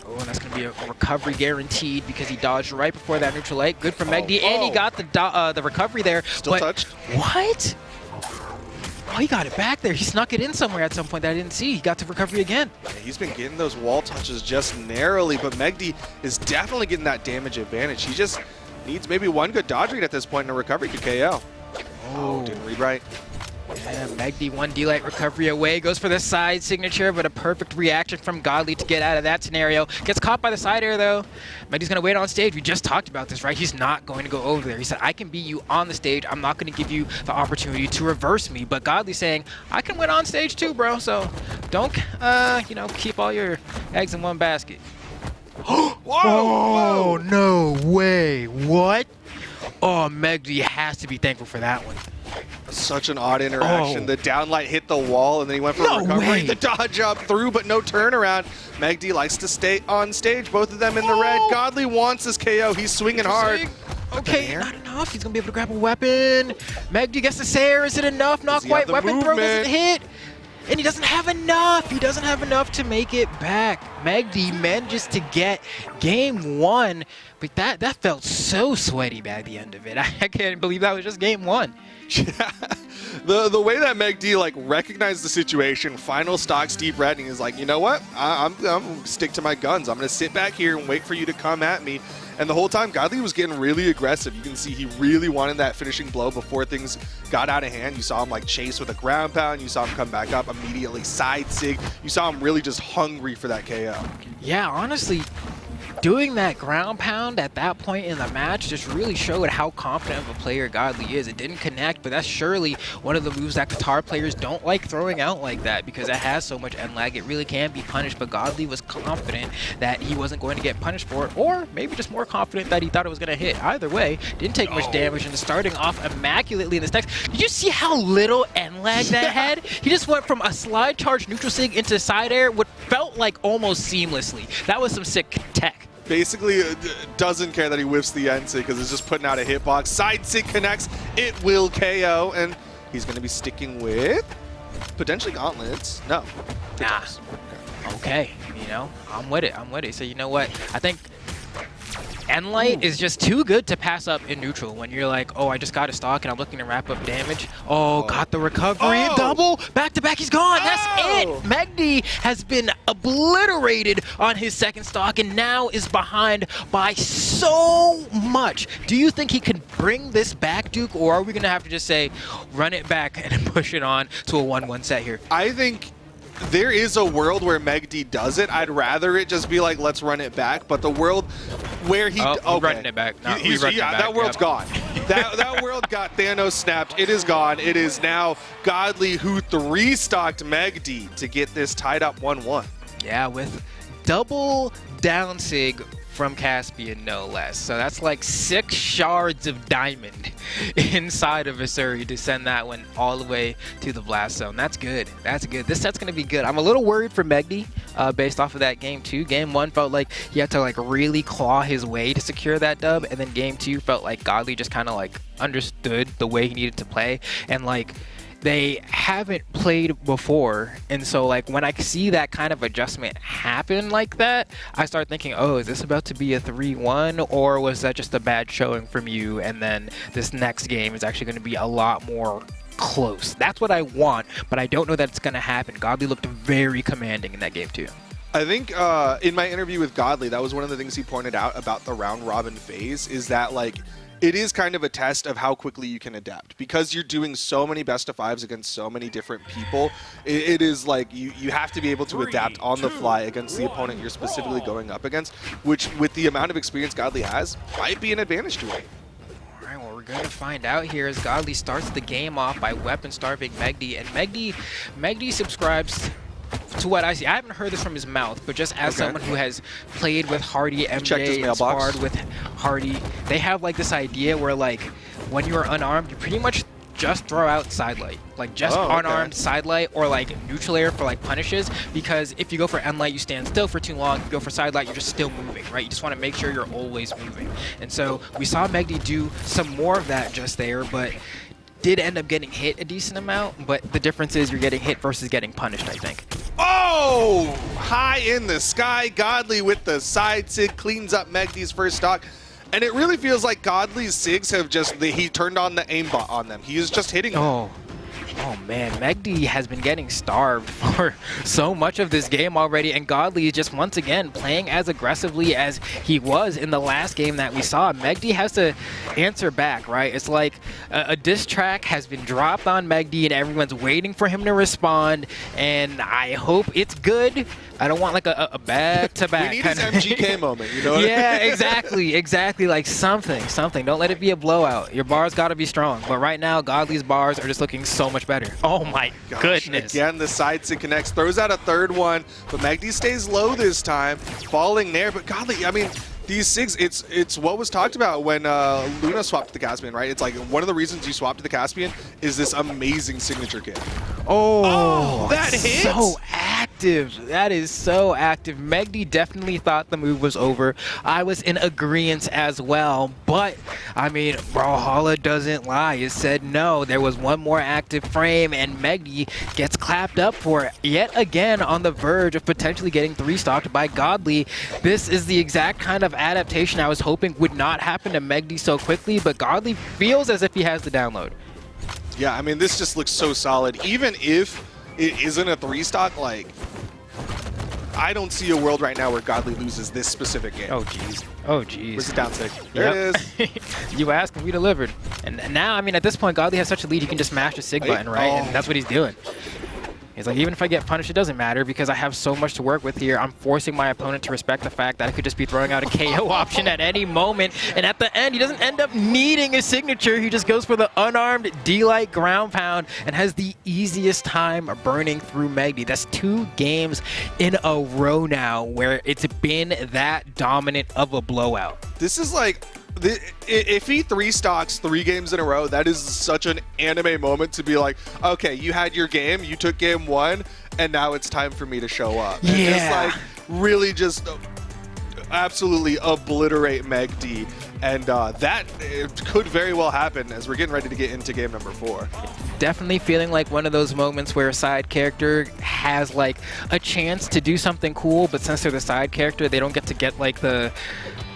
Oh, and that's going to be a recovery guaranteed because he dodged right before that neutral light. Good for Megdi, and he got the recovery there. Still touched. What? Oh, he got it back there. He snuck it in somewhere at some point that I didn't see. He got to recovery again. Yeah, he's been getting those wall touches just narrowly, but Megdi is definitely getting that damage advantage. He just needs maybe one good dodge read at this point, and a recovery could KO. Oh, didn't read right. Yeah, Megdi one D-Light recovery away, goes for the side signature, but a perfect reaction from Godly to get out of that scenario. Gets caught by the side air though. Megdi's gonna wait on stage. We just talked about this, right? He's not going to go over there. He said, I can beat you on the stage. I'm not gonna give you the opportunity to reverse me. But Godly's saying, I can win on stage too, bro. So don't, keep all your eggs in one basket. Whoa! Oh, no way. What? Oh, Megdi has to be thankful for that one. Such an odd interaction. The downlight hit the wall, and then he went for a recovery. Way. The dodge up through, but no turnaround. Megdi likes to stay on stage. Both of them in the red. Godly wants his KO. He's swinging hard. Okay, not enough. He's going to be able to grab a weapon. Megdi gets the Sair. Is it enough? Not quite. Weapon throw doesn't hit. And he doesn't have enough. He doesn't have enough to make it back. Megdi manages to get game 1, But that felt so sweaty by the end of it. I can't believe that was just game 1. The way that Meg D like recognized the situation, final stocks deep red, and he's like, you know what? I'm gonna stick to my guns. I'm gonna sit back here and wait for you to come at me. And the whole time, Godly was getting really aggressive. You can see he really wanted that finishing blow before things got out of hand. You saw him like chase with a ground pound. You saw him come back up immediately, side sig. You saw him really just hungry for that KO. Yeah, honestly, doing that ground pound at that point in the match just really showed how confident of a player Godly is. It didn't connect, but that's surely one of the moves that Qatar players don't like throwing out like that because it has so much end lag. It really can be punished, but Godly was confident that he wasn't going to get punished for it, or maybe just more confident that he thought it was going to hit. Either way, didn't take much damage and starting off immaculately in this next. Did you see how little end lag that had? He just went from a slide charge neutral sig into side air, what felt like almost seamlessly. That was some sick tech. Basically, doesn't care that he whiffs the end sig because it's just putting out a hitbox. Side sig connects, it will KO, and he's going to be sticking with potentially gauntlets. No. Nah. Okay, you know, I'm with it. So you know what? I think Enlight is just too good to pass up in neutral when you're like, oh, I just got a stock and I'm looking to wrap up damage. Oh, got the recovery. Double. Back to back, he's gone. That's it. Megdi has been obliterated on his second stock and now is behind by so much. Do you think he can bring this back, Duke, or are we going to have to just say, run it back and push it on to a 1-1 set here? I think there is a world where Meg D does it. I'd rather it just be like, let's run it back. But the world where he... okay. Running it back. No, that world's gone. That world got Thanos snapped. It is gone. It is now Godly who 3-stocked Meg D to get this tied up 1-1. Yeah, with double down sig from Caspian, no less. So that's like 6 shards of diamond inside of Asuri to send that one all the way to the blast zone. That's good. That's good. This set's going to be good. I'm a little worried for Megdi based off of that game 2. Game 1 felt like he had to like really claw his way to secure that dub, and then game 2 felt like Godly just kind of like understood the way he needed to play, and like they haven't played before, and so like when I see that kind of adjustment happen like that, I start thinking, oh, is this about to be a 3-1, or was that just a bad showing from you, and then this next game is actually going to be a lot more close? That's what I want, but I don't know that it's going to happen. Godly looked very commanding in that game too. I think in my interview with Godly, that was one of the things he pointed out about the round robin phase, is that like it is kind of a test of how quickly you can adapt, because you're doing so many best of 5s against so many different people. It is like you have to be able to adapt on the fly against the opponent you're specifically going up against, which with the amount of experience Godly has might be an advantage to him. All right, well, we're going to find out here as Godly starts the game off by weapon starving Megdi, and Megdi subscribes to what I see. I haven't heard this from his mouth, but just as someone who has played with Hardy, MJ, and sparred with Hardy, they have like this idea where like when you're unarmed, you pretty much just throw out sidelight, like just unarmed sidelight or like neutral air for like punishes, because if you go for endlight, you stand still for too long. If you go for sidelight, you're just still moving, right? You just want to make sure you're always moving. And so we saw Megdi do some more of that just there, but did end up getting hit a decent amount, but the difference is you're getting hit versus getting punished, I think. Oh! High in the sky, Godly with the side sig cleans up Megdi's first stock. And it really feels like Godly's SIGs have just, he turned on the aimbot on them. He is just hitting them. Oh man, Megdi has been getting starved for so much of this game already, and Godly is just once again playing as aggressively as he was in the last game that we saw. Megdi has to answer back, right? It's like a diss track has been dropped on Megdi and everyone's waiting for him to respond, and I hope it's good. I don't want like a back-to-back. We need his MGK moment, you know what Yeah, exactly. Like something. Don't let it be a blowout. Your bars got to be strong. But right now, Godly's bars are just looking so much better. Oh my goodness. Again, the side sig connects, throws out a third one, but Megdi stays low this time, falling there. But Godly, I mean, these SIGs, it's what was talked about when Luna swapped to the Caspian, right? It's like one of the reasons you swap to the Caspian is this amazing signature kit. Oh, that hits! So active. active. That is so active. Megdy definitely thought the move was over. I was in agreement as well, but I mean, Brawlhalla doesn't lie. It said no. There was one more active frame, and Megdy gets clapped up for it yet again on the verge of potentially getting 3-stocked by Godly. This is the exact kind of adaptation I was hoping would not happen to Megdy so quickly, but Godly feels as if he has the download. Yeah, I mean, this just looks so solid. Even if it isn't a 3-stock, like, I don't see a world right now where Godly loses this specific game. Oh, jeez. Oh, jeez. Where's the down stick? There it is. You asked and we delivered. And now, I mean, at this point, Godly has such a lead, he can just mash the Sig button, right? And that's what he's doing. He's like, even if I get punished, it doesn't matter because I have so much to work with here. I'm forcing my opponent to respect the fact that I could just be throwing out a KO option at any moment. And at the end, he doesn't end up needing a signature. He just goes for the unarmed D-Light ground pound and has the easiest time burning through Megdy. That's 2 games in a row now where it's been that dominant of a blowout. This is like, if he 3-stocks 3 games in a row, that is such an anime moment to be like, okay, you had your game, you took game 1, and now it's time for me to show up. And just like really just absolutely obliterate Megdy. And that could very well happen as we're getting ready to get into game number 4. Definitely feeling like one of those moments where a side character has like a chance to do something cool, but since they're the side character, they don't get to get like the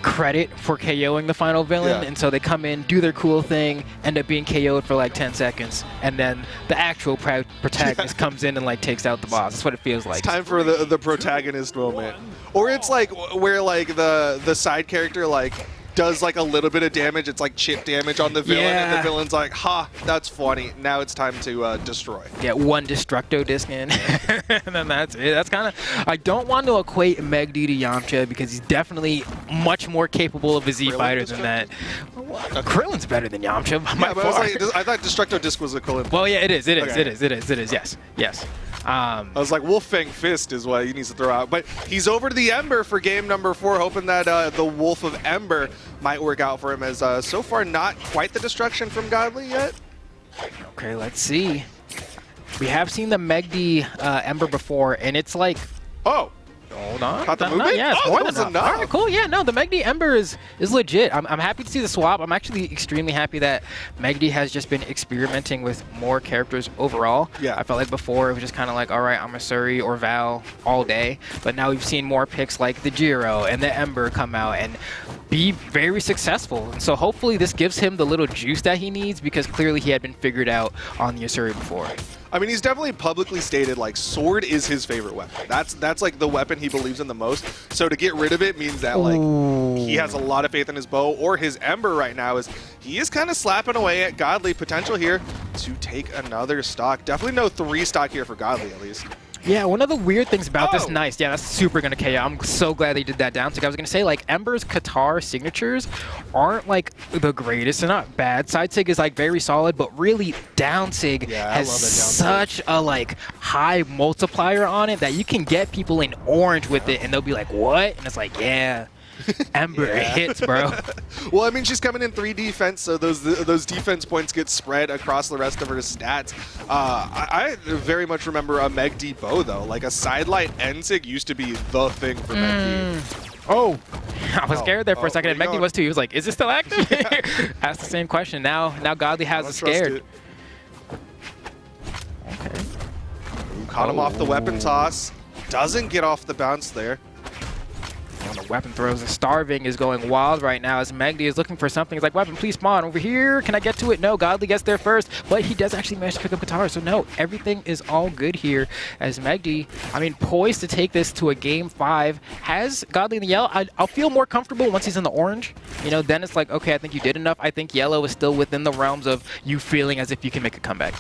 credit for KOing the final villain, and so they come in, do their cool thing, end up being KO'd for like 10 seconds, and then the actual protagonist comes in and like takes out the boss. That's what it feels like. It's time for the protagonist moment. Or it's like where like the side character like does like a little bit of damage. It's like chip damage on the villain, and the villain's like, ha, that's funny. Now it's time to destroy. Get 1 Destructo disc in, and then that's it. That's kind of, I don't want to equate Megdy to Yamcha because he's definitely much more capable of a Z fighter than that. Krillin's better than Yamcha. Yeah, but I thought Destructo disc was a cool. Well, yeah, it is. It is. Yes. I was like, Wolfang Fist is what he needs to throw out. But he's over to the Ember for game number 4, hoping that the Wolf of Ember might work out for him, as so far not quite the destruction from Godly yet. Okay, let's see. We have seen the Megdy Ember before, and it's like... Oh! Hold on. Caught the movement? Yeah, it's oh, more that than was enough. All right, cool. Yeah, no, the Megdy Ember is legit. I'm happy to see the swap. I'm actually extremely happy that Megdy has just been experimenting with more characters overall. Yeah. I felt like before it was just kind of like, all right, I'm a Suri or Val all day. But now we've seen more picks like the Jiro and the Ember come out and be very successful. And so hopefully this gives him the little juice that he needs, because clearly he had been figured out on the Asuri before. I mean, he's definitely publicly stated, like, sword is his favorite weapon. That's like the weapon he believes in the most. So to get rid of it means that, like, he has a lot of faith in his bow, or his Ember right now is he is kind of slapping away at Godly. Potential here to take another stock. Definitely no 3-stock here for Godly, at least. Yeah, one of the weird things about this, nice. Yeah, that's super going to KO. I'm so glad they did that down tick. I was going to say, like, Ember's Qatar signatures aren't, like, the greatest. They're not bad. Side sig is, like, very solid, but really down sig has such a, like, high multiplier on it that you can get people in orange with it, and they'll be like, what? And it's like, yeah. Ember hits, bro. Well, I mean, she's coming in 3 defense, so those defense points get spread across the rest of her stats. I very much remember a Megdy bow, though. Like, a sidelight N-Sig used to be the thing for Megdy. Oh, I was scared there for a second, and Megdy was too. He was like, is it still active? Asked the same question. Now Godly has us scared. Okay. Caught him off the weapon toss. Doesn't get off the bounce there. On the weapon throws, the Starving is going wild right now as Megdy is looking for something. He's like, weapon, please spawn over here. Can I get to it? No, Godly gets there first, but he does actually manage to pick up Guitar. So no, everything is all good here as Megdy, I mean, poised to take this to a game 5. Has Godly in the yellow. I'll feel more comfortable once he's in the orange. You know, then it's like, okay, I think you did enough. I think yellow is still within the realms of you feeling as if you can make a comeback.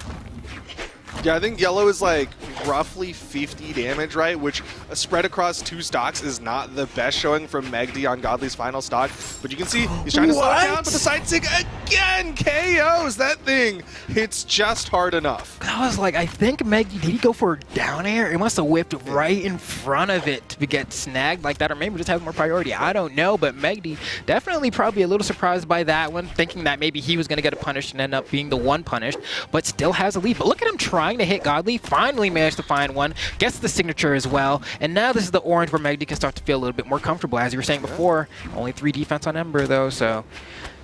Yeah, I think yellow is like roughly 50 damage, right? Which spread across 2 stocks is not the best showing from Megdy on Godly's final stock. But you can see he's trying to slow it down, but the side sig again KOs that thing. Hits just hard enough. I was like, I think Megdy, did he go for a down air? It must have whipped right in front of it to get snagged like that, or maybe just have more priority. I don't know, but Megdy definitely probably a little surprised by that one, thinking that maybe he was going to get a punish and end up being the one punished, but still has a lead. But look at him trying to hit Godly, finally managed managed to find one, gets the signature as well, and now this is the orange where Megdy can start to feel a little bit more comfortable. As you were saying before, only 3 defense on Ember though, so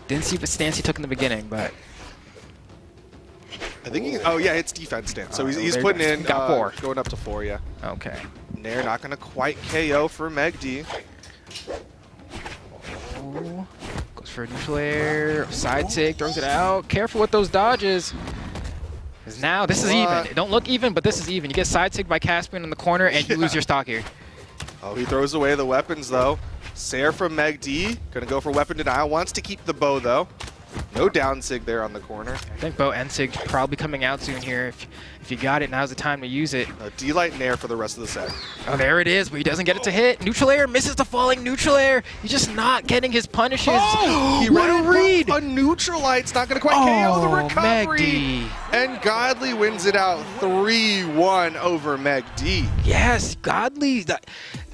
didn't see what stance he took in the beginning, but I think he, oh yeah, it's defense stance. So he's there putting you go. in, Got 4. going up to 4, yeah. Okay. Nair not going to quite KO for Megdy. Oh, goes for a neutral air, side sig, throws it out. Careful with those dodges. 'Cause now this is even. It don't look even, but this is even. You get side sig by Caspian in the corner, and you lose your stock here. Oh, he throws away the weapons though. Sair from Megdy, gonna go for weapon denial. Wants to keep the bow though. No down sig there on the corner. I think bow and sig probably coming out soon here. If you got it, now's the time to use it. D-Light Nair for the rest of the set. Oh, there it is, but he doesn't get it to hit. Neutral air, misses the falling neutral air. He's just not getting his punishes. Oh, he what a read! A neutral light's not gonna quite KO the recovery. Megdy. And Godly wins it out 3-1 over Megdy. Yes, Godly.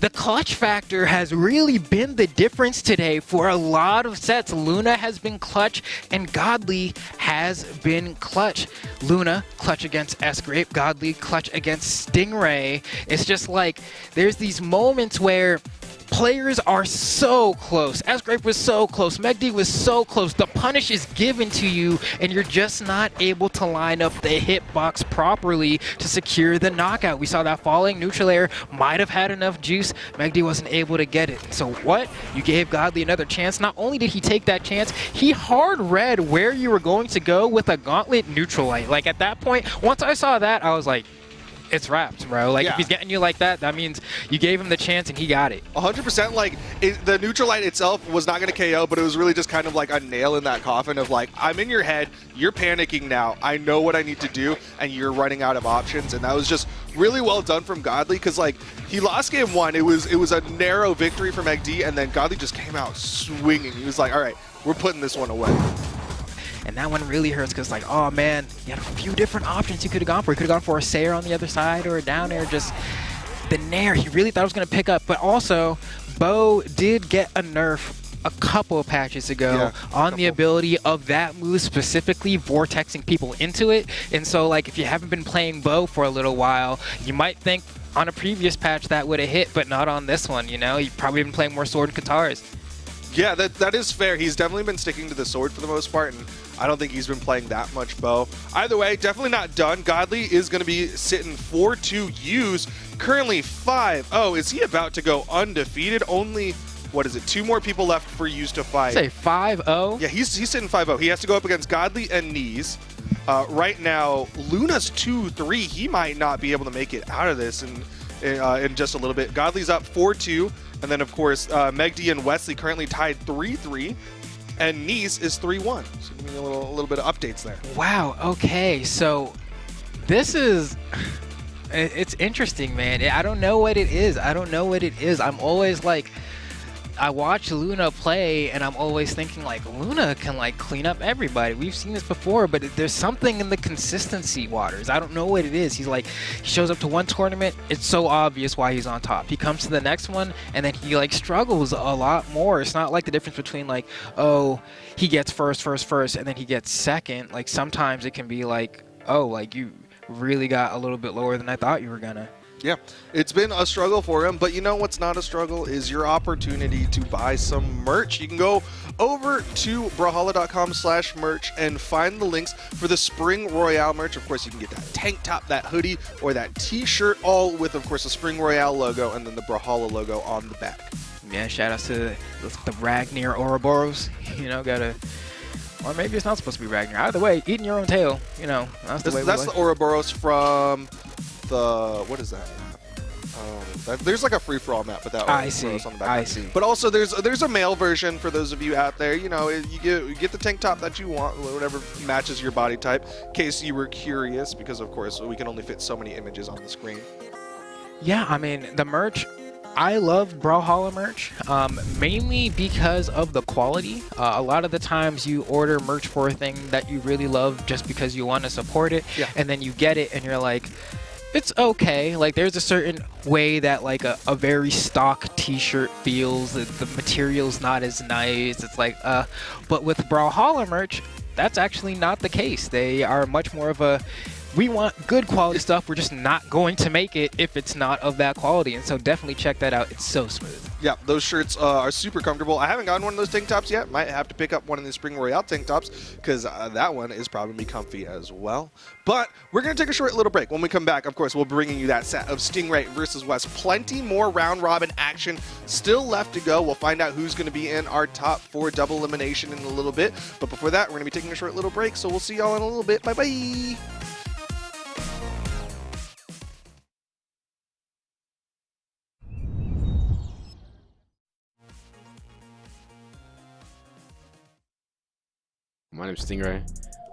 The clutch factor has really been the difference today for a lot of sets. Luna has been clutch, and Godly has been clutch. Luna, clutch against Sgrape. Godly, clutch against Stingray. It's just like there's these moments where players are so close. Sgrape was so close. Megdy was so close. The punish is given to you, and you're just not able to line up the hitbox properly to secure the knockout. We saw that falling neutral air might have had enough juice. Megdy wasn't able to get it. So what? You gave Godly another chance. Not only did he take that chance, he hard read where you were going to go with a gauntlet neutral light. Like at that point, once I saw that, I was like, it's wrapped, bro. Like, if he's getting you like that, that means you gave him the chance and he got it. 100%. Like, the neutral light itself was not going to KO, but it was really just kind of like a nail in that coffin of like, I'm in your head, you're panicking now, I know what I need to do, and you're running out of options. And that was just really well done from Godly, because like, he lost game 1. It was a narrow victory from Megdy, and then Godly just came out swinging. He was like, all right, we're putting this one away. And that one really hurts because, like, oh man, you had a few different options you could have gone for. You could have gone for a Sair on the other side or a down air. Just the Nair, he really thought it was going to pick up. But also, Bo did get a nerf a couple of patches ago on the ability of that move, specifically vortexing people into it. And so, like, if you haven't been playing Bo for a little while, you might think on a previous patch that would have hit, but not on this one, you know? You've probably been playing more Sword and Katars. Yeah, that is fair. He's definitely been sticking to the sword for the most part, and I don't think he's been playing that much bow. Either way, definitely not done. Godly is going to be sitting 4-2 U's, currently 5-0. Is he about to go undefeated? Only, what is it, 2 more people left for U's to fight. Say 5-0? Yeah, he's sitting 5-0. He has to go up against Godly and Neeze. Right now, Luna's 2-3. He might not be able to make it out of this in just a little bit. Godly's up 4-2. And then, of course, Megdy and Wesley currently tied 3-3, and Neeze is 3-1. So give me a little bit of updates there. Wow, okay. So this is... It's interesting, man. I don't know what it is. I don't know what it is. I'm always like... I watch Luna play, and I'm always thinking, like, Luna can, like, clean up everybody. We've seen this before, but there's something in the consistency waters. I don't know what it is. He's like, he shows up to one tournament, it's so obvious why he's on top. He comes to the next one, and then he, like, struggles a lot more. It's not like the difference between, like, oh, he gets first, and then he gets second. Like, sometimes it can be like, oh, like, you really got a little bit lower than I thought you were gonna. Yeah, it's been a struggle for him, but you know what's not a struggle is your opportunity to buy some merch. You can go over to Brawlhalla.com/merch and find the links for the Spring Royale merch. Of course, you can get that tank top, that hoodie, or that t-shirt, all with, of course, the Spring Royale logo and then the Brawlhalla logo on the back. Yeah, shout outs to the Ragnar Ouroboros. You know, gotta... Or maybe it's not supposed to be Ragnar. Either way, eating your own tail, you know, that's the way That's the Ouroboros from... what is that? There's like a free-for-all map, but that I see. On the back. I see. But also there's a male version for those of you out there. You know, you get the tank top that you want, whatever matches your body type. In case you were curious, because of course we can only fit so many images on the screen. Yeah, I mean the merch. I love Brawlhalla merch, mainly because of the quality. A lot of the times you order merch for a thing that you really love just because you want to support it, and then you get it and you're like, it's okay. Like, there's a certain way that like a very stock t-shirt feels. The material's not as nice. It's like, but with Brawlhalla merch, that's actually not the case. They are much more of a we want good quality stuff. We're just not going to make it if it's not of that quality. And so definitely check that out. It's so smooth. Yeah, those shirts are super comfortable. I haven't gotten one of those tank tops yet. Might have to pick up one of the Spring Royale tank tops because that one is probably comfy as well. But we're going to take a short little break. When we come back, of course, we'll be bringing you that set of Stingray versus West. Plenty more round robin action still left to go. We'll find out who's going to be in our top 4 double elimination in a little bit. But before that, we're going to be taking a short little break. So we'll see y'all in a little bit. Bye-bye. My name's Stingray.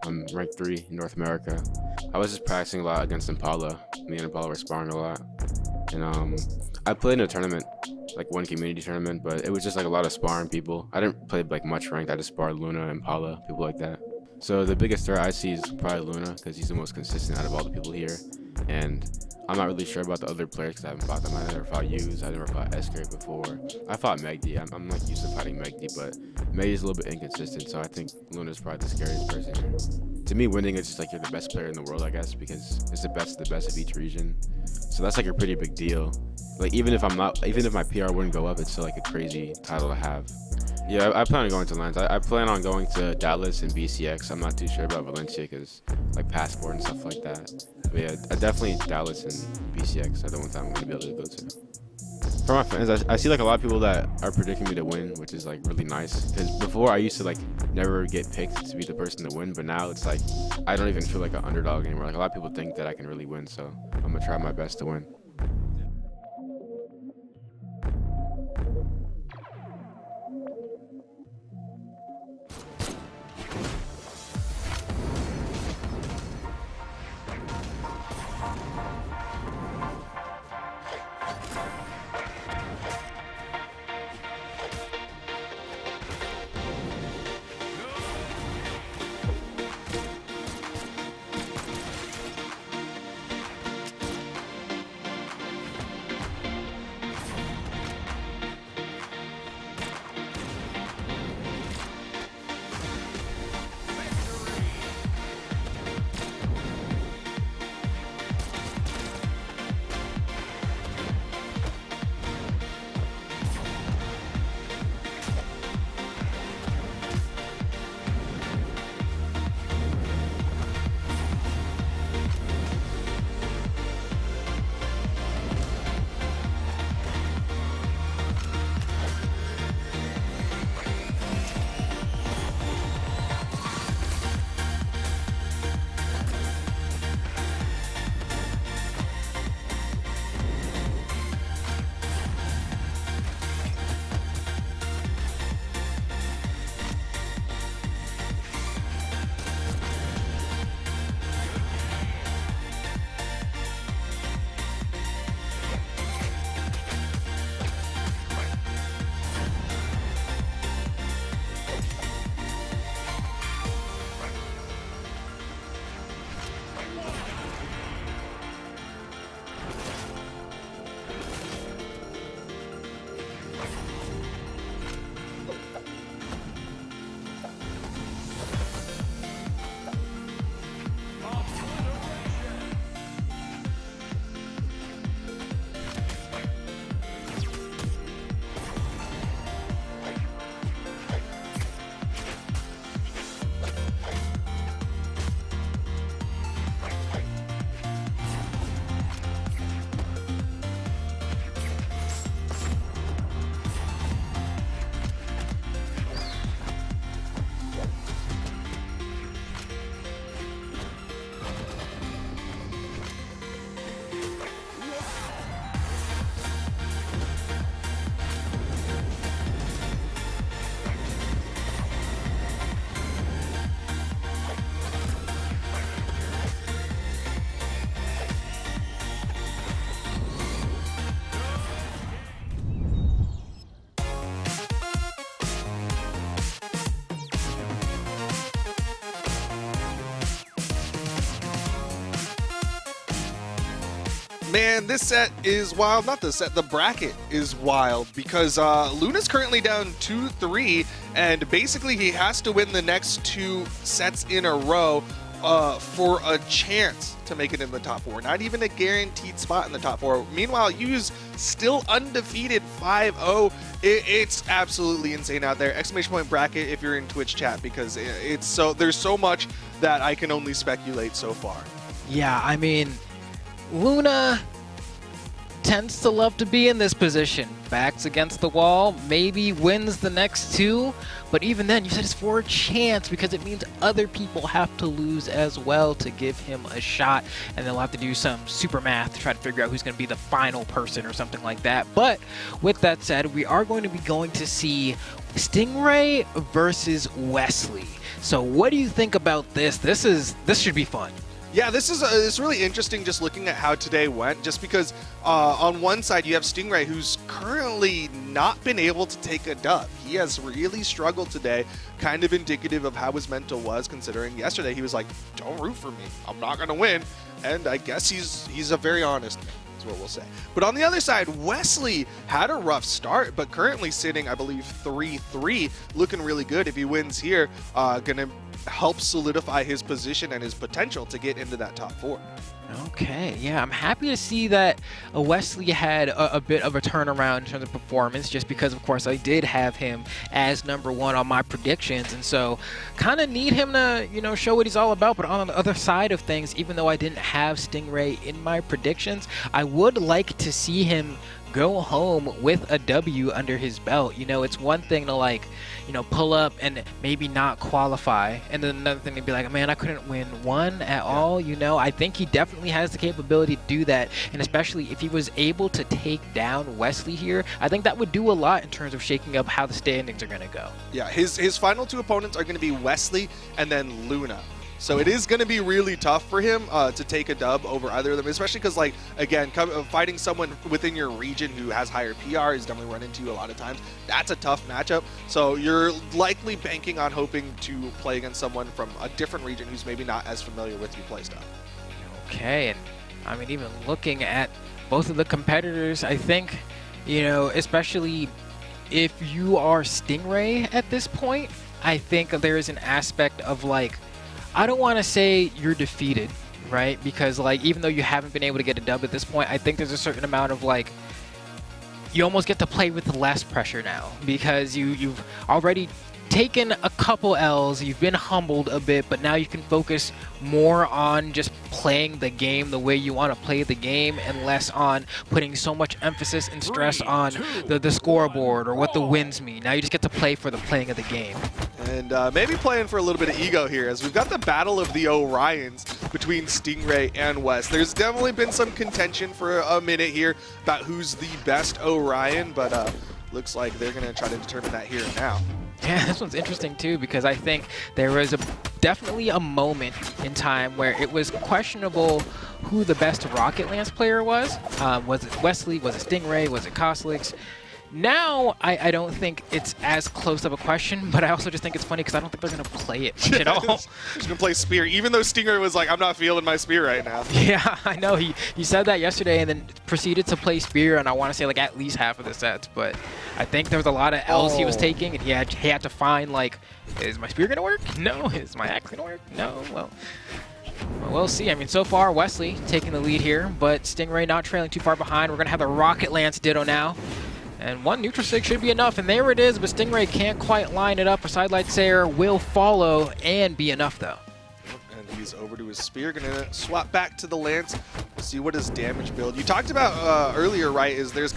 I'm ranked 3 in North America. I was just practicing a lot against Impala. Me and Impala were sparring a lot. And I played in a tournament, like one community tournament, but it was just like a lot of sparring people. I didn't play like much ranked. I just sparred Luna, Impala, people like that. So the biggest threat I see is probably Luna because he's the most consistent out of all the people here. And I'm not really sure about the other players because I haven't fought them. I never fought Use. I never fought Sgrape before. I fought Megdi. I'm like used to fighting Megdi, but Megdi's a little bit inconsistent, so I think Luna's probably the scariest person here. To me, winning is just like you're the best player in the world, I guess, because it's the best of each region. So that's like a pretty big deal. Like even if my PR wouldn't go up, it's still like a crazy title to have. Yeah, I plan on going to lands. I plan on going to Dallas and BCX. I'm not too sure about Valencia because like passport and stuff like that. But yeah, definitely Dallas and BCX are the ones I'm going to be able to go to. For my fans, I see like a lot of people that are predicting me to win, which is like really nice. Because before I used to like never get picked to be the person to win, but now it's like I don't even feel like an underdog anymore. Like a lot of people think that I can really win, so I'm going to try my best to win. Man, this set is wild. Not the set, the bracket is wild because Luna's currently down 2-3, and basically he has to win the next 2 sets in a row for a chance to make it in the top 4. Not even a guaranteed spot in the top 4. Meanwhile, Yu's still undefeated 5-0. It's absolutely insane out there. Exclamation point bracket if you're in Twitch chat, because there's so much that I can only speculate so far. Yeah, I mean, Luna tends to love to be in this position. Backs against the wall, maybe wins the next 2, but even then, you said it's for a chance because it means other people have to lose as well to give him a shot, and they'll have to do some super math to try to figure out who's going to be the final person or something like that. But with that said, we are going to see Stingray versus Wesley. So what do you think about this? This should be fun. Yeah, it's really interesting just looking at how today went, just because on one side you have Stingray, who's currently not been able to take a dub. He has really struggled today, kind of indicative of how his mental was, considering yesterday he was like, don't root for me, I'm not going to win. And I guess he's a very honest man, is what we'll say. But on the other side, Wesley had a rough start, but currently sitting, I believe, 3-3, looking really good. If he wins here, gonna help solidify his position and his potential to get into that top 4. Okay, yeah, I'm happy to see that Wesley had a bit of a turnaround in terms of performance, just because, of course, I did have him as #1 on my predictions, and so kind of need him to, show what he's all about. But on the other side of things, even though I didn't have Stingray in my predictions, I would like to see him go home with a W under his belt. It's one thing to pull up and maybe not qualify, and then another thing to be like, man, I couldn't win one at all. I think he definitely has the capability to do that, and especially if he was able to take down Wesley here, I think that would do a lot in terms of shaking up how the standings are going to go. Yeah, his final 2 opponents are going to be Wesley and then Luna. So it is going to be really tough for him to take a dub over either of them, especially because, again, fighting someone within your region who has higher PR is definitely run into you a lot of times. That's a tough matchup. So you're likely banking on hoping to play against someone from a different region who's maybe not as familiar with your playstyle. Okay, and I mean, even looking at both of the competitors, I think, especially if you are Stingray at this point, I think there is an aspect of I don't want to say you're defeated, right? Because even though you haven't been able to get a dub at this point, I think there's a certain amount of you almost get to play with less pressure now, because you've already taken a couple L's, you've been humbled a bit, but now you can focus more on just playing the game the way you want to play the game, and less on putting so much emphasis and stress on the scoreboard or what the wins mean. Now you just get to play for the playing of the game. And maybe playing for a little bit of ego here, as we've got the battle of the Orions between Stingray and Wes. There's definitely been some contention for a minute here about who's the best Orion, but looks like they're going to try to determine that here and now. Yeah, this one's interesting too, because I think there was definitely a moment in time where it was questionable who the best Rocket Lance player was. Was it Wesley? Was it Stingray? Was it Koslix? Now, I don't think it's as close of a question, but I also just think it's funny because I don't think they're going to play it much at all. Just going to play Spear, even though Stingray was like, I'm not feeling my Spear right now. Yeah, I know. He said that yesterday and then proceeded to play Spear, and I want to say at least half of the sets, but I think there was a lot of L's he was taking, and he had to find is my Spear going to work? No. Is my axe going to work? No. Well, we'll see. I mean, so far, Wesley taking the lead here, but Stingray not trailing too far behind. We're going to have the Rocket Lance Ditto now. And one neutral sig should be enough, and there it is, but Stingray can't quite line it up. A Sidelight Sayer will follow and be enough, though. And he's over to his Spear, gonna swap back to the Lance, see what his damage build. You talked about earlier, right, is there's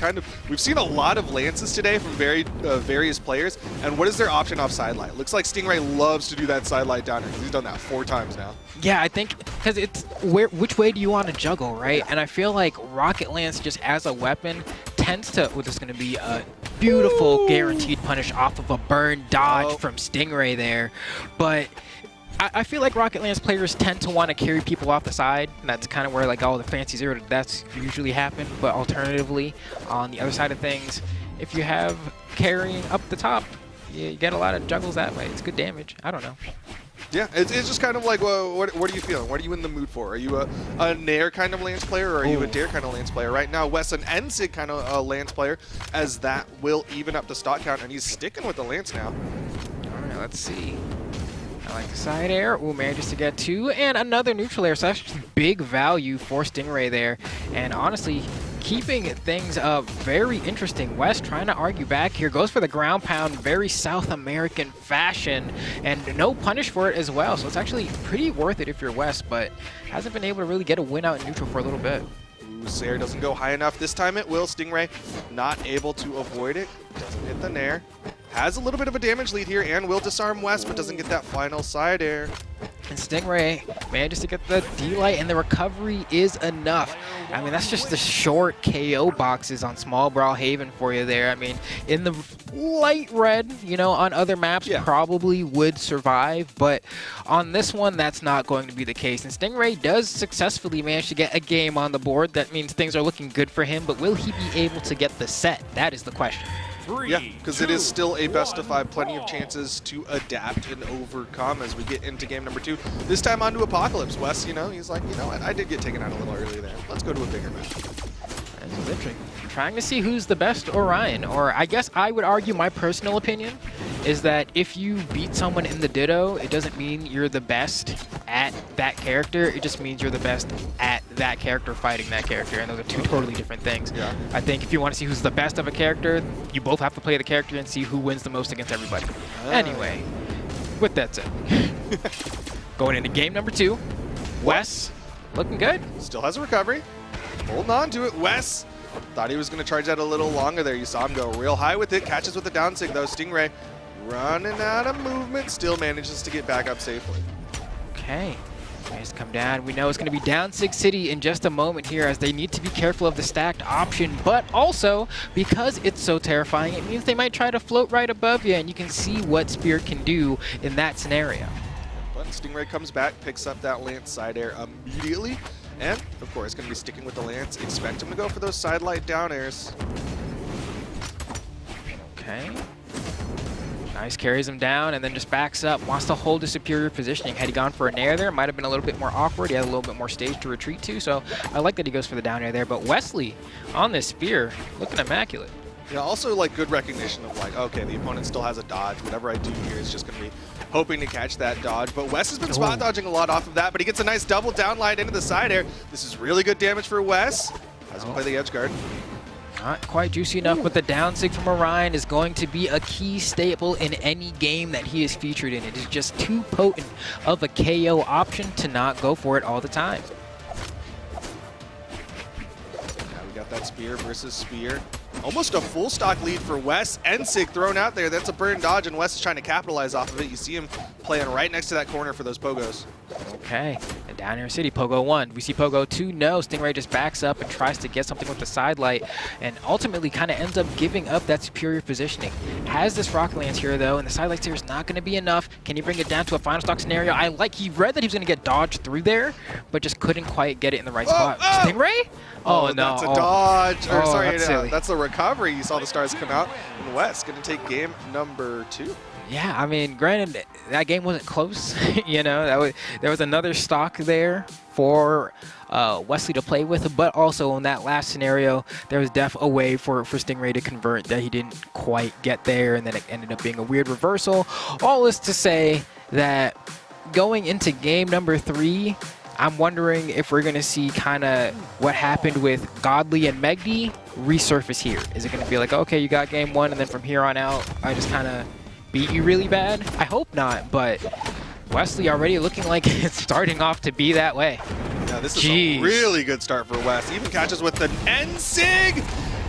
we've seen a lot of Lances today from various players, and what is their option off Sidelight? Looks like Stingray loves to do that Sidelight downer, because he's done that 4 times now. Yeah, I think, because it's, which way do you want to juggle, right? And I feel like Rocket Lance just as a weapon tends to, this is going to be a beautiful guaranteed punish off of a burn dodge from Stingray there, but I feel like Rocket Lance players tend to want to carry people off the side, and that's kind of where all the fancy zero that's usually happen. But alternatively, on the other side of things, if you have carrying up the top, you get a lot of juggles that way. It's good damage. I don't know. Yeah, it's just kind of like, well, what are you feeling? What are you in the mood for? Are you a Nair kind of Lance player, or are you a Dare kind of Lance player? Right now, Wes an NSIG kind of a Lance player, as that will even up the stock count, and he's sticking with the Lance now. All right, let's see. I like the side air. Ooh, manages to get 2 and another neutral air. So that's just big value for Stingray there. And honestly, keeping things very interesting. West trying to argue back here. Goes for the ground pound, very South American fashion. And no punish for it as well. So it's actually pretty worth it if you're West, but hasn't been able to really get a win out in neutral for a little bit. Ooh, Sayer doesn't go high enough. This time it will. Stingray not able to avoid it. Doesn't hit the nair. Has a little bit of a damage lead here and will disarm West, but doesn't get that final side air. And Stingray manages to get the D-Light, and the recovery is enough. I mean, that's just the short KO boxes on Small Brawlhaven for you there. I mean, in the light red, you know, on other maps probably would survive, but on this one, that's not going to be the case. And Stingray does successfully manage to get a game on the board. That means things are looking good for him, but will he be able to get the set? That is the question. Yeah, because it is still a best of 5. Plenty of chances to adapt and overcome as we get into game number 2. This time onto Apocalypse. Wes, you know, he's like, you know what, I did get taken out a little early there. Let's go to a bigger map. This is interesting. Trying to see who's the best Orion, or I guess I would argue my personal opinion is that if you beat someone in the Ditto, it doesn't mean you're the best at that character. It just means you're the best at that character fighting that character, and those are two totally different things. Yeah. I think if you want to see who's the best of a character, you both have to play the character and see who wins the most against everybody. Anyway, with that said, going into game number 2, Wes looking good. Still has a recovery. Holding on to it. Wes thought he was going to charge that a little longer there. You saw him go real high with it. Catches with the down sig though. Stingray running out of movement. Still manages to get back up safely. Okay. Nice to come down. We know it's going to be down 6 City in just a moment here as they need to be careful of the stacked option, but also because it's so terrifying, it means they might try to float right above you, and you can see what Spear can do in that scenario. But Stingray comes back, picks up that Lance side air immediately. And, of course, going to be sticking with the Lance. Expect him to go for those side light down airs. Okay. Nice, carries him down and then just backs up. Wants to hold his superior positioning. Had he gone for a nair there, might have been a little bit more awkward. He had a little bit more stage to retreat to, so I like that he goes for the down air there. But Wesley on this Spear, looking immaculate. Yeah, also like good recognition of like, okay, the opponent still has a dodge. Whatever I do here is just going to be hoping to catch that dodge. But Wes has been spot dodging a lot off of that, but he gets a nice double down light into the side air. This is really good damage for Wes. Hasn't played the edge guard. Not quite juicy enough, but the down sig from Orion is going to be a key staple in any game that he is featured in. It is just too potent of a KO option to not go for it all the time. Now we got that Spear versus Spear. Almost a full stock lead for Wes. Ensig thrown out there. That's a burn dodge, and Wes is trying to capitalize off of it. You see him playing right next to that corner for those pogos. Okay, and down here City, Pogo 1. We see Pogo 2, no. Stingray just backs up and tries to get something with the side light, and ultimately kind of ends up giving up that superior positioning. Has this Rocket Lance here, though, and the side light here is not going to be enough. Can he bring it down to a final stock scenario? He read that he was going to get dodged through there, but just couldn't quite get it in the right spot. Stingray? Oh, no. That's a dodge. Or, sorry, that's the recovery. You saw the stars come out. And Wes going to take game number 2. Yeah, I mean, granted, that game wasn't close. You know, there was another stock there for Wesley to play with, but also in that last scenario, there was a way for Stingray to convert that he didn't quite get there, and then it ended up being a weird reversal. All is to say that going into game number 3, I'm wondering if we're going to see kind of what happened with Godly and Megdy resurface here. Is it going to be like, okay, you got game 1, and then from here on out, I just kind of beat you really bad? I hope not, but Wesley already looking like it's starting off to be that way. Yeah, this is a really good start for Wes. Even catches with an Ensig.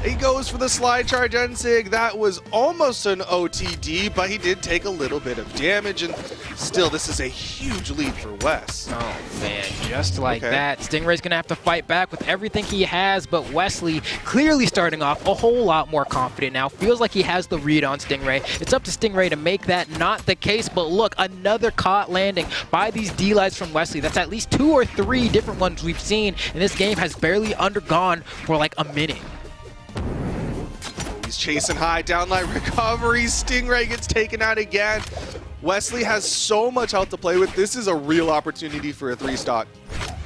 He goes for the slide charge Ensig. That was almost an OTD, but he did take a little bit of damage, and still, this is a huge lead for Wes. Oh, man, just like that. Stingray's going to have to fight back with everything he has, but Wesley clearly starting off a whole lot more confident now. Feels like he has the read on Stingray. It's up to Stingray to make that not the case, but look, another caught landing by these D-lights from Wesley. That's at least 2 or 3 different ones we've seen, and this game has barely undergone for like a minute. He's chasing high, downlight recovery. Stingray gets taken out again. Wesley has so much health to play with. This is a real opportunity for a 3 stock.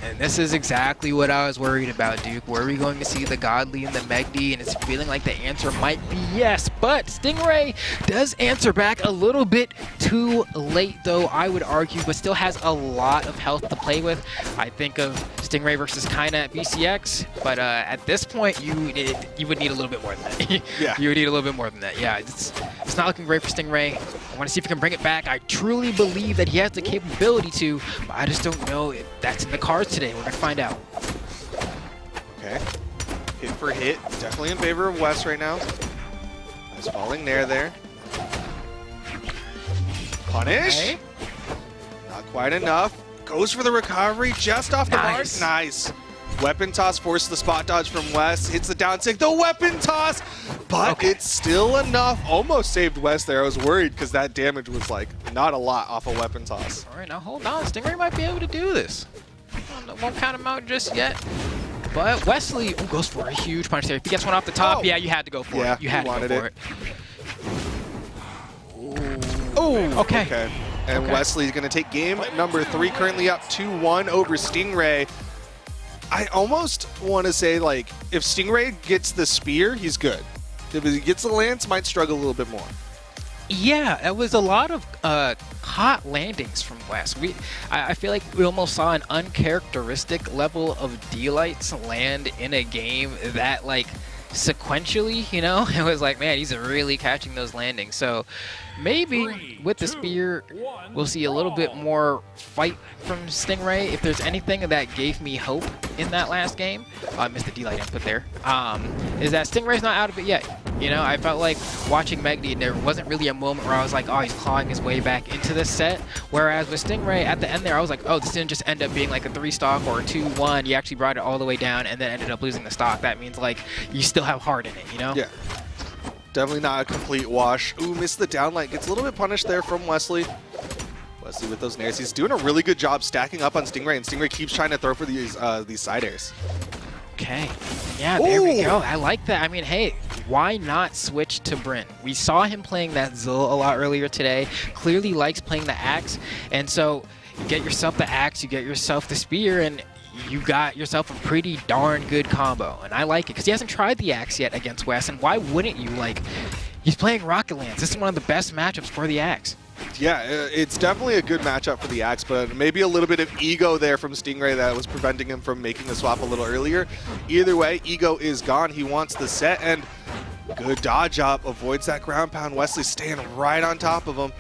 And this is exactly what I was worried about, Duke. Were we going to see the Godly and the Megdy? And it's feeling like the answer might be yes. But Stingray does answer back a little bit too late, though, I would argue, but still has a lot of health to play with. I think of Stingray versus Kaina at BCX, but at this point, you would need a little bit more than that. Yeah. You would need a little bit more than that. Yeah, it's not looking great for Stingray. I want to see if he can bring it back. I truly believe that he has the capability to, but I just don't know if that's in the cards today. We're going to find out. Okay. Hit for hit. Definitely in favor of Wes right now. Nice falling there. Punish. Okay. Not quite enough. Goes for the recovery just off the mark. Nice. Nice. Weapon toss forces the spot dodge from Wes. Hits the down tick. The weapon toss. But it's still enough. Almost saved Wes there. I was worried because that damage was like not a lot off a weapon toss. All right, now hold on. Stingray might be able to do this. Won't count him out just yet. But Wesley goes for a huge punch there. If he gets one off the top, yeah, you had to go for it. You had to go for it. Oh, okay. And Wesley's going to take game number 3, currently up 2-1 over Stingray. I almost want to say, like, if Stingray gets the spear, he's good. If he gets the lance, might struggle a little bit more. Yeah, it was a lot of hot landings from Wes. I feel like we almost saw an uncharacteristic level of D-lights land in a game that, like, sequentially, you know, it was like, man, he's really catching those landings. So maybe with the spear, we'll see a little bit more fight from Stingray. If there's anything that gave me hope in that last game, I missed the D-light input there, is that Stingray's not out of it yet. You know, I felt like watching Megdy, and there wasn't really a moment where I was like, oh, he's clawing his way back into this set. Whereas with Stingray, at the end there, I was like, oh, this didn't just end up being like a 3-stock or a 2-1. You actually brought it all the way down and then ended up losing the stock. That means, like, you still have heart in it, you know? Yeah. Definitely not a complete wash. Ooh, missed the downlight. Gets a little bit punished there from Wesley. Wesley with those nairs. He's doing a really good job stacking up on Stingray, and Stingray keeps trying to throw for these side airs. Okay. Yeah, there we go. I like that. I mean, hey, why not switch to Bryn? We saw him playing that Zul a lot earlier today. Clearly likes playing the axe. And so you get yourself the axe, you get yourself the spear, and you got yourself a pretty darn good combo. And I like it because he hasn't tried the axe yet against Wes. And why wouldn't you? Like, he's playing Rocket Lance. This is one of the best matchups for the axe. Yeah, it's definitely a good matchup for the axe, but maybe a little bit of ego there from Stingray that was preventing him from making the swap a little earlier. Either way, ego is gone. He wants the set, and good dodge up. Avoids that ground pound. Wesley staying right on top of him.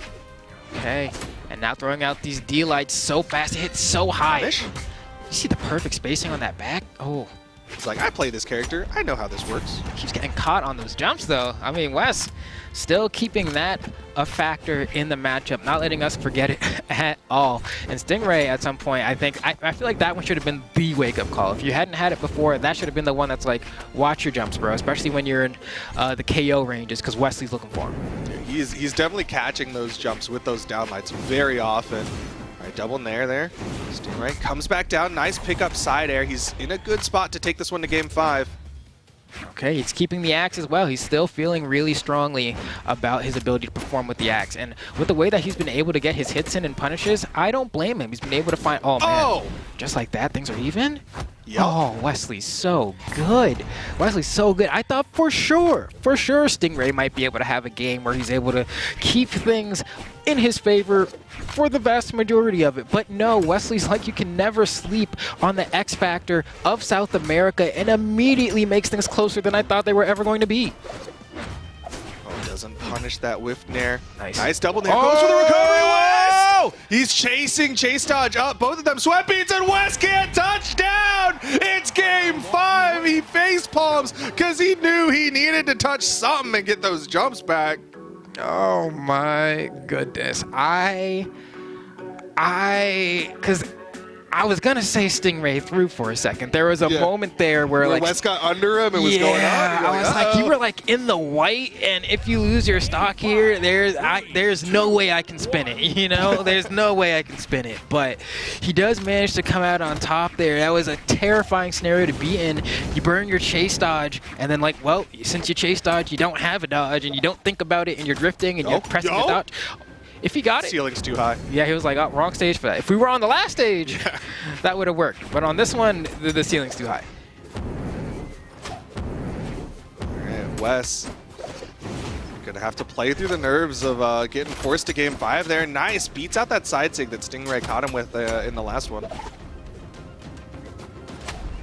Okay, and now throwing out these D-lights so fast. It hits so high. Punish? You see the perfect spacing on that back? Oh. It's like, I play this character. I know how this works. Keeps getting caught on those jumps, though. I mean, Wes still keeping that a factor in the matchup, not letting us forget it at all. And Stingray, at some point, I feel like that one should have been the wake-up call. If you hadn't had it before, that should have been the one that's like, watch your jumps, bro, especially when you're in the KO ranges, because Wesley's looking for him. He's definitely catching those jumps with those downlights very often. All right, double nair there. Stingray comes back down. Nice pickup side air. He's in a good spot to take this one to game 5. Okay, he's keeping the axe as well. He's still feeling really strongly about his ability to perform with the axe. And with the way that he's been able to get his hits in and punishes, I don't blame him. He's been able to find... Oh, man. Just like that, things are even? Yep. Oh, Wesley's so good. Wesley's so good. I thought for sure Stingray might be able to have a game where he's able to keep things in his favor for the vast majority of it. But no, Wesley's like, you can never sleep on the X factor of South America, and immediately makes things closer than I thought they were ever going to be. Oh, doesn't punish that whiff nair. Nice double nair. Goes for the recovery. Wes! He's chasing chase dodge up. Both of them sweat beats, and Wes can't touch down. It's game 5. He face palms because he knew he needed to touch something and get those jumps back. Oh my goodness. Because I was going to say Stingray through for a second. There was a moment there where like... Wes got under him and was going up. I was like, you were like in the white, and if you lose your stock here, there's no way I can spin it, you know? There's no way I can spin it. But he does manage to come out on top there. That was a terrifying scenario to be in. You burn your chase dodge, and then like, well, since you chase dodge, you don't have a dodge, and you don't think about it, and you're drifting, and you're pressing the dodge. If he got it. Ceiling's too high. Yeah, he was like, oh, wrong stage for that. If we were on the last stage, that would have worked. But on this one, the ceiling's too high. All right, Wes. Gonna have to play through the nerves of getting forced to game 5 there. Nice. Beats out that side sig that Stingray caught him with in the last one.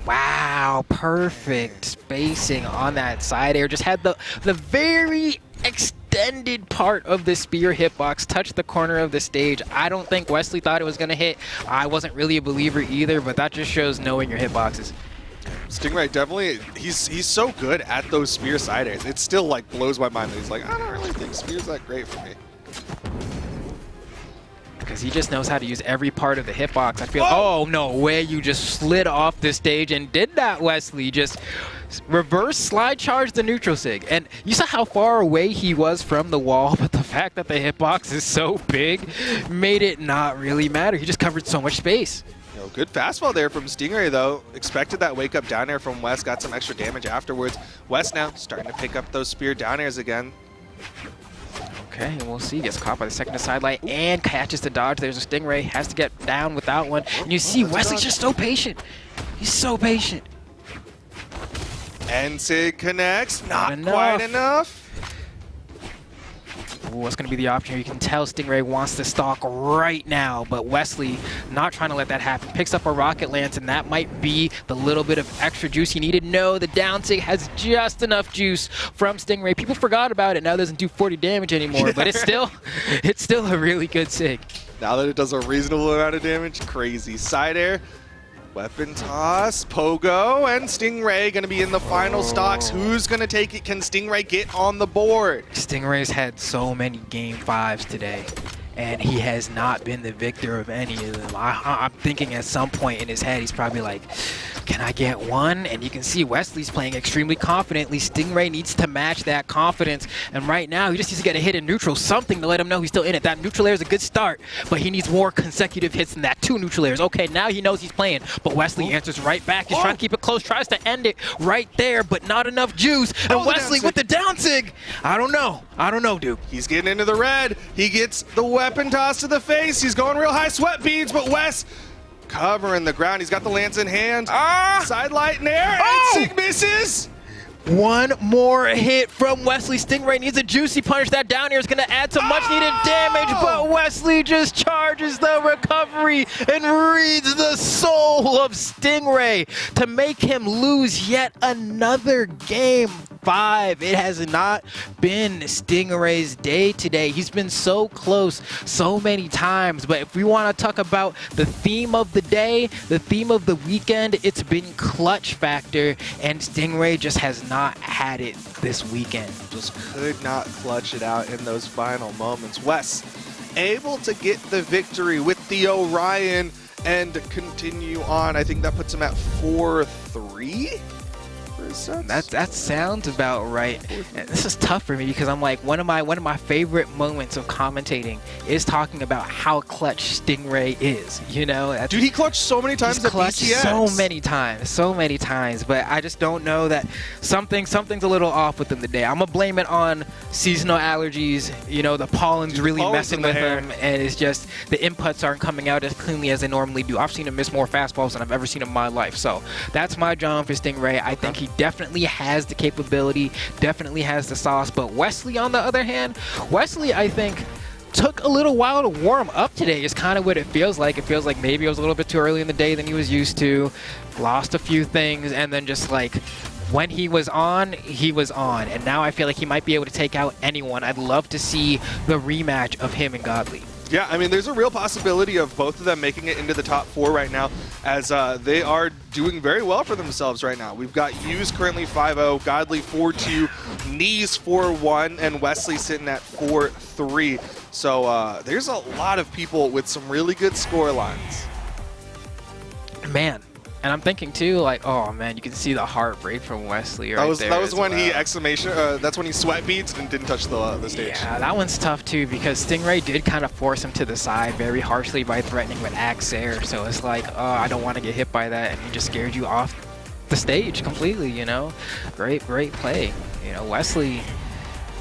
Wow, perfect spacing on that side air. Just had the very extended part of the spear hitbox touch the corner of the stage. I don't think Wesley thought it was going to hit. I wasn't really a believer either, but that just shows knowing your hitboxes. Stingray definitely, he's so good at those spear side airs. It still like blows my mind that he's like, I don't really think spear's that great for me. Because he just knows how to use every part of the hitbox. I feel, oh no way, you just slid off the stage and did that, Wesley. Just reverse slide charge the neutral sig. And you saw how far away he was from the wall, but the fact that the hitbox is so big made it not really matter. He just covered so much space. Good fastball there from Stingray, though. Expected that wake up down air from Wes. Got some extra damage afterwards. Wes now starting to pick up those spear down airs again. Okay, and we'll see. Gets caught by the second to sidelight and catches the dodge. There's a Stingray. Has to get down without one. And you see Wesley's just so patient. He's so patient. And Sig connects. Not quite enough. Ooh, what's going to be the option here? You can tell Stingray wants to stalk right now, but Wesley not trying to let that happen. Picks up a rocket lance, and that might be the little bit of extra juice he needed. No, the down sig has just enough juice from Stingray. People forgot about it. Now it doesn't do 40 damage anymore, but it's still a really good sig. Now that it does a reasonable amount of damage, crazy. Side air. Weapon toss, Pogo, and Stingray going to be in the final stocks. Who's going to take it? Can Stingray get on the board? Stingray's had so many game 5s today, and he has not been the victor of any of them. I'm thinking at some point in his head, he's probably like, can I get one? And you can see Wesley's playing extremely confidently. Stingray needs to match that confidence. And right now, he just needs to get a hit in neutral, something to let him know he's still in it. That neutral air is a good start, but he needs more consecutive hits than that. 2 neutral airs. Okay, now he knows he's playing, but Wesley answers right back. He's trying to keep it close, tries to end it right there, but not enough juice. And Wesley with the down sig. I don't know, dude. He's getting into the red. He gets the weapon toss to the face. He's going real high sweat beads, but Wes covering the ground. He's got the lance in hand. Side light in air, and Sig misses. One more hit from Wesley. Stingray needs a juicy punch. That down air is going to add some much needed damage, but Wesley just charges the recovery and reads the soul of Stingray to make him lose yet another game 5. It has not been Stingray's day today. He's been so close so many times, but if we want to talk about the theme of the day, the theme of the weekend, it's been clutch factor, and Stingray just has not had it this weekend. Just could not clutch it out in those final moments. Wes able to get the victory with the Orion and continue on. I think that puts him at 4-3. That sounds about right. This is tough for me because I'm like, one of my favorite moments of commentating is talking about how clutch Stingray is. You know, dude, he clutched so many times at BCX. So many times. But I just don't know that something's a little off with him today. I'm gonna blame it on seasonal allergies. You know, the pollen's really messing with him, and it's just the inputs aren't coming out as cleanly as they normally do. I've seen him miss more fastballs than I've ever seen in my life. So that's my job for Stingray. I think he definitely has the capability, definitely has the sauce, but Wesley, on the other hand, Wesley, I think, took a little while to warm up today is kind of what it feels like. It feels like maybe it was a little bit too early in the day than he was used to, lost a few things, and then just like when he was on, and now I feel like he might be able to take out anyone. I'd love to see the rematch of him and Godly. Yeah, I mean, there's a real possibility of both of them making it into the top 4 right now, as they are doing very well for themselves right now. We've got Hughes currently 5-0, Godly 4-2, Neeze 4-1, and Wesley sitting at 4-3. So there's a lot of people with some really good score lines. Man. And I'm thinking too, like, oh man, you can see the heartbreak from Wesley right there. That was when he exclamation. That's when he sweat beads and didn't touch the stage. Yeah, that one's tough too because Stingray did kind of force him to the side very harshly by threatening with Axe Air. So it's like, oh, I don't want to get hit by that, and he just scared you off the stage completely. You know, great play. You know, Wesley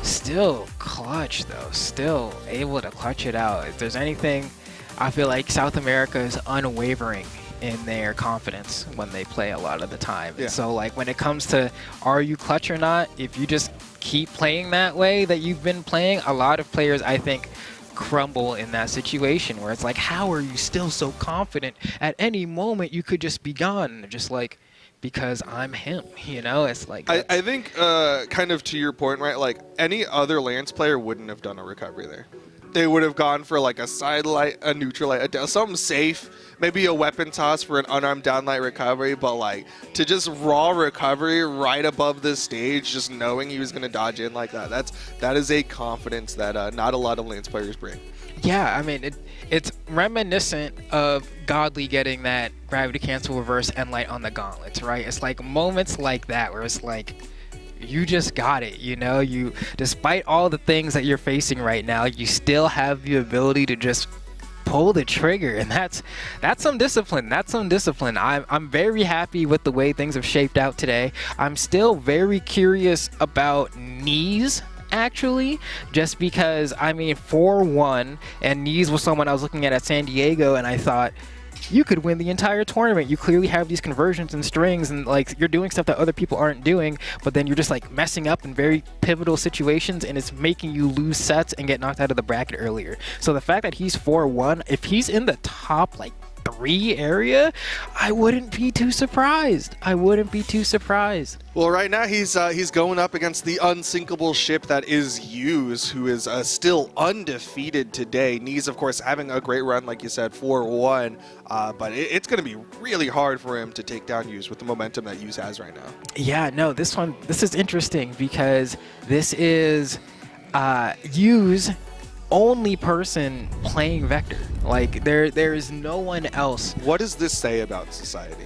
Still clutch though, still able to clutch it out. If there's anything, I feel like South America is unwavering in their confidence when they play a lot of the time. Yeah. And so like when it comes to are you clutch or not, if you just keep playing that way that you've been playing, a lot of players I think crumble in that situation where it's like, how are you still so confident? At any moment you could just be gone. And they're just like, because I'm him, you know? It's like I think kind of to your point, right? Like any other Lance player wouldn't have done a recovery there. They would have gone for like a side light, a neutral light, something safe, maybe a weapon toss for an unarmed down light recovery, but like to just raw recovery right above the stage, just knowing he was going to dodge in like that is a confidence that not a lot of Lance players bring. Yeah, I mean, it's reminiscent of Godly getting that gravity cancel reverse end light on the gauntlets, right? It's like moments like that where it's like, you just got it, you know? You, despite all the things that you're facing right now, you still have the ability to just pull the trigger, and that's some discipline. That's some discipline. I'm very happy with the way things have shaped out today. I'm still very curious about Neeze, actually, just because, I mean, 4-1, and Neeze was someone I was looking at San Diego, and I thought, you could win the entire tournament. You clearly have these conversions and strings, and like you're doing stuff that other people aren't doing, but then you're just like messing up in very pivotal situations, and it's making you lose sets and get knocked out of the bracket earlier. So the fact that he's 4-1, if he's in the top like 3 area, I wouldn't be too surprised. Well, right now he's going up against the unsinkable ship that is Use, who is still undefeated today. Neeze, of course, having a great run, like you said, 4-1, but it's going to be really hard for him to take down Use with the momentum that Use has right now. Yeah, no, this is interesting because this is Use only person playing Vector. Like there is no one else. What does this say about society?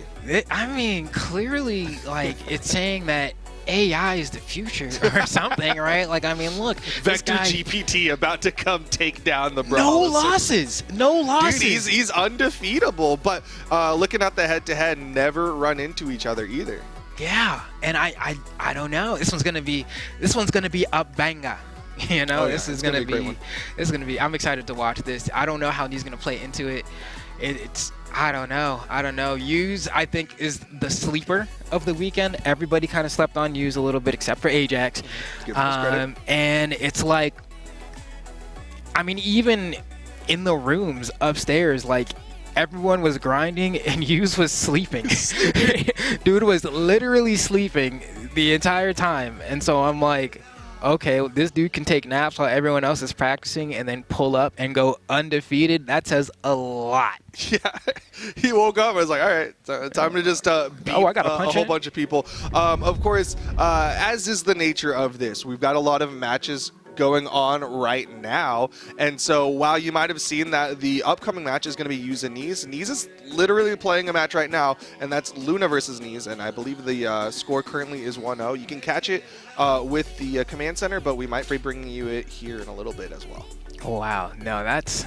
I mean, clearly, like it's saying that AI is the future or something, right? Like, I mean, look, Vector GPT about to come take down the Brawlhalla. No losses. Dude, he's undefeatable, but looking at the head-to-head, never run into each other either. Yeah, and I don't know. This one's gonna be a banger. You know, this is gonna be. I'm excited to watch this. I don't know how he's gonna play into it. It's I don't know. Use, I think, is the sleeper of the weekend. Everybody kind of slept on Use a little bit, except for Ajax. And it's like, I mean, even in the rooms upstairs, like everyone was grinding and Use was sleeping. Dude was literally sleeping the entire time, and so I'm like, okay, this dude can take naps while everyone else is practicing and then pull up and go undefeated. That says a lot. Yeah, he woke up and was like, all right, time to just beat I gotta punch a whole bunch of people. Of course, as is the nature of this, we've got a lot of matches going on right now, and so while you might have seen that the upcoming match is going to be Use and Neeze, Neeze is literally playing a match right now, and that's Luna versus Neeze, and I believe the score currently is 1-0. You can catch it with the command center, but we might be bringing you it here in a little bit as well. Wow, no, that's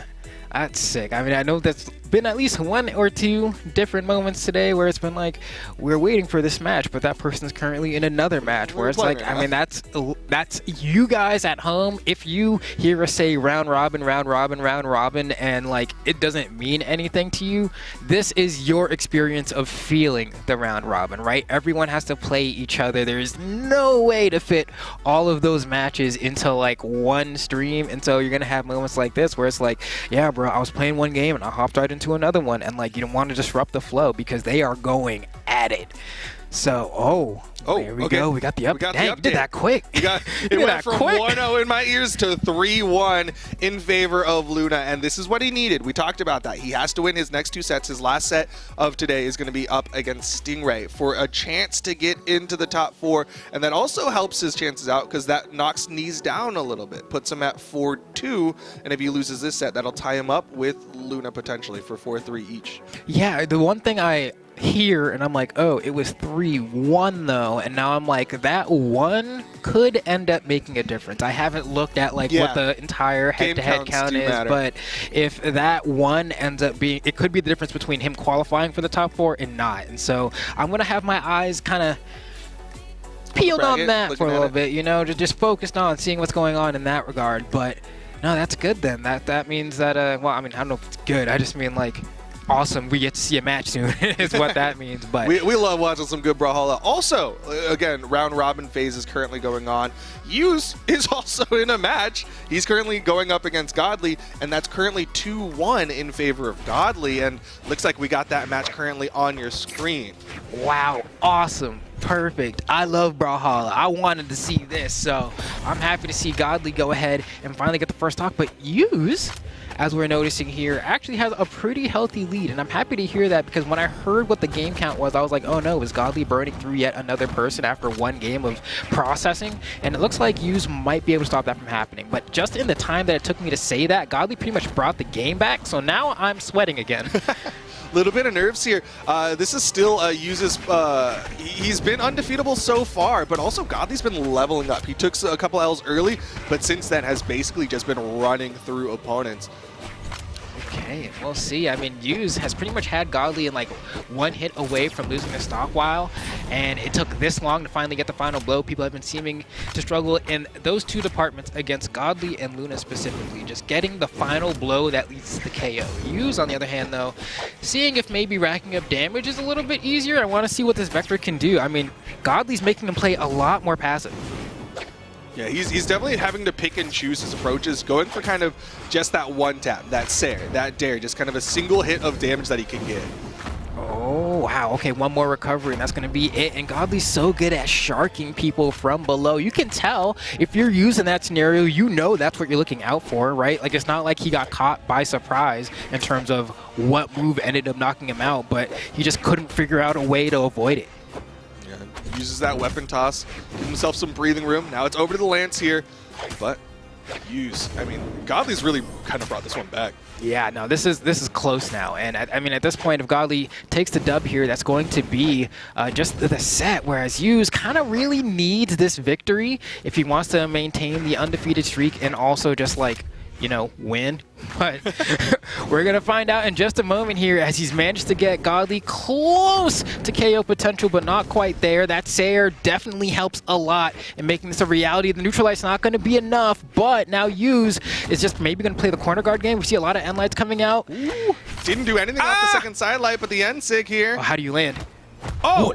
sick. I mean, I know that's been at least 1 or 2 different moments today where it's been like, we're waiting for this match, but that person's currently in another match where it's like, I mean, that's you guys at home. If you hear us say round robin, and like it doesn't mean anything to you, this is your experience of feeling the round robin, right? Everyone has to play each other. There's no way to fit all of those matches into like one stream, and so you're gonna have moments like this where it's like, yeah, bro, I was playing one game and I hopped right into another one, and like you don't want to disrupt the flow because they are going at it. So, there we go. We got the update. Dang, you did that quick. It went from 1-0 in my ears to 3-1 in favor of Luna, and this is what he needed. We talked about that. He has to win his next 2 sets. His last set of today is going to be up against Stingray for a chance to get into the top 4, and that also helps his chances out because that knocks Neeze down a little bit, puts him at 4-2, and if he loses this set, that'll tie him up with Luna potentially for 4-3 each. Yeah, the one thing I hear and I'm like, oh, it was 3-1 though, and now I'm like, that 1 could end up making a difference. I haven't looked at like what the entire head-to-head count is, but if that 1 ends up being, it could be the difference between him qualifying for the top 4 and not. And so I'm gonna have my eyes kind of peeled on bracket, that looking for a at little it. bit, you know, just focused on seeing what's going on in that regard. But no, that's good then. That means that, well, I mean, I don't know if it's good. I just mean, like, awesome. We get to see a match soon is what that means. But we love watching some good Brawlhalla. Also, again, round robin phase is currently going on. Use is also in a match. He's currently going up against Godly, and that's currently 2-1 in favor of Godly. And looks like we got that match currently on your screen. wow, awesome. Perfect. I love Brawlhalla. I wanted to see this, so I'm happy to see Godly go ahead and finally get the first stock. But Use, as we're noticing here, actually has a pretty healthy lead, and I'm happy to hear that because when I heard what the game count was, I was like, oh no, is Godly burning through yet another person after one game of processing? And it looks like Use might be able to stop that from happening. But just in the time that it took me to say that, Godly pretty much brought the game back, so now I'm sweating again. Little bit of nerves here. This is still Use's. He's been undefeatable so far, but also Godly's been leveling up. He took a couple L's early, but since then has basically just been running through opponents. Okay, we'll see. I mean, Use has pretty much had Godly in like one hit away from losing the stock while, and it took this long to finally get the final blow. People have been seeming to struggle in those two departments against Godly and Luna specifically, just getting the final blow that leads to the KO. Use, on the other hand, though, seeing if maybe racking up damage is a little bit easier. I want to see what this Vector can do. I mean, Godly's making him play a lot more passive. Yeah, he's definitely having to pick and choose his approaches, going for kind of just that one tap, that Sair, that Dare, just kind of a single hit of damage that he can get. Oh, wow. Okay, one more recovery, and that's going to be it. And Godly's so good at sharking people from below. You can tell if you're using that scenario, you know that's what you're looking out for, right? Like, it's not like he got caught by surprise in terms of what move ended up knocking him out, but he just couldn't figure out a way to avoid it. Uses that weapon toss, give himself some breathing room. Now it's over to the Lance here, but Use. I mean, Godly's really kind of brought this one back. Yeah, no, this is close now, and I mean, at this point, if Godly takes the dub here, that's going to be just the set. Whereas Use kind of really needs this victory if he wants to maintain the undefeated streak and also just like, you know, win. But we're going to find out in just a moment here as he's managed to get Godly close to KO potential, but not quite there. That Sair definitely helps a lot in making this a reality. The neutral light's not going to be enough, but now Use is just maybe going to play the corner guard game. We see a lot of end lights coming out. Ooh, didn't do anything off the second side light, but the end sig here. Oh, how do you land? Oh,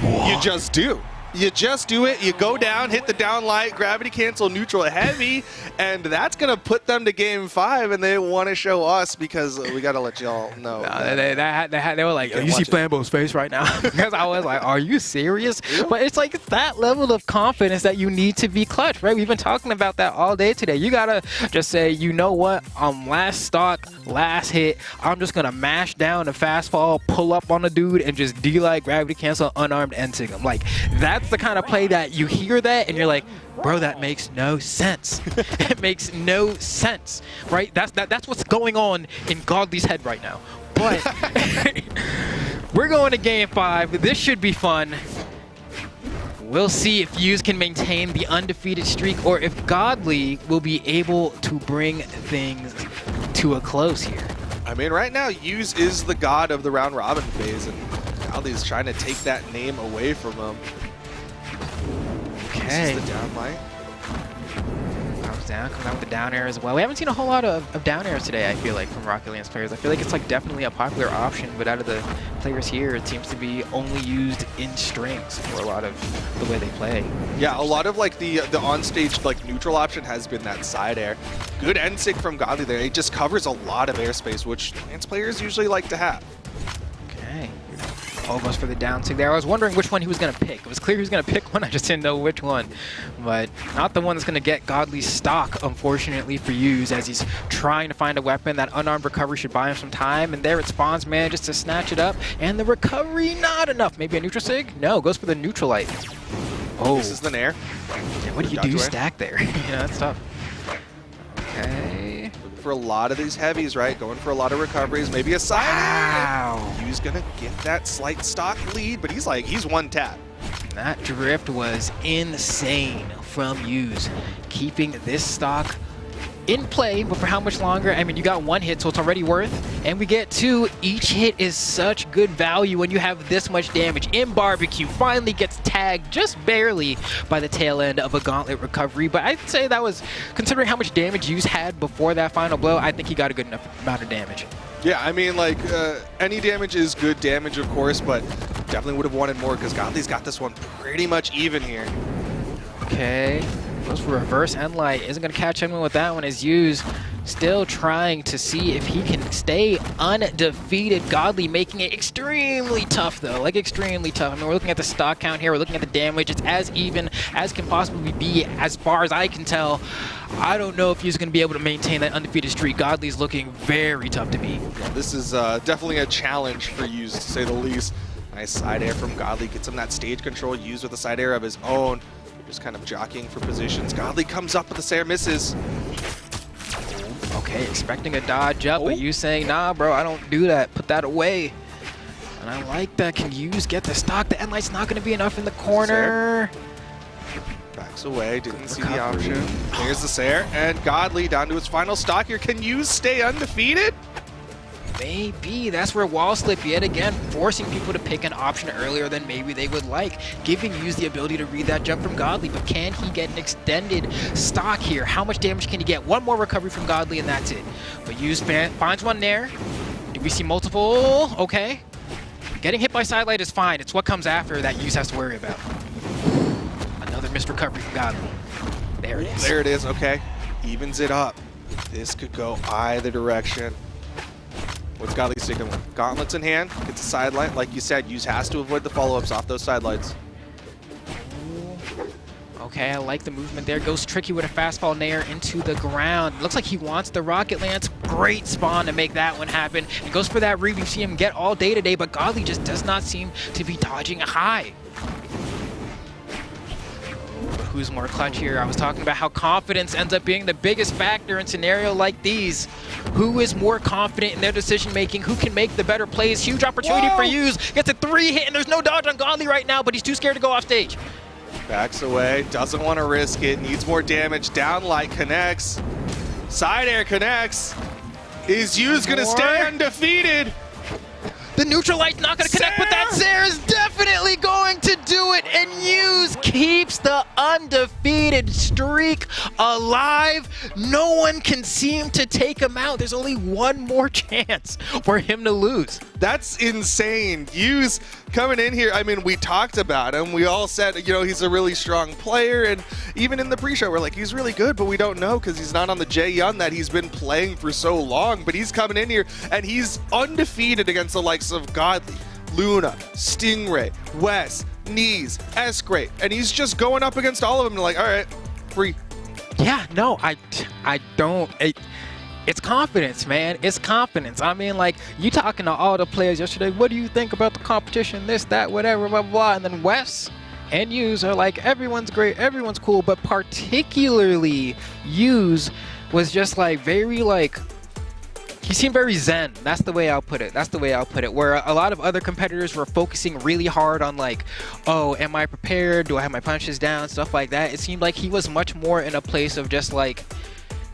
you just do. You just do it. You go down, hit the down light, gravity cancel, neutral heavy, and that's going to put them to game 5, and they want to show us because we got to let y'all know. They were like, you see Flambeau's face right now? Because I was like, are you serious? Yeah. But it's like that level of confidence that you need to be clutch, right? We've been talking about that all day today. You got to just say, you know what? Last stock, last hit, I'm just going to mash down a fast fall, pull up on the dude, and just D-light, gravity cancel, unarmed, end sig him. Like, that's the kind of play that you hear that and you're like, bro, that makes no sense. It makes no sense, right? That's what's going on in Godly's head right now. But we're going to game 5. This should be fun. We'll see if Use can maintain the undefeated streak or if Godly will be able to bring things to a close here. I mean, right now, Use is the god of the round robin phase, and Godly's trying to take that name away from him. Okay. This is the down light. Comes down, comes out with the down air as well. We haven't seen a whole lot of down airs today, I feel like, from Rocket League's players. I feel like it's like definitely a popular option, but out of the players here, it seems to be only used in strings for a lot of the way they play. Yeah, a lot of like the on-stage like neutral option has been that side air. Good end sig from Godly there. It just covers a lot of airspace, which Lance players usually like to have. Okay. Almost for the down sig there. I was wondering which one he was going to pick. It was clear he was going to pick one. I just didn't know which one. But not the one that's going to get Godly's stock, unfortunately, for Use, as he's trying to find a weapon. That unarmed recovery should buy him some time. And there it spawns, manages to snatch it up. And the recovery, not enough. Maybe a neutral sig? No, goes for the neutral light. Oh. This is the nair. Yeah, what do you do stack there? You know, that's tough. Okay. For a lot of these heavies, right? Going for a lot of recoveries, maybe a side. Wow. He's gonna get that slight stock lead, but he's one tap. That drift was insane from Use, keeping this stock in play, but for how much longer? I mean, you got 1 hit, so it's already worth. And we get 2. Each hit is such good value when you have this much damage. In Barbecue finally gets tagged just barely by the tail end of a gauntlet recovery, but I'd say that was, considering how much damage Use had before that final blow, I think he got a good enough amount of damage. Yeah, I mean, like, any damage is good damage, of course, but definitely would have wanted more because Godly's got this one pretty much even here. Okay, goes for reverse end light. Isn't going to catch anyone with that one as Use still trying to see if he can stay undefeated. Godly making it extremely tough, though, like extremely tough. I mean, we're looking at the stock count here. We're looking at the damage. It's as even as can possibly be as far as I can tell. I don't know if he's going to be able to maintain that undefeated streak. Godly's looking very tough to beat. Yeah, this is definitely a challenge for Use, to say the least. Nice side air from Godly. Gets him that stage control. Use with a side air of his own. Just kind of jockeying for positions. Godly comes up with the Sair, misses. Okay, expecting a dodge up, but you saying, nah, bro, I don't do that. Put that away. And I like that. Can Use get the stock? The end light's not going to be enough in the corner. Backs away, didn't see the option. There's the Sair, and Godly down to his final stock here. Can Use stay undefeated? Maybe. That's where wall slip yet again, forcing people to pick an option earlier than maybe they would like, giving Use the ability to read that jump from Godly. But can he get an extended stock here? How much damage can he get? 1 more recovery from Godly and that's it. But Use finds one there. Do we see multiple? Okay. Getting hit by sidelight is fine. It's what comes after that Use has to worry about. Another missed recovery from Godly. There it is. There it is. Okay. Evens it up. This could go either direction. What's Godly sticking with? Gauntlets in hand, gets a sidelight. Like you said, Use has to avoid the follow-ups off those sidelights. Okay, I like the movement there. Goes tricky with a fastball nair into the ground. Looks like he wants the rocket lance. Great spawn to make that one happen. And goes for that read. We see him get all day today, but Godly just does not seem to be dodging a high. Who's more clutch here? I was talking about how confidence ends up being the biggest factor in scenario like these. Who is more confident in their decision making? Who can make the better plays? Huge opportunity for Use. Gets a 3 hit and there's no dodge on Godly right now, but he's too scared to go off stage. Backs away, doesn't want to risk it, needs more damage. Down light connects. Side air connects. Is Use gonna stay undefeated? The neutral light's not going to connect, but that Sair is definitely going to do it, and Use keeps the undefeated streak alive. No one can seem to take him out. There's only 1 more chance for him to lose. That's insane. Use coming in here, I mean, we talked about him. We all said, you know, he's a really strong player, and even in the pre-show, we're like, he's really good, but we don't know because he's not on the J-Young that he's been playing for so long, but he's coming in here, and he's undefeated against the likes of Godly, Luna, Stingray, Wes, Neeze, Sgrape, and he's just going up against all of them and like, all right, free. Yeah, no, I don't. It's confidence, man. It's confidence. I mean, like, you talking to all the players yesterday, what do you think about the competition, this, that, whatever, blah, blah, blah. And then Wes and Use are like, everyone's great, everyone's cool, but particularly Use was just like very like, he seemed very zen. That's the way I'll put it. That's the way I'll put it. Where a lot of other competitors were focusing really hard on like, oh, am I prepared? Do I have my punches down? Stuff like that. It seemed like he was much more in a place of just like,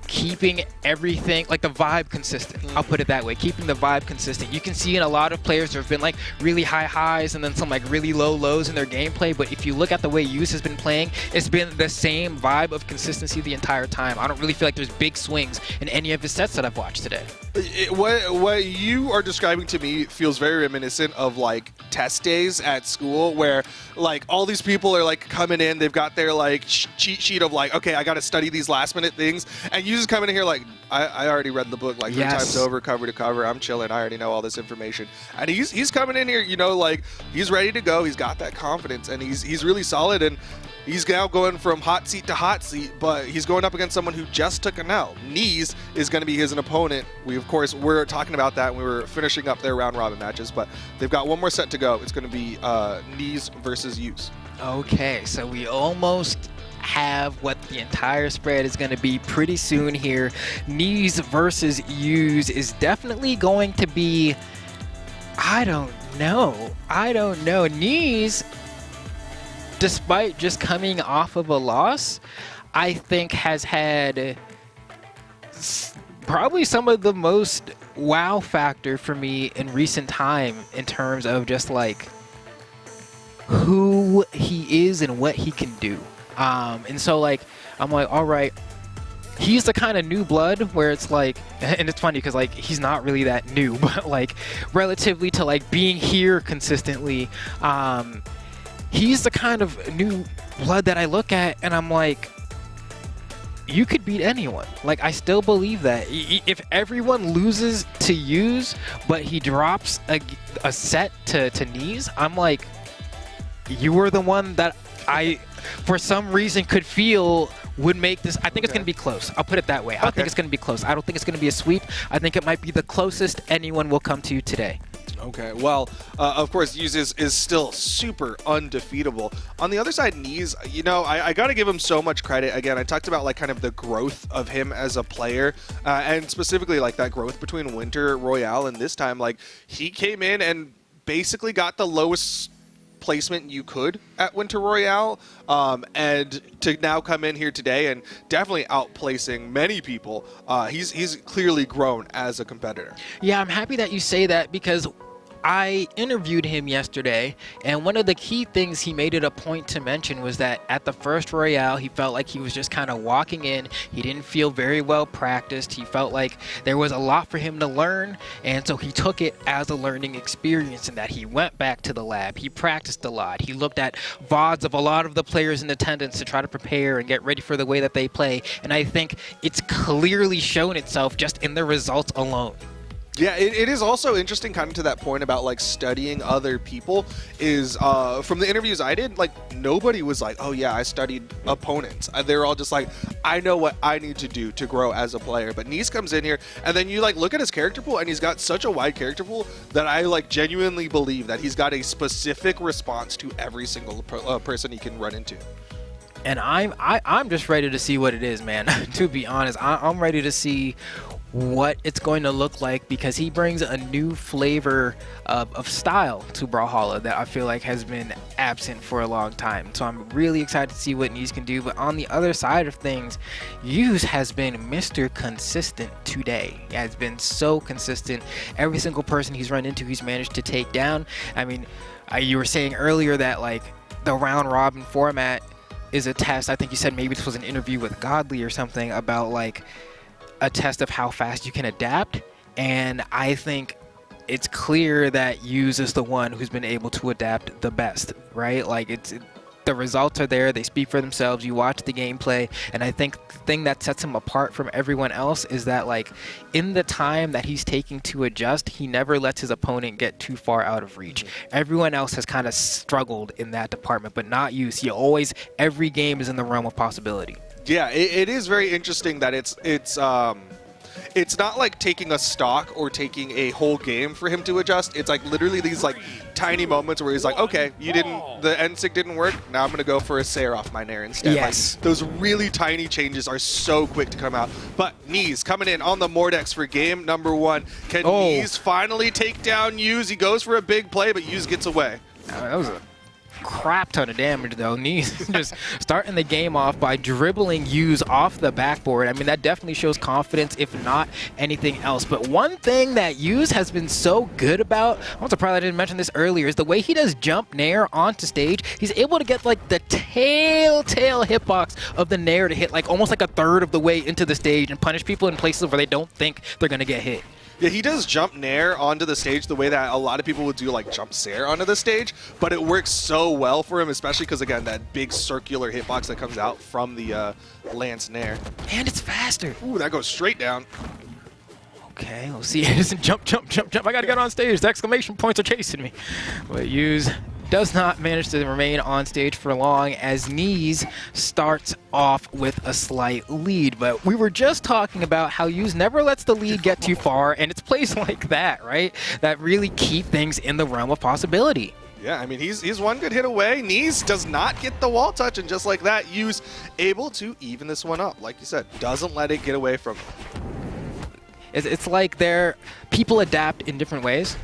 keeping everything, like the vibe consistent. I'll put it that way, keeping the vibe consistent. You can see in a lot of players there have been like really high highs and then some like really low lows in their gameplay, but if you look at the way Use has been playing, it's been the same vibe of consistency the entire time. I don't really feel like there's big swings in any of his sets that I've watched today. What you are describing to me feels very reminiscent of like test days at school where like all these people are like coming in, they've got their like cheat sheet of like, okay, I got to study these last minute things, and you just coming in here like, I already read the book like 3 times over, cover to cover, I'm chilling, I already know all this information. And he's coming in here, you know, like he's ready to go, he's got that confidence, and he's really solid, and he's now going from hot seat to hot seat, but he's going up against someone who just took an L. Neeze is going to be his opponent. We, of course, we're talking about that when we were finishing up their round-robin matches, but they've got 1 more set to go. It's going to be Neeze versus Use. Okay, so we almost have what the entire spread is going to be pretty soon here. Neeze versus Use is definitely going to be, I don't know. Neeze, despite just coming off of a loss, I think has had probably some of the most wow factor for me in recent time in terms of just like who he is and what he can do. And so like I'm like, all right, he's the kind of new blood where it's like, and it's funny because like he's not really that new, but like relatively to like being here consistently, he's the kind of new blood that I look at and I'm like, you could beat anyone. Like, I still believe that. If everyone loses to Use, but he drops a set to Neeze, I'm like, you were the one that I, for some reason, could feel would make this. I think it's going to be close. I'll put it that way. I think it's going to be close. I don't think it's going to be a sweep. I think it might be the closest anyone will come to today. Okay, well, of course, Use is still super undefeatable. On the other side, Neeze, you know, I got to give him so much credit. Again, I talked about, like, kind of the growth of him as a player, and specifically, like, that growth between Winter, Royale, and this time, like, he came in and basically got the lowest placement you could at Winter Royale, and to now come in here today and definitely outplacing many people, he's clearly grown as a competitor. Yeah, I'm happy that you say that because I interviewed him yesterday, and one of the key things he made it a point to mention was that at the first Royale, he felt like he was just kind of walking in. He didn't feel very well practiced. He felt like there was a lot for him to learn, and so he took it as a learning experience, and that he went back to the lab. He practiced a lot. He looked at VODs of a lot of the players in attendance to try to prepare and get ready for the way that they play, and I think it's clearly shown itself just in the results alone. Yeah, it is also interesting kind of to that point about like studying other people is from the interviews I did, like nobody was like, oh yeah, I studied opponents. They're all just like, I know what I need to do to grow as a player. But Neeze comes in here and then you like look at his character pool and he's got such a wide character pool that I like genuinely believe that he's got a specific response to every single person he can run into. And I'm just ready to see what it is, man. To be honest, I'm ready to see what it's going to look like because he brings a new flavor of style to Brawlhalla that I feel like has been absent for a long time. So I'm really excited to see what Neeze can do. But on the other side of things, Use has been Mr. Consistent today. He has been so consistent. Every single person he's run into, he's managed to take down. I mean, you were saying earlier that like the round robin format is a test. I think you said maybe this was an interview with Godly or something about like a test of how fast you can adapt, and I think it's clear that Use is the one who's been able to adapt the best, right? Like the results are there, they speak for themselves, you watch the gameplay, and I think the thing that sets him apart from everyone else is that like in the time that he's taking to adjust, he never lets his opponent get too far out of reach. Everyone else has kind of struggled in that department, but not Use. He always, every game is in the realm of possibility. Yeah, it is very interesting that it's not like taking a stock or taking a whole game for him to adjust. It's like literally these like tiny moments where he's like, okay, the N-Sig didn't work, now I'm gonna go for a Sair off my Nair instead. Yes. Like, those really tiny changes are so quick to come out. But Neeze coming in on the Mordex for game number 1. Can Neeze finally take down Use? He goes for a big play, but Use gets away. That was a crap ton of damage though. Neeze just starting the game off by dribbling Use off the backboard. I mean, that definitely shows confidence, if not anything else. But one thing that Use has been so good about, I'm surprised I didn't mention this earlier, is the way he does jump Nair onto stage. He's able to get like the telltale hitbox of the Nair to hit like almost like a third of the way into the stage and punish people in places where they don't think they're gonna get hit. Yeah, he does jump Nair onto the stage the way that a lot of people would do like jump Sair onto the stage, but it works so well for him, especially because, again, that big circular hitbox that comes out from the Lance Nair. And it's faster. Ooh, that goes straight down. Okay, we'll see. It doesn't jump. I gotta get on stage. The exclamation points are chasing me. But Use does not manage to remain on stage for long as Neeze starts off with a slight lead. But we were just talking about how Use never lets the lead get too far, and it's plays like that, right, that really keep things in the realm of possibility. Yeah, I mean, he's one good hit away. Neeze does not get the wall touch, and just like that, Use able to even this one up. Like you said, doesn't let it get away from him. It's like people adapt in different ways.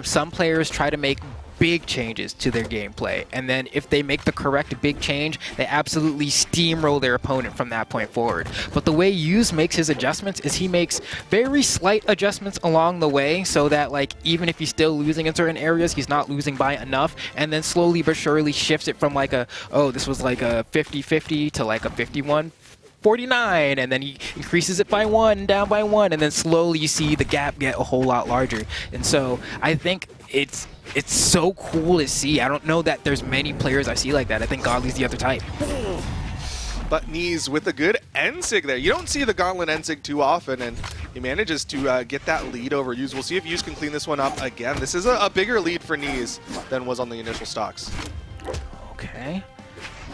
Some players try to make big changes to their gameplay. And then if they make the correct big change, they absolutely steamroll their opponent from that point forward. But the way Neeze makes his adjustments is he makes very slight adjustments along the way so that like even if he's still losing in certain areas, he's not losing by enough, and then slowly but surely shifts it from like a, oh, this was like a 50-50 to like a 51-49, and then he increases it by 1, down by 1, and then slowly you see the gap get a whole lot larger. And so I think it's so cool to see. I don't know that there's many players I see like that. I think Godly's the other type. But Neeze with a good N-Sig there. You don't see the Gauntlet N-Sig too often, and he manages to get that lead over Neeze. We'll see if Neeze can clean this one up again. This is a bigger lead for Neeze than was on the initial stocks. Okay.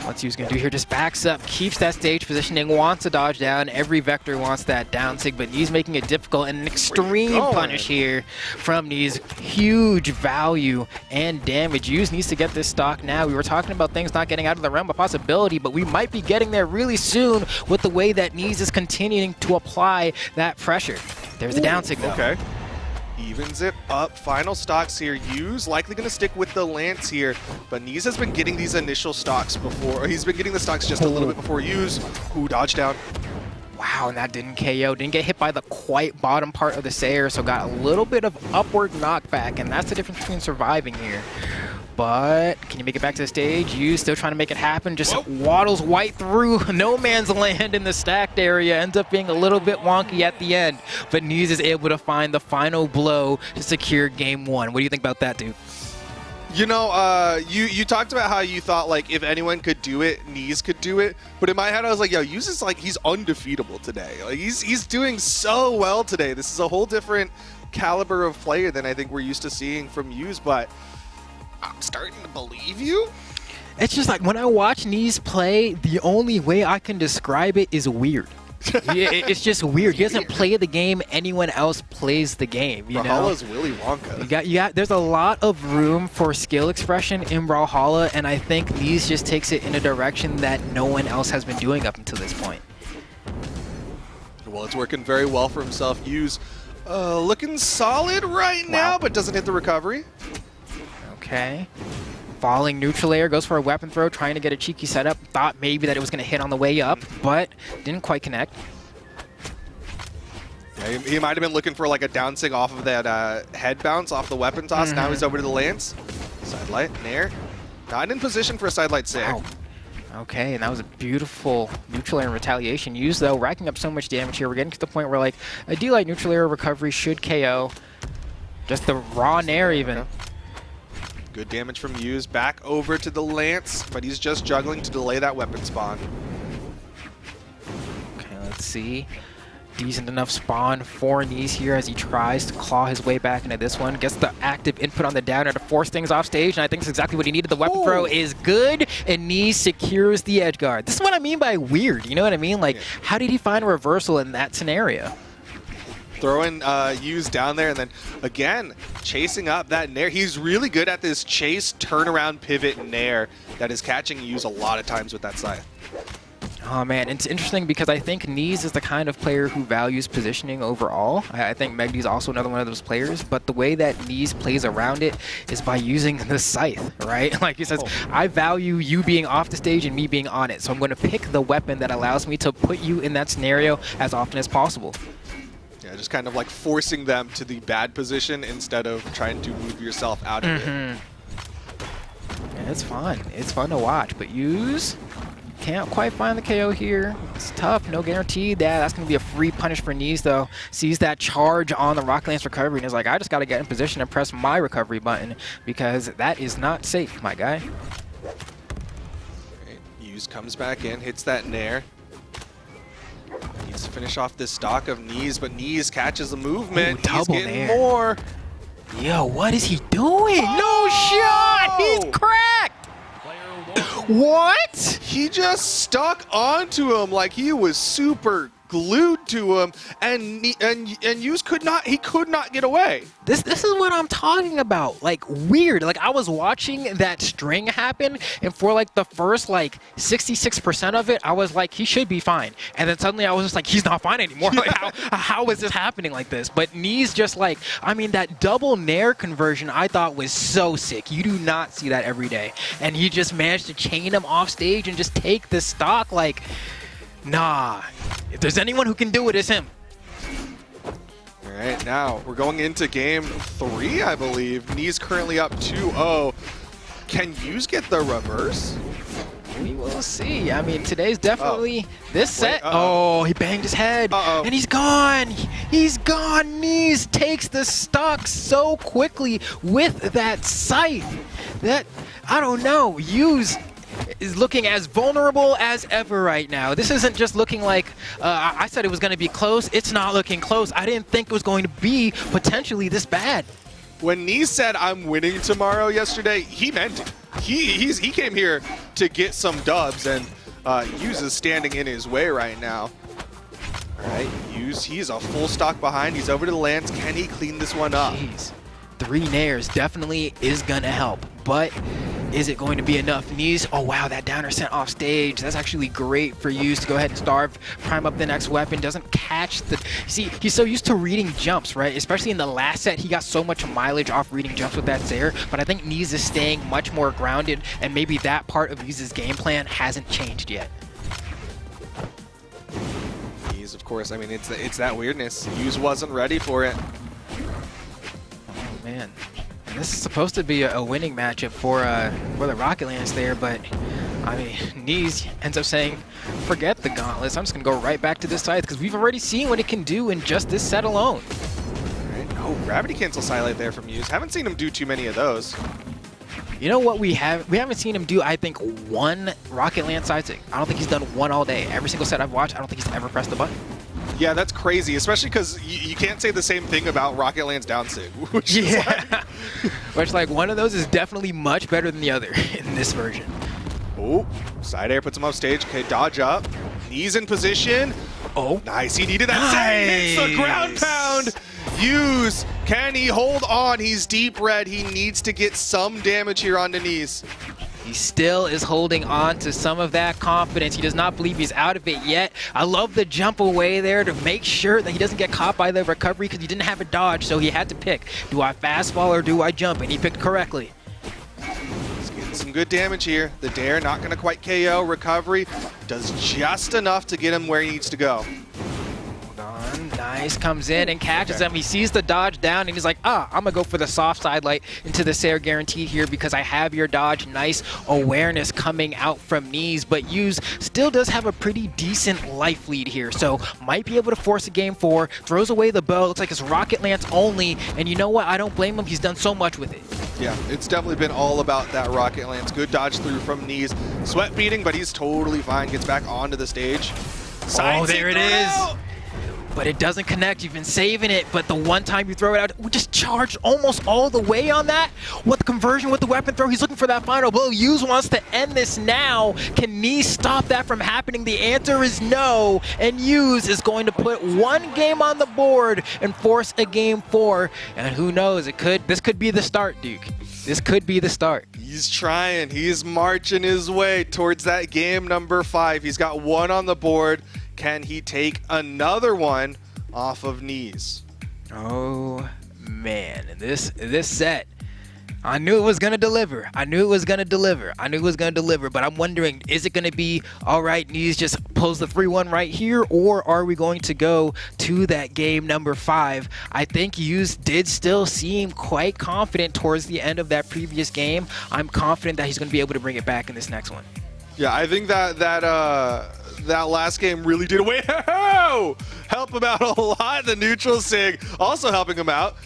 What's Neeze going to do here? Just backs up, keeps that stage positioning, wants to dodge down. Every Vector wants that down sig, but Neeze making it difficult, and an extreme punish here from Neeze. Huge value and damage. Neeze needs to get this stock now. We were talking about things not getting out of the realm of possibility, but we might be getting there really soon with the way that Neeze is continuing to apply that pressure. There's the down sig though. Okay. Evens it up. Final stocks here. Neeze likely going to stick with the Lance here, but Neeze has been getting these initial stocks before. He's been getting the stocks just a little bit before Neeze. Ooh, dodge down. Wow, and that didn't KO. Didn't get hit by the quite bottom part of the Sayer, so got a little bit of upward knockback, and that's the difference between surviving here. But can you make it back to the stage? Neeze still trying to make it happen. Just waddles right through no man's land in the stacked area. Ends up being a little bit wonky at the end. But Neeze is able to find the final blow to secure game 1. What do you think about that, dude? You know, you talked about how you thought like if anyone could do it, Neeze could do it. But in my head, I was like, yo, Neeze is like he's undefeatable today. Like he's doing so well today. This is a whole different caliber of player than I think we're used to seeing from Neeze. But I'm starting to believe you. It's just like when I watch Neeze play, the only way I can describe it is weird. It's just weird. He doesn't play the game. Anyone else plays the game. You know, Brawlhalla's Willy Wonka. You got. There's a lot of room for skill expression in Brawlhalla, and I think Neeze just takes it in a direction that no one else has been doing up until this point. Well, it's working very well for himself. Neeze looking solid right now, but doesn't hit the recovery. Okay. Falling neutral air, goes for a weapon throw, trying to get a cheeky setup. Thought maybe that it was going to hit on the way up, but didn't quite connect. Yeah, he might have been looking for like a down sig off of that head bounce off the weapon toss. Now he's over to the Lance. Sidelight, Nair. Not in position for a sidelight sig. Wow. Okay, and that was a beautiful neutral air retaliation used, though, racking up so much damage here. We're getting to the point where like a D-Light neutral air recovery should KO. Just the raw Nair even. Good damage from Neeze. Back over to the Lance, but he's just juggling to delay that weapon spawn. Okay, let's see. Decent enough spawn for Neeze here as he tries to claw his way back into this one. Gets the active input on the downer to force things off stage, and I think that's exactly what he needed. The weapon throw is good, and Neeze secures the edge guard. This is what I mean by weird, you know what I mean? Like, how did he find a reversal in that scenario? Throwing Neeze down there, and then again chasing up that Nair. He's really good at this chase, turnaround, pivot Nair that is catching Neeze a lot of times with that scythe. Oh man, it's interesting because I think Neeze is the kind of player who values positioning overall. I think Megdy's also another one of those players, but the way that Neeze plays around it is by using the scythe, right? Like he says, I value you being off the stage and me being on it, so I'm going to pick the weapon that allows me to put you in that scenario as often as possible. Yeah, just kind of like forcing them to the bad position instead of trying to move yourself out of it. Yeah, it's fun. It's fun to watch, but Neeze can't quite find the KO here. It's tough, no guarantee. That's going to be a free punish for Neeze, though. Sees that charge on the Rocket Lance recovery and is like, I just got to get in position and press my recovery button because that is not safe, my guy. Neeze comes back in, hits that Nair. Needs to finish off this stock of Neeze, but Neeze catches the movement. Ooh, He's getting Nair. more. Yo, what is he doing? No shot! He's cracked! What? He just stuck onto him like he was super glued to him, and Hughes could not get away. This is what I'm talking about. Like, weird. Like, I was watching that string happen, and for like the first like 66% of it, I was like, he should be fine. And then suddenly I was just like, he's not fine anymore. Like, how is this happening like this? But Neeze just like, I mean, that double nair conversion I thought was so sick. You do not see that every day. And he just managed to chain him off stage and just take the stock. Like, nah. If there's anyone who can do it, it's him. All right, now we're going into game 3, I believe. Neeze currently up 2-0. Can Hughes get the reverse? We will see. I mean, today's definitely this set. Wait, oh, he banged his head. And he's gone. He's gone. Neeze takes the stock so quickly with that scythe. That, I don't know, Hughes is looking as vulnerable as ever right now. This isn't just looking like I said it was going to be close. It's not looking close. I didn't think it was going to be potentially this bad. When Neeze said I'm winning tomorrow yesterday, he meant it. He came here to get some dubs, and Hughes is standing in his way right now. All right, Hughes, he's a full stock behind. He's over to the Lance. Can he clean this one up? Jeez. 3 nairs definitely is going to help, but is it going to be enough? Neeze, oh wow, that downer sent off stage. That's actually great for Hughes to go ahead and starve, prime up the next weapon, doesn't catch the... See, he's so used to reading jumps, right? Especially in the last set, he got so much mileage off reading jumps with that Zare, but I think Neeze is staying much more grounded, and maybe that part of Hughes's game plan hasn't changed yet. Neeze, of course, I mean, it's that weirdness. Hughes wasn't ready for it. Man, and this is supposed to be a winning matchup for the Rocket Lance there, but I mean, Neeze ends up saying, forget the gauntlets, I'm just gonna go right back to this side because we've already seen what it can do in just this set alone. All right. Oh, gravity cancel silent there from Hughes. Haven't seen him do too many of those. You know what we haven't seen him do, I think, 1 Rocket Lance side stick. I don't think he's done 1 all day. Every single set I've watched, I don't think he's ever pressed the button. Yeah, that's crazy, especially because you can't say the same thing about Rocket Lance down sig. Which is like one of those is definitely much better than the other in this version. Oh, side air puts him off stage. Okay, dodge up. Knees in position. Oh, nice. He needed that save. Hits the ground pound. Hughes, can he hold on? He's deep red. He needs to get some damage here onto Neeze. He still is holding on to some of that confidence. He does not believe he's out of it yet. I love the jump away there to make sure that he doesn't get caught by the recovery because he didn't have a dodge, so he had to pick. Do I fast fall or do I jump? And he picked correctly. He's getting some good damage here. The dare not going to quite KO. Recovery does just enough to get him where he needs to go. Nice, comes in and catches him. He sees the dodge down and he's like, I'm gonna go for the soft side light into the Sair guaranteed here because I have your dodge. Nice awareness coming out from Neeze, but Hughes still does have a pretty decent life lead here, so might be able to force a game 4. Throws away the bow, looks like it's Rocket Lance only, and you know what? I don't blame him. He's done so much with it. Yeah, it's definitely been all about that Rocket Lance. Good dodge through from Neeze. Sweat beating, but he's totally fine. Gets back onto the stage. Oh, there it is. But it doesn't connect. You've been saving it, but the one time you throw it out, we just charged almost all the way on that. What the conversion with the weapon throw? He's looking for that final blow. Hughes wants to end this now. Can Neeze stop that from happening? The answer is no, and Hughes is going to put 1 game on the board and force a game 4. And who knows? This could be the start, Duke. This could be the start. He's trying. He's marching his way towards that game number 5. He's got 1 on the board. Can he take another one off of Neeze? Oh man, this set, I knew it was gonna deliver. I knew it was gonna deliver. But I'm wondering, is it gonna be all right? Neeze just pulls the 3-1 right here, or are we going to go to that game number 5? I think Hughes did still seem quite confident towards the end of that previous game. I'm confident that he's gonna be able to bring it back in this next one. Yeah, I think that last game really did help him out a lot. The neutral sig also helping him out.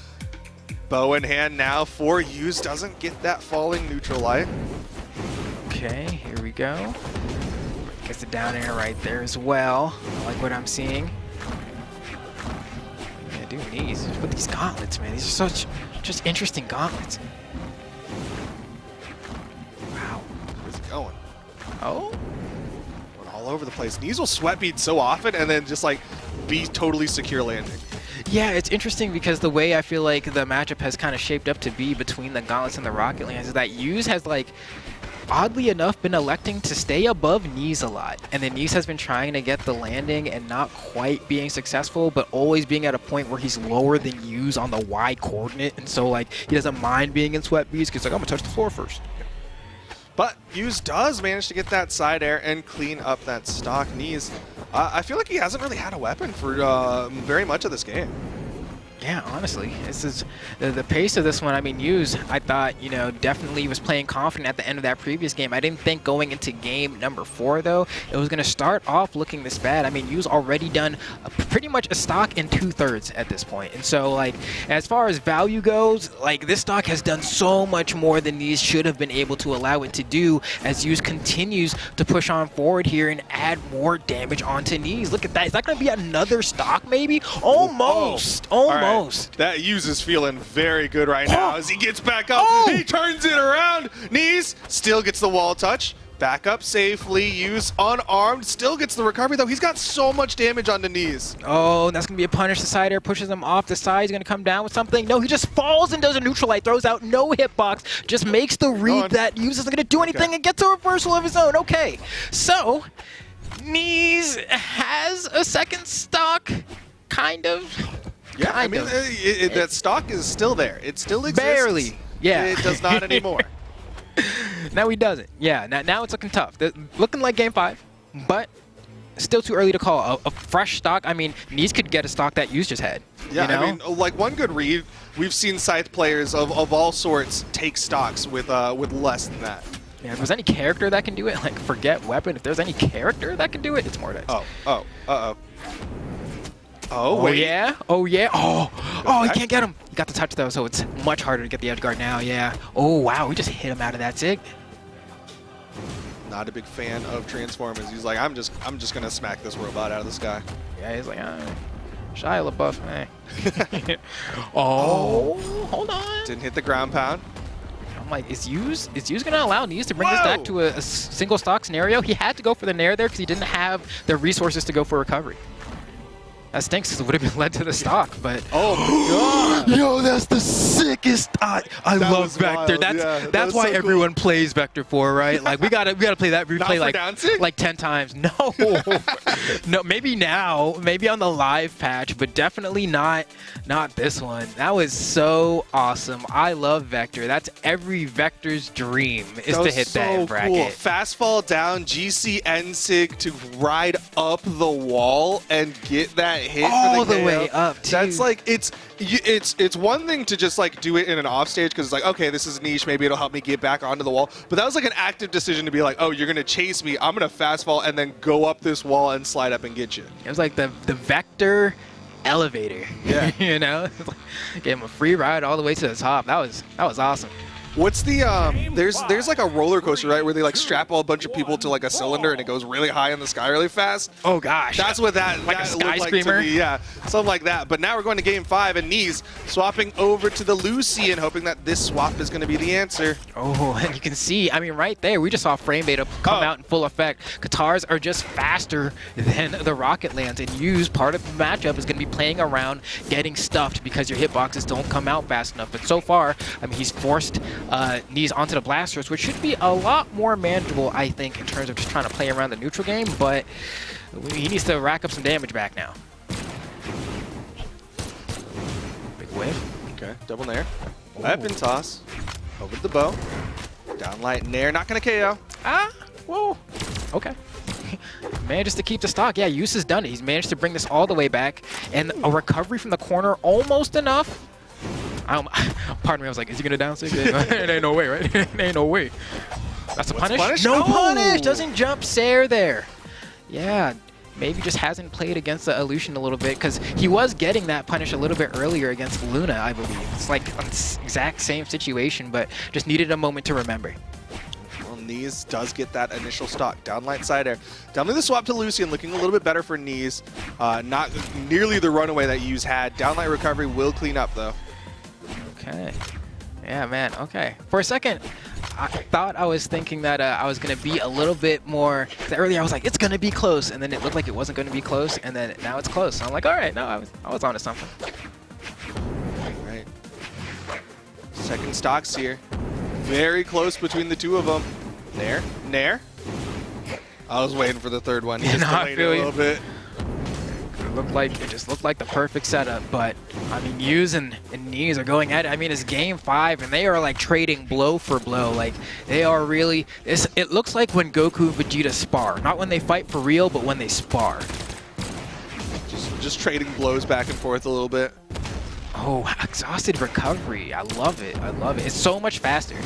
Bow in hand now for Hughes. Doesn't get that falling neutral light. Okay, here we go. Gets the down air right there as well. I like what I'm seeing. Yeah, dude, Neeze. But these gauntlets, man, these are just interesting gauntlets. Wow, where's it going? Oh? all over the place. Neeze will sweat beat so often and then just like be totally secure landing. Yeah, it's interesting because the way I feel like the matchup has kind of shaped up to be between the Gauntlets and the Rocket Lands is that Use has like oddly enough been electing to stay above Neeze a lot, and then Neeze has been trying to get the landing and not quite being successful, but always being at a point where he's lower than Use on the Y coordinate, and so like he doesn't mind being in sweat beats because like I'm gonna touch the floor first. But Use does manage to get that side air and clean up that stock. Neeze, I feel like he hasn't really had a weapon for very much of this game. Yeah, honestly, this is the pace of this one. I mean, Use, I thought, you know, definitely was playing confident at the end of that previous game. I didn't think going into game number 4, though, it was going to start off looking this bad. I mean, Use already done pretty much a stock in 2/3 at this point. And so, like, as far as value goes, like, this stock has done so much more than Neeze should have been able to allow it to do as Use continues to push on forward here and add more damage onto Neeze. Look at that. Is that going to be another stock, maybe? Almost. Oh. Almost. That Use is feeling very good right now as he gets back up. He turns it around. Neeze still gets the wall touch. Back up safely. Use unarmed. Still gets the recovery, though. He's got so much damage on the Neeze. Oh, that's going to be a punish. The side air pushes him off the side. He's going to come down with something. No, he just falls and does a neutral light. Throws out no hitbox. Just makes the read that Use isn't going to do anything and gets a reversal of his own. Okay, so Neeze has a second stock, kind of. Yeah, I mean, that stock is still there. It still exists. Barely. Yeah. It does not anymore. Now he doesn't. Yeah, now it's looking tough. Looking like game 5, but still too early to call. A fresh stock, I mean, Neeze could get a stock that Use just had. Yeah, you know? I mean, like one good read, we've seen Scythe players of all sorts take stocks with less than that. Yeah, if there's any character that can do it, like forget weapon, if there's any character that can do it, it's Mordice. Oh, wait. Yeah? Oh, yeah? Oh, he can't get him. He got the touch, though, so it's much harder to get the edge guard now, yeah. Oh, wow, we just hit him out of that Zig. Not a big fan of Transformers. He's like, I'm just going to smack this robot out of the sky. Yeah, he's like, Shia LaBeouf, eh. Oh, hold on. Didn't hit the ground pound. I'm like, is Use going to allow Neeze to bring this back to a single stock scenario? He had to go for the Nair there because he didn't have the resources to go for recovery. That stinks because it would have been led to the stock, but oh my god! Yo, that's the sickest! I love Vector. Wild. That's why so everyone plays Vector 4, right? Like we gotta play that replay like 10 times. No, no, maybe now, maybe on the live patch, but definitely not this one. That was so awesome. I love Vector. That's every Vector's dream is to hit that bracket. Cool. Fast fall down, GC Sig to ride up the wall and get that hit all for the way up, too. That's like it's one thing to just like do it in an off stage because it's like, okay, this is niche, maybe it'll help me get back onto the wall, but that was like an active decision to be like, oh, you're gonna chase me, I'm gonna fast fall and then go up this wall and slide up and get you. It was like the Vector elevator. Yeah. You know, gave him a free ride all the way to the top. That was awesome. What's the there's like a roller coaster, right, where they like strap a bunch of people to like a cylinder and it goes really high in the sky really fast? Oh gosh. That's what that like that a looked sky like screamer? to me. Yeah, something like that. But now we're going to game 5 and Neeze swapping over to the Lucy and hoping that this swap is going to be the answer. Oh, and you can see, I mean, right there, we just saw frame beta come out in full effect. Katars are just faster than the Rocket Lands, and Use part of the matchup is going to be playing around getting stuffed because your hitboxes don't come out fast enough. But so far, I mean, he's forced Neeze onto the blasters, which should be a lot more manageable, I think, in terms of just trying to play around the neutral game, but he needs to rack up some damage back now. Big whiff. Okay, double nair. Weapon toss. Over to the bow. Down light nair, not going to KO. Whoa. Okay. Manages to keep the stock. Yeah, Use has done it. He's managed to bring this all the way back, and a recovery from the corner almost enough. Pardon me, I was like, is he going to down six? It ain't no way, right? It ain't no way. That's a punish? No punish! Doesn't jump Sair there. Yeah, maybe just hasn't played against the Illusion a little bit because he was getting that punish a little bit earlier against Luna, I believe. It's like an exact same situation, but just needed a moment to remember. Well, Neeze does get that initial stock. Downlight side air. Definitely the swap to Lucian, looking a little bit better for Neeze. Not nearly the runaway that Use had. Downlight recovery will clean up, though. Okay. Yeah, man. Okay. For a second, I thought I was thinking that I was going to be a little bit more. Earlier, I was like, it's going to be close. And then it looked like it wasn't going to be close. And then now it's close. So I'm like, all right, no, I was onto something. Right. Second stocks here. Very close between the two of them. Nair. I was waiting for the third one. Just delayed it a little bit. It just looked like the perfect setup, but I mean, Neeze and Neeze are going at it. I mean, it's game 5, and they are like trading blow for blow. Like they are really. It looks like when Goku and Vegeta spar, not when they fight for real, but when they spar. Just trading blows back and forth a little bit. Oh, exhausted recovery! I love it. I love it. It's so much faster.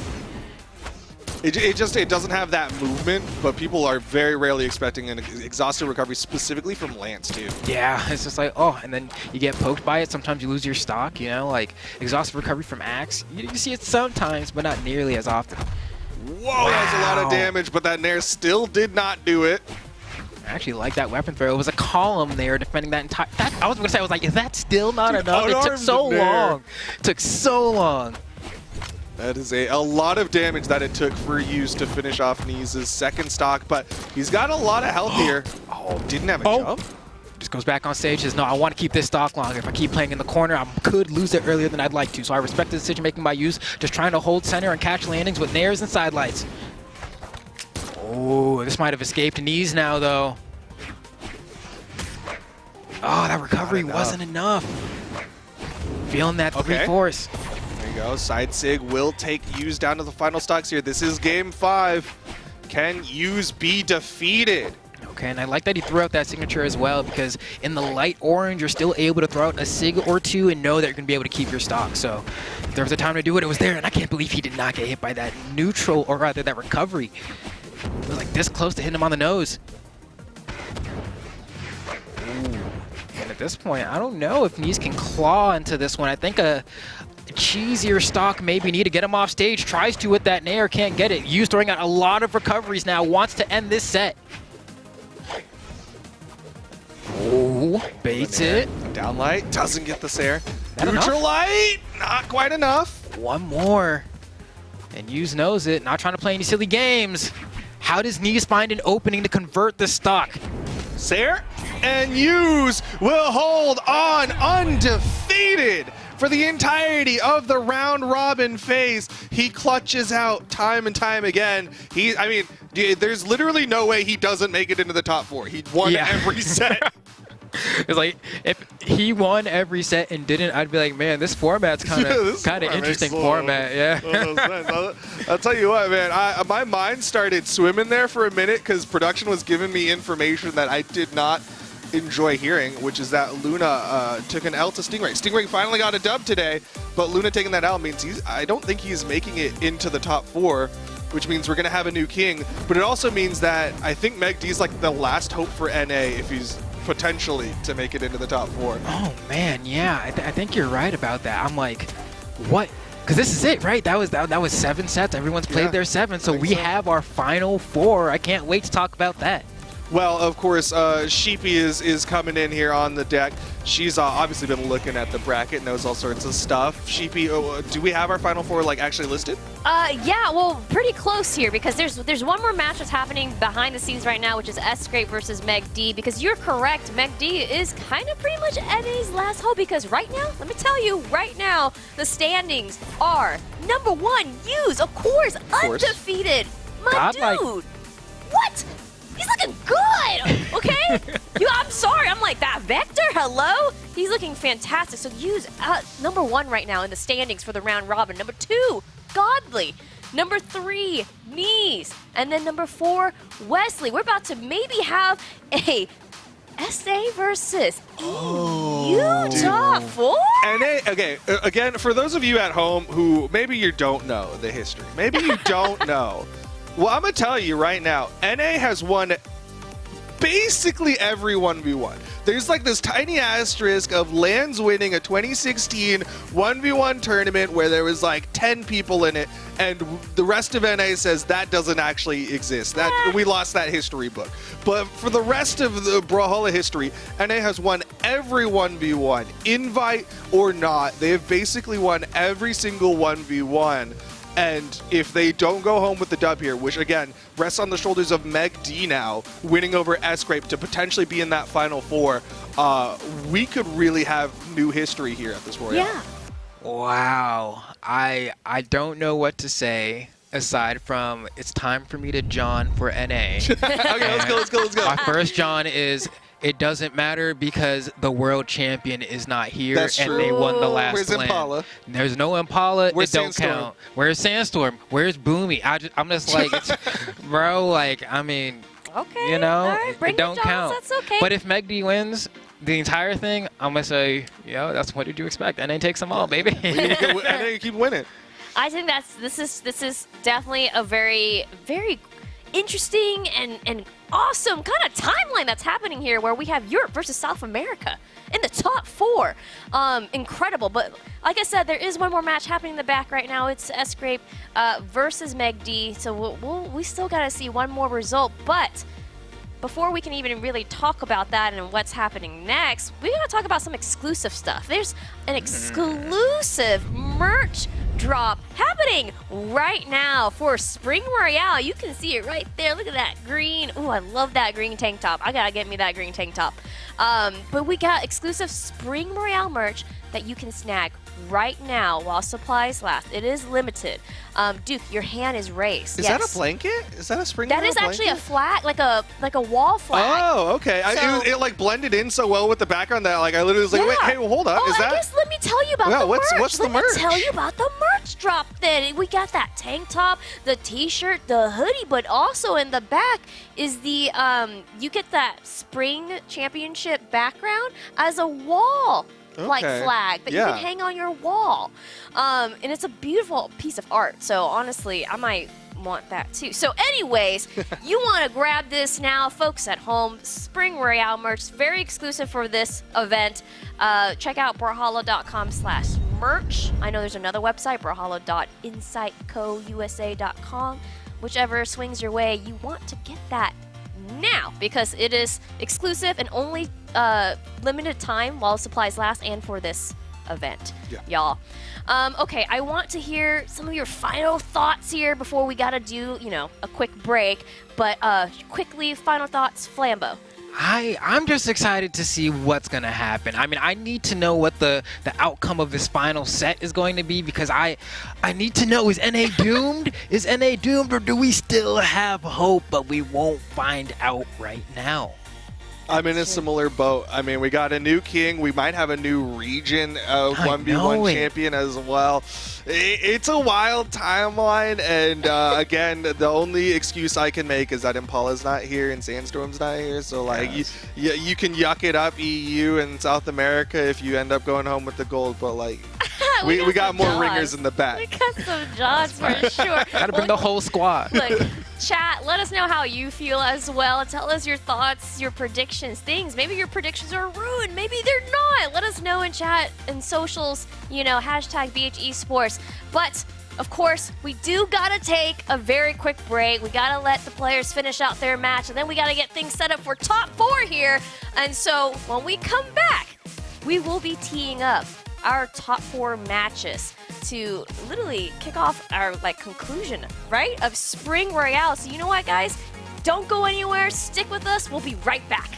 It doesn't have that movement, but people are very rarely expecting an exhausted recovery, specifically from Lance too. Yeah, it's just like, oh, and then you get poked by it. Sometimes you lose your stock, you know, like exhausted recovery from Axe. You see it sometimes, but not nearly as often. Whoa, wow. That was a lot of damage, but that Nair still did not do it. I actually like that weapon throw. It was a column there defending that entire. I was going to say, I was like, is that still not enough? It took so long. It took so long. That is a lot of damage that it took for Use to finish off Neeze's second stock, but he's got a lot of health here. Oh, didn't have a jump? Just goes back on stage, says, no, I want to keep this stock long. If I keep playing in the corner, I could lose it earlier than I'd like to. So I respect the decision making by Use, just trying to hold center and catch landings with nairs and sidelights. Oh, this might have escaped Neeze now, though. Oh, that recovery wasn't enough. Feeling that 3-force. There you go. Side Sig will take Use down to the final stocks here. This is game 5. Can Use be defeated? Okay, and I like that he threw out that signature as well, because in the light orange, you're still able to throw out a Sig or two and know that you're going to be able to keep your stock. So if there was a time to do it, it was there, and I can't believe he did not get hit by that neutral, or rather that recovery. It was like this close to hitting him on the nose. Ooh. And at this point, I don't know if Neeze can claw into this one. I think a cheesier stock maybe need to get him off stage. Tries to with that Nair, can't get it. Use throwing out a lot of recoveries now, wants to end this set. Oh, baits it. Down light, doesn't get the Sair. Neutral light, not quite enough. One more. And Use knows it, not trying to play any silly games. How does Neeze find an opening to convert the stock? Sair and Use will hold on undefeated for the entirety of the round robin phase. He clutches out time and time again. I mean, there's literally no way he doesn't make it into the top 4. He won every set. It's like, if he won every set and didn't, I'd be like, man, this format's kind of interesting format. Yeah. I'll tell you what, man, my mind started swimming there for a minute because production was giving me information that I did not enjoy hearing, which is that Luna took an L to Stingray. Stingray finally got a dub today, but Luna taking that L means I don't think he's making it into the top 4, which means we're going to have a new king. But it also means that I think Meg D's like the last hope for NA if he's potentially to make it into the top 4. Oh, man, yeah. I think you're right about that. I'm like, what? Because this is it, right? That was 7 sets. Everyone's played their 7, so we have our final 4. I can't wait to talk about that. Well, of course, Sheepy is coming in here on the deck. She's obviously been looking at the bracket, knows all sorts of stuff. Sheepy, do we have our final 4 like actually listed? Yeah, well, pretty close here because there's one more match that's happening behind the scenes right now, which is Sgrape versus Meg D. Because you're correct, Meg D is kind of pretty much NA's last hope. Because right now, let me tell you, right now the standings are number 1, Use, of course, undefeated, my dude. What? He's looking good, okay? I'm sorry, I'm like, that Vector, hello? He's looking fantastic. So Use number 1 right now in the standings for the round robin. Number 2, Godly. Number 3, Neeze. And then number 4, Wesley. We're about to maybe have a SA versus EU top 4? NA, okay, again, for those of you at home who maybe you don't know the history, maybe you don't know, well, I'm going to tell you right now, NA has won basically every 1v1. there's like this tiny asterisk of Lands winning a 2016 1v1 tournament where there was like 10 people in it, and the rest of NA says that doesn't actually exist. That we lost that history book. But for the rest of the Brawlhalla history, NA has won every 1v1, invite or not. They have basically won every single 1v1. And if they don't go home with the dub here, which again rests on the shoulders of Meg D now, winning over Sgrape to potentially be in that Final Four, we could really have new history here at this Royale. Yeah. Wow. I don't know what to say aside from it's time for me to John for NA. Okay, let's go. My first John is it doesn't matter because the world champion is not here. That's and true. they won the last Where's land. Impala? There's no Impala. Where's it don't Sandstorm? count. Where's Sandstorm? Where's Boomy? I'm just like, bro, like, I mean, Okay. you know, All right, bring it don't the Johns, count. That's okay. But if Meg D wins the entire thing, I'm going to say, that's what did you expect? NA takes them all, baby. NA keep winning. I think this is definitely a very, very interesting and awesome kind of timeline that's happening here, where we have Europe versus South America in the top 4. Incredible. But like I said, there is one more match happening in the back right now. It's Sgrape versus Meg D. So we still got to see one more result. But before we can even really talk about that and what's happening next, we got to talk about some exclusive stuff. There's an exclusive merch drop happening right now for Spring Royale. You can see it right there. Look at that green. Ooh, I love that green tank top. I gotta get me that green tank top. But we got exclusive Spring Royale merch that you can snag right now while supplies last. It is limited. Duke, your hand is raised. Is Yes. that a blanket? Is that a Spring That Royale is actually a blanket? flag, like a wall flag. Oh, okay. So- It like blended in so well with the background that like I literally was like, wait, Yeah. hey, well, hold up. Oh, Is I that? guess let me tell you about Yeah, the what's merch. the Let me merch? tell you about the merch drop then. We got that tank top, the t-shirt, the hoodie, but also in the back is the you get that spring championship background as a wall like Okay. flag that you Yeah. can hang on your wall. And it's a beautiful piece of art. So honestly, I might want that too. So anyways, you want to grab this now, folks at home. Spring Royale merch, very exclusive for this event. Check out brawlhalla.com/merch. I know there's another website, brawlhalla.insightcousa.com. Whichever swings your way, you want to get that now because it is exclusive and only limited time while supplies last and for this event, y'all. Okay, I want to hear some of your final thoughts here before we gotta do, a quick break. But quickly, final thoughts, Flambo. I'm just excited to see what's going to happen. I mean, I need to know what the outcome of this final set is going to be because I need to know, is NA doomed? Is NA doomed, or do we still have hope, but we won't find out right now? I'm in a similar boat. I mean, we got a new king. We might have a new region 1v1 champion as well. It's a wild timeline, and again, the only excuse I can make is that Impala's not here and Sandstorm's not here. So, like, you can yuck it up, EU and South America, if you end up going home with the gold. But, like, we got more ringers in the back. We got some Johns for sure. Gotta bring the whole squad. Look, chat, let us know how you feel as well. Tell us your thoughts, your predictions, things. Maybe your predictions are ruined. Maybe they're not. Let us know in chat and socials, hashtag BH Esports. But, of course, we do gotta take a very quick break. We gotta let the players finish out their match, and then we gotta get things set up for top 4 here. And so, when we come back, we will be teeing up our top 4 matches to literally kick off our conclusion, right, of Spring Royale. So you know what, guys? Don't go anywhere. Stick with us. We'll be right back.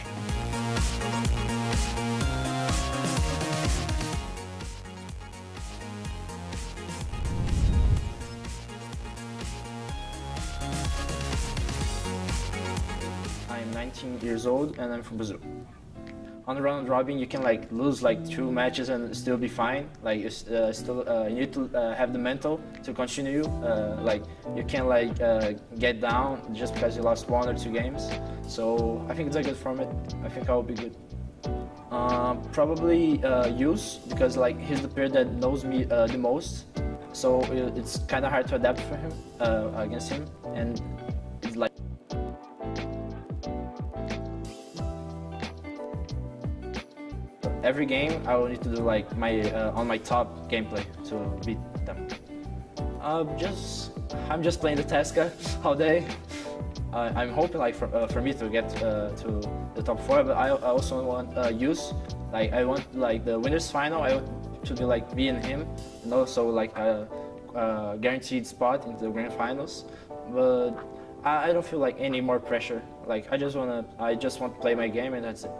I'm 19 years old and I'm from Brazil. On the round robin, you can lose 2 matches and still be fine. You need to have the mental to continue. You can't get down just because you lost 1 or 2 games. So I think it's a good format. I think I will be good. Probably Use, because he's the player that knows me the most. So it's kind of hard to adapt for him against him, and it's every game I will need to do like my on my top gameplay to beat them. I'm just playing the Tesca all day. I'm hoping like for me to get to the top 4, but I also want use. Like I want like the winners final. I want to be like me and him, and also like a guaranteed spot into the grand finals. But I don't feel like any more pressure. Like I just want to play my game, and that's it.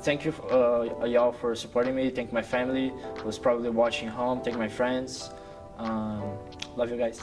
Thank you y'all for supporting me. Thank my family who's probably watching home. Thank my friends. Love you guys.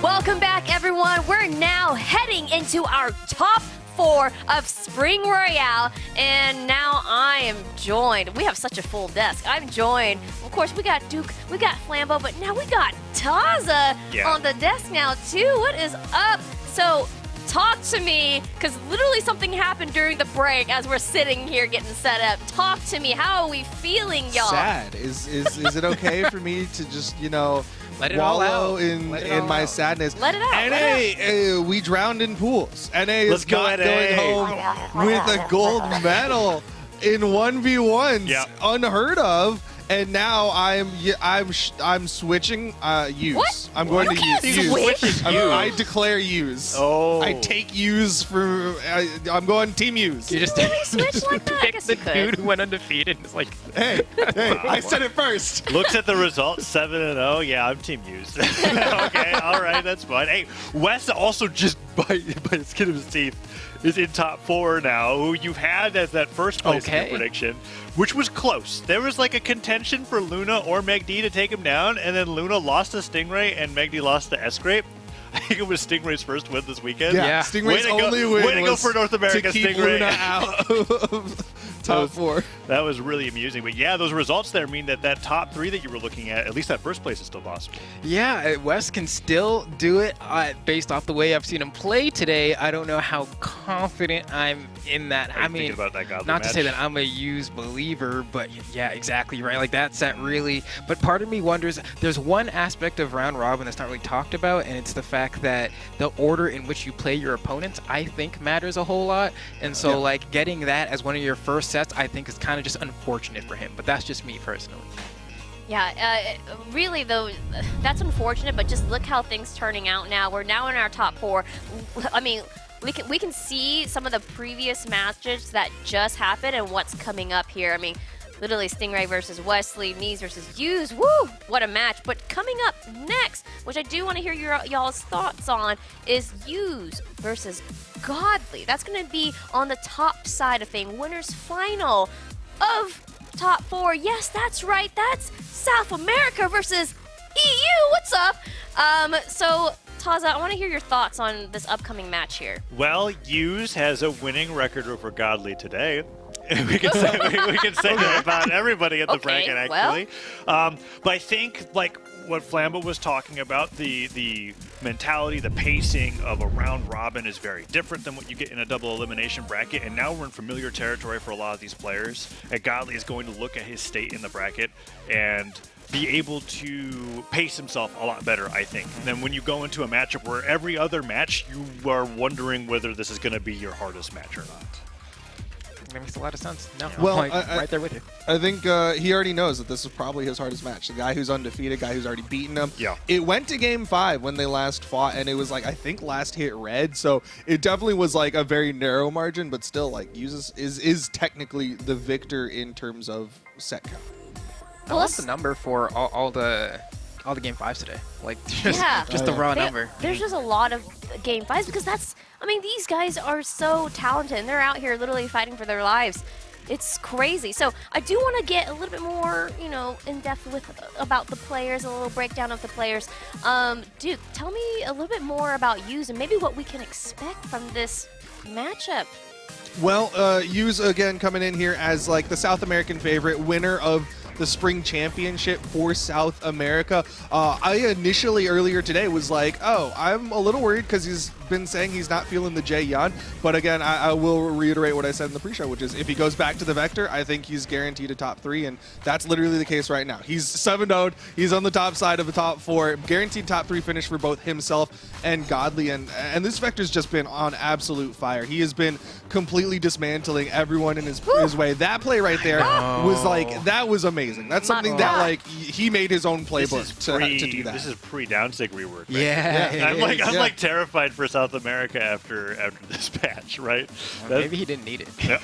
Welcome back, everyone. We're now heading into our top 4 of Spring Royale, and now I am joined. We have such a full desk. I'm joined. Of course, we got Duke, we got Flambeau, but now we got Taza on the desk now too. What is up? So, talk to me, because literally something happened during the break as we're sitting here getting set up. Talk to me. How are we feeling, y'all? Sad. Is it okay for me to just, let it all wallow out. in my sadness? Let it out. NA, we drowned in pools. NA Let's is go, not NA. going home with a gold medal in 1v1s. Yeah. Unheard of. And now I'm switching use. What? I'm going to use. Switch? I declare use. Oh. I take use for. I'm going team use. You just Switch like that? I pick guess the you could. dude who went undefeated. And it's like, Hey, I said it first. Looks at the results, 7-0. Yeah, I'm team used. Okay, all right, that's fine. Hey, Wes also just by the skin of his teeth is in top 4 now, who you've had as that first place in your prediction, which was close. There was like a contention for Luna or Meg D to take him down, and then Luna lost to Stingray and Meg D lost to Sgrape. I think it was Stingray's first win this weekend. Yeah, Stingray's only win way to go for North America, to keep Stingray. Luna out of top 4. That was really amusing. But yeah, those results there mean that top 3 that you were looking at least that first place is still possible. yeah, Wes can still do it based off the way I've seen him play today. I don't know how confident I'm in that. Are you thinking about that godly not to say match? that I'm a used believer, but yeah, exactly right. Like that set really. But part of me wonders. There's one aspect of round robin that's not really talked about, and it's the fact that the order in which you play your opponents, I think, matters a whole lot. And so, like, getting that as one of your first sets, I think is kind of just unfortunate for him. But that's just me personally. Yeah, really though, that's unfortunate. But just look how things turning out now. We're now in our top 4. I mean, we can see some of the previous matches that just happened and what's coming up here. I mean, literally Stingray versus Wesley, Neeze versus Use. Woo! What a match. But coming up next, which I do want to hear y'all's thoughts on, is Use versus Godly. That's going to be on the top side of thing. Winners final of top 4. Yes, that's right. That's South America versus EU. What's up? So, Taza, I want to hear your thoughts on this upcoming match here. Well, Hughes has a winning record over Godly today. we can say that about everybody in the bracket, actually. But I think, like what Flambeau was talking about, the mentality, the pacing of a round robin is very different than what you get in a double elimination bracket. And now we're in familiar territory for a lot of these players. And Godly is going to look at his state in the bracket and be able to pace himself a lot better, I think, than when you go into a matchup where every other match you are wondering whether this is going to be your hardest match or not. That makes a lot of sense. No, Well, I'm right there with you. I think he already knows that this is probably his hardest match. The guy who's undefeated, guy who's already beaten him. Yeah. It went to game 5 when they last fought, and it was like, I think last hit red. So it definitely was like a very narrow margin, but still, like, uses is technically the victor in terms of set count. I love the number for all the game 5s today. Like, just the raw number. There's just a lot of game 5s because I mean, these guys are so talented and they're out here literally fighting for their lives. It's crazy. So I do want to get a little bit more, in depth about the players, a little breakdown of the players. Duke, tell me a little bit more about Use and maybe what we can expect from this matchup. Well, Use again coming in here as like the South American favorite, winner of the Spring Championship for South America. I initially earlier today was like, oh, I'm a little worried because he's been saying he's not feeling the J Yun. But again, I will reiterate what I said in the pre-show, which is if he goes back to the Vector, I think he's guaranteed a top 3, and that's literally the case right now. He's 7-0'd. He's on the top side of the top 4. Guaranteed top 3 finish for both himself and Godly, and this Vector's just been on absolute fire. He has been completely dismantling everyone in his way. That play right there was like, that was amazing. That's something that like he made his own playbook to do that. This is pre-downsig rework. Right? Yeah. I'm like terrified for South America after this patch, right? Maybe he didn't need it. Yeah.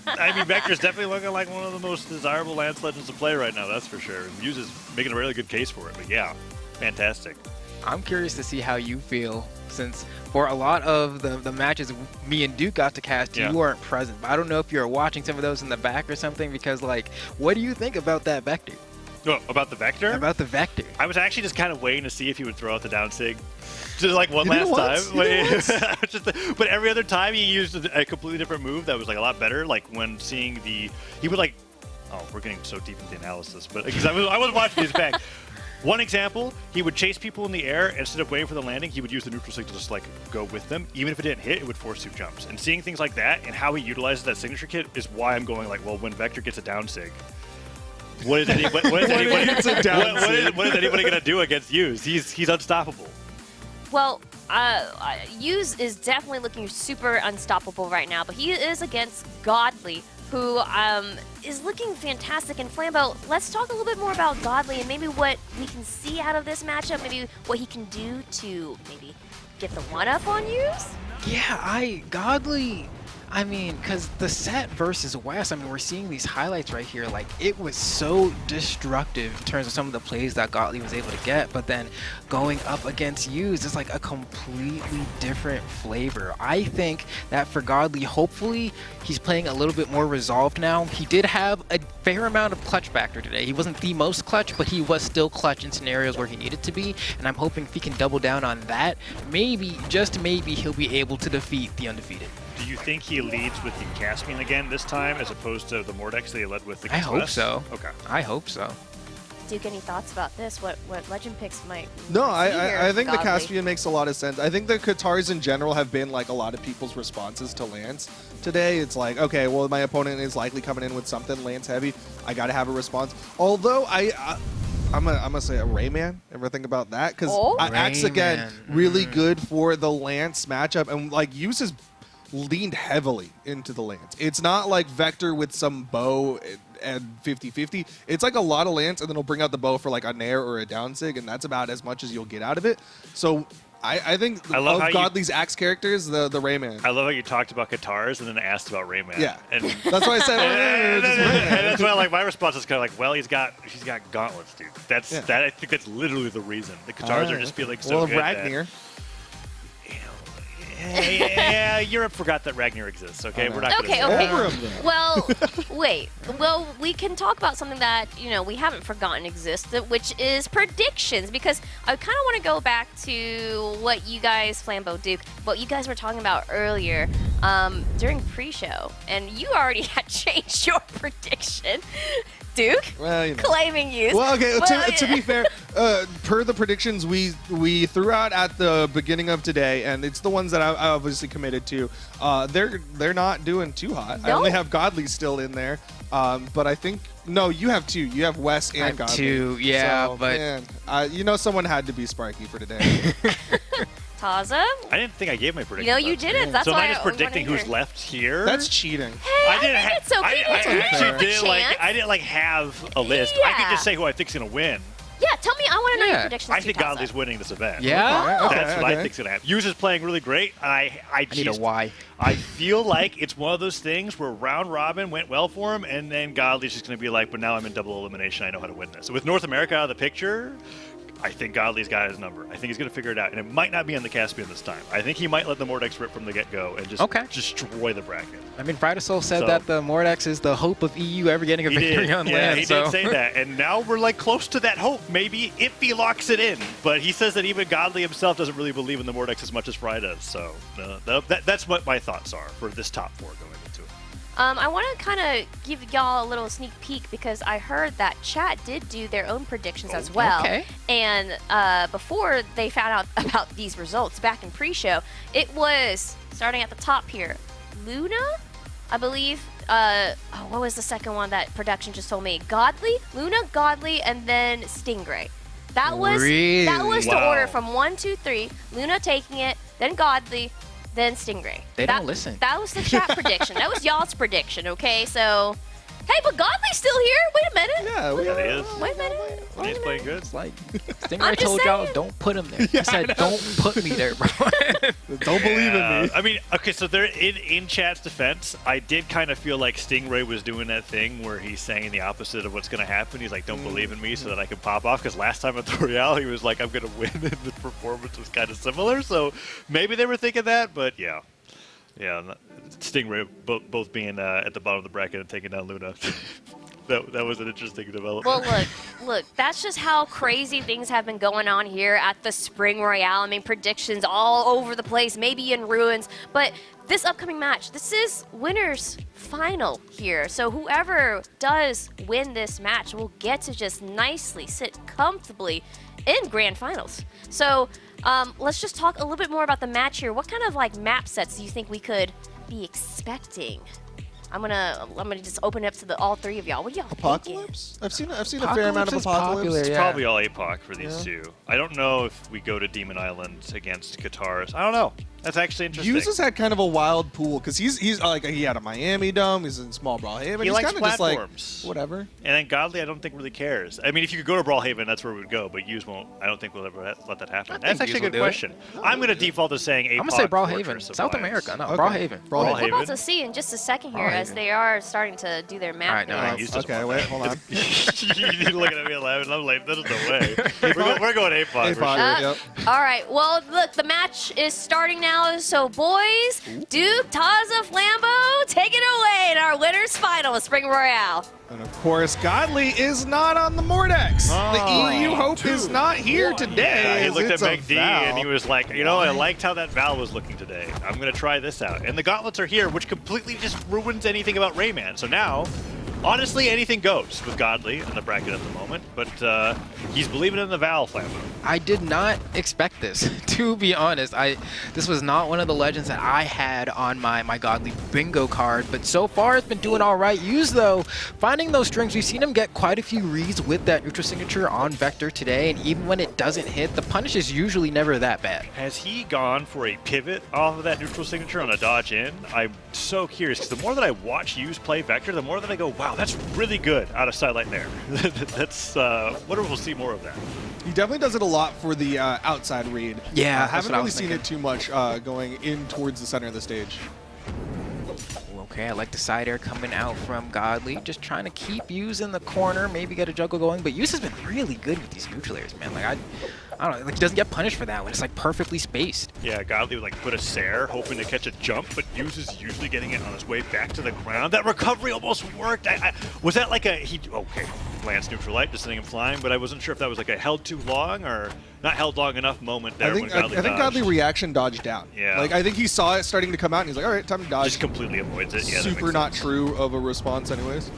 I mean, Vector's definitely looking like one of the most desirable Lance Legends to play right now, that's for sure. And Muse is making a really good case for it, but yeah, fantastic. I'm curious to see how you feel, since for a lot of the matches me and Duke got to cast, you weren't present. But I don't know if you were watching some of those in the back or something, because, like, what do you think about that Vector? No, about the Vector? About the Vector. I was actually just kind of waiting to see if he would throw out the down sig. Just like one You did last it once? time. But every other time he used a completely different move that was like a lot better. Like when seeing the... He would like... Oh, we're getting so deep into the analysis. But because I was watching his back. One example, he would chase people in the air. Instead of waiting for the landing, he would use the neutral sig to just like go with them. Even if it didn't hit, it would force 2 jumps. And seeing things like that and how he utilizes that signature kit is why I'm going like, well, when Vector gets a down sig, what is anybody going to do against Use? He's unstoppable. Well, Use is definitely looking super unstoppable right now, but he is against Godly, who is looking fantastic. And Flambeau, let's talk a little bit more about Godly and maybe what we can see out of this matchup, maybe what he can do to maybe get the one-up on Use? Yeah, Godly, I mean, because the set versus West, I mean, we're seeing these highlights right here. Like, it was so destructive in terms of some of the plays that Godly was able to get, but then going up against Use is like a completely different flavor. I think that for Godly, hopefully, he's playing a little bit more resolved now. He did have a fair amount of clutch factor today. He wasn't the most clutch, but he was still clutch in scenarios where he needed to be, and I'm hoping if he can double down on that, maybe, just maybe, he'll be able to defeat the undefeated. Do you think he leads with the Caspian again this time, as opposed to the Mordex that he led with the I hope so. Okay. I hope so. Duke, any thoughts about this? What legend picks might No, see here I think the Godly? Caspian makes a lot of sense. I think the Katars in general have been like a lot of people's responses to Lance today. It's like, okay, well, my opponent is likely coming in with something Lance heavy. I got to have a response. Although I'm gonna say a Rayman. Ever think about that? Because Axe again, really good for the Lance matchup, and like uses leaned heavily into the Lance. It's not like Vector with some bow and 50-50. It's like a lot of Lance, and then he'll bring out the bow for like a Nair or a down sig, and that's about as much as you'll get out of it. So I think of Godly's Axe characters, the Rayman. I love how you talked about Katars and then asked about Rayman. Yeah, and that's why I said and that's why like my response is kind of like, well, she's got gauntlets, dude. That I think that's literally the reason. The Katars are just feeling so good. Ragnar. Yeah, Europe forgot that Ragnar exists. Okay, we're not. Okay. Well, wait. Well, we can talk about something that we haven't forgotten exists, which is predictions. Because I kind of want to go back to what you guys, Flambeau, Duke, what you guys were talking about earlier during pre-show, and you already had changed your prediction. Duke, well, claiming Use. Well, okay. To be fair, per the predictions we threw out at the beginning of today, and it's the ones that I obviously committed to. They're not doing too hot. No? I only have Godly still in there, but I think no, you have 2. You have Wes and I have Godly. 2, yeah, so, but man, someone had to be Sparky for today. Taza? I didn't think I gave my prediction. No, you didn't. That's so why am I just predicting who's left here? That's cheating. Hey, I think it's okay. I didn't have a list. I could just say who I think's gonna win. Yeah, tell me. I want to know your predictions. I think Godly's winning this event. Yeah? That's what I think's gonna happen. Use is playing really great. I need a why. I feel like it's one of those things where round robin went well for him, and then Godly's just gonna be like, but now I'm in double elimination. I know how to win this. So with North America out of the picture, I think Godly's got his number. I think he's going to figure it out, and it might not be on the Caspian this time. I think he might let the Mordex rip from the get-go and just destroy the bracket. I mean, Fridasoul said that the Mordex is the hope of EU ever getting a victory on land. He did say that, and now we're like close to that hope, maybe, if he locks it in. But he says that even Godly himself doesn't really believe in the Mordex as much as Fry does. So that's what my thoughts are for this top 4 going into it. I want to kind of give y'all a little sneak peek because I heard that chat did do their own predictions as well. Okay. And before they found out about these results back in pre-show, it was starting at the top here. Luna, I believe. What was the second one that production just told me? Godly, Luna, Godly, and then Stingray. That was the order from 1, 2, 3. Luna taking it, then Godly, then Stingray. They don't listen. That was the chat prediction. That was y'all's prediction, okay? So, hey, but Godly's still here. Wait a minute. Yeah, he is. Wait a minute. When he's playing good. It's like, Stingray told y'all, don't put him there. He said, don't put me there, bro. Don't believe in me. I mean, okay, so they're in chat's defense, I did kind of feel like Stingray was doing that thing where he's saying the opposite of what's going to happen. He's like, don't believe in me so that I can pop off. Because last time at the Royale, he was like, I'm going to win, and the performance was kind of similar. So maybe they were thinking that, but yeah. Yeah, Stingray both being at the bottom of the bracket and taking down Luna. that was an interesting development. Well, look, that's just how crazy things have been going on here at the Spring Royale. I mean, predictions all over the place, maybe in ruins. But this upcoming match, this is winner's final here. So whoever does win this match will get to just nicely sit comfortably in grand finals. So let's just talk a little bit more about the match here. What kind of like map sets do you think we could be expecting? I'm gonna just open it up to all three of y'all. What do y'all Apocalypse? thinking? I've seen a fair amount of Apocalypse. Popular, It's yeah. probably all APOC for these two. I don't know if we go to Demon Island against Katars. I don't know. That's actually interesting. Hughes has had kind of a wild pool because he's like he had a Miami Dome, he's in Small Brawlhalla. He He's likes kind of just like platforms. whatever. And then Godly, I don't think really cares. I mean, if you could go to Brawlhaven, that's where we would go. But Hughes won't. I don't think we'll ever let that happen. That's actually a good question. I'm going to default to saying APOC. I'm gonna say Brawlhaven, Fortress of South Alliance. America. No, Okay. Brawlhaven. We're about to see in just a second here as they are starting to do their map. All right, no, things. Okay, wait, hold on. You're looking at me laughing. I'm like, there's no way. We're going APOC. for sure. Yep. All right. Well, look, the match is starting now. So, boys, Duke, Taza, Flambeau, take it away in our winners' final of Spring Royale. And of course, Godly is not on the Mordex. The EU Hope is not here today. Yeah, he as looked at it's a McD and he was like, you know, I liked how that Val was looking today. I'm going to try this out. And the gauntlets are here, which completely just ruins anything about Rayman. So now, honestly, anything goes with Godly in the bracket at the moment. But he's believing in the Val, Flambeau. I did not expect this, to be honest. This was not one of the legends that I had on my Godly bingo card, but so far it's been doing all right. Use, though, finding those strings. We've seen him get quite a few reads with that neutral signature on Vector today, and even when it doesn't hit, the punish is usually never that bad. Has he gone for a pivot off of that neutral signature on a dodge in? I'm so curious, because the more that I watch Hughes play Vector, the more that I go, wow, that's really good out of sidelight there. That's, wonder if we'll see more of that. He definitely does it a lot for the outside read. Yeah, that's haven't what I really was seen thinking. it too much going in towards the center of the stage. Okay, I like the side air coming out from Godly. Just trying to keep Hughes in the corner, maybe get a juggle going. But Hughes has been really good with these neutral airs, man. Like, I don't know, like he doesn't get punished for that one. It's like perfectly spaced. Yeah, Godly would like put a Sair, hoping to catch a jump, but Hughes is usually getting it on his way back to the ground. That recovery almost worked. Was that like okay, Lance neutral light, just sending him flying, but I wasn't sure if that was like a held too long or not held long enough moment there when Godly I think Godly dodged. reaction dodged down. Yeah. Like I think he saw it starting to come out and he's like, all right, time to dodge. Just completely avoids it. Yeah, that Super makes not sense. true of a response anyways.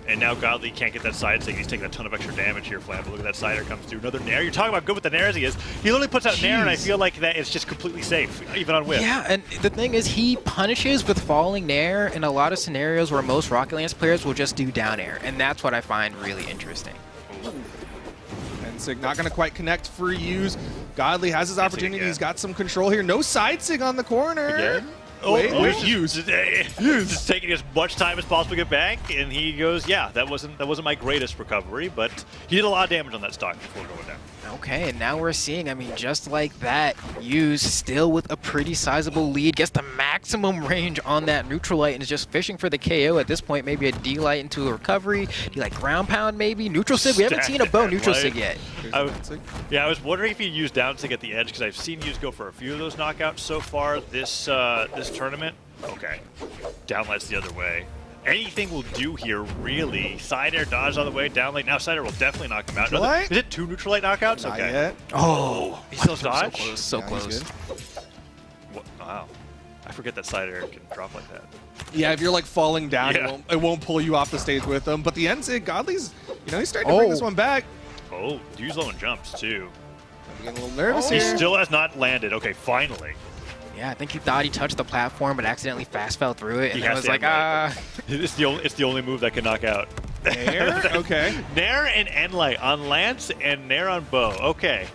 And now Godly can't get that side stick. He's taking a ton of extra damage here, Flambeau. Look at that sider comes through. Another Nair. You're talking about good with the Nair as he is. He literally puts out Nair, and I feel like that it's just completely safe, even on whip. Yeah, and the thing is, he punishes with falling Nair in a lot of scenarios where most Rocket Lance players will just do down air, and that's what I find really interesting. And Sig not going to quite connect for Hughes. Godly has his opportunity. He's got some control here. No side sig on the corner. Again? Wait, Hughes. Just taking as much time as possible to get back, and he goes, yeah, that wasn't my greatest recovery, but he did a lot of damage on that stock before going down. Okay, and now we're seeing, I mean, just like that, Hughes still with a pretty sizable lead, gets the maximum range on that neutral light and is just fishing for the KO at this point. Maybe a D light into a recovery, D-light ground pound maybe, neutral sig. We haven't seen a bow neutral sig yet. I was wondering if you used down sig at the edge because I've seen Hughes go for a few of those knockouts so far this tournament. Okay, down light's the other way. Anything will do here, really. Side air dodge on the way, down light. Now side air will definitely knock him out. Is it 2 neutral light knockouts? Not okay. yet. Oh, he's still dodge? So close, so Yeah, he's close. What? Wow. I forget that side air can drop like that. Yeah, if you're like falling down, Yeah. it won't pull you off the stage with them. But the end sig, Godly's, he's starting to bring this one back. Oh, Hughes low in jumps too. I'm getting a little nervous He here. still has not landed. Okay, finally. Yeah, I think he thought he touched the platform, but accidentally fast fell through it, and He I has was to like, end It's the only move that can knock out. Nair? Okay. Nair and Enlight on Lance and Nair on Bow. Okay.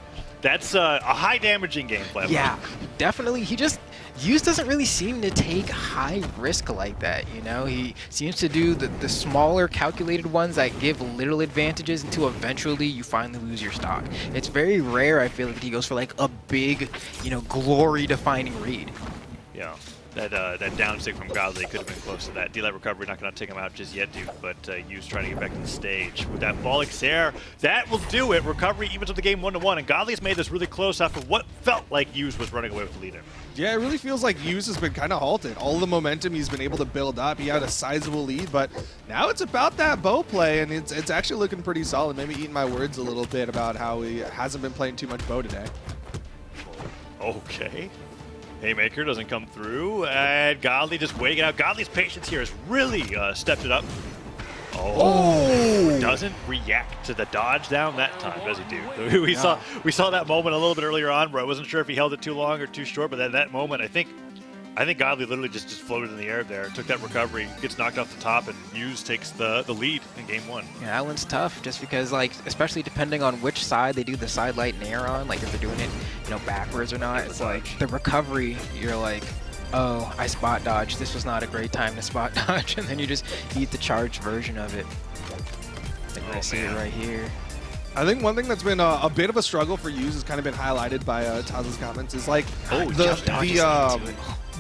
That's a high damaging game plan. Yeah, definitely. Hughes doesn't really seem to take high risk like that, He seems to do the smaller calculated ones that give little advantages until eventually you finally lose your stock. It's very rare, I feel like, that he goes for like a big, glory-defining read. Yeah. That down stick from Godly could have been close to that. D-Light recovery, not going to take him out just yet, Duke, but Yu's trying to get back to the stage. With that Bolix there, that will do it. Recovery evens up the game 1-1, and Godly's made this really close after what felt like Yu's was running away with the lead. Yeah, it really feels like Yu's has been kind of halted. All the momentum he's been able to build up. He had a sizable lead, but now it's about that bow play, and it's actually looking pretty solid. Maybe eating my words a little bit about how he hasn't been playing too much bow today. Okay. Haymaker doesn't come through, and Godly just waiting out. Godly's patience here has really stepped it up. Oh, doesn't react to the dodge down that time, does he, Duke? We saw that moment a little bit earlier on where I wasn't sure if he held it too long or too short, but at that moment, I think Godly literally just floated in the air there, took that recovery, gets knocked off the top, and Neeze takes the lead in game 1. Yeah, that one's tough just because, like, especially depending on which side they do the side light and air on, like if they're doing it, you know, backwards or not, it's like the recovery, you're like, oh, I spot dodged. This was not a great time to spot dodge, and then you just eat the charged version of it. I think I see it right here. I think one thing that's been a bit of a struggle for Yu's has kind of been highlighted by Taz's comments is like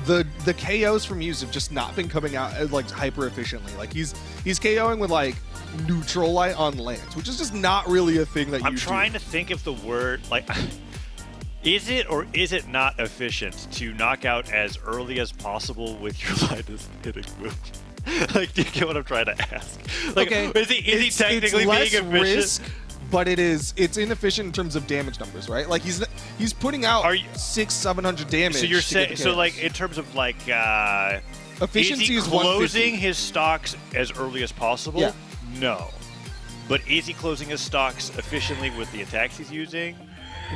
the KOs from Yu's have just not been coming out like hyper efficiently. Like he's KOing with like neutral light on lands, which is just not really a thing that I'm trying to think of the word, like, is it or is it not efficient to knock out as early as possible with your lightest hitting move? Like, do you get what I'm trying to ask? Like, okay, is he technically being efficient? Risk, but it's inefficient in terms of damage numbers, right? Like he's putting out 600-700 damage. So you're saying, so like in terms of like efficiency is he closing his stocks as early as possible? Yeah. No, but is he closing his stocks efficiently with the attacks he's using?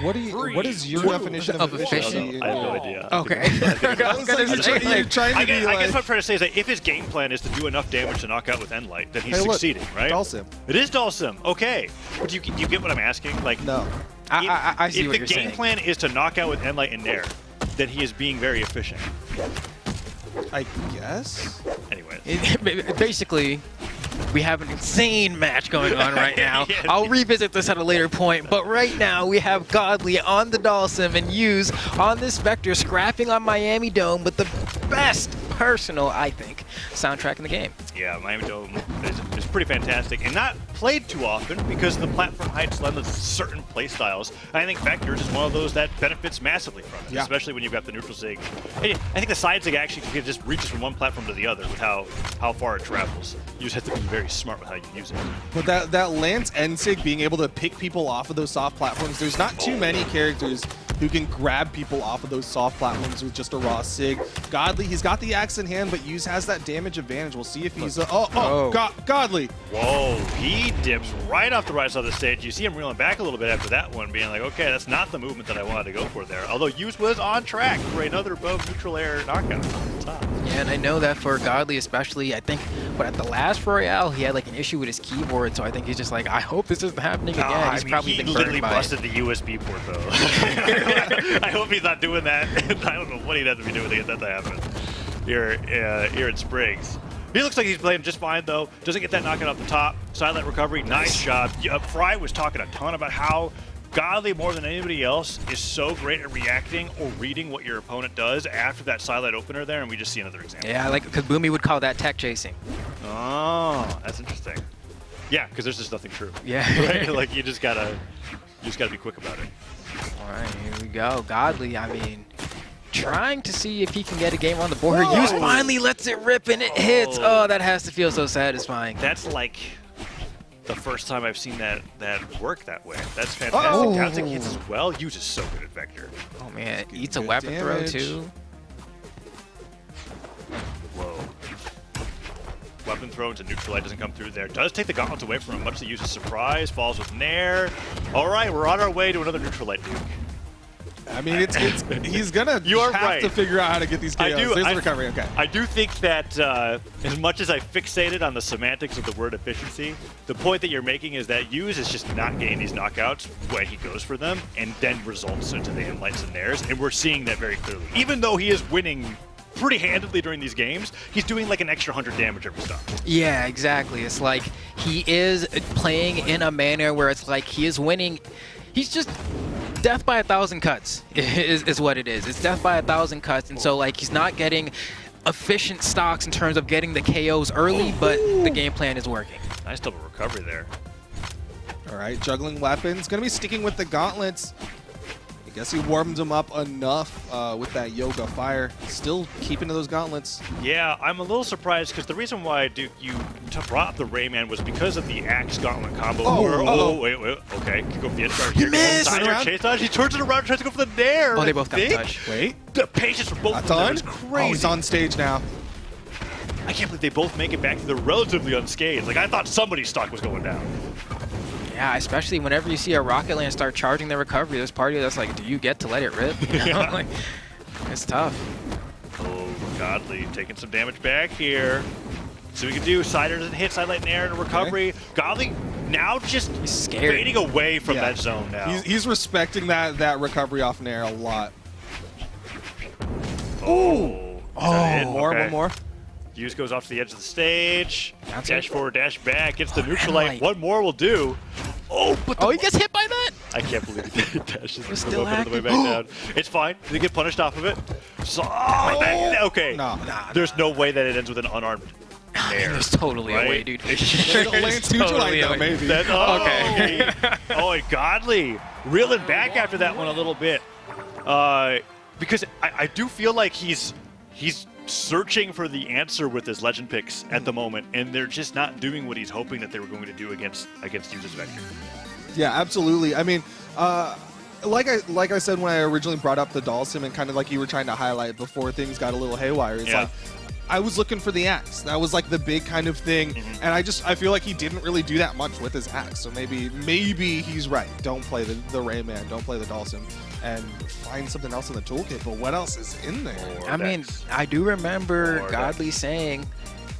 What is your definition of efficient? I have no idea. Okay. I guess what I'm trying to say is that if his game plan is to do enough damage to knock out with Endlight, then he's succeeding, right? Dulcim. It is Dulcim. Okay. But do you get what I'm asking? Like, no. I see what you're saying. If the game plan is to knock out with Endlight and Nair, then he is being very efficient. I guess. Anyways. Basically, we have an insane match going on right now. I'll revisit this at a later point, but right now we have Godly on the Dulcim and Yu's on this Vector scrapping on Miami Dome with the best personal, I think, soundtrack in the game. Yeah, Miami Dome is pretty fantastic and not played too often because the platform heights lend certain play styles. I think Vectors is one of those that benefits massively from it, especially when you've got the neutral zig. I think the side zig actually just reaches from one platform to the other with how far it travels. You just have to be very smart with how you use it. But that Lance End sig being able to pick people off of those soft platforms, there's not too many characters who can grab people off of those soft platforms with just a raw sig. Godly, he's got the axe in hand, but Yu's has that damage advantage. We'll see if he's Godly. Whoa, he dips right off the right side of the stage. You see him reeling back a little bit after that one, being like, okay, that's not the movement that I wanted to go for there. Although Yu's was on track for another bow neutral air knockout on the top. Yeah, and I know that for Godly especially, I think, but at the last Royale, he had like an issue with his keyboard, so I think he's just like, I hope this isn't happening again. He's probably he been literally burned by busted the USB port, though. I hope he's not doing that. I don't know what he'd have to be doing to get that to happen here in Springs. He looks like he's playing just fine, though. Doesn't get that knockout off the top. Silent recovery, nice job. Fry was talking a ton about how Godly, more than anybody else, is so great at reacting or reading what your opponent does after that silent opener there, and we just see another example. Yeah, like, because Boomy would call that tech chasing. Oh, that's interesting. Yeah, because there's just nothing true. Yeah. Right? Like, you just gotta be quick about it. All right, here we go. Godly, I mean, trying to see if he can get a game on the board. Yu's finally lets it rip and it hits. Oh, that has to feel so satisfying. That's like the first time I've seen that work that way. That's fantastic. Down hits as well. Yu's is so good at Vector. Oh man, eats a weapon throw too. Whoa. Weapon throw into neutral light doesn't come through there. Does take the gauntlets away from him, much to Yu's surprise. Falls with Nair. All right, we're on our way to another neutral light Duke. I mean, he's gonna have to figure out how to get these KOs. There's the recovery, okay. I do think that as much as I fixated on the semantics of the word efficiency, the point that you're making is that Yu's is just not getting these knockouts when he goes for them, and then results into the Endlights and Nairs, and we're seeing that very clearly. Even though he is winning pretty handedly during these games, he's doing like an extra 100 damage every stop. Yeah, exactly. It's like he is playing in a manner where it's like he is winning. He's just death by 1,000 cuts is what it is. It's death by 1,000 cuts, and so like he's not getting efficient stocks in terms of getting the KOs early, but the game plan is working. Nice double recovery there. All right, juggling weapons. Going to be sticking with the gauntlets. I guess he warmed him up enough with that Yoga Fire. Still keeping to those gauntlets. Yeah, I'm a little surprised because the reason why you brought up the Rayman was because of the Axe Gauntlet combo. Wait. Okay, can go for the edge guard here. Chase dodge. He turns it around, tries to go for the Nair. Oh, they both got touch. Wait. The patience for both of them is crazy. Oh, he's on stage now. I can't believe they both make it back. They're relatively unscathed. Like, I thought somebody's stock was going down. Yeah, especially whenever you see a Rocket Land start charging their recovery, there's part of you that's like, do you get to let it rip? You know? Yeah. Like, it's tough. Oh, Godly taking some damage back here. So we can do Cider doesn't hit, Sidelight Nair and recovery. Okay. Godly now just fading away from that zone now. He's respecting that recovery off Nair a lot. Oh, one more. Use goes off to the edge of the stage. That's dash forward, dash back. Gets the neutralite. One more will do. Oh, but he gets hit by that? I can't believe he dashes the still way back down. It's fine. They get punished off of it. So, okay. There's no way that it ends with an unarmed Nair. There's totally a way, dude. Lance neutralite though, maybe. Okay. Oh, and Godly reeling back after that one a little bit. Because I do feel like he's searching for the answer with his legend picks at the moment, and they're just not doing what he's hoping that they were going to do against Use's Vector. Yeah, absolutely. I mean, like I said when I originally brought up the doll sim, and kind of like you were trying to highlight before things got a little haywire, it's like I was looking for the axe. That was like the big kind of thing, and I feel like he didn't really do that much with his axe. So maybe he's right. Don't play the Rayman. Don't play the doll sim, and find something else in the toolkit. But what else is in there? I mean, I do remember Godly saying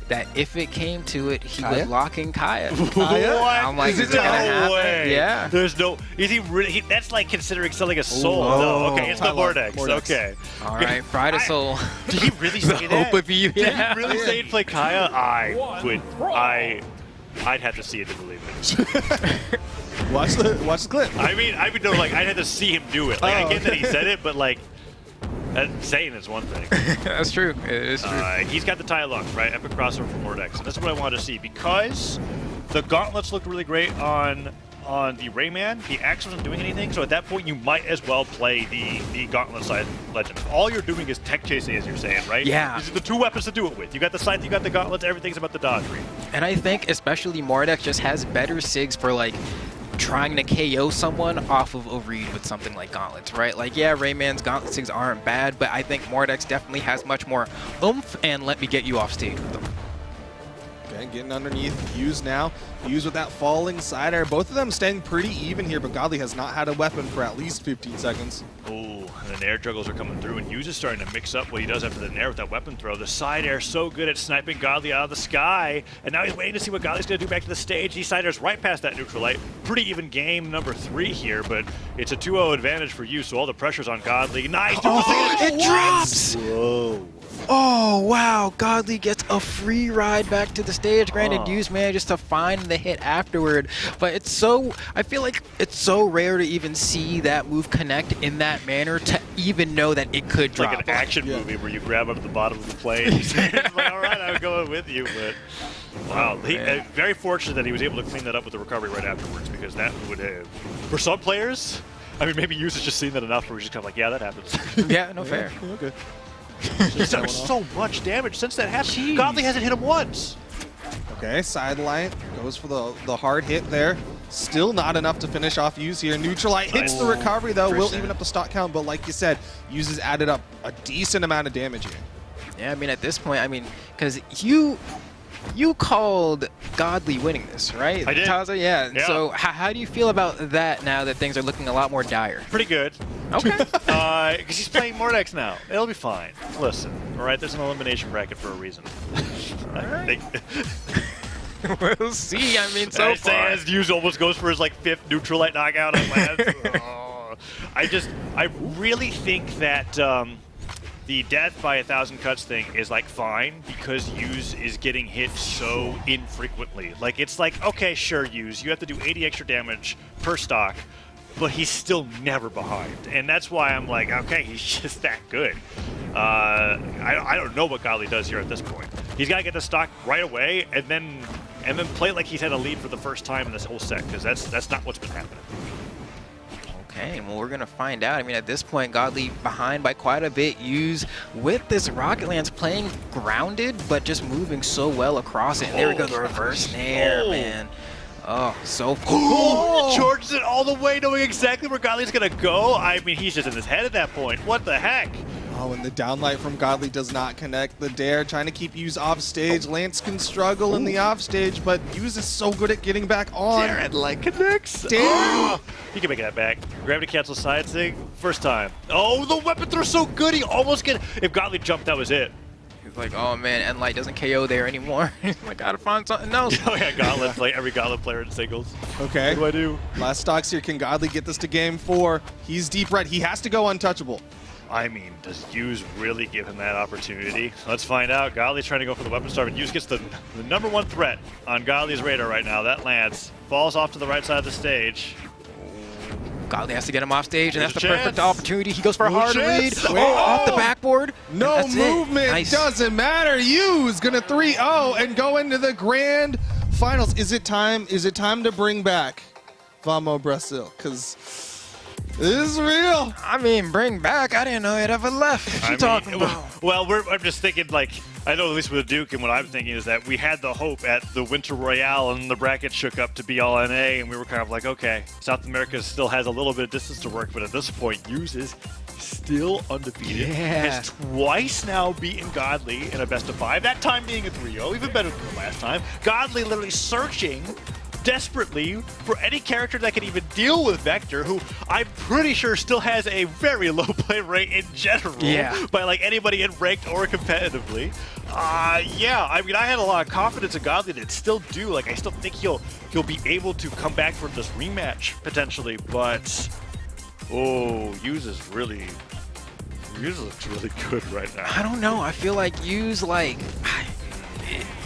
that if it came to it, he would lock in Kaya. What? I'm like, is it gonna happen? Way. Yeah. There's no. Is he really? That's like considering selling a soul. No. Okay, it's the Vortex. Okay. All right, Friday Soul. Did he really say that? Hope of you. Did he really say he'd play Kaya? I'd have to see it to believe it. Watch the clip. I mean, no, like I'd have to see him do it. Like I get that he said it, but like. Saying is one thing. That's true. It is true. He's got the tie lock, right? Epic crossover from Vortex. And that's what I wanted to see. Because the gauntlets looked really great on the Rayman, the axe wasn't doing anything, so at that point you might as well play the gauntlet side legend. All you're doing is tech chasing, as you're saying, right? Yeah. These are the two weapons to do it with. You got the scythe, you got the gauntlets, everything's about the dodge read. And I think especially Mordex just has better SIGs for like trying to KO someone off of overeat with something like gauntlets, right? Like, yeah, Rayman's gauntlet SIGs aren't bad, but I think Mordex definitely has much more oomph and let me get you off stage with them. Okay, getting underneath. Use now. Use with that falling side air. Both of them staying pretty even here, but Godly has not had a weapon for at least 15 seconds. Oh, and the Nair juggles are coming through, and Hughes is starting to mix up what he does after the Nair with that weapon throw. The side air so good at sniping Godly out of the sky, and now he's waiting to see what Godly's going to do back to the stage. He side airs right past that neutralite. Pretty even game number 3 here, but it's a 2-0 advantage for you, so all the pressure's on Godly. Nice! It drops! Whoa. Oh, wow. Godly gets a free ride back to the stage. Granted, Hughes manages to find the hit afterward, but it's so, I feel like it's so rare to even see that move connect in that manner to even know that it could drop. Like an action movie where you grab up at the bottom of the plane. It's like, all right, I'm going with you, but wow. Very fortunate that he was able to clean that up with the recovery right afterwards, because that would have, for some players, I mean, maybe Hughes has just seen that enough where he's just kind of like, yeah, that happens. Yeah, no fair. Okay. He's done so much damage since that happened. Jeez. Godly hasn't hit him once. Okay, sideline goes for the hard hit there. Still not enough to finish off Hughes here. Neutralite hits the recovery though, will even up the stock count, but like you said, Hughes has added up a decent amount of damage here. Yeah, I mean, at this point, I mean, because you called Godly winning this, right? I did. Taza? Yeah. So how do you feel about that now that things are looking a lot more dire? Pretty good. Okay. Because he's playing Mordex now. It'll be fine. Listen, all right, there's an elimination bracket for a reason. All right. We'll see. I mean, so far. As Hughes almost goes for his like 5th neutralite knockout on Lance. I really think that the death by 1,000 cuts thing is like fine because Hughes is getting hit so infrequently. Like it's like, okay, sure, Hughes, you have to do 80 extra damage per stock, but he's still never behind. And that's why I'm like, okay, he's just that good. I don't know what Godly does here at this point. He's got to get the stock right away and then play like he's had a lead for the first time in this whole set, because that's not what's been happening. Okay, well, we're going to find out. I mean, at this point, Godly behind by quite a bit. Use with this Rocket Lance playing grounded, but just moving so well across it. And there we go, the reverse nair, man. Oh, so cool. Charges it all the way, knowing exactly where Godly's going to go. I mean, he's just in his head at that point. What the heck? Oh, and the downlight from Godly does not connect. The dare trying to keep Use off stage. Lance can struggle in the off stage, but Use is so good at getting back on. Dare and like connects. Dare. He can make that back. Gravity cancel side sig. First time. Oh, the weapon throw's so good. He almost get. If Godly jumped, that was it. He's like, oh man, and Light doesn't KO there anymore. He's like, gotta find something else. Oh yeah, Gauntlet, like every Gauntlet player in singles. Okay. What do I do? Last stocks here. Can Godly get this to game 4? He's deep red. He has to go untouchable. I mean, does Use really give him that opportunity? Let's find out. Godly's trying to go for the weapon star, but Use gets the #1 threat on Godly's radar right now. That Lance falls off to the right side of the stage. Godly has to get him off stage, and There's that's the a perfect chance. opportunity. He goes for a hard read. chance. Oh, off the backboard. No and that's movement. It. Nice. Doesn't matter. Use gonna 3-0 and go into the grand finals. Is it time? Is it time to bring back Vamo Brazil? Because this is real. I mean, bring back. I didn't know it ever left. What you talking about? Well, I'm just thinking, like, I know at least with Duke, and what I'm thinking is that we had the hope at the Winter Royale, and the bracket shook up to be all NA, and we were kind of like, okay, South America still has a little bit of distance to work, but at this point, Use is still undefeated. Yeah. Has twice now beaten Godly in a best-of-5, that time being a 3-0, even better than the last time. Godly literally searching desperately for any character that can even deal with Vector, who I'm pretty sure still has a very low play rate in general by like anybody in ranked or competitively. Yeah, I mean, I had a lot of confidence in Godly to still do. Like, I still think he'll be able to come back for this rematch potentially, but Use looks really good right now. I don't know. I feel like Use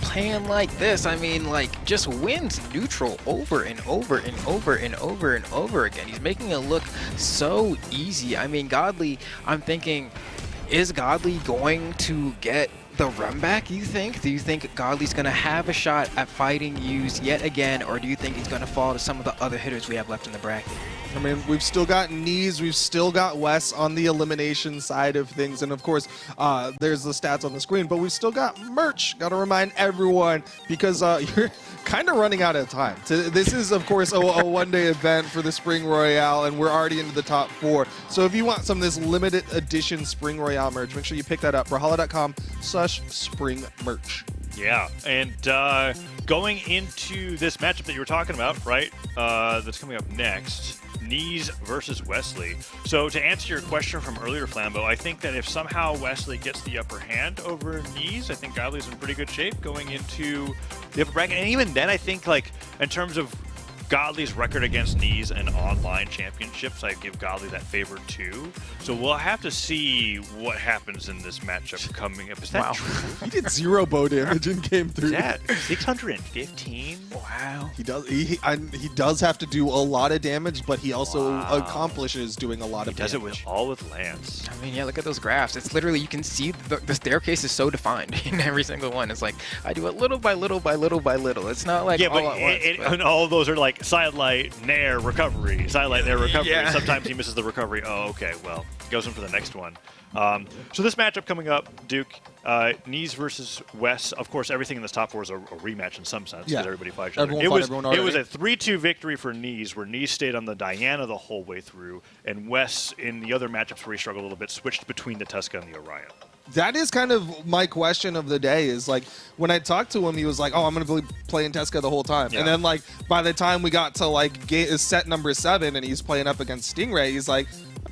playing like this, I mean, like, just wins neutral over and over and over and over and over again. He's making it look so easy. I mean, Godly, I'm thinking, is Godly going to get the run back, you think? Do you think Godly's going to have a shot at fighting Use yet again, or do you think he's going to fall to some of the other hitters we have left in the bracket? I mean, we've still got Neeze, we've still got Wes on the elimination side of things, and of course, there's the stats on the screen, but we've still got merch. Got to remind everyone, because you're kind of running out of time. This is, of course, a one-day event for the Spring Royale, and we're already into the top 4. So if you want some of this limited edition Spring Royale merch, make sure you pick that up. Brawlhalla.com/spring merch. Yeah, and going into this matchup that you were talking about, right, that's coming up next, Neeze versus Wesley. So to answer your question from earlier, Flambeau, I think that if somehow Wesley gets the upper hand over Neeze, I think Godly's in pretty good shape going into the upper bracket. And even then, I think, like, in terms of Godly's record against Neeze and online championships, I give Godly that favor too. So we'll have to see what happens in this matchup coming up. Is that true? He did 0 bow damage in game 3. Is that 615? Wow. He does. He does have to do a lot of damage, but he also accomplishes doing a lot of damage. Does it with Lance. I mean, yeah, look at those graphs. It's literally, you can see the staircase is so defined in every single one. It's like, I do it little by little by little by little. It's not like all at once. And all of those are like sidelight, nair, recovery, sidelight, nair, recovery. Yeah. Sometimes he misses the recovery. Oh, okay, well, goes in for the next one. So this matchup coming up, Duke, Neeze versus Wes. Of course, everything in this top 4 is a rematch in some sense, because everybody fought each other. It was a 3-2 victory for Neeze, where Neeze stayed on the Diana the whole way through, and Wes, in the other matchups where he struggled a little bit, switched between the Tuska and the Orion. That is kind of my question of the day, is like, when I talked to him, he was like, oh, I'm going to be playing Tuska the whole time. Yeah. And then, like, by the time we got to, like, set number 7 and he's playing up against Stingray, he's like,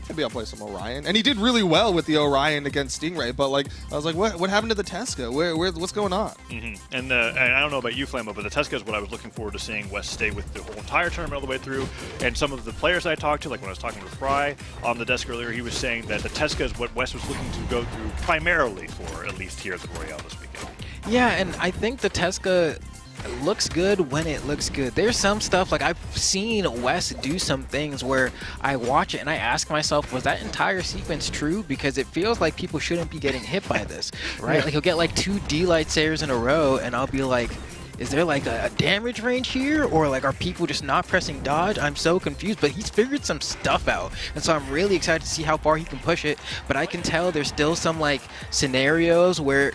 maybe I'll play some Orion. And he did really well with the Orion against Stingray, but, like, I was like, what happened to the Tuska? What's going on? Mm-hmm. And I don't know about you, Flambeau, but the Tuska is what I was looking forward to seeing Wes stay with the whole entire tournament all the way through. And some of the players I talked to, like when I was talking with Fry on the desk earlier, he was saying that the Tuska is what Wes was looking to go through primarily for, at least here at the Royale this weekend. Yeah, and I think the Tuska It looks good when it looks good. There's some stuff, like I've seen Wes do some things where I watch it and I ask myself, was that entire sequence true? Because it feels like people shouldn't be getting hit by this, right? Like he'll get like 2 D-Light Sayers in a row and I'll be like, is there like a damage range here? Or like are people just not pressing dodge? I'm so confused, but he's figured some stuff out. And so I'm really excited to see how far he can push it. But I can tell there's still some like scenarios where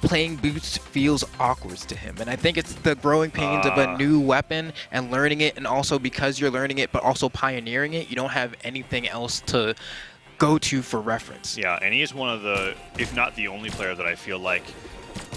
playing boots feels awkward to him, and I think it's the growing pains of a new weapon and learning it, and also because you're learning it but also pioneering it, you don't have anything else to go to for reference. Yeah, and he is one of the, if not the only player that I feel like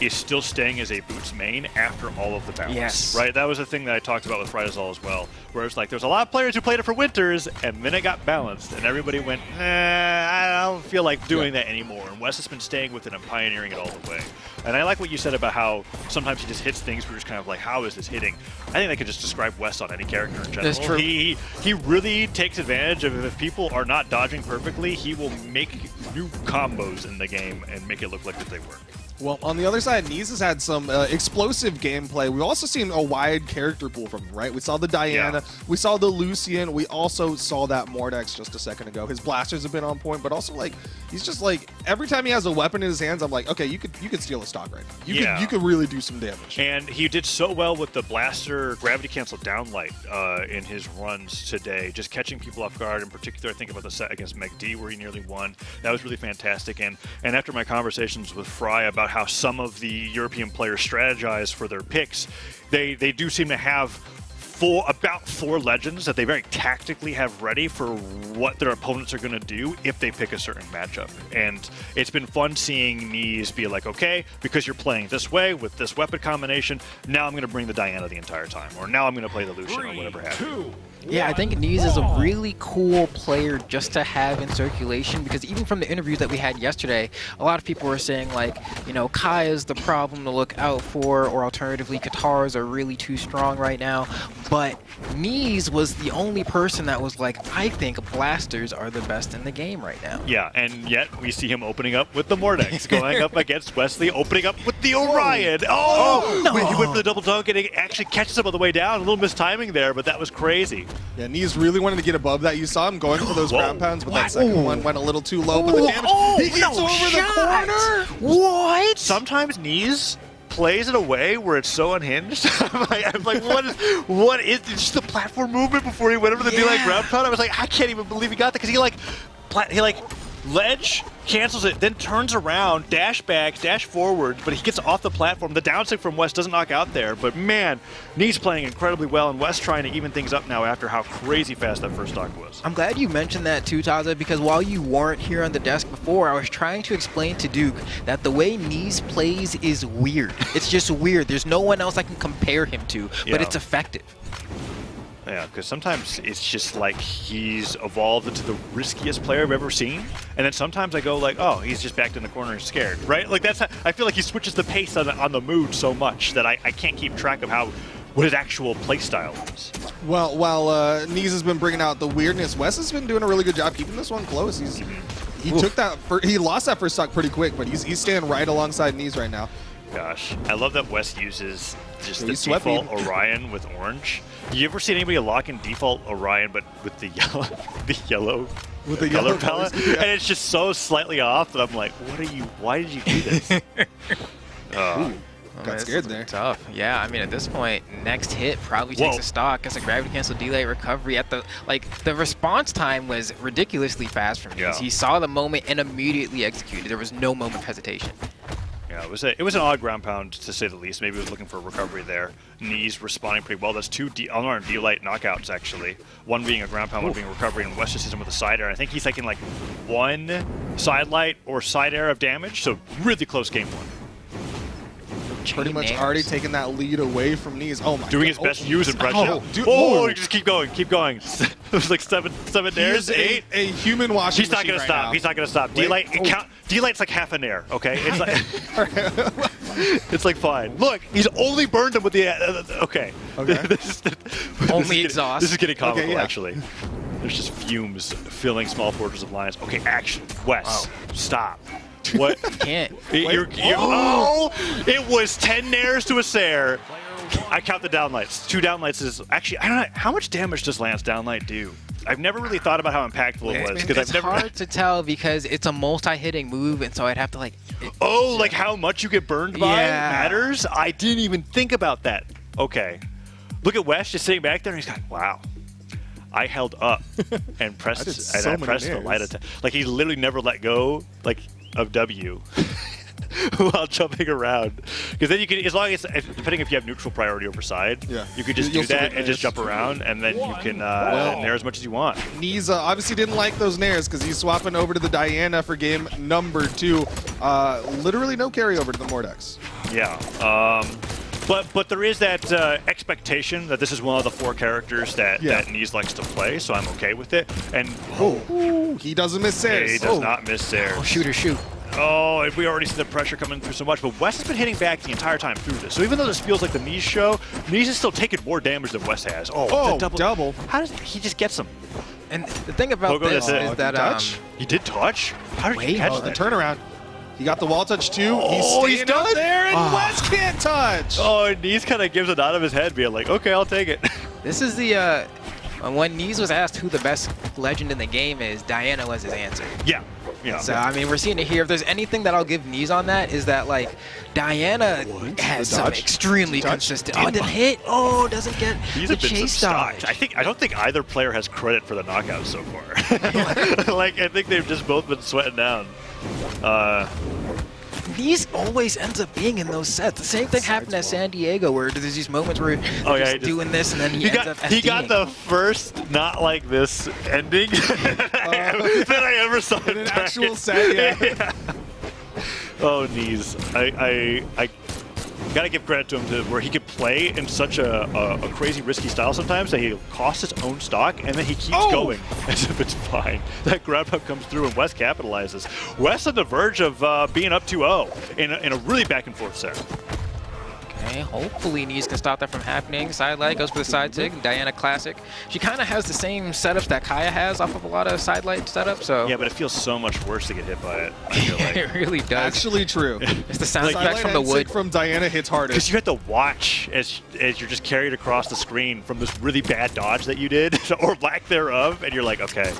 is still staying as a boots main after all of the balance. Yes. Right? That was a thing that I talked about with Brawlhalla as well, where it's like there's a lot of players who played it for winters, and then it got balanced, and everybody went, I don't feel like doing that anymore. And Wes has been staying with it and pioneering it all the way. And I like what you said about how sometimes he just hits things where you're just kind of like, how is this hitting? I think that could just describe Wes on any character in general. That's true. He really takes advantage of if people are not dodging perfectly, he will make new combos in the game and make it look like that they work. Well, on the other side, Neeze has had some explosive gameplay. We've also seen a wide character pool from him, right? We saw the Diana, we saw the Lucian, we also saw that Mordex just a second ago. His blasters have been on point, but also like he's just like every time he has a weapon in his hands, I'm like, okay, you could steal a stock right now. You could really do some damage. And he did so well with the blaster gravity cancel downlight in his runs today, just catching people off guard. In particular, I think about the set against Meg D where he nearly won. That was really fantastic. And after my conversations with Fry about how some of the European players strategize for their picks, they do seem to have about 4 legends that they very tactically have ready for what their opponents are going to do if they pick a certain matchup. And it's been fun seeing Neeze be like, okay, because you're playing this way with this weapon combination, now I'm going to bring the Diana the entire time, or now I'm going to play the Lucian or whatever happens. Yeah, I think Neeze is a really cool player just to have in circulation, because even from the interviews that we had yesterday, a lot of people were saying like, you know, Kai is the problem to look out for, or alternatively Katars are really too strong right now. But Neeze was the only person that was like, I think blasters are the best in the game right now. Yeah, and yet we see him opening up with the Mordex, going up against Wesley, opening up with the Orion. Oh! No. Wait, he went for the double dunk and it actually catches him on the way down. A little mistiming there, but that was crazy. Yeah, Neeze really wanted to get above that. You saw him going for those ground pounds, but that second one went a little too low. But the damage, he gets over the corner. What? Sometimes Neeze plays in a way where it's so unhinged. I'm like, what is it's just the platform movement before he went over the D-Light ground pound? I was like, I can't even believe he got that, because he like ledge, cancels it, then turns around, dash backs, dash forwards, but he gets off the platform. The downswing from West doesn't knock out there, but man, Neeze playing incredibly well, and West trying to even things up now after how crazy fast that first stock was. I'm glad you mentioned that too, Taza, because while you weren't here on the desk before, I was trying to explain to Duke that the way Neeze plays is weird. It's just weird. There's no one else I can compare him to, but it's effective. Yeah, because sometimes it's just like he's evolved into the riskiest player I've ever seen, and then sometimes I go like, oh, he's just backed in the corner and scared, right? Like that's how, I feel like he switches the pace on the mood so much that I can't keep track of what his actual play style is. Well, while Neeze has been bringing out the weirdness, Wes has been doing a really good job keeping this one close. He lost that first stock pretty quick, but he's staying right alongside Neeze right now. Gosh, I love that West uses just the default Orion with orange. You ever seen anybody lock in default Orion but with the yellow color palette? Yeah. And it's just so slightly off that I'm like, why did you do this? Got scared there. Tough. Yeah, I mean, at this point, next hit probably takes a stock as a gravity cancel delay recovery. At the response time was ridiculously fast from Neeze. Yeah. He saw the moment and immediately executed. There was no moment of hesitation. Yeah, it was an odd ground pound to say the least. Maybe he was looking for a recovery there. Neeze responding pretty well. That's 2 unarmed D-Light knockouts actually. One being a ground pound, one being a recovery, and West just hits him with a side air. I think he's taking like 1 side light or side air of damage, so really close game 1. Pretty much already taking that lead away from Neeze. Oh my! Doing his best use impression. Just keep going. It was like 7 dares, 8. A human washing. He's not gonna stop. He's not gonna stop. D-Light. D-Light's like half an air. Okay. It's like it's like fine. Look, he's only burned him with the. Okay. Only exhaust. This is getting comical actually. There's just fumes filling small portions of lines. Okay, action. Wes, stop. What? You can't. It was 10 nairs to a Sair. I count the downlights. 2 downlights is actually, I don't know, how much damage does Lance downlight do? I've never really thought about how impactful it was because It's hard to tell because it's a multi-hitting move, and so I'd have to like. Like how much you get burned by matters? I didn't even think about that. Okay. Look at Wes just sitting back there, and he's like, wow. I held up and pressed the light attack. Like he literally never let go like of W while jumping around. Because then you can, as long as depending if you have neutral priority over side, you could just do that and just jump around, and then you can nair as much as you want. Neeze obviously didn't like those nairs because he's swapping over to the Diana for game number 2. Literally no carryover to the Mordex. Yeah. But there is that expectation that this is one of the 4 characters that Neeze likes to play, so I'm okay with it. And he doesn't miss Sairs. He does not miss Sairs. Oh, shoot. Oh, and we already see the pressure coming through so much, but Wes has been hitting back the entire time through this. So even though this feels like the Neeze show, Neeze is still taking more damage than Wes has. Oh, double. How does he just gets them? And the thing about this is that he did touch. How did he catch that? The turnaround. He got the wall touch too. He's done up there, and Wes can't touch. Oh, and Neeze kind of gives a nod of his head, being like, "Okay, I'll take it." This is the when Neeze was asked who the best legend in the game is, Diana was his answer. Yeah. So I mean, we're seeing it here. If there's anything that I'll give Neeze on that, is that like Diana has some extremely consistent. Oh, didn't hit. Oh, doesn't get the chase dodge. I don't think either player has credit for the knockout so far. Like I think they've just both been sweating down. Neeze always ends up being in those sets. The same thing happened at San Diego, where there's these moments where he's doing this, and then he ends up SDing. He got the first not like this ending that I ever saw in an actual set. Yeah. Oh, Neeze. I gotta give credit to him to where he could play in such a crazy risky style sometimes that he costs his own stock and then he keeps going as if it's fine. That grab up comes through and Wes capitalizes. Wes on the verge of being up 2-0 in a really back and forth set. Okay, hopefully Neeze can stop that from happening. Side light goes for the side sig. Diana classic. She kind of has the same setups that Kaya has off of a lot of side light setups. So yeah, but it feels so much worse to get hit by it. I feel like. It really does. Actually true. It's the sound effects from the wood. From Diana hits hardest. Because you have to watch as you're just carried across the screen from this really bad dodge that you did, or lack thereof, and you're like, okay,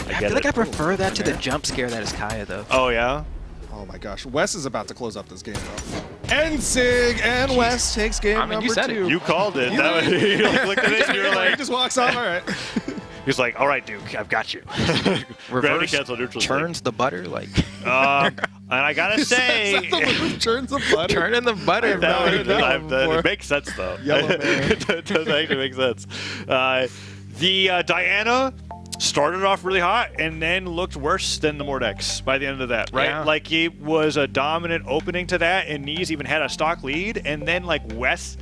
I feel like I prefer that to the jump scare that is Kaya, though. Oh, yeah? Oh my gosh, Wes is about to close up this game, though. And Sig and Wes takes game number 2. You called it. You looked at it and you were like... He just walks off, all right. He's like, all right, Duke, I've got you. Reverse cancel neutral turns the butter, like... and I gotta say... Turns the butter? Turning the butter. It makes sense, though. Yellow man. It does actually make sense. The Diana... started off really hot and then looked worse than the Mordex by the end of that, right? Yeah. Like it was a dominant opening to that, and Neeze even had a stock lead, and then like Wes,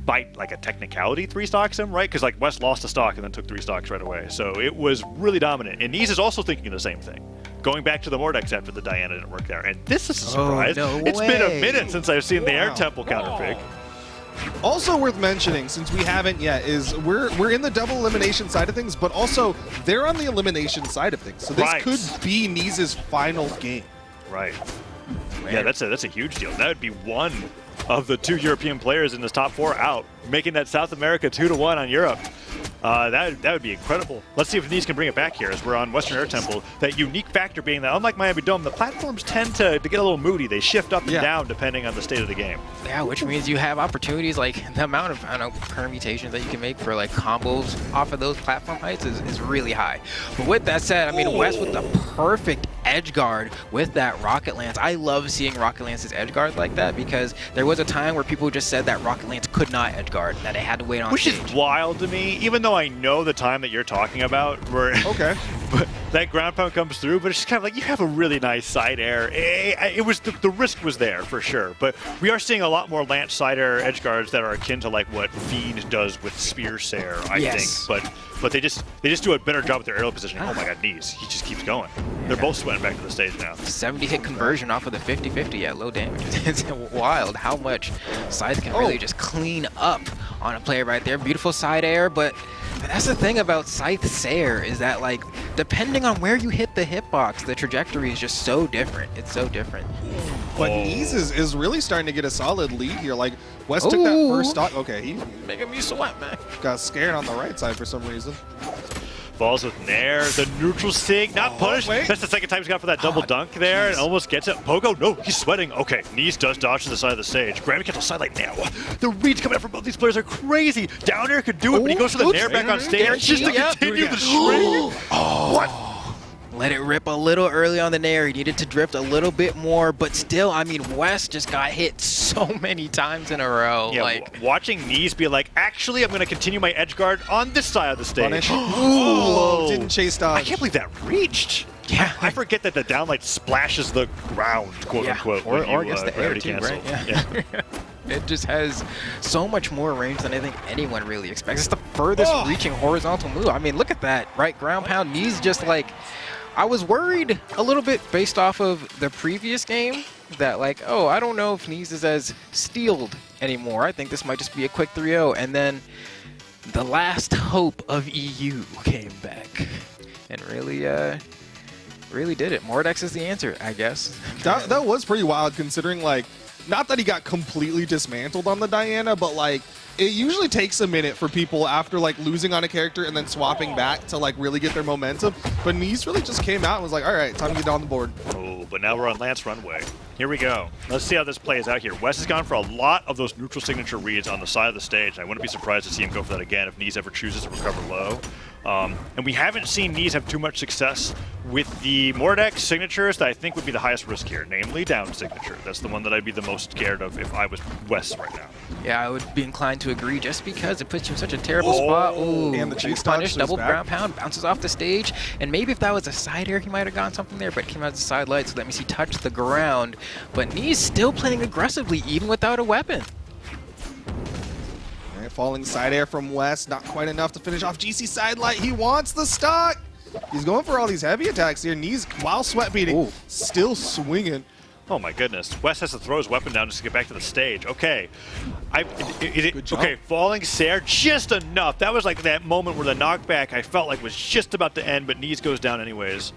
by like a technicality, 3 stocks him, right? Because like Wes lost a stock and then took 3 stocks right away, so it was really dominant. And Neeze is also thinking the same thing, going back to the Mordex after the Diana didn't work there. And this is a surprise. It's been a minute since I've seen the Air Temple counterpick. Also worth mentioning, since we haven't yet, is we're in the double elimination side of things, but also they're on the elimination side of things. So this could be Neeze's final game. Right. Yeah, that's a huge deal. That would be one of the 2 European players in this top 4 out, making that South America 2-1 on Europe. That would be incredible. Let's see if Neeze can bring it back here as we're on Western Air Temple. That unique factor being that, unlike Miami Dome, the platforms tend to get a little moody. They shift up and down depending on the state of the game. Yeah, which means you have opportunities, like the amount of, I don't know, permutations that you can make for like combos off of those platform heights is really high. But with that said, I mean, Wes with the perfect edge guard with that Rocket Lance. I love seeing Rocket Lance's edge guard like that because there was a time where people just said that Rocket Lance could not edge guard, that it had to wait on stage. Which is wild to me, even though I know the time that you're talking about where but that ground pound comes through, but it's just kind of like you have a really nice side air. It was the risk was there for sure, but we are seeing a lot more Lance side air edge guards that are akin to like what Fiend does with Spear Sair, I think. But they just do a better job with their aerial positioning. Oh my god, Neeze, he just keeps going. They're both sweating back to the stage now. 70 hit conversion off of the 50-50 at low damage. It's wild how much sides can really just clean up on a player right there. Beautiful side air, but That's the thing about Scythe Sayer is that, like, depending on where you hit the hitbox, the trajectory is just so different. It's so different. But Neeze is really starting to get a solid lead here. Like, West took that first stock. Okay, he making me sweat, man. Got scared on the right side for some reason. Falls with Nair, the neutral sig, not punished. Wait. That's the second time he's got for that double dunk there, and almost gets it. Pogo, no, he's sweating. Okay, Neeze does dodge to the side of the stage. Gravity cancel sidelight now. The reads coming out from both these players are crazy. Down air could do it, but he goes for the Nair back on stage just to continue the string. What? Let it rip a little early on the Nair. He needed to drift a little bit more, but still, I mean, West just got hit so many times in a row. Yeah, like watching Neeze be like, actually, I'm going to continue my edge guard on this side of the stage. Punish. Oh, didn't chase dodge. I can't believe that reached. Yeah, I forget that the downlight splashes the ground, quote unquote. Or when you, gets the gravity air too, cancel. right? Yeah. It just has so much more range than I think anyone really expects. It's the furthest reaching horizontal move. I mean, look at that, right? Ground pound. Neeze just like, I was worried a little bit based off of the previous game that like, oh, I don't know if Neeze is as steeled anymore. I think this might just be a quick 3-0. And then the last hope of EU came back and really did it. Mordex is the answer, I guess. That was pretty wild considering, like, not that he got completely dismantled on the Diana, but like it usually takes a minute for people after like losing on a character and then swapping back to like really get their momentum. But Neeze really just came out and was like, all right, time to get on the board. Oh, but now we're on Lance Runway. Here we go. Let's see how this plays out here. West has gone for a lot of those neutral signature reads on the side of the stage. I wouldn't be surprised to see him go for that again if Neeze ever chooses to recover low. And we haven't seen Neeze have too much success with the Mordex signatures that I think would be the highest risk here, namely down signature. That's the one that I'd be the most scared of if I was West right now. Yeah, I would be inclined to agree just because it puts you in such a terrible spot. Ooh, and the chase punish, dodge double back. ground pound, bounces off the stage. And maybe if that was a side air, he might have gone something there, but it came out as a side light, so that means he touched the ground. But Neeze still playing aggressively, even without a weapon. Falling side air from West, not quite enough to finish off GC side light. He wants the stock. He's going for all these heavy attacks here. Neeze, while sweat beating, still swinging. Oh my goodness. West has to throw his weapon down just to get back to the stage. Okay. Okay, falling Sayer just enough. That was like that moment where the knockback I felt like was just about to end, but Neeze goes down anyways.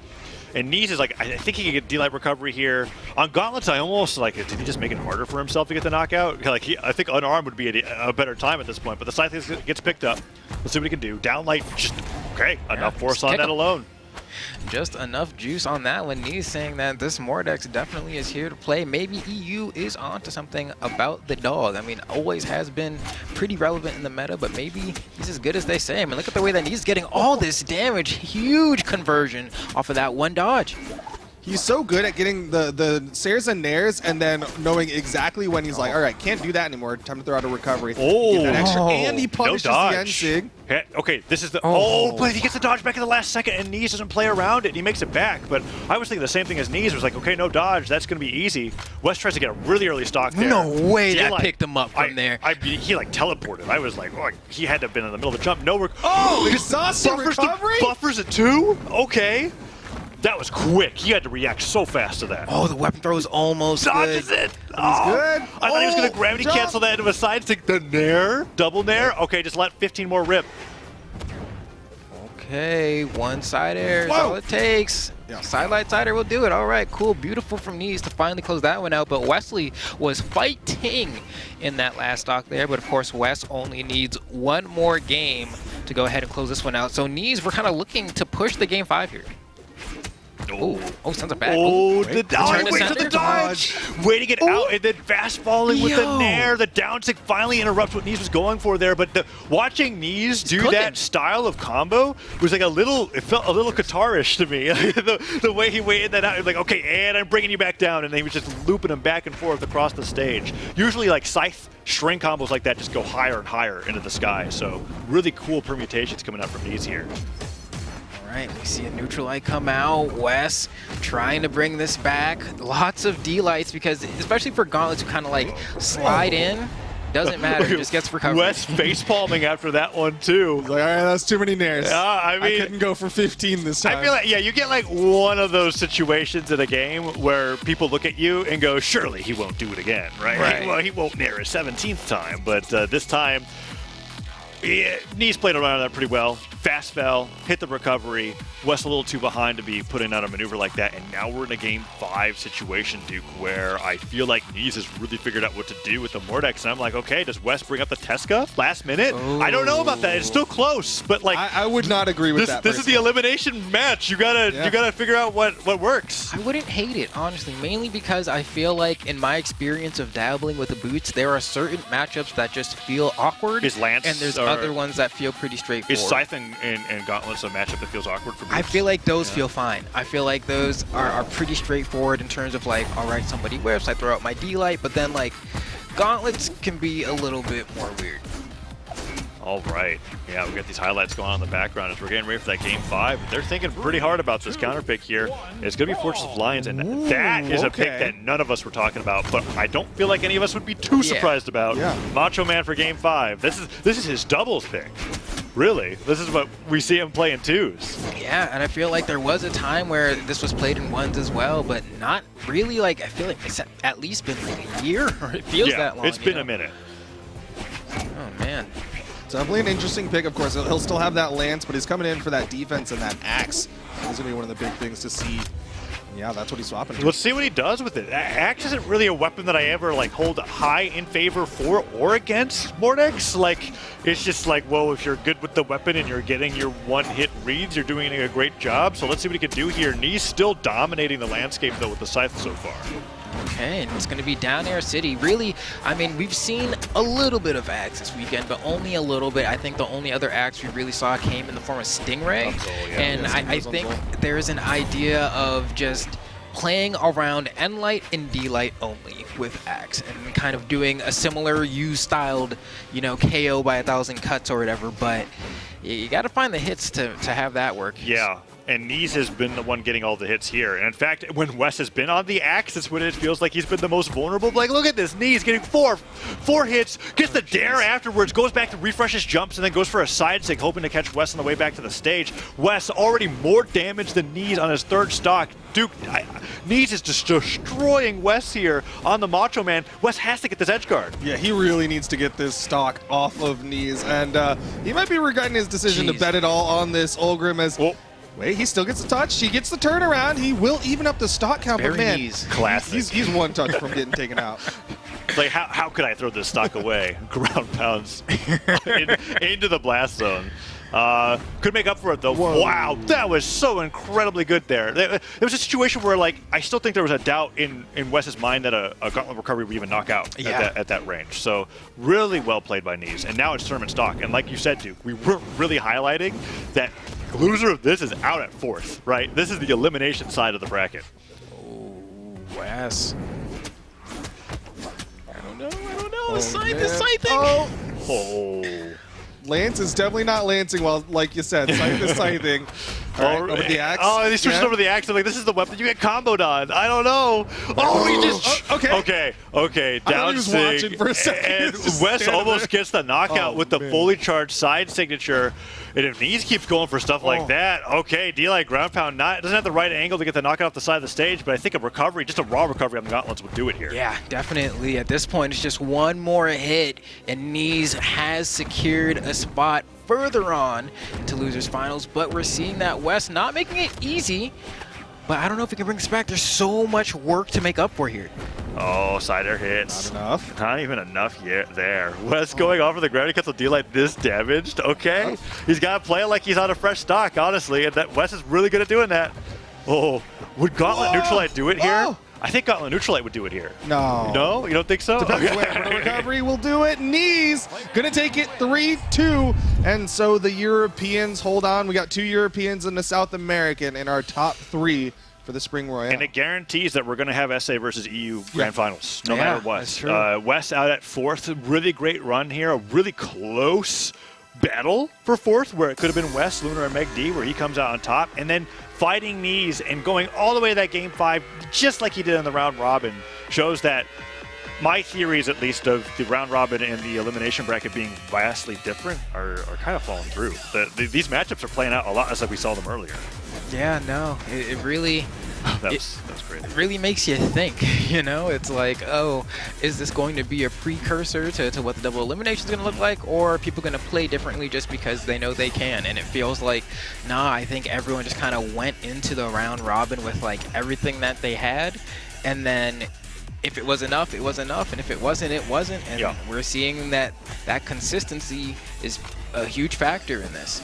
And Neeze is like, I think he can get D-Light recovery here. On Gauntlets, I almost like, did he just make it harder for himself to get the knockout? Like, I think unarmed would be a better time at this point, but the Scythe gets picked up. Let's see what he can do. Downlight, just, okay, enough force on that alone. Just enough juice on that one. Neeze saying that this Mordex definitely is here to play. Maybe EU is onto something about the dog. I mean, always has been pretty relevant in the meta, but maybe he's as good as they say. I mean, look at the way that Neeze is getting all this damage. Huge conversion off of that one dodge. He's so good at getting the Sayers and Nairs and then knowing exactly when he's like, all right, can't do that anymore. Time to throw out a recovery. Oh, get that extra, and he punishes no dodge. the end sig. Okay, this is the but he gets the dodge back in the last second, and Neeze doesn't play around it, and he makes it back. But I was thinking the same thing as Neeze. Was like, okay, no dodge, that's going to be easy. West tries to get a really early stock there. No way that picked him up from there. He like teleported. I was like, oh, he had to have been in the middle of the jump. No, exhausting recovery. Buffers it too. Okay. That was quick. He had to react so fast to that. Oh, the weapon throw is almost dodges good. it. He's good. I thought he was going to gravity cancel that into a side stick. The Nair, double Nair. Okay, just let 15 more rip. Okay, one side air is all it takes. Yeah. Sidelight side air will do it. All right, cool, beautiful from Neeze to finally close that one out. But Wesley was fighting in that last stock there. But of course, West only needs one more game to go ahead and close this one out. So Neeze, we're kind of looking to push the game 5 here. Oh, sounds a bad. Oh, wait for the dodge. Waiting it out and then fast falling with the Nair. The down stick finally interrupts what Neeze was going for there. But watching Neeze do that style of combo was like it felt a little Qatar-ish to me. the way he waited that out, like, okay, and I'm bringing you back down. And he was just looping him back and forth across the stage. Usually like Scythe string combos like that just go higher and higher into the sky. So really cool permutations coming out from Neeze here. Right, we see a neutral light come out. Wes trying to bring this back. Lots of D-lights because, especially for Gauntlets who kind of like slide in, doesn't matter, just gets recovered. Wes face palming after that one too. Like, all right, that's too many Nairs. I mean, I couldn't go for 15 this time. I feel like, you get like one of those situations in a game where people look at you and go, surely he won't do it again, right? Well, he won't Nair a 17th time, but this time, Yeah, Neeze played around that pretty well. Fast fell, hit the recovery. Wes a little too behind to be putting out a maneuver like that. And now we're in a game 5 situation, Duke, where I feel like Neeze has really figured out what to do with the Mordex. And I'm like, okay, does Wes bring up the Tesca last minute? Oh. I don't know about that. It's still close, but like I would not agree with that. This is the elimination match. You gotta figure out what works. I wouldn't hate it, honestly, mainly because I feel like in my experience of dabbling with the boots, there are certain matchups that just feel awkward. Is Lance and there's other ones that feel pretty straightforward. Is Scythe and Gauntlets a matchup that feels awkward for Boots? I feel like those feel fine. I feel like those are pretty straightforward in terms of like, all right, somebody whips, I throw out my D-Light, but then like Gauntlets can be a little bit more weird. All right. Yeah, we got these highlights going on in the background as we're getting ready for that game 5. They're thinking pretty hard about this counter pick here. It's going to be Fortress of Lions, and that is a pick that none of us were talking about, but I don't feel like any of us would be too surprised about. Macho Man for game 5. This is his doubles pick. Really, this is what we see him play in 2s. Yeah, and I feel like there was a time where this was played in 1s as well, but not really. Like, I feel like it's at least been like a year, or it feels that long. It's been a minute. Oh, man. Definitely an interesting pick, of course. He'll still have that lance, but he's coming in for that defense and that axe. This is going to be one of the big things to see. Yeah, that's what he's swapping. Let's see what he does with it. Axe isn't really a weapon that I ever like hold high in favor for or against Mordex. Like, it's just like, well, if you're good with the weapon and you're getting your one-hit reads, you're doing a great job. So let's see what he can do here. Neeze still dominating the landscape, though, with the Scythe so far. Okay, and it's going to be Down Air City. Really, I mean, we've seen a little bit of Axe this weekend, but only a little bit. I think the only other Axe we really saw came in the form of Stingray. And I think there's an idea of just playing around N-Light and D-Light only with Axe and kind of doing a similar U-styled, you know, KO by 1,000 cuts or whatever, but you got to find the hits to have that work. Yeah. And Neeze has been the one getting all the hits here. And in fact, when Wes has been on the axe, that's when it feels like he's been the most vulnerable. Like, look at this, Neeze getting four hits, gets the dare afterwards, goes back to refresh his jumps, and then goes for a side sig, hoping to catch Wes on the way back to the stage. Wes already more damage than Neeze on his 3rd stock. Duke, Neeze is just destroying Wes here on the Macho Man. Wes has to get this edge guard. Yeah, he really needs to get this stock off of Neeze, and he might be regretting his decision to bet it all on this Ulgrim as... Wait, he still gets the touch. He gets the turnaround. He will even up the stock count, but man, classic. He's one touch from getting taken out. Like, how could I throw this stock away? Ground pounds into the blast zone. Could make up for it, though. Whoa. Wow, that was so incredibly good there. There was a situation where, like, I still think there was a doubt in Wes's mind that a gauntlet recovery would even knock out at that range. So really well played by Neeze. And now it's tournament stock. And like you said, Duke, we were really highlighting that the loser of this is out at 4th, right? This is the elimination side of the bracket. Oh, Wes. I don't know. Oh, Scything. Oh. Lance is definitely not lancing well, like you said. Scythe is scything. All right, over the axe. Oh, he switched over the axe. I'm like, this is the weapon you get comboed on. I don't know. Oh, he just... Okay. Down he was watching for a second. And Wes almost gets the knockout with the fully charged side signature. And if Neeze keeps going for stuff like that, okay, D-Light ground pound doesn't have the right angle to get the knockout off the side of the stage, but I think a recovery, just a raw recovery on the gauntlets would do it here. Yeah, definitely. At this point, it's just one more hit, and Neeze has secured a spot further on into losers finals, but we're seeing that Wes not making it easy, but I don't know if he can bring this back. There's so much work to make up for here. Oh, side air hits. Not enough. Not even enough yet there. Wes going off of the ground. He gets a D-Light this damaged. Okay. He's got to play it like he's on a fresh stock, honestly, and that Wes is really good at doing that. Oh, would Gauntlet Neutralite do it here? I think Gauntlet Neutralite would do it here. No. No? You don't think so? Depends when a recovery will do it. Neeze gonna take it 3-2. And so the Europeans, hold on. We got 2 Europeans and a South American in our top 3 for the Spring Royale. And it guarantees that we're going to have SA versus EU Grand Finals, no matter what. That's true. Wes out at 4th. Really great run here. A really close battle for 4th, where it could have been Wes, Lunar, and Meg D, where he comes out on top. And then fighting Neeze and going all the way to that Game 5, just like he did in the round robin, shows that my theories, at least, of the round robin and the elimination bracket being vastly different are kind of falling through. These matchups are playing out a lot as like we saw them earlier. Yeah, no, it really... That was great. It really makes you think, you know? It's like, oh, is this going to be a precursor to what the double elimination is going to look like, or are people going to play differently just because they know they can? And it feels like, nah, I think everyone just kind of went into the round robin with like everything that they had, and then if it was enough, it was enough, and if it wasn't, it wasn't. And we're seeing that consistency is a huge factor in this.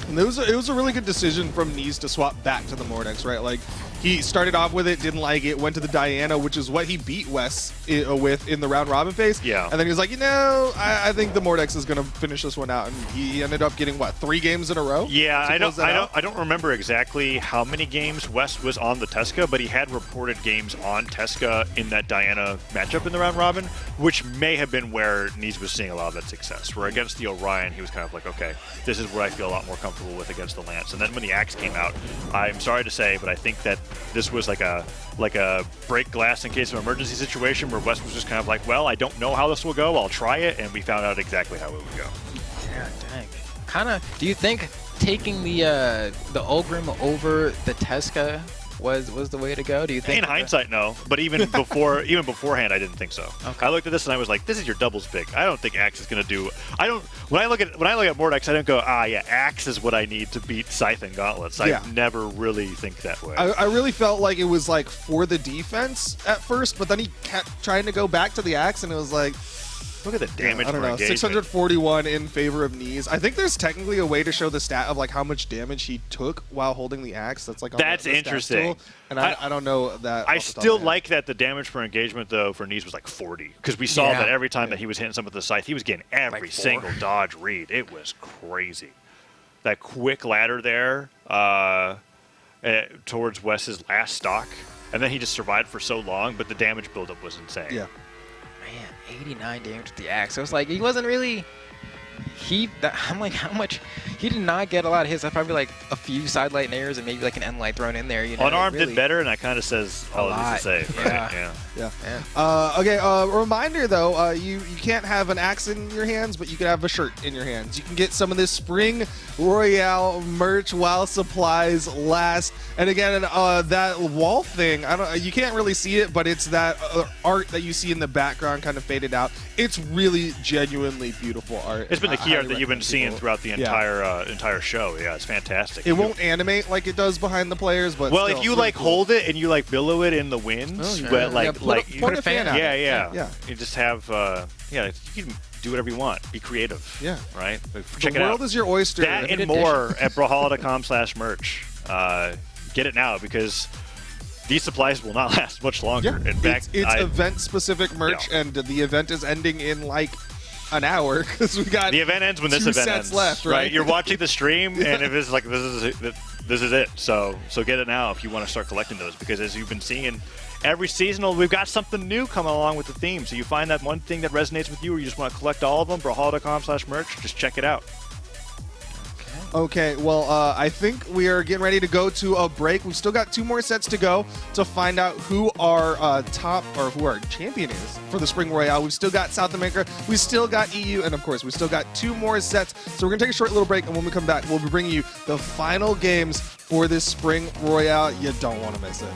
And it was a really good decision from Neeze to swap back to the Mordex, right? Like, he started off with it, didn't like it, went to the Diana, which is what he beat Wes with in the round robin phase. Yeah. And then he was like, you know, I think the Mordex is going to finish this one out, and he ended up getting what, 3 games in a row? Yeah, I don't remember exactly how many games Wes was on the Tesca, but he had reported games on Tesca in that Diana matchup in the round robin, which may have been where Neeze was seeing a lot of that success. Where against the Orion, he was kind of like, okay, this is what I feel a lot more comfortable with against the Lance. And then when the Axe came out, I'm sorry to say, but I think that this was like a break glass in case of emergency situation where Wes was just kind of like, well, I don't know how this will go, I'll try it, and we found out exactly how it would go. Yeah, dang. Kind of. Do you think taking the Ulgrim over the Tesca was the way to go? Do you think? In hindsight, no. But even beforehand, I didn't think so. Okay. I looked at this and I was like, this is your doubles pick. I don't think Axe is going to do. When I look at Mordex, I don't go, yeah, Axe is what I need to beat Scythe and Gauntlets. I never really think that way. I really felt like it was like for the defense at first, but then he kept trying to go back to the Axe, and it was like, look at the damage. I don't know. 641 in favor of Neeze. I think there's technically a way to show the stat of like how much damage he took while holding the Axe. That's like on that's the interesting. Tool, and I don't know that. I still like that the damage per engagement though for Neeze was like 40, because we saw that every time that he was hitting something with the Scythe, he was getting every like single dodge read. It was crazy. That quick ladder there towards Wes's last stock, and then he just survived for so long, but the damage buildup was insane. Yeah. Man, 89 damage with the Axe. So it's like he wasn't really. I'm like, how much? He did not get a lot of hits. That's probably like a few side light nairs and maybe like an end light thrown in there. You know, Unarmed really did better, and that kind of says all it needs to say. Right? Yeah. Okay. Reminder though, you can't have an Axe in your hands, but you can have a shirt in your hands. You can get some of this Spring Royale merch while supplies last. And again, that wall thing, you can't really see it, but it's that art that you see in the background, kind of faded out. It's really genuinely beautiful art. It's been the key art that you've been seeing throughout the entire show. Yeah, it's fantastic. It won't animate like it does behind the players, but well, still, if you really like cool. hold it and you like billow it in the wind, but put a fan out. Yeah. You just have you can do whatever you want. Be creative. Yeah. Right. Check it out. The world is your oyster. That and more at Brawlhalla.com/merch. Get it now because these supplies will not last much longer. Yeah. In fact, it's event-specific merch, and the event is ending in like an hour because we got the event ends when this event ends. Left, right? You're watching the stream, and if it's like this is it. So get it now if you want to start collecting those, because as you've been seeing every seasonal, we've got something new coming along with the theme. So you find that one thing that resonates with you, or you just want to collect all of them, Brawlhalla.com/merch. Just check it out. Okay, well, I think we are getting ready to go to a break. We've still got 2 more sets to go to find out who our top or who our champion is for the Spring Royale. We've still got South America, we still got EU, and of course, we still got 2 more sets. So we're going to take a short little break, and when we come back, we'll be bringing you the final games for this Spring Royale. You don't want to miss it.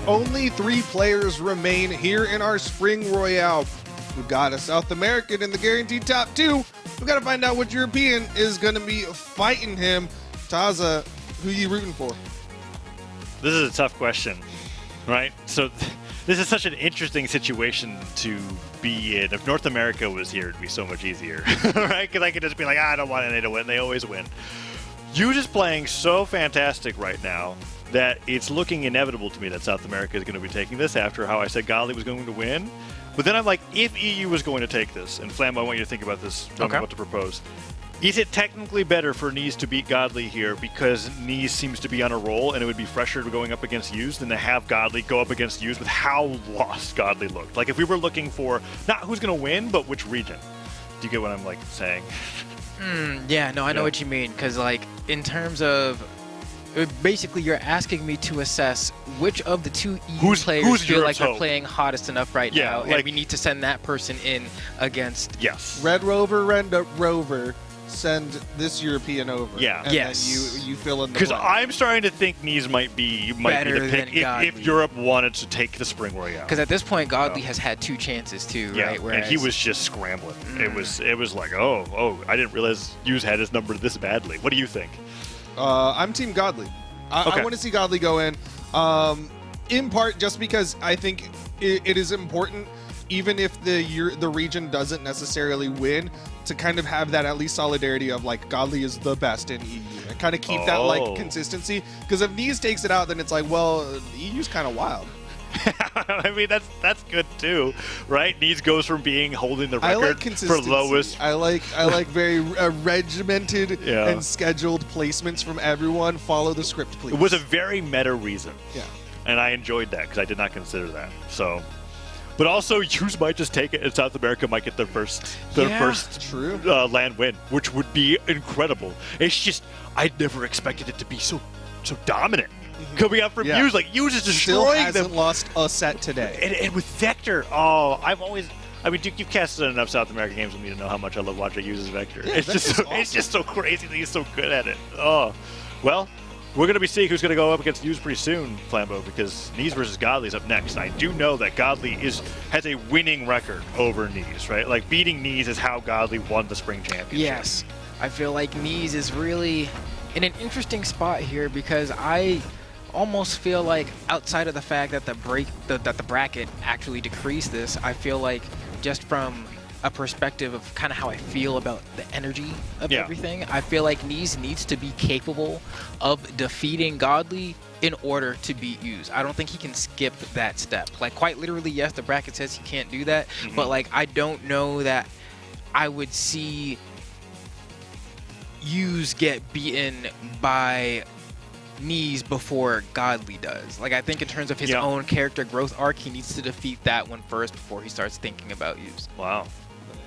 only 3 players remain here in our Spring Royale. We've got a South American in the guaranteed top 2. We've got to find out which European is going to be fighting him. Taza, who you rooting for? This is a tough question, right? So this is such an interesting situation to be in. If North America was here, it'd be so much easier, right? Because I could just be like, I don't want NA to win. They always win. You just playing so fantastic right now that it's looking inevitable to me that South America is going to be taking this after how I said Godly was going to win. But then I'm like, if EU was going to take this, and Flambo, I want you to think about this, tell me what to propose. Is it technically better for Neeze to beat Godly here because Neeze seems to be on a roll and it would be fresher going up against Use than to have Godly go up against Use with how lost Godly looked? Like if we were looking for not who's going to win, but which region. Do you get what I'm like saying? Yeah, no, I know what you mean. Because like in terms of basically you're asking me to assess which of the 2 EU players feel like they're playing hottest enough right now, and we need to send that person in against Red Rover, send this European over. Yeah. And then you fill in the Because blank. I'm starting to think Neeze might be the pick if Europe wanted to take the Spring Royale. Because at this point, Godly has had 2 chances too, right? And he was just scrambling. It was like, oh, I didn't realize Use had his number this badly. What do you think? I'm Team Godly. I want to see Godly go in part just because I think it is important, even if the region doesn't necessarily win, to kind of have that at least solidarity of like Godly is the best in EU and kind of keep that like consistency. Because if Neeze takes it out, then it's like, well, EU's kind of wild. I mean, that's good too, right? Neeze goes from being holding the record for lowest. I like very regimented and scheduled placements from everyone. Follow the script, please. It was a very meta reason. Yeah. And I enjoyed that because I did not consider that. So, but also, Use might just take it, and South America might get their first land win, which would be incredible. It's just I never expected it to be so dominant. Coming up from Use, like Use is destroying Still hasn't lost a set today. And with Vector, you've casted enough South American games with me to know how much I love watching Use's Vector. Yeah, It's just so crazy that he's so good at it. Oh, well, we're going to be seeing who's going to go up against Use pretty soon, Flambeau, because Neeze versus Godly is up next. I do know that Godly has a winning record over Neeze, right? Like beating Neeze is how Godly won the Spring Championship. Yes, I feel like Neeze is really in an interesting spot here because I almost feel like outside of the fact that the bracket actually decreased this, I feel like just from a perspective of kind of how I feel about the energy of everything, I feel like Neeze needs to be capable of defeating Godly in order to beat Use. I don't think he can skip that step. Like quite literally, yes, the bracket says he can't do that, but like I don't know that I would see Use get beaten by Neeze before Godly does. Like I think in terms of his own character growth arc, he needs to defeat that one first before he starts thinking about Use. Wow.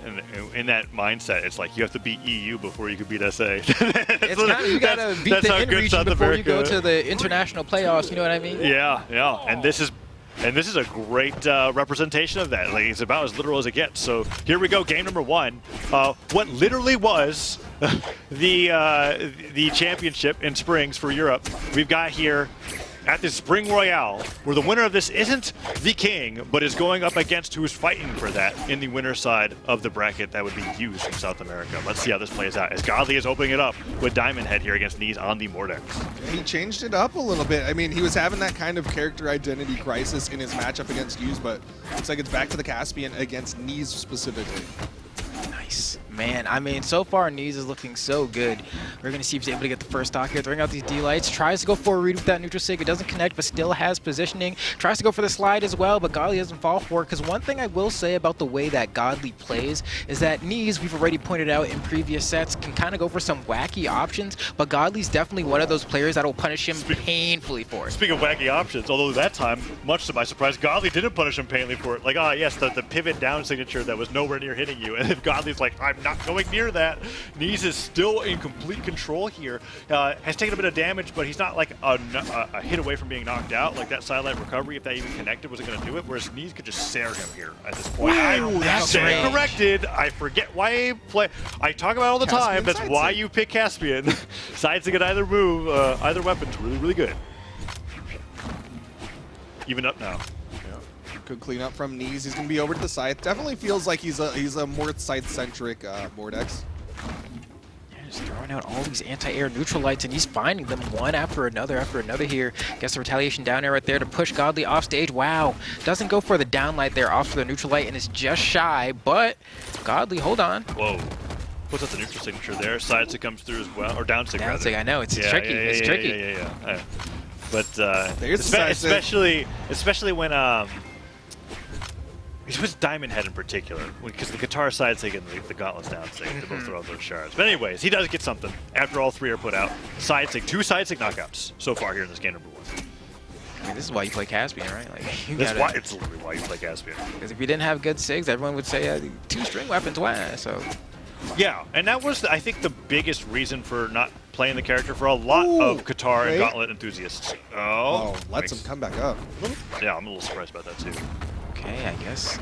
And in that mindset, it's like you have to beat EU before you can beat SA. You gotta beat the in-region before you go to the international playoffs. You know what I mean? Yeah. And this is a great representation of that. Like, it's about as literal as it gets. So here we go, game number 1. What literally was the championship in Springs for Europe. We've got here at the Spring Royale, where the winner of this isn't the king, but is going up against who's fighting for that in the winner's side of the bracket. That would be Use from South America. Let's see how this plays out as Godly is opening it up with Diamond Head here against Neeze on the Mordex. He changed it up a little bit. I mean, he was having that kind of character identity crisis in his matchup against Use, but looks like it's back to the Caspian against Neeze specifically. Nice. Man, I mean, so far, Neeze is looking so good. We're going to see if he's able to get the first stock here, throwing out these D-lights. Tries to go for a read with that neutral sig. It doesn't connect, but still has positioning. Tries to go for the slide as well, but Godly doesn't fall for it. Because one thing I will say about the way that Godly plays is that Neeze, we've already pointed out in previous sets, can kind of go for some wacky options, but Godly's definitely one of those players that will punish him painfully for it. Speaking of wacky options, although that time, much to my surprise, Godly didn't punish him painfully for it. Like, yes, the pivot down signature that was nowhere near hitting you. And if Godly's like, I'm not going near that, Neeze is still in complete control here. Has taken a bit of damage, but he's not like a hit away from being knocked out. Like that sidelight recovery, if that even connected, wasn't going to do it. Whereas Neeze could just stare him here at this point. That's corrected. I forget why I play. I talk about it all the time. That's why you pick Caspian. Sidesing at either move, either weapon's really, really good. Even up now. Good cleanup from Neeze. He's going to be over to the side. Definitely feels like he's a more side-centric Mordex. Just throwing out all these anti-air neutral lights, and he's finding them one after another here. Gets the retaliation down air right there to push Godly off stage. Wow. Doesn't go for the down light there off for the neutral light, and is just shy, but Godly, hold on. Whoa. Puts up the neutral signature there. Side sig comes through as well, or down sig, down rather. sig, I know. It's tricky. It's tricky. Yeah. But especially when it was Diamond Head in particular, because the guitar side sig and the gauntlets down sig, they both throw out those shards. But anyways, he does get something after all three are put out. Side sig, 2 side sig knockouts so far here in this game number 1. I mean, this is why you play Caspian, right? Like, It's literally why you play Caspian. Because if you didn't have good sigs, everyone would say 2 string weapons, why? So. Yeah, and that was, I think, the biggest reason for not playing the character for a lot of guitar and gauntlet enthusiasts. Lets him come back up. Yeah, I'm a little surprised about that too. Okay, I guess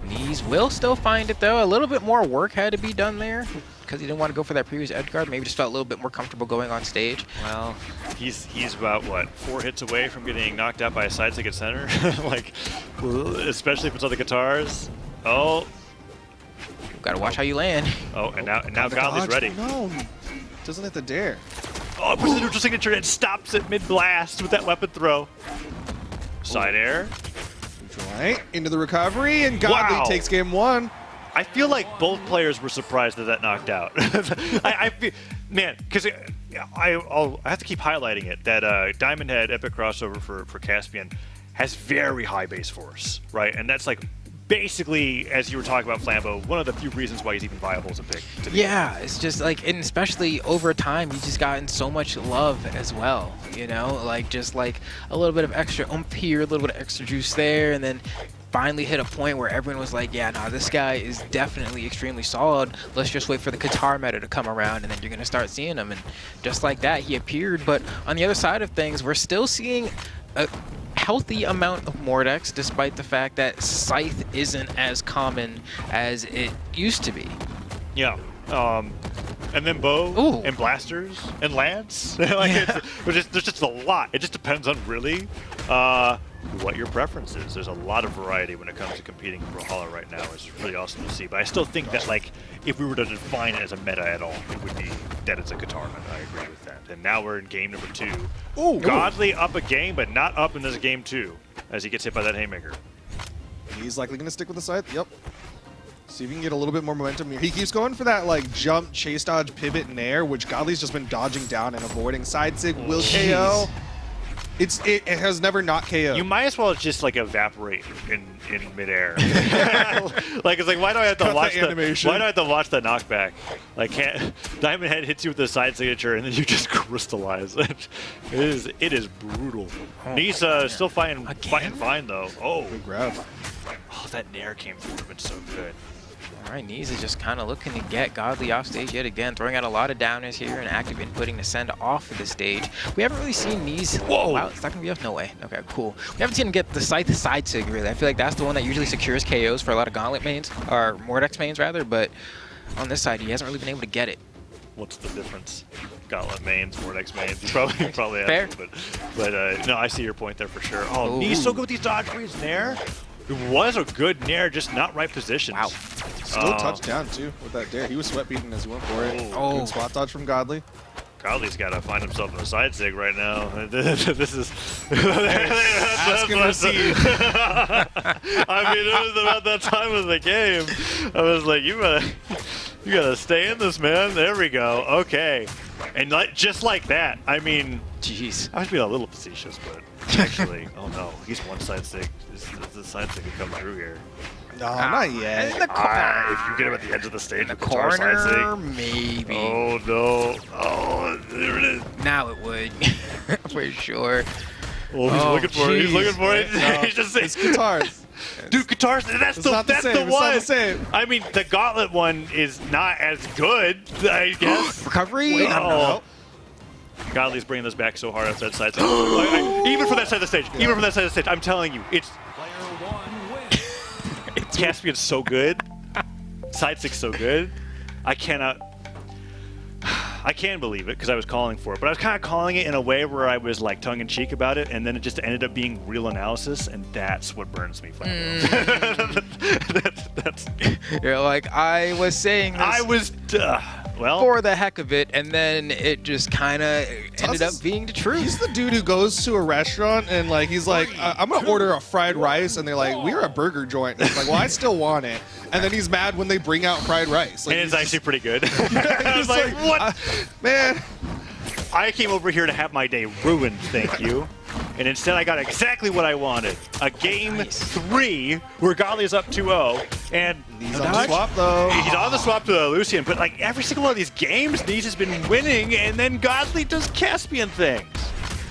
Neeze will still find it, though. A little bit more work had to be done there because he didn't want to go for that previous edge guard. Maybe just felt a little bit more comfortable going on stage. Well, he's about, what, 4 hits away from getting knocked out by a side sig at center? Like, especially if it's on the guitars. Oh. Gotta watch how you land. Oh, and now Godly's ready. No, doesn't have to dare. Oh, it puts the neutral signature and stops it mid-blast with that weapon throw. Side air. Right, into the recovery, and Godly takes game 1. I feel like both players were surprised that knocked out. I feel, man, because I have to keep highlighting it, that Diamond Head Epic Crossover for Caspian has very high base force, right? And that's like basically, as you were talking about Flambeau, one of the few reasons why he's even viable as a pick. Yeah, it's just like, and especially over time, he's just gotten so much love as well, you know? Like, just like a little bit of extra oomph here, a little bit of extra juice there, and then finally hit a point where everyone was like, yeah, nah, this guy is definitely extremely solid. Let's just wait for the guitar meta to come around, and then you're going to start seeing him. And just like that, he appeared. But on the other side of things, we're still seeing a healthy amount of Mordex, despite the fact that Scythe isn't as common as it used to be. Yeah. And then bow and blasters and lance. Like there's just a lot. It just depends on really what your preference is. There's a lot of variety when it comes to competing in Brawlhalla right now. It's really awesome to see. But I still think that, like, if we were to define it as a meta at all, it would be that it's a guitar meta. I agree with that. And now we're in game number 2. Ooh, Godly up a game, but not up in this game 2, as he gets hit by that haymaker. He's likely going to stick with the scythe. Yep. See if he can get a little bit more momentum here. He keeps going for that, like, jump, chase dodge, pivot, and air, which Godly's just been dodging down and avoiding. Side sig will KO. It has never not KO. You might as well just, like, evaporate in midair. Like, it's like, why do I have to watch the animation? Why do I have to watch the knockback? Like, Diamond Head hits you with the side signature, and then you just crystallize. It is brutal. Neeze still fighting fine though. Oh, good grab. Oh, that nair came through. It's so good. All right, Neeze is just kind of looking to get Godly off stage yet again, throwing out a lot of downers here and active inputting to send off of the stage. We haven't really seen Neeze. Whoa! Wow, it's not gonna be up. No way. Okay, cool. We haven't seen him get the scythe side sig really. I feel like that's the one that usually secures KOs for a lot of Gauntlet mains, or Mordex mains rather. But on this side, he hasn't really been able to get it. What's the difference? Gauntlet mains, Mordex mains. You probably have. Fair. But no, I see your point there for sure. Oh, Neeze so good with these dodge reads nair. It was a good nair, just not right positions. Wow. Still touchdown, too, with that dare. He was sweat beating as he went for it. Oh. Good spot dodge from Godly. Godly's got to find himself in a side sig right now. This is... Ask and receive. I mean, it was about that time of the game. I was like, you gotta stay in this, man. There we go. Okay. And just like that, I mean... Jeez. I was being a little facetious, but actually, oh no, he's one side sig. The side sig can come through here. No, not yet. In the corner. If you get him at the edge of the stage, in the corner, side sig. Maybe. Oh no! Oh, there it is. Now it would, for sure. Oh, he's looking for it. He's looking for it. No, He's just it's guitars. Dude, guitars. That's the one. It's not the same. I mean, the Gauntlet one is not as good, I guess. Recovery. Wait, oh. Godly's bringing this back so hard after that side stage. Even from that side of the stage. Yeah. Even from that side of the stage. I'm telling you, it's Caspian's so good. Side sig's so good. I cannot. I can believe it because I was calling for it, but I was kind of calling it in a way where I was like tongue-in-cheek about it, and then it just ended up being real analysis, and that's what burns me. That's You're like, I was saying this. I was, well, for the heck of it, and then it just kind of ended up being the truth. He's the dude who goes to a restaurant and like he's like, I'm gonna order a fried rice, and they're like, we're a burger joint. And he's like, well, I still want it. And then he's mad when they bring out fried rice. Like, and it's actually pretty good. I was like, what? Man. I came over here to have my day ruined, thank you. And instead I got exactly what I wanted. A game 3 where Godly is up 2-0. And he's on the swap though. He's on the swap to Lucian, but like every single one of these games, Neeze has been winning, and then Godly does Caspian things.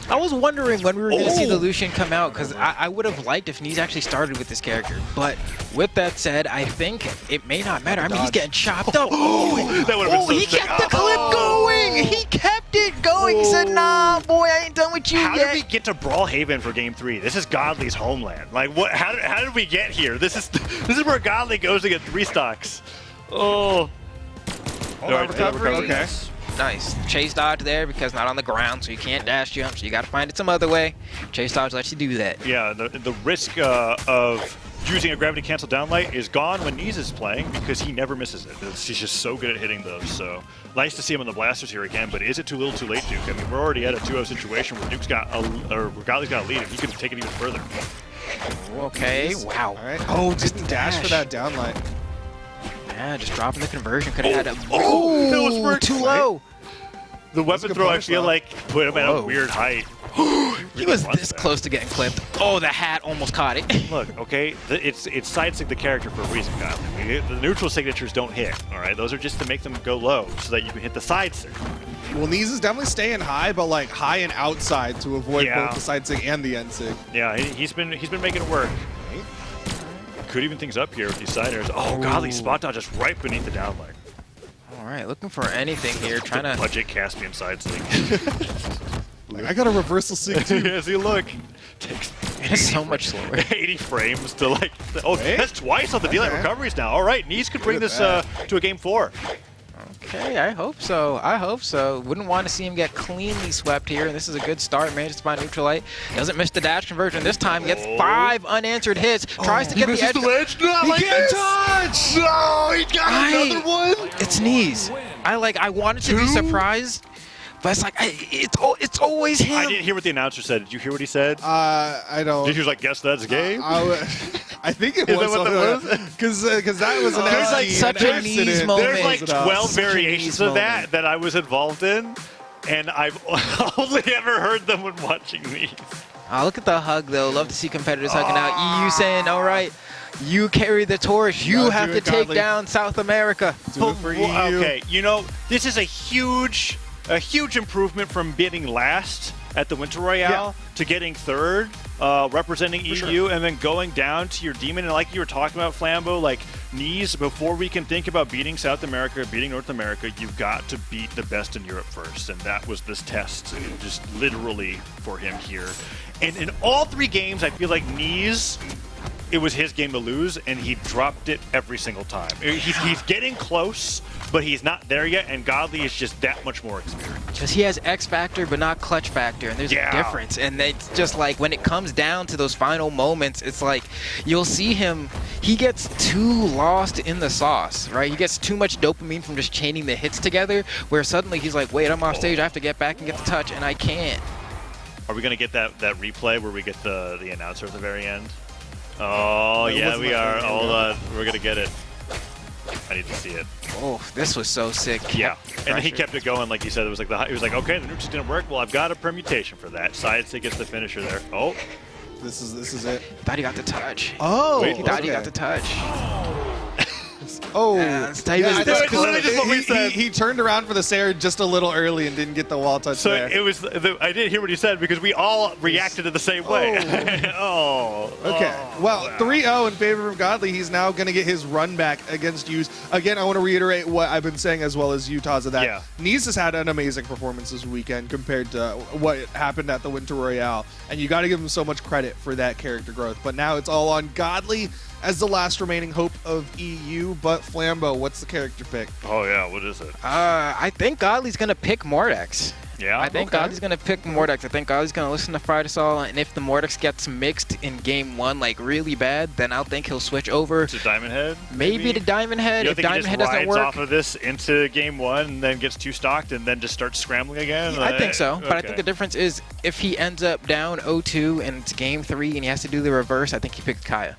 I was wondering when we were going to see the Lucian come out, because I would have liked if Neeze actually started with this character. But with that said, I think it may not matter. I mean, he's getting chopped up. That would have been so he sick. kept the clip going. He kept it going. He said, nah, boy, I ain't done with you How yet. did we get to Brawlhaven for game 3? This is Godly's homeland. Like, what? How did we get here? This is where Godly goes to get 3 stocks. Oh. Recovery. Okay. Nice. Chase dodge there because not on the ground, so you can't dash jump, so you got to find it some other way. Chase dodge lets you do that. Yeah, the risk of using a gravity cancel downlight is gone when Neeze is playing because he never misses it. He's just so good at hitting those. So nice to see him on the blasters here again, but is it too little too late, Duke? I mean, we're already at a 2-0 situation where Duke's got where Godly's got a lead, and he could take it even further. Okay, wow. All right. Oh, just the dash for that downlight. Yeah, just dropping the conversion. Could have had a... that was for too low. The weapon throw, I feel like, put him at a weird height. He was this close to getting clipped. Oh, the hat almost caught it. Look, okay, it's sidestick the character for a reason, Kyle. The neutral signatures don't hit, all right? Those are just to make them go low so that you can hit the side stick. Well, Neeze is definitely staying high, but like high and outside to avoid both the side sig and the end sig. Yeah, he's been making it work. Could even things up here with these side airs. Oh, Godly spot dodge just right beneath the downlight. All right, looking for anything here, trying to... Budget Caspian side stick. Like, I got a reversal sig too. Yeah, see, look. It's so much slower. 80 frames to like... Oh, that's twice on the D-Light recoveries now. All right, Neeze could bring this to a game 4. Okay, I hope so. I hope so. Wouldn't want to see him get cleanly swept here, and this is a good start. Manages to find Neutralite. Doesn't miss the dash conversion this time. Gets 5 unanswered hits. Tries to get the edge. The ledge. No, he can't touch! No, he got another one! It's Neeze. I wanted to be surprised, but it's like, it's always him. I didn't hear what the announcer said. Did you hear what he said? I don't. He was like, guess that's game? I think it Is was. that what that was? Because that was an There's like such a Neeze moment. There's like 12 Such a variations Neeze of that I was involved in, and I've only ever heard them when watching these. Oh, look at the hug, though. Love to see competitors hugging out. EU saying, all right, you carry the torch. You have to take down South America. Do it for EU. Okay, you know, this is a huge improvement from getting last at the Winter Royale to getting 3rd, representing EU, and then going down to your Demon. And like you were talking about, Flambeau, like Neeze, before we can think about beating South America, beating North America, you've got to beat the best in Europe first. And that was this test, just literally for him here. And in all 3 games, I feel like Neeze, it was his game to lose, and he dropped it every single time. He's getting close, but he's not there yet, and Godly is just that much more experienced. Because he has X Factor, but not Clutch Factor, and there's a difference. And it's just like, when it comes down to those final moments, it's like, you'll see him, he gets too lost in the sauce, right? He gets too much dopamine from just chaining the hits together, where suddenly he's like, wait, I'm off stage, I have to get back and get the touch, and I can't. Are we going to get that replay where we get the announcer at the very end? Oh, yeah, we are. Hold on. We're going to get it. I need to see it. Oh, this was so sick. Yeah, and he kept it going, like you said. It was like he was like, okay, the nukes didn't work. Well, I've got a permutation for that. Side stick gets the finisher there. Oh, this is it. Thought he got the touch. Oh, he thought he got the touch. Oh, he turned around for the Sarah just a little early and didn't get the wall touch there. It was. I didn't hear what he said because we all reacted in the same way. Okay. Well, 3-0 in favor of Godly. He's now going to get his run back against Hughes. Again, I want to reiterate what I've been saying as well as Utah's of that. Yeah. Neeze has had an amazing performance this weekend compared to what happened at the Winter Royale, and you got to give him so much credit for that character growth. But now it's all on Godly. as the last remaining hope of EU. But Flambeau, what's the character pick? Oh yeah, what is it? I think Godly's gonna pick Mordex. Yeah, I think Godly's gonna pick Mordex. I think Godly's gonna listen to Firesol, and if the Mordex gets mixed in game 1 like really bad, then I'll think he'll switch over to Diamond Head. Maybe to Diamond Head. You If don't think Diamond he Head just doesn't rides work, off of this into game 1 and then gets 2 stocked and then just starts scrambling again? I think so. But I Okay. think the difference is if he ends up down 0-2 and it's game 3 and he has to do the reverse, I think he picks Kaya.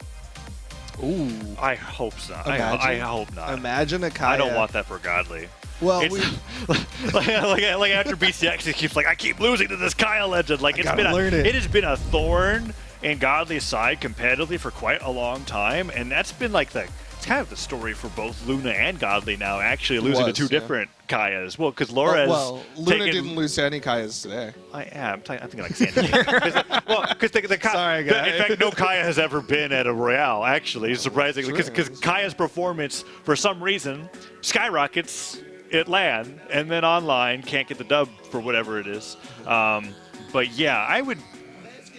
Ooh. I hope not. I Imagine- hope not. Imagine a Kaya. I don't want that for Godly. Well, like after BCX, he keeps like, I keep losing to this Kaya legend. Like gotta learn it. It has been a thorn in Godly's side competitively for quite a long time, and that's been like it's kind of the story for both Luna and Godly now. Actually, losing to 2 different Kayas. Well, because Laura's Luna didn't lose to any Kayas today. I'm thinking like San Diego. Because the Sorry, guy. in fact, no Kaya has ever been at a Royale, actually, surprisingly. Because Kaya's performance, for some reason, skyrockets at LAN, and then online can't get the dub for whatever it is. But yeah, I would...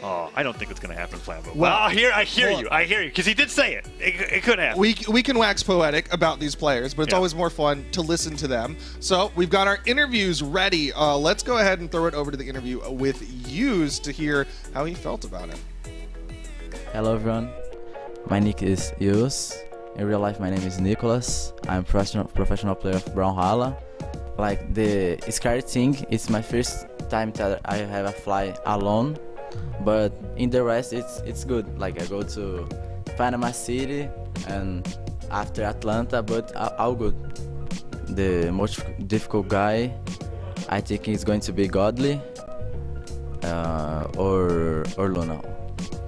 Oh, I don't think it's going to happen, Flambeau. Well, I hear you, because he did say it. It could happen. We can wax poetic about these players, but it's always more fun to listen to them. So we've got our interviews ready. Let's go ahead and throw it over to the interview with Yuz to hear how he felt about it. Hello everyone, my nick is Yuz. In real life, my name is Nicholas. I'm a professional player of Brawlhalla. Like the scary thing, it's my first time that I have a fly alone. But in the rest, it's good. Like I go to Panama City and after Atlanta, but all good. The most difficult guy, I think, is going to be Godly or Luna.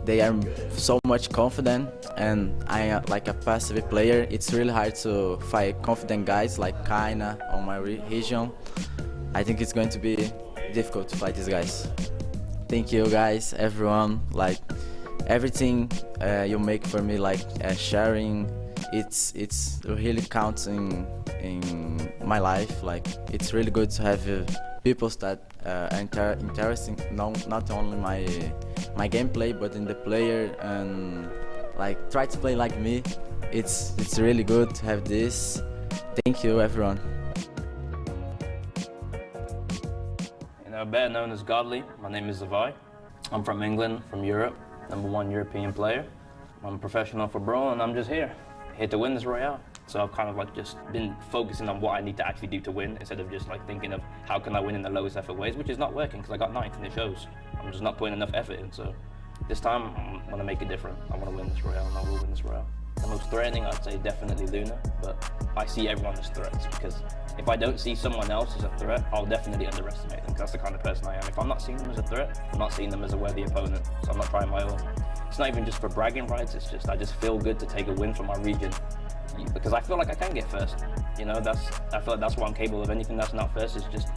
They are so much confident, and I am like a passive player. It's really hard to fight confident guys like Kaina on my region. I think it's going to be difficult to fight these guys. Thank you guys, everyone. Like everything you make for me, like sharing, it's really counts in my life. Like it's really good to have people that are interesting, not only my gameplay, but in the player, and like try to play like me. It's really good to have this. Thank you, everyone. Better known as Godly. My name is Zavai. I'm from England, from Europe, #1 European player. I'm a professional for Brawl, and I'm just here to win this Royale. So I've kind of like just been focusing on what I need to actually do to win, instead of just like thinking of how can I win in the lowest effort ways, which is not working because I got 9th and it shows. I'm just not putting enough effort in. So this time I'm gonna make it different. I want to win this Royale, and I will win this Royale. The most threatening, I'd say definitely Luna, but I see everyone as threats, because if I don't see someone else as a threat, I'll definitely underestimate them, because that's the kind of person I am. If I'm not seeing them as a threat, I'm not seeing them as a worthy opponent, so I'm not trying my own. It's not even just for bragging rights, it's just I just feel good to take a win for my region, because I feel like I can get first. You know, I feel like that's what I'm capable of. Anything that's not first is just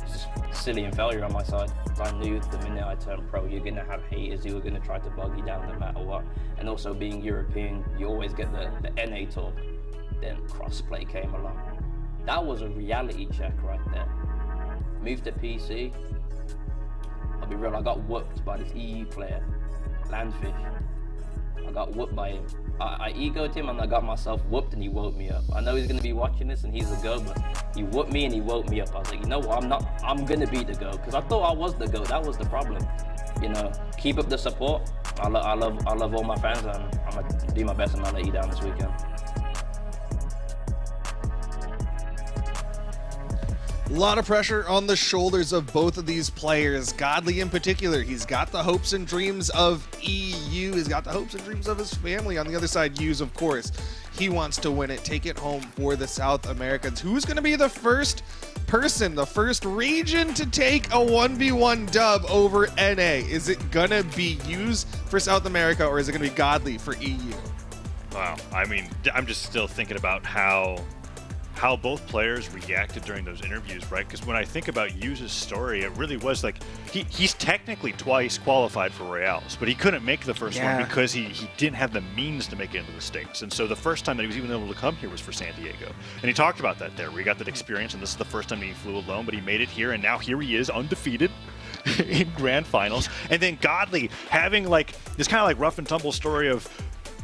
silly and failure on my side. I knew the minute I turned pro, you're gonna have haters who are gonna try to bog you down no matter what. And also being European, you always get the NA talk. Then crossplay came along. That was a reality check right there. Moved to PC. I'll be real, I got whooped by this EU player, Landfish. I got whooped by him. I egoed him and I got myself whooped, and he woke me up. I know he's gonna be watching this and he's the GOAT, but he whooped me and he woke me up. I was like, you know what, I'm gonna be the GOAT, because I thought I was the GOAT. That was the problem. You know, keep up the support. I love all my fans, and I'm gonna do my best and I'll let you down this weekend. A lot of pressure on the shoulders of both of these players. Godly in particular, he's got the hopes and dreams of EU. He's got the hopes and dreams of his family. On the other side, Yuz, of course, he wants to win it, take it home for the South Americans. Who's going to be the first person, the first region to take a 1v1 dub over NA? Is it going to be Yuz for South America, or is it going to be Godly for EU? Wow. I mean, I'm just still thinking about how both players reacted during those interviews, right? Because when I think about Yuz's story, it really was like he's technically twice qualified for Royales, but he couldn't make the first one because he didn't have the means to make it into the States. And so the first time that he was even able to come here was for San Diego. And he talked about that there. We got that experience, and this is the first time he flew alone, but he made it here, and now here he is, undefeated in grand finals. And then Godly having like this kind of like rough and tumble story of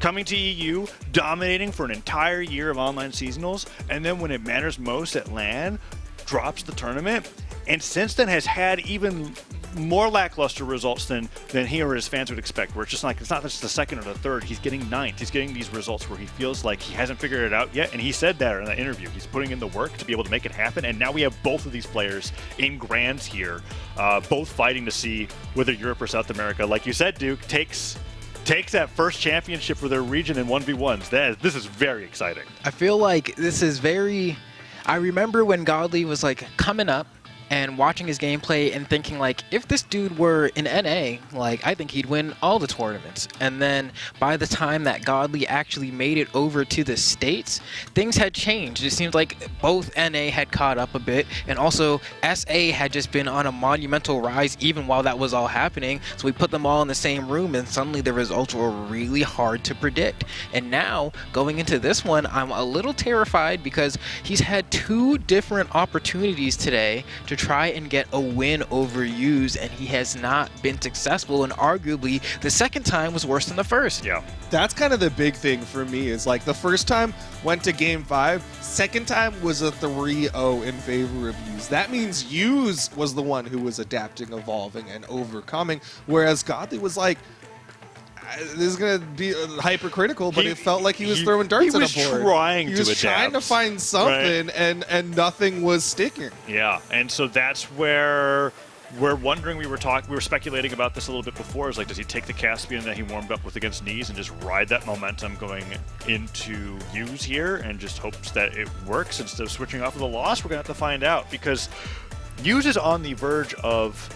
coming to EU, dominating for an entire year of online seasonals, and then when it matters most at LAN, drops the tournament, and since then has had even more lackluster results than he or his fans would expect, where it's just like, it's not just the second or the third, he's getting ninth. He's getting these results where he feels like he hasn't figured it out yet, and he said that in that interview. He's putting in the work to be able to make it happen, and now we have both of these players in grands here, both fighting to see whether Europe or South America, like you said, Duke, takes that first championship for their region in 1v1s. This is very exciting. I feel like this is very... I remember when Godly was like coming up and watching his gameplay and thinking like, if this dude were in NA, like I think he'd win all the tournaments. And then by the time that Godly actually made it over to the States, things had changed. It seems like both NA had caught up a bit, and also SA had just been on a monumental rise even while that was all happening. So we put them all in the same room, and suddenly the results were really hard to predict. And now going into this one, I'm a little terrified because he's had 2 different opportunities today to try and get a win over Use, and he has not been successful, and arguably the second time was worse than the first. Yeah. That's kind of the big thing for me, is like the first time went to game 5, second time was a 3-0 in favor of Use. That means Use was the one who was adapting, evolving, and overcoming, whereas Godly was like, this is going to be hypercritical, but it felt like he was throwing darts at a board. He was trying to adapt. He was trying to find something, right? and nothing was sticking. Yeah, and so that's where we're wondering, we were speculating about this a little bit before, is like, does he take the Caspian that he warmed up with against Neeze and just ride that momentum going into Use here and just hopes that it works instead of switching off with a loss? We're going to have to find out, because Use is on the verge of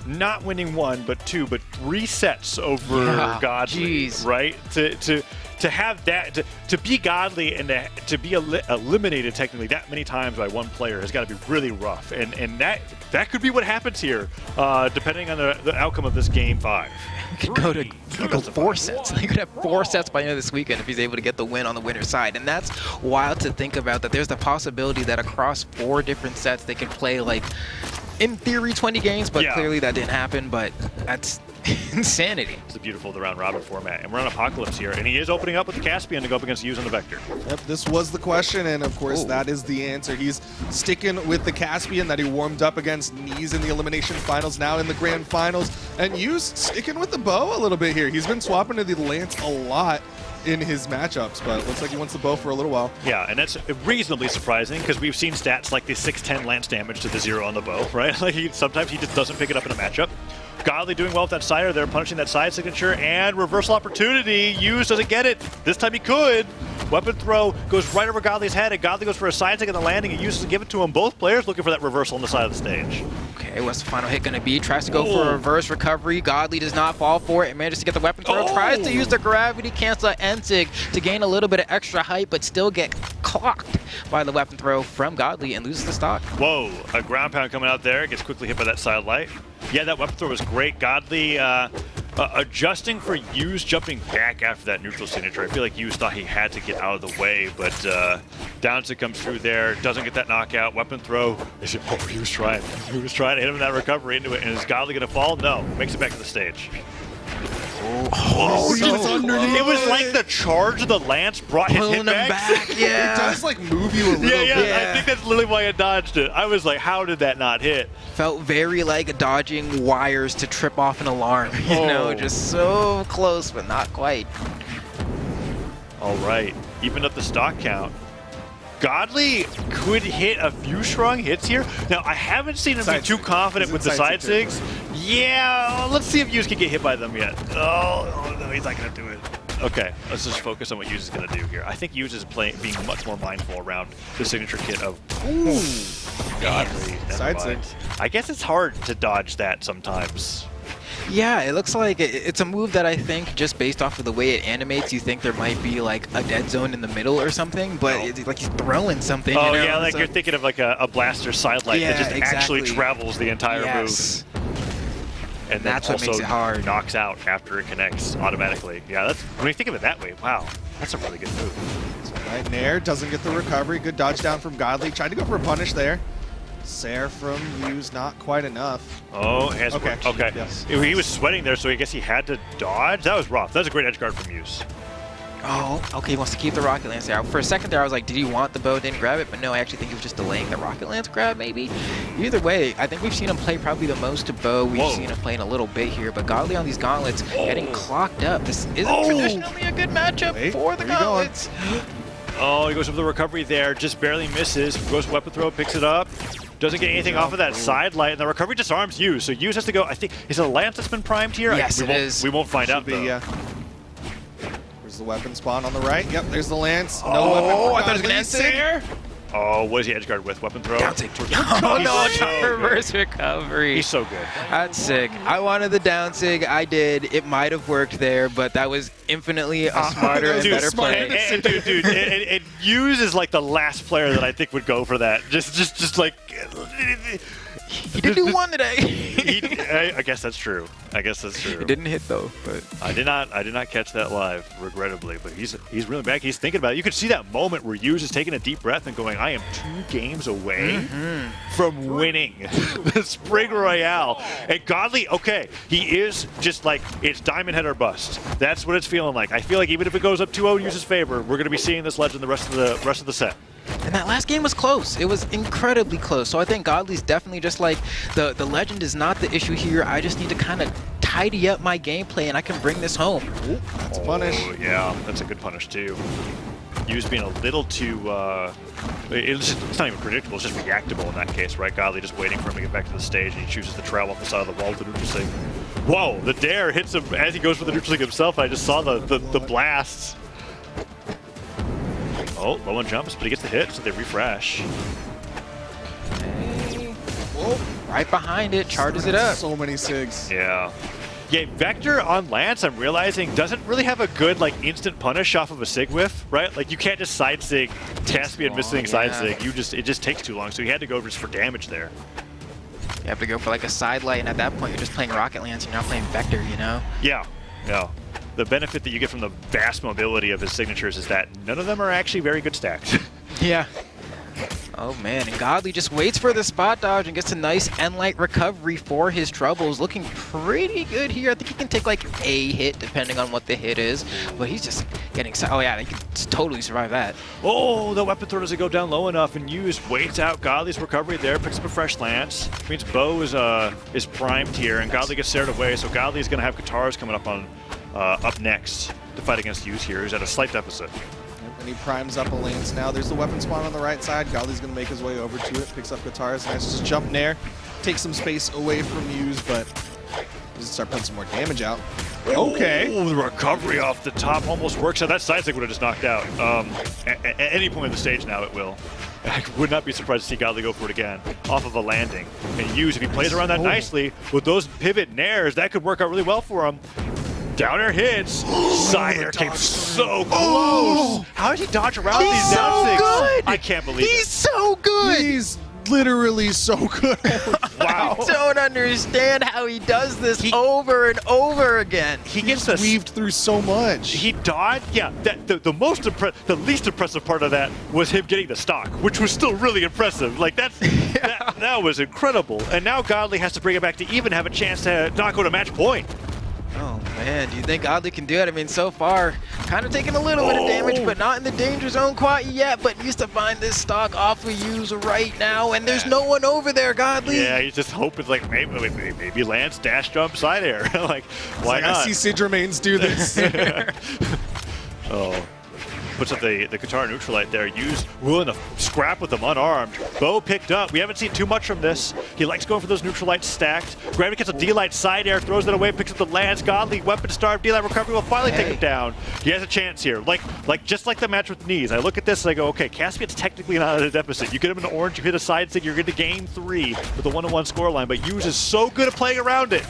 not winning 1, but 2, but 3 sets over Godly, right? To have that, to be Godly and to be eliminated technically that many times by one player has got to be really rough, and that could be what happens here, depending on the outcome of this game 5. He could go 4 sets. He could have 4 sets by the end of this weekend if he's able to get the win on the winner's side, and that's wild to think about. That there's the possibility that across 4 different sets they can play like, in theory, 20 games, but clearly that didn't happen, but that's insanity. It's the beautiful the round robin format, and we're on Apocalypse here, and he is opening up with the Caspian to go up against Use on the Vector. Yep, this was the question, and of course that is the answer. He's sticking with the Caspian that he warmed up against Neeze in the elimination finals, now in the grand finals, and Use sticking with the bow a little bit here. He's been swapping to the lance a lot in his matchups, but looks like he wants the bow for a little while. Yeah, and that's reasonably surprising because we've seen stats like the 610 lance damage to the 0 on the bow, right? Like sometimes he just doesn't pick it up in a matchup. Godly doing well with that side, they're punishing that side signature, and reversal opportunity. Use doesn't get it. This time he could. Weapon throw goes right over Godly's head, and Godly goes for a side stick in the landing, and Use doesn't give it to him. Both players looking for that reversal on the side of the stage. Okay, what's the final hit going to be? Tries to go for a reverse recovery. Godly does not fall for it and manages to get the weapon throw. Tries to use the gravity cancel Ensig to gain a little bit of extra height, but still get clocked by the weapon throw from Godly and loses the stock. Whoa, a ground pound coming out there. Gets quickly hit by that side light. Yeah, that weapon throw was great. Godly adjusting for Use jumping back after that neutral signature. I feel like Use thought he had to get out of the way, but Downstick comes through there, doesn't get that knockout. Weapon throw. He was trying. He was trying to hit him in that recovery into it, and is Godly going to fall? No. Makes it back to the stage. So underneath. It was like the charge of the lance brought his hit back. Yeah. It does like move you a little bit. Yeah, I think that's literally why it dodged it. I was like, how did that not hit? Felt very like dodging wires to trip off an alarm. You know, just so close, but not quite. All right, even up the stock count. Godly could hit a few strong hits here. Now, I haven't seen him be too confident with the side sigs. Yeah, let's see if Use can get hit by them yet. Oh, no, he's not going to do it. Okay, let's just focus on what Use is going to do here. I think Use is being much more mindful around the signature kit of Godly. Side sigs. I guess it's hard to dodge that sometimes. Yeah, it looks like it's a move that I think, just based off of the way it animates, you think there might be like a dead zone in the middle or something, but it's like he's throwing something. Oh, you know? yeah, like you're thinking of like a blaster sidelight that just actually travels the entire move. And that's then what makes it hard. Knocks out after it connects automatically. Yeah, that's when you think of it that way, wow, that's a really good move. So right Nair doesn't get the recovery. Good dodge down from Godly. Tried to go for a punish there. Sair from Use, not quite enough. Oh, it has okay. Okay. Yes. He was sweating there, so I guess he had to dodge. That was rough. That was a great edge guard from Use. Oh, okay, he wants to keep the Rocket Lance there. For a second there, I was like, did he want the bow, didn't grab it? But no, I actually think he was just delaying the Rocket Lance grab, maybe? Either way, I think we've seen him play probably the most to bow. We've seen him playing a little bit here, but Godly on these gauntlets getting clocked up. This isn't traditionally a good matchup for the gauntlets. Oh, he goes for the recovery there, just barely misses. Goes weapon throw, picks it up. Doesn't get anything off of that side light, and the recovery disarms Neeze. So Neeze has to go, I think, is it a lance that's been primed here? Yes, it is. We won't find out, though. Yeah. There's the weapon spawn on the right. Yep, there's the lance. No weapon for I thought it was going to Godly. end there. Oh, what is he edge guard with? Weapon throw? Down sig. Oh no, so reverse recovery. He's so good. That's sick. I wanted the down sig. I did. It might have worked there, but that was infinitely a smarter and better play. Dude, and Neeze is like the last player that I think would go for that. Just like... He did do one today. I guess that's true. I guess that's true. It didn't hit though, but I did not catch that live, regrettably. But he's really back. He's thinking about it. You could see that moment where Neeze is taking a deep breath and going, "I am 2 games away from winning the Spring Royale." And Godly, okay, he is just like it's diamond head or bust. That's what it's feeling like. I feel like even if it goes up 2-0 in Neeze's favor, we're going to be seeing this legend the rest of the set. And that last game was close. It was incredibly close. So I think Godly's definitely just like, the legend is not the issue here. I just need to kind of tidy up my gameplay and I can bring this home. Ooh, that's a punish. Yeah, that's a good punish too. Neeze being a little too, it's not even predictable, it's just reactable in that case, right? Godly just waiting for him to get back to the stage and he chooses to travel off the side of the wall with the neutral sig. Whoa, the dare hits him as he goes for the neutral sig himself. I just saw the blasts. Oh, low on jumps, but he gets the hit, so they refresh. Hey. Whoa, right behind it, charges it up. So many sigs. Yeah. Yeah, Vector on Lance, I'm realizing, doesn't really have a good, like, instant punish off of a sig whiff, right? Like, you can't just side sig Caspian missing side sig. It just takes too long, so he had to go just for damage there. You have to go for, like, a side light, and at that point, you're just playing Rocket Lance, you're not playing Vector, you know? Yeah, yeah. The benefit that you get from the vast mobility of his signatures is that none of them are actually very good stacks. Yeah. Oh man, and Godly just waits for the spot dodge and gets a nice end-light recovery for his troubles. Looking pretty good here. I think he can take like a hit depending on what the hit is, but he's just getting, oh yeah, he can totally survive that. Oh, the weapon throw doesn't go down low enough, and Neeze waits out Godly's recovery there, picks up a fresh lance. Means Bo is primed here, and Godly gets stared away, so Godly's gonna have guitars coming up on up next to fight against Neeze here, who's at a slight deficit. And he primes up a lance now. There's the weapon spawn on the right side. Godly's going to make his way over to it, picks up guitars. Nice, just jump there, take some space away from Neeze, but just start putting some more damage out. Okay. Oh, the recovery off the top almost works out. That side sig would have just knocked out. At any point in the stage now, it will. I would not be surprised to see Godly go for it again off of a landing. And Neeze, if he plays around that nicely with those pivot nairs, that could work out really well for him. Down air hits. Side air came so close. How did he dodge around these down sigs? Good. I can't believe it. He's so good. He's literally so good. Wow. I don't understand how he does this over and over again. He gets this weaved through so much. He dodged. Yeah, the least impressive part of that was him getting the stock, which was still really impressive. Like that was incredible. And now Godly has to bring it back to even have a chance to not go to match point. Oh man, do you think Godly can do it? I mean, so far, kind of taking a little bit of damage, but not in the danger zone quite yet, but needs to find this stock off of Neeze right now, and there's no one over there, Godly. Yeah, he's just hoping, like, maybe Lance dash jump side air. Like, why not? I see Sid Remains do this. Oh. Puts up the guitar neutralite there. Neeze willing to scrap with them unarmed. Bo picked up. We haven't seen too much from this. He likes going for those neutralites stacked. Gravity gets a D-light side air, throws it away, picks up the lance. Godly weapon starved. D-light recovery will finally take him down. He has a chance here. Just like the match with Neeze. I look at this and I go, okay, Caspian's technically not at a deficit. You get him in the orange, you hit a side sig, you're going to gain 3 with a 1-1 scoreline. But Neeze is so good at playing around it.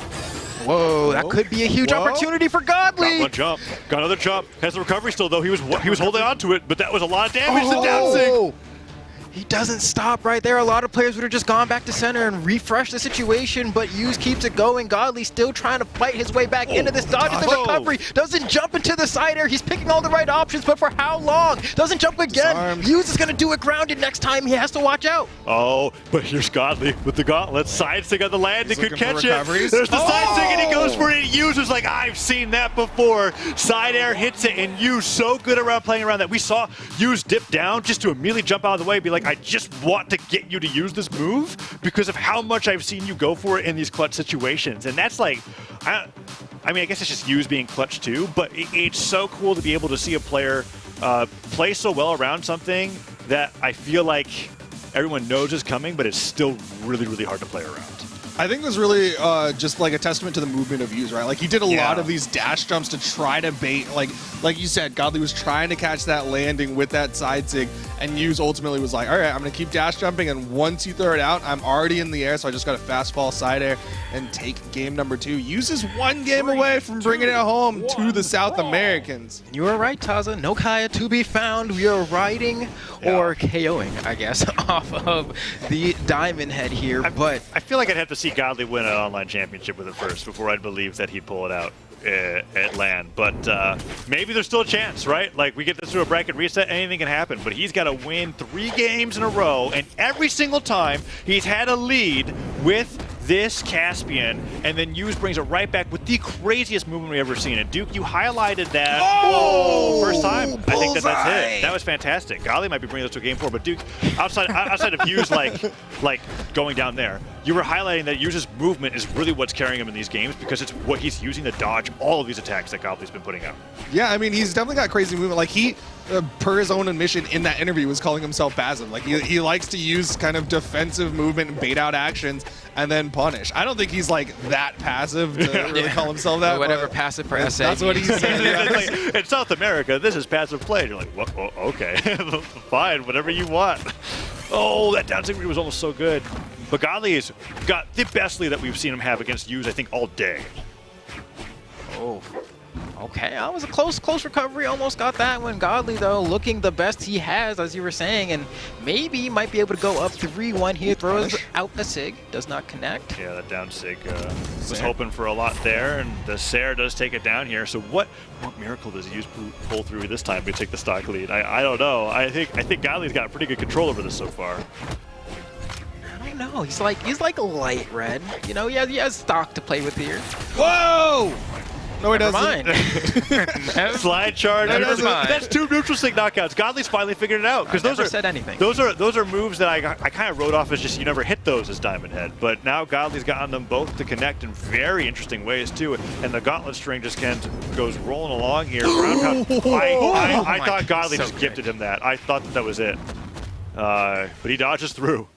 Whoa, that could be a huge opportunity for Godly. Got one jump. Got another jump. Has the recovery still, though. He was holding on to it, but that was a lot of damage to down sig. He doesn't stop right there. A lot of players would have just gone back to center and refreshed the situation, but Hughes keeps it going. Godly still trying to fight his way back into this, dodges the recovery, doesn't jump into the side air. He's picking all the right options, but for how long? Doesn't jump again. Hughes is going to do it grounded next time. He has to watch out. Oh, but here's Godly with the gauntlet. Side stick on the landing, could catch it. There's the side stick, and he goes for it. Hughes is like, I've seen that before. Side air hits it, and Hughes so good around playing around that we saw Hughes dip down just to immediately jump out of the way and be like, I just want to get you to use this move because of how much I've seen you go for it in these clutch situations. And that's like, I mean, I guess it's just Hughes being clutch too, but it's so cool to be able to see a player play so well around something that I feel like everyone knows is coming, but it's still really, really hard to play around. I think it was really just like a testament to the movement of Hughes, right? Like he did a lot of these dash jumps to try to bait, like you said, Godly was trying to catch that landing with that side sig, and Hughes ultimately was like, all right, I'm going to keep dash jumping, and once you throw it out, I'm already in the air, so I just got to fast fall side air and take game number 2. Hughes is 1 game away from bringing it home to the South Americans. You were right, Taza. No Kaya to be found. We are riding or KOing, I guess, off of the Diamond Head here, but I feel like I'd have to see Godly win an online championship with it first before I'd believe that he'd pull it out at LAN. But maybe there's still a chance, right? Like, we get this through a bracket reset, anything can happen. But he's got to win 3 games in a row, and every single time he's had a lead with this Caspian, and then Hughes brings it right back with the craziest movement we've ever seen. And Duke, you highlighted that first time. I think that's it. That was fantastic. Godly might be bringing this to game 4, but Duke, outside of Hughes, like going down there, you were highlighting that Hughes' movement is really what's carrying him in these games because it's what he's using to dodge all of these attacks that Godly's been putting out. Yeah, I mean, he's definitely got crazy movement. Like he, per his own admission in that interview, was calling himself passive. Like he likes to use kind of defensive movement and bait out actions and then punish. I don't think he's like that passive to really call himself that. Whatever passive for SA. That's what he's saying. Like, in South America, this is passive play. And you're like, well, okay, fine, whatever you want. Oh, that down six was almost so good. But Godly's got the best lead that we've seen him have against Hughes, I think, all day. Oh. Okay, that was a close recovery. Almost got that one. Godly, though, looking the best he has, as you were saying, and maybe might be able to go up 3-1 here. Throws out a sig, does not connect. Yeah, that down sig was hoping for a lot there, and the Sarah does take it down here. So what miracle does Hughes pull through this time to take the stock lead? I don't know. I think Godly's got pretty good control over this so far. I don't know. He's like a light red. You know, he has stock to play with here. Whoa! No, he doesn't. Slide charge. That's 2 neutral sig knockouts. Godly's finally figured it out because those are moves that I kind of wrote off as just you never hit those as Diamond Head. But now Godly's gotten them both to connect in very interesting ways too, and the gauntlet string just goes rolling along here. I thought Godly just gifted him that. I thought that was it, but he dodges through.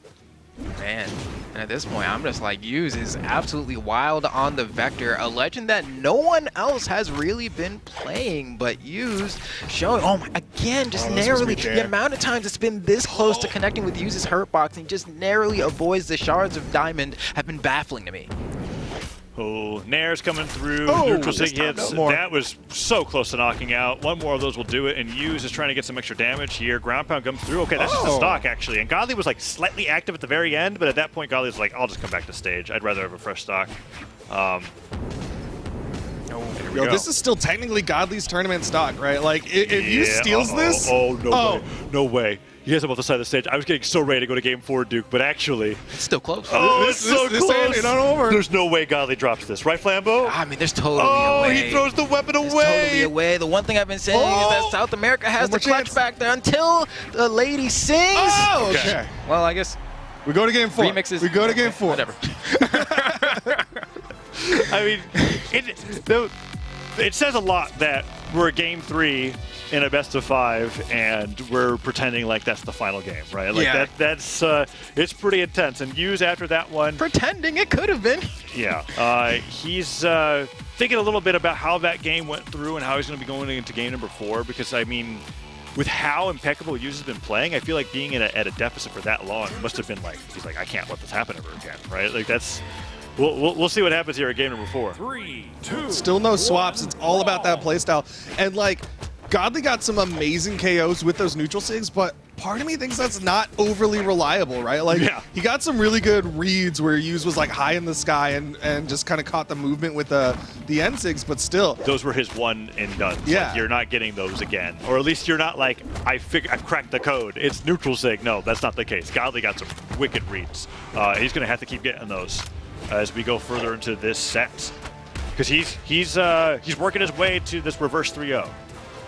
Man. And at this point, I'm just like, Hughes is absolutely wild on the Vector, a legend that no one else has really been playing, but Hughes showing, again, just narrowly, the amount of times it's been this close to connecting with Hughes' hurtbox and just narrowly avoids the shards of diamond have been baffling to me. Oh, Nair's coming through, neutral sig hits. That was so close to knocking out. One more of those will do it, and Hughes is trying to get some extra damage here. Ground pound comes through. Okay, that's just the stock, actually. And Godly was like slightly active at the very end, but at that point, Godly was like, I'll just come back to stage. I'd rather have a fresh stock. Yo, this is still technically Godly's tournament stock, right? Like, if Hughes steals this... No way. He has him off the side of the stage. I was getting so ready to go to game 4, Duke, but actually... It's still close. Oh, it's so close. It's not over. There's no way Godly drops this. Right, Flambeau? I mean, there's totally a way. He throws the weapon away. Totally away. The one thing I've been saying is that South America has the clutch back there until the lady sings. Oh, okay. Well, I guess... We go to game 4. Remixes. We go to game 4. Whatever. I mean, it says a lot that we're game 3 in a best of 5, and we're pretending like that's the final game, right? Like that's it's pretty intense. And Hughes after that one, pretending it could have been. Yeah, he's thinking a little bit about how that game went through and how he's going to be going into game number 4. Because I mean, with how impeccable Hughes has been playing, I feel like being at a deficit for that long must have been like he's like, I can't let this happen ever again, right? Like that's. We'll see what happens here at game number 4. 3, 2, Still no swaps. It's all about that playstyle. And like, Godly got some amazing KOs with those neutral sigs, but part of me thinks that's not overly reliable, right? Like, he got some really good reads where Use was like high in the sky and just kind of caught the movement with the NSIGs, but still. Those were his one and done. Yeah. Like, you're not getting those again. Or at least you're not like, I've cracked the code. It's neutral sig. No, that's not the case. Godly got some wicked reads. He's going to have to keep getting those as we go further into this set. Because he's working his way to this reverse 3-0.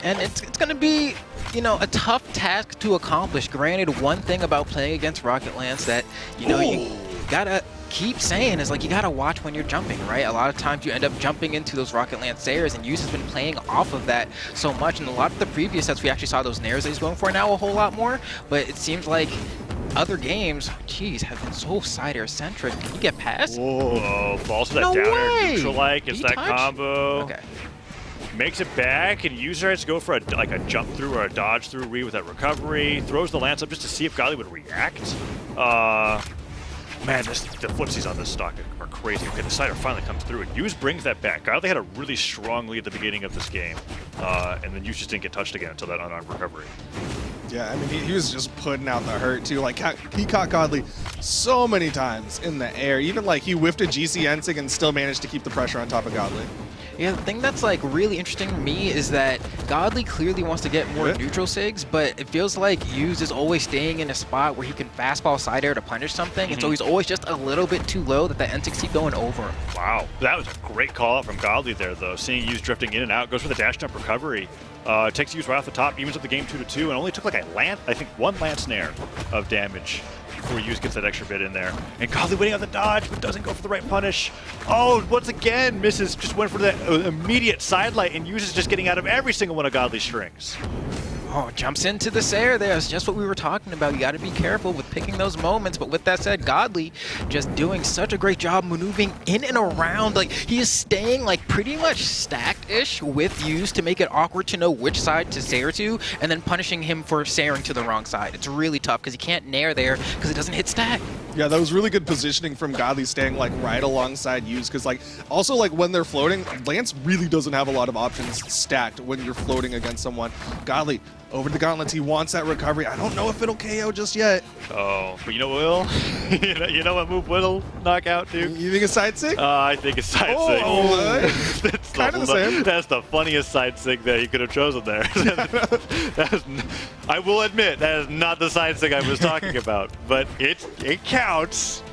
And it's going to be, you know, a tough task to accomplish. Granted, one thing about playing against Rocket Lance that, you know, you gotta keep saying is like you gotta watch when you're jumping, right? A lot of times you end up jumping into those Rocket Lance Nairs, and Use has been playing off of that so much. And a lot of the previous sets we actually saw those Nairs that he's going for now a whole lot more. But it seems like other games, geez, have been so side air centric. Can you get past? Whoa, falls to that No down air way! neutral like. It's Did he that touch? combo. Okay. Makes it back, and User has to go for a jump through or a dodge through read with that recovery. Throws the lance up just to see if Godly would react. Man, the footsies on this stock are crazy. Okay, the cider finally comes through, and Use brings that back. Godly had a really strong lead at the beginning of this game, and then Use just didn't get touched again until that unarmed recovery. Yeah, I mean, he was just putting out the hurt, too. Like, he caught Godly so many times in the air. Even, like, he whiffed a GC NSIG and still managed to keep the pressure on top of Godly. Yeah, the thing that's like really interesting to me is that Godly clearly wants to get more neutral SIGs, but it feels like Use is always staying in a spot where he can fastball side air to punish something, and so he's always just a little bit too low that the NSIGs keep going over him. Wow, that was a great call out from Godly there, though. Seeing Use drifting in and out, goes for the dash jump recovery. Takes Use right off the top, evens up the game 2-2, and only took like one lance snare of damage before Use gets that extra bit in there. And Godly waiting on the dodge, but doesn't go for the right punish. Oh, once again, misses, just went for that immediate side light, and Use is just getting out of every single one of Godly's strings. Oh, jumps into the Sair there. It's just what we were talking about. You got to be careful with picking those moments. But with that said, Godly just doing such a great job maneuvering in and around. Like, he is staying like pretty much stacked-ish with Use to make it awkward to know which side to Sair to, and then punishing him for Sairing to the wrong side. It's really tough because he can't nair there because it doesn't hit stack. Yeah, that was really good positioning from Godly, staying like right alongside Use, because like also like when they're floating, Lance really doesn't have a lot of options stacked when you're floating against someone. Godly over the gauntlets, he wants that recovery. I don't know if it'll KO just yet. Oh, but you know what will? you know what move will knock out, dude? You think it's side sig? I think it's side sig. That's kind of the same. That's the funniest side sig that you could have chosen there. I will admit, that is not the side sig I was talking about, but it counts.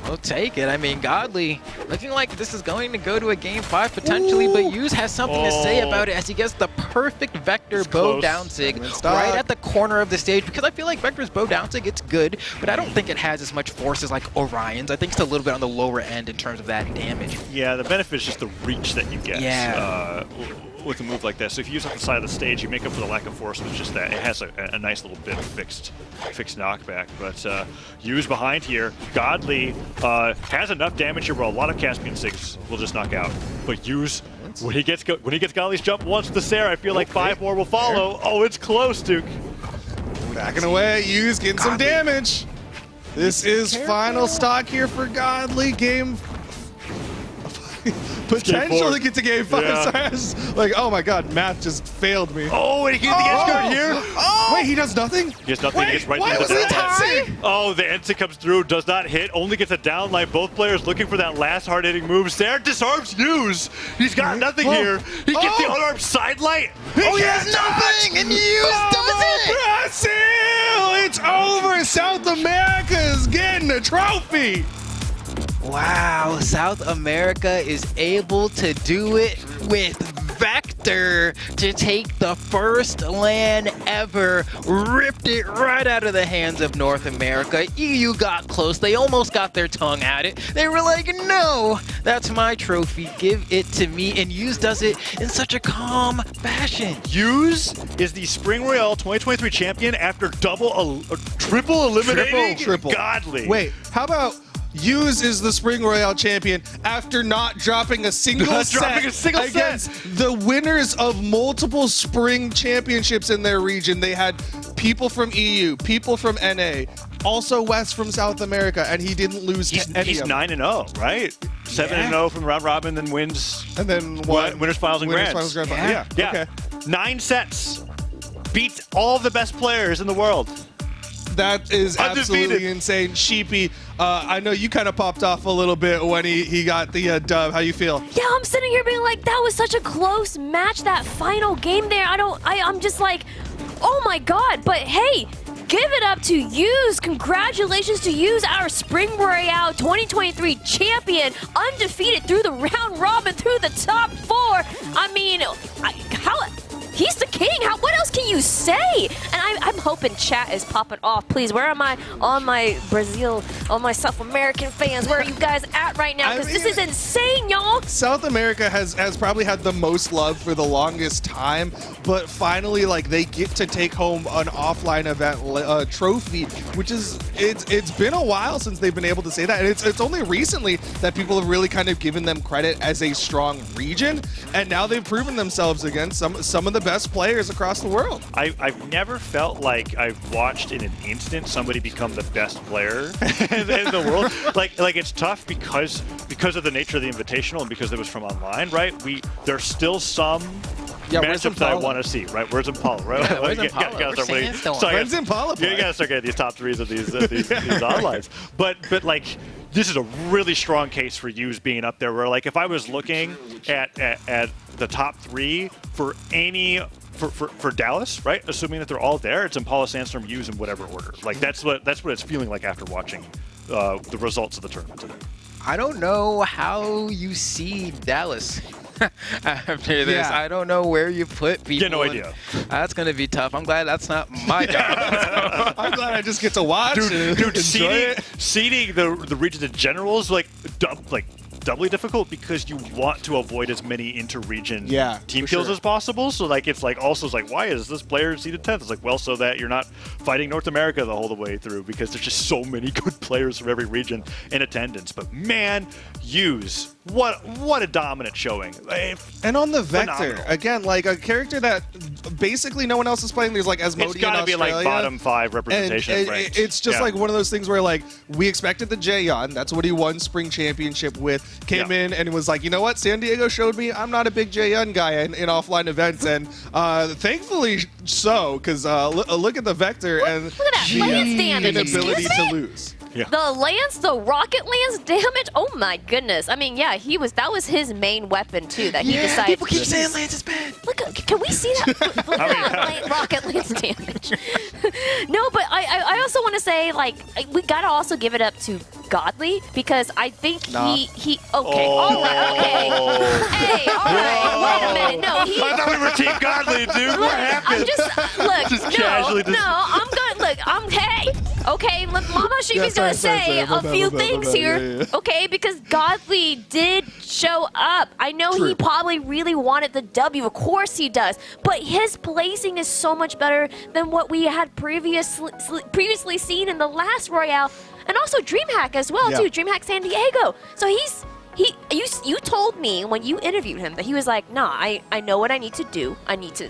We'll take it. I mean, Godly looking like this is going to go to a game 5 potentially, but Use has something to say about it as he gets the perfect Vector bow down sig right at the corner of the stage, because I feel like Vector's bow down sig, it's good, but I don't think it has as much force as like Orion's. I think it's a little bit on the lower end in terms of that damage. Yeah, the benefit is just the reach that you get. Yeah. With a move like that. So if you use it on the side of the stage, you make up for the lack of force with just that. It has a nice little bit of fixed knockback. But Use behind here. Godly has enough damage here where a lot of Caspian Sigs will just knock out. But Use, when he gets Godly's jump once the Sair, I feel like 5 more will follow. Oh, it's close, Duke. Backing away, Use getting some damage. This is final stock here for Godly. Game potential to get to game 5. Yeah. So like, oh my god, math just failed me. Oh, and he gets the edge guard here. Oh. Wait, he does nothing? He has nothing. Wait, He gets right why through was the it tie? Oh, the NSIG comes through, does not hit, only gets a down line. Both players looking for that last hard-hitting move. Sair disarms Use. He's got nothing here. He gets the unarmed side light. He has nothing, and Use does it. Brazil, it's over. South America is getting a trophy. Wow, South America is able to do it with Vector to take the first LAN ever, ripped it right out of the hands of North America. EU got close, they almost got their tongue at it. They were like, no, that's my trophy, give it to me, and Use does it in such a calm fashion. Use is the Spring Royale 2023 champion after triple eliminating Triple. Godly. Wait, how about Use is the Spring Royale champion after not dropping a single set against the winners of multiple Spring championships in their region. They had people from EU, people from NA, also West from South America, and he didn't lose to any He's of them. 9-0, right? 7-0 from round robin, then wins. And then what? Winners finals and Winners grands. finals, grand final. Yeah. Okay. 9 sets. beat all the best players in the world. That is absolutely Undefeated. insane. Sheepy, I know you kind of popped off a little bit when he got the dub. How you feel? Yeah, I'm sitting here being like, that was such a close match, that final game there. I'm just like, oh my god. But hey, give it up to Use. Congratulations to Use, our Spring Royale 2023 champion, undefeated through the round robin, through the top 4. I mean, he's the king. What else can you say? And I'm hoping chat is popping off. Please, where am I on my Brazil, on my South American fans? Where are you guys at right now? Because this is insane, y'all. South America has probably had the most love for the longest time, but finally, like, they get to take home an offline event trophy, which is, it's been a while since they've been able to say that. And it's only recently that people have really kind of given them credit as a strong region, and now they've proven themselves against some of the best players across the world. I've never felt like I've watched in an instant somebody become the best player in the world. Like it's tough because of the nature of the invitational and because it was from online, right? There's still some matchups that I want to see, right? Where's Impala, right? Yeah, where's Impala? Where's Impala? You gotta start getting these top 3s of these onlines. But like, this is a really strong case for Use being up there. Where like, if I was looking at the top 3 for any for Dallas, right? Assuming that they're all there, it's Impala, Sandstorm, Use in whatever order. Like that's what it's feeling like after watching the results of the tournament today. I don't know how you see Dallas after this. Yeah. I don't know where you put people. Yeah, no idea. That's going to be tough. I'm glad that's not my job. I'm glad I just get to watch. Dude, seeding the region of generals like doubly difficult because you want to avoid as many inter-region team kills as possible. So like it's like also it's like, why is this player seeded 10th? It's like, well, so that you're not fighting North America the whole way through, because there's just so many good players from every region in attendance. But man, Use, what a dominant showing. And on the Vector, again, like a character that basically no one else is playing. There's like Asmodean It's got to be like bottom 5 representation. And it's just like one of those things where like we expected the Jaeon. That's what he won Spring Championship with. Came in and was like, you know what? San Diego showed me I'm not a big Jaeon guy in offline events, and thankfully so, because look at the Vector and look at that lance damage. Inability to lose. Yeah. The rocket lance damage. Oh my goodness! I mean, yeah, that was his main weapon too. That he decided. People keep saying lance is bad. Look, can we see that? Rocket lance damage. No, but I also want to say, like, we gotta also give it up to Godly, because I think he. Okay, all right, okay. Hey, all right. Wait a minute. No, I thought we were Team Godly, dude. Look, what happened? Hey. Okay, Mama Sheepy's gonna say a few things here, okay? Because Godly did show up. I know he probably really wanted the W, of course he does, but his placing is so much better than what we had previously seen in the last Royale, and also DreamHack as well too. DreamHack San Diego. So you told me when you interviewed him that he was like, nah, I know what I need to do. I need to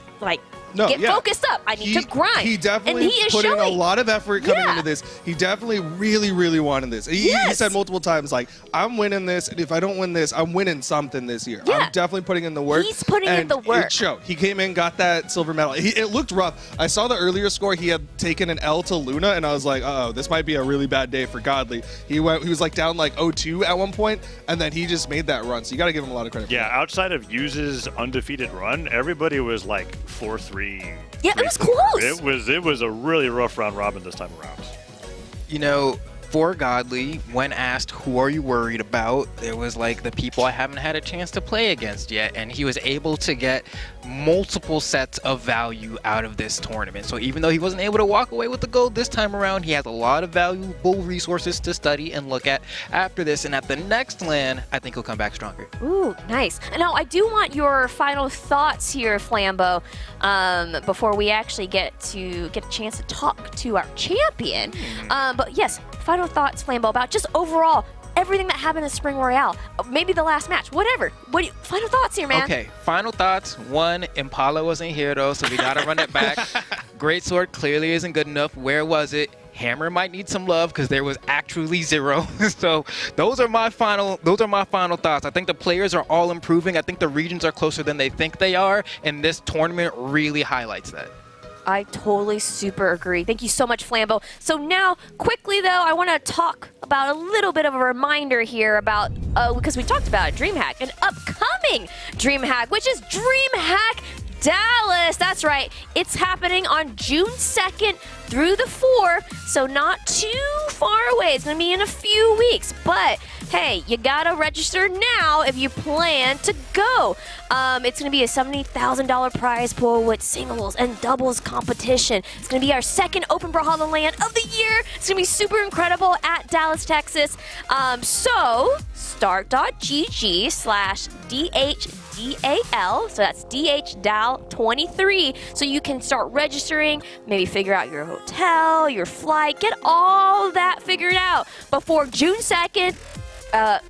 get focused up. I need to grind. He definitely put in a lot of effort coming into this. He definitely really, really wanted this. He said multiple times, like, I'm winning this, and if I don't win this, I'm winning something this year. Yeah. I'm definitely putting in the work. He's putting in the work. It showed. He came in, got that silver medal. It looked rough. I saw the earlier score. He had taken an L to Luna, and I was like, uh-oh, this might be a really bad day for Godly. He was like down like 0-2 at one point, and then he just made that run. So you got to give him a lot of credit. Yeah, outside of Use's undefeated run, everybody was like 4-3. Yeah, it was close. It was a really rough round robin this time around. You know, for Godly, when asked who are you worried about, there was like the people I haven't had a chance to play against yet, and he was able to get multiple sets of value out of this tournament. So even though he wasn't able to walk away with the gold this time around, he has a lot of valuable resources to study and look at after this, and at the next LAN, I think he'll come back stronger. Ooh, nice. Now, I do want your final thoughts here, Flambeau, before we actually get a chance to talk to our champion. But yes, final thoughts, Flambeau, about just overall everything that happened in Spring Royale, maybe the last match, whatever. Final thoughts here, man. Okay, final thoughts. One, Impala wasn't here though, so we gotta run it back. Greatsword clearly isn't good enough. Where was it? Hammer might need some love because there was actually 0. So those are my final thoughts. I think the players are all improving. I think the regions are closer than they think they are, and this tournament really highlights that. I totally super agree. Thank you so much, Flambo. So now, quickly though, I want to talk about a little bit of a reminder here about, because we talked about DreamHack, an upcoming DreamHack, which is DreamHack Dallas. That's right. It's happening on June 2nd through the 4th, so not too far away. It's going to be in a few weeks, but hey, you got to register now if you plan to go. It's going to be a $70,000 prize pool with singles and doubles competition. It's going to be our second Open Brawlhalla LAN of the year. It's going to be super incredible at Dallas, Texas. So start.gg/DHDAL, so that's DHDAL23, so you can start registering, maybe figure out your hotel, your flight, get all that figured out before June 2nd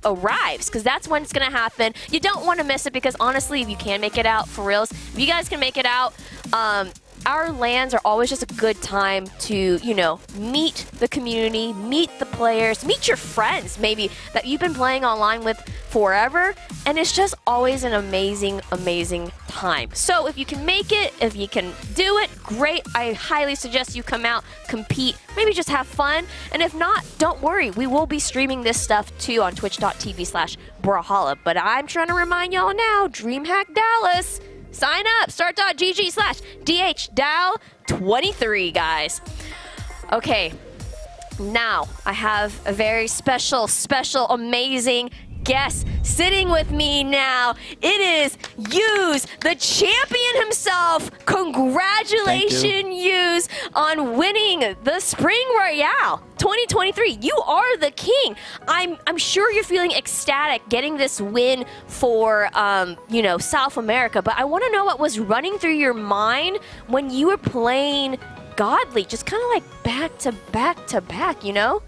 arrives, because that's when it's gonna happen. You don't want to miss it, because honestly, if you can make it out, for reals, if you guys can make it out, our LANs are always just a good time to, you know, meet the community, meet the players, meet your friends maybe that you've been playing online with forever, and it's just always an amazing, amazing time. So if you can make it, if you can do it, great. I highly suggest you come out, compete, maybe just have fun, and if not, don't worry. We will be streaming this stuff too on twitch.tv/Brawlhalla, but I'm trying to remind y'all now, DreamHack Dallas, sign up, start.gg/DHDAL23, guys. Okay, now I have a very special, amazing guest sitting with me now. It is Use, the champion himself. Congratulations, Use, on winning the Spring Royale 2023. You are the king. I'm sure you're feeling ecstatic getting this win for you know, South America, but I want to know what was running through your mind when you were playing Godly, just kind of like back to back to back, you know?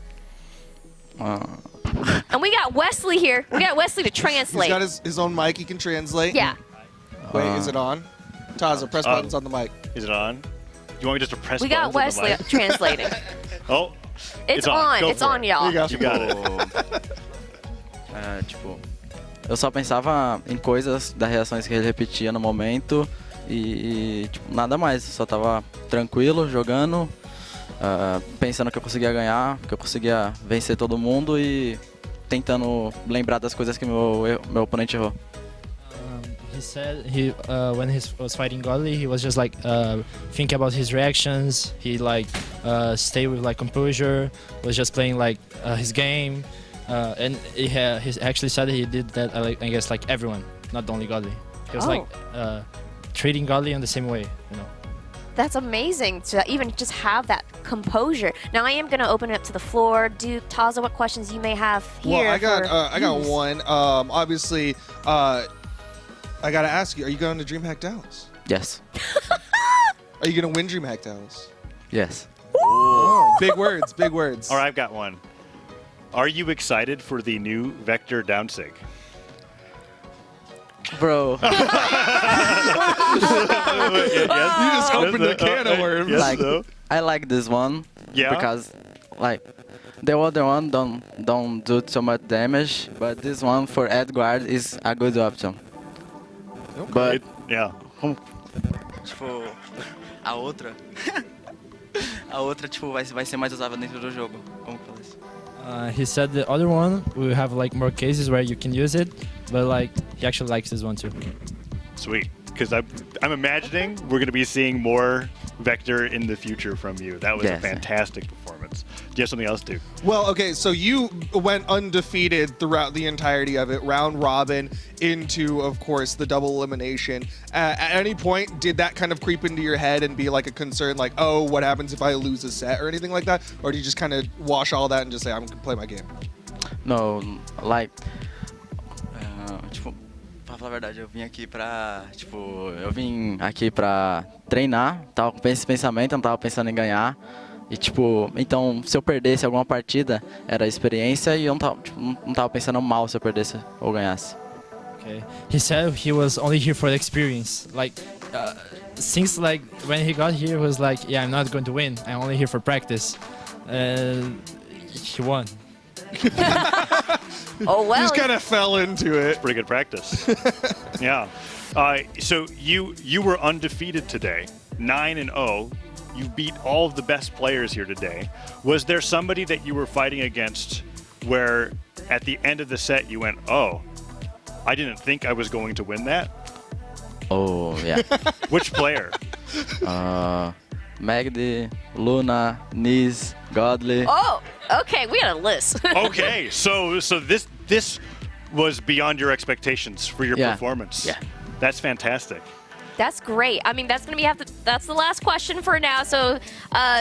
And we got Wesley here. We got Wesley to translate. He's got his own mic. He can translate. Yeah. Wait, is it on? Taza, press buttons on the mic. Is it on? Do you want me just to press We buttons got Wesley on the mic? translating. Oh, It's on. Go It's for on, it. y'all. You got it. Tipo, eu só pensava em coisas das reações que ele repetia no momento e tipo, nada mais. Só tava tranquilo, jogando, pensando que eu conseguia ganhar, que eu conseguia vencer todo mundo e tentando lembrar das coisas que meu oponente errou. He said when he was fighting Godly, he was just like thinking about his reactions. He like stayed with like composure, was just playing like his game, and he actually said he did that. I guess like everyone, not only Godly. He was like treating Godly in the same way, you know. That's amazing to even just have that composure. Now I am going to open it up to the floor. Duke, Taza, what questions you may have here? Well, I got one. Obviously, I got to ask you, are you going to DreamHack Dallas? Yes. Are you going to win DreamHack Dallas? Yes. Oh, big words, big words. All right, I've got one. Are you excited for the new Vector downsig? Bro. You just opened a can of worms. Like, I like this one. Yeah. Because like the other one don't do so much damage, but this one for Edguard is a good option. Okay. But yeah. Tipo, a outra tipo vai ser mais usada dentro do jogo. Como que fala isso? He said the other one will have like more cases where you can use it, but like he actually likes this one too. Sweet, because I'm imagining we're going to be seeing more Vector in the future from you. That was a fantastic performance. Do you have something else, Duke? Well, okay, so you went undefeated throughout the entirety of it, round robin into, of course, the double elimination. At any point, did that kind of creep into your head and be like a concern, like, oh, what happens if I lose a set or anything like that? Or do you just kind of wash all that and just say, I'm going to play my game? No, like, tipo, pra falar a verdade, eu vim aqui pra treinar, tava com esse pensamento, não tava pensando em ganhar. E tipo, então, se eu perdesse alguma partida, era experiência e eu não tava pensando mal se eu perdesse ou ganhasse. Okay. He said he was only here for the experience. Like, since like when he got here, he was like, yeah, I'm not going to win. I'm only here for practice. He won. Oh well. Just kind of fell into it. Pretty good practice. Yeah. So you were undefeated today, 9-0. You beat all of the best players here today. Was there somebody that you were fighting against where at the end of the set you went, oh, I didn't think I was going to win that? Oh, yeah. Which player? Magdi, Luna, Neeze, Godly. Oh, okay. We got a list. Okay, so this was beyond your expectations for your performance. Yeah. That's fantastic. That's great. I mean, that's gonna be that's the last question for now. So,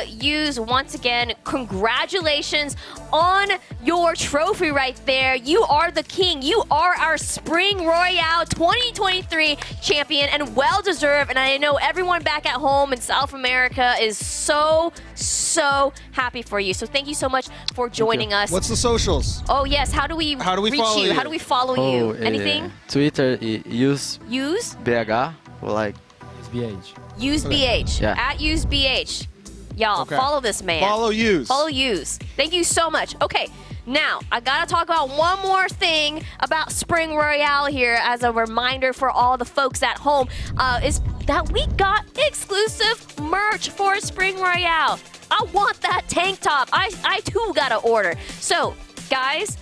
Use once again, congratulations on your trophy right there. You are the king. You are our Spring Royale 2023 champion, and well deserved. And I know everyone back at home in South America is so happy for you. So thank you so much for joining us. What's the socials? Oh yes. How do we reach follow you? How do we follow you? Anything? Twitter, use BH, like BH. Use BH. Yeah. At Use BH. Y'all, Okay. follow this man. Follow Use. Follow Use. Thank you so much. Okay, now I gotta talk about one more thing about Spring Royale here as a reminder for all the folks at home. Is that we got exclusive merch for Spring Royale. I want that tank top. I too gotta order. So, guys,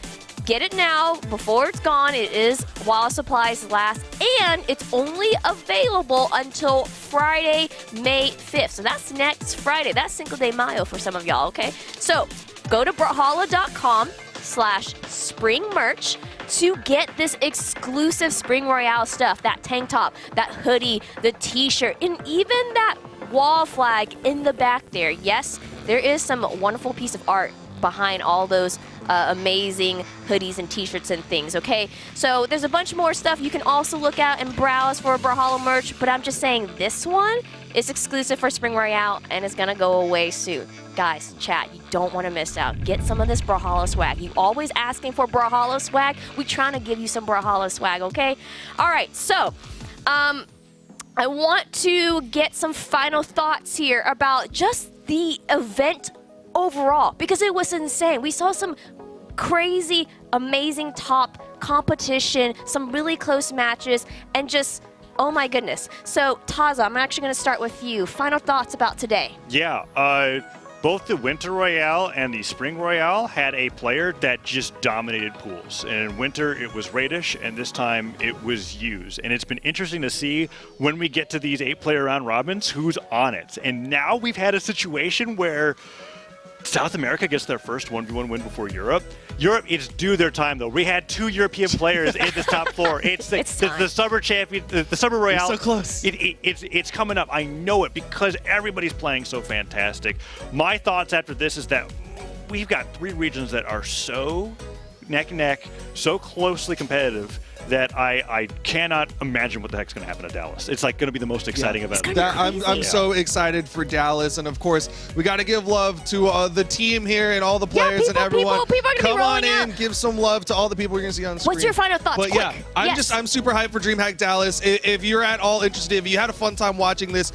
get it now before it's gone. It is while supplies last, and it's only available until Friday, May 5th. So that's next Friday. That's Cinco de Mayo for some of y'all, okay? So go to brawlhalla.com/spring merch to get this exclusive Spring Royale stuff, that tank top, that hoodie, the t-shirt, and even that wall flag in the back there. Yes, there is some wonderful piece of art behind all those amazing hoodies and t-shirts and things, okay? So there's a bunch more stuff you can also look at and browse for Brawlhalla merch, but I'm just saying this one is exclusive for Spring Royale and is gonna go away soon. Guys, chat, you don't want to miss out. Get some of this Brawlhalla swag. You always asking for Brawlhalla swag. We trying to give you some Brawlhalla swag, okay? All right, so I want to get some final thoughts here about just the event overall, because it was insane. We saw some crazy, amazing top competition, some really close matches, and just, oh my goodness. So, Taza, I'm actually going to start with you. Final thoughts about today. Yeah, both the Winter Royale and the Spring Royale had a player that just dominated pools. And in Winter, it was Radish, and this time it was Use. And it's been interesting to see when we get to these 8-player round robins who's on it. And now we've had a situation where South America gets their first 1v1 win before Europe. Europe, it's due their time, though. We had 2 European players in this top 4. It's the Summer Champion, the Summer Royale. You're so close. It's coming up. I know it because everybody's playing so fantastic. My thoughts after this is that we've got 3 regions that are so neck and neck, so closely competitive that I cannot imagine what the heck's going to happen to Dallas. It's like going to be the most exciting event. I'm so excited for Dallas, and of course we got to give love to the team here and all the players and everyone. People are gonna Come be on rolling in, give some love to all the people you're going to see on screen. What's your final thoughts? But Quick. yeah, Yes. I'm super hyped for DreamHack Dallas. If you're at all interested, if you had a fun time watching this,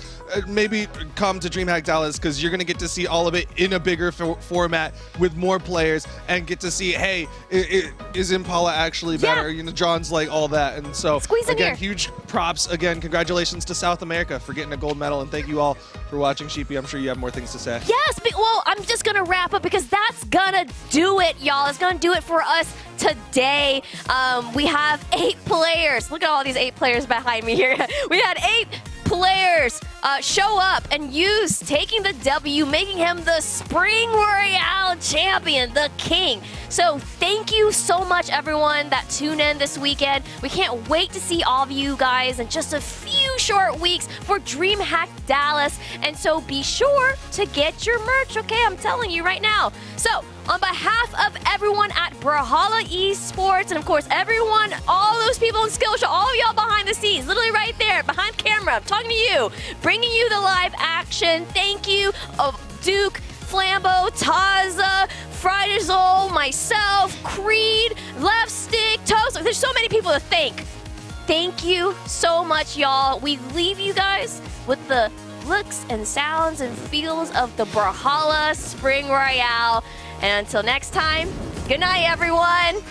maybe come to DreamHack Dallas because you're going to get to see all of it in a bigger format with more players and get to see, hey, is Impala actually better? You know, John's like all that. And so, again, huge props. Again, congratulations to South America for getting a gold medal. And thank you all for watching, Sheepy. I'm sure you have more things to say. Yes, well, I'm just going to wrap up because that's going to do it, y'all. It's going to do it for us today. We have 8 players. Look at all these 8 players behind me here. We had 8 players show up and Use taking the W, making him the Spring Royale champion, the king. So thank you so much, everyone that tuned in this weekend. We can't wait to see all of you guys in just a few short weeks for DreamHack Dallas. And so be sure to get your merch, okay? I'm telling you right now. So on behalf of everyone at Brawlhalla Esports, and of course everyone, all those people in Skillshare, all of y'all behind the scenes, literally right there, behind camera, I'm talking to you, bringing you the live action. Thank you, Duke, Flambeau, Taza, Frydazole, myself, Creed, Left Stick, Toast. There's so many people to thank. Thank you so much, y'all. We leave you guys with the looks and sounds and feels of the Brawlhalla Spring Royale. And until next time, good night, everyone.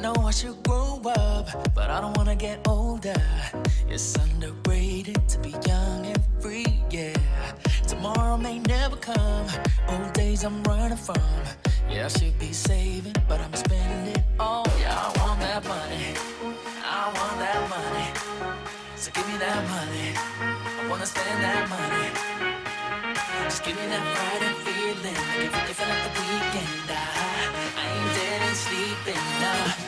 know I should grow up, but I don't wanna get older. It's underrated to be young and free, yeah. Tomorrow may never come, old days I'm running from. Yeah, I should be saving, but I'm spending it all. Yeah, I want that money, I want that money. So give me that money, I wanna spend that money. Just give me that Friday feeling, like if I the weekend, I ain't dead and sleeping, nah.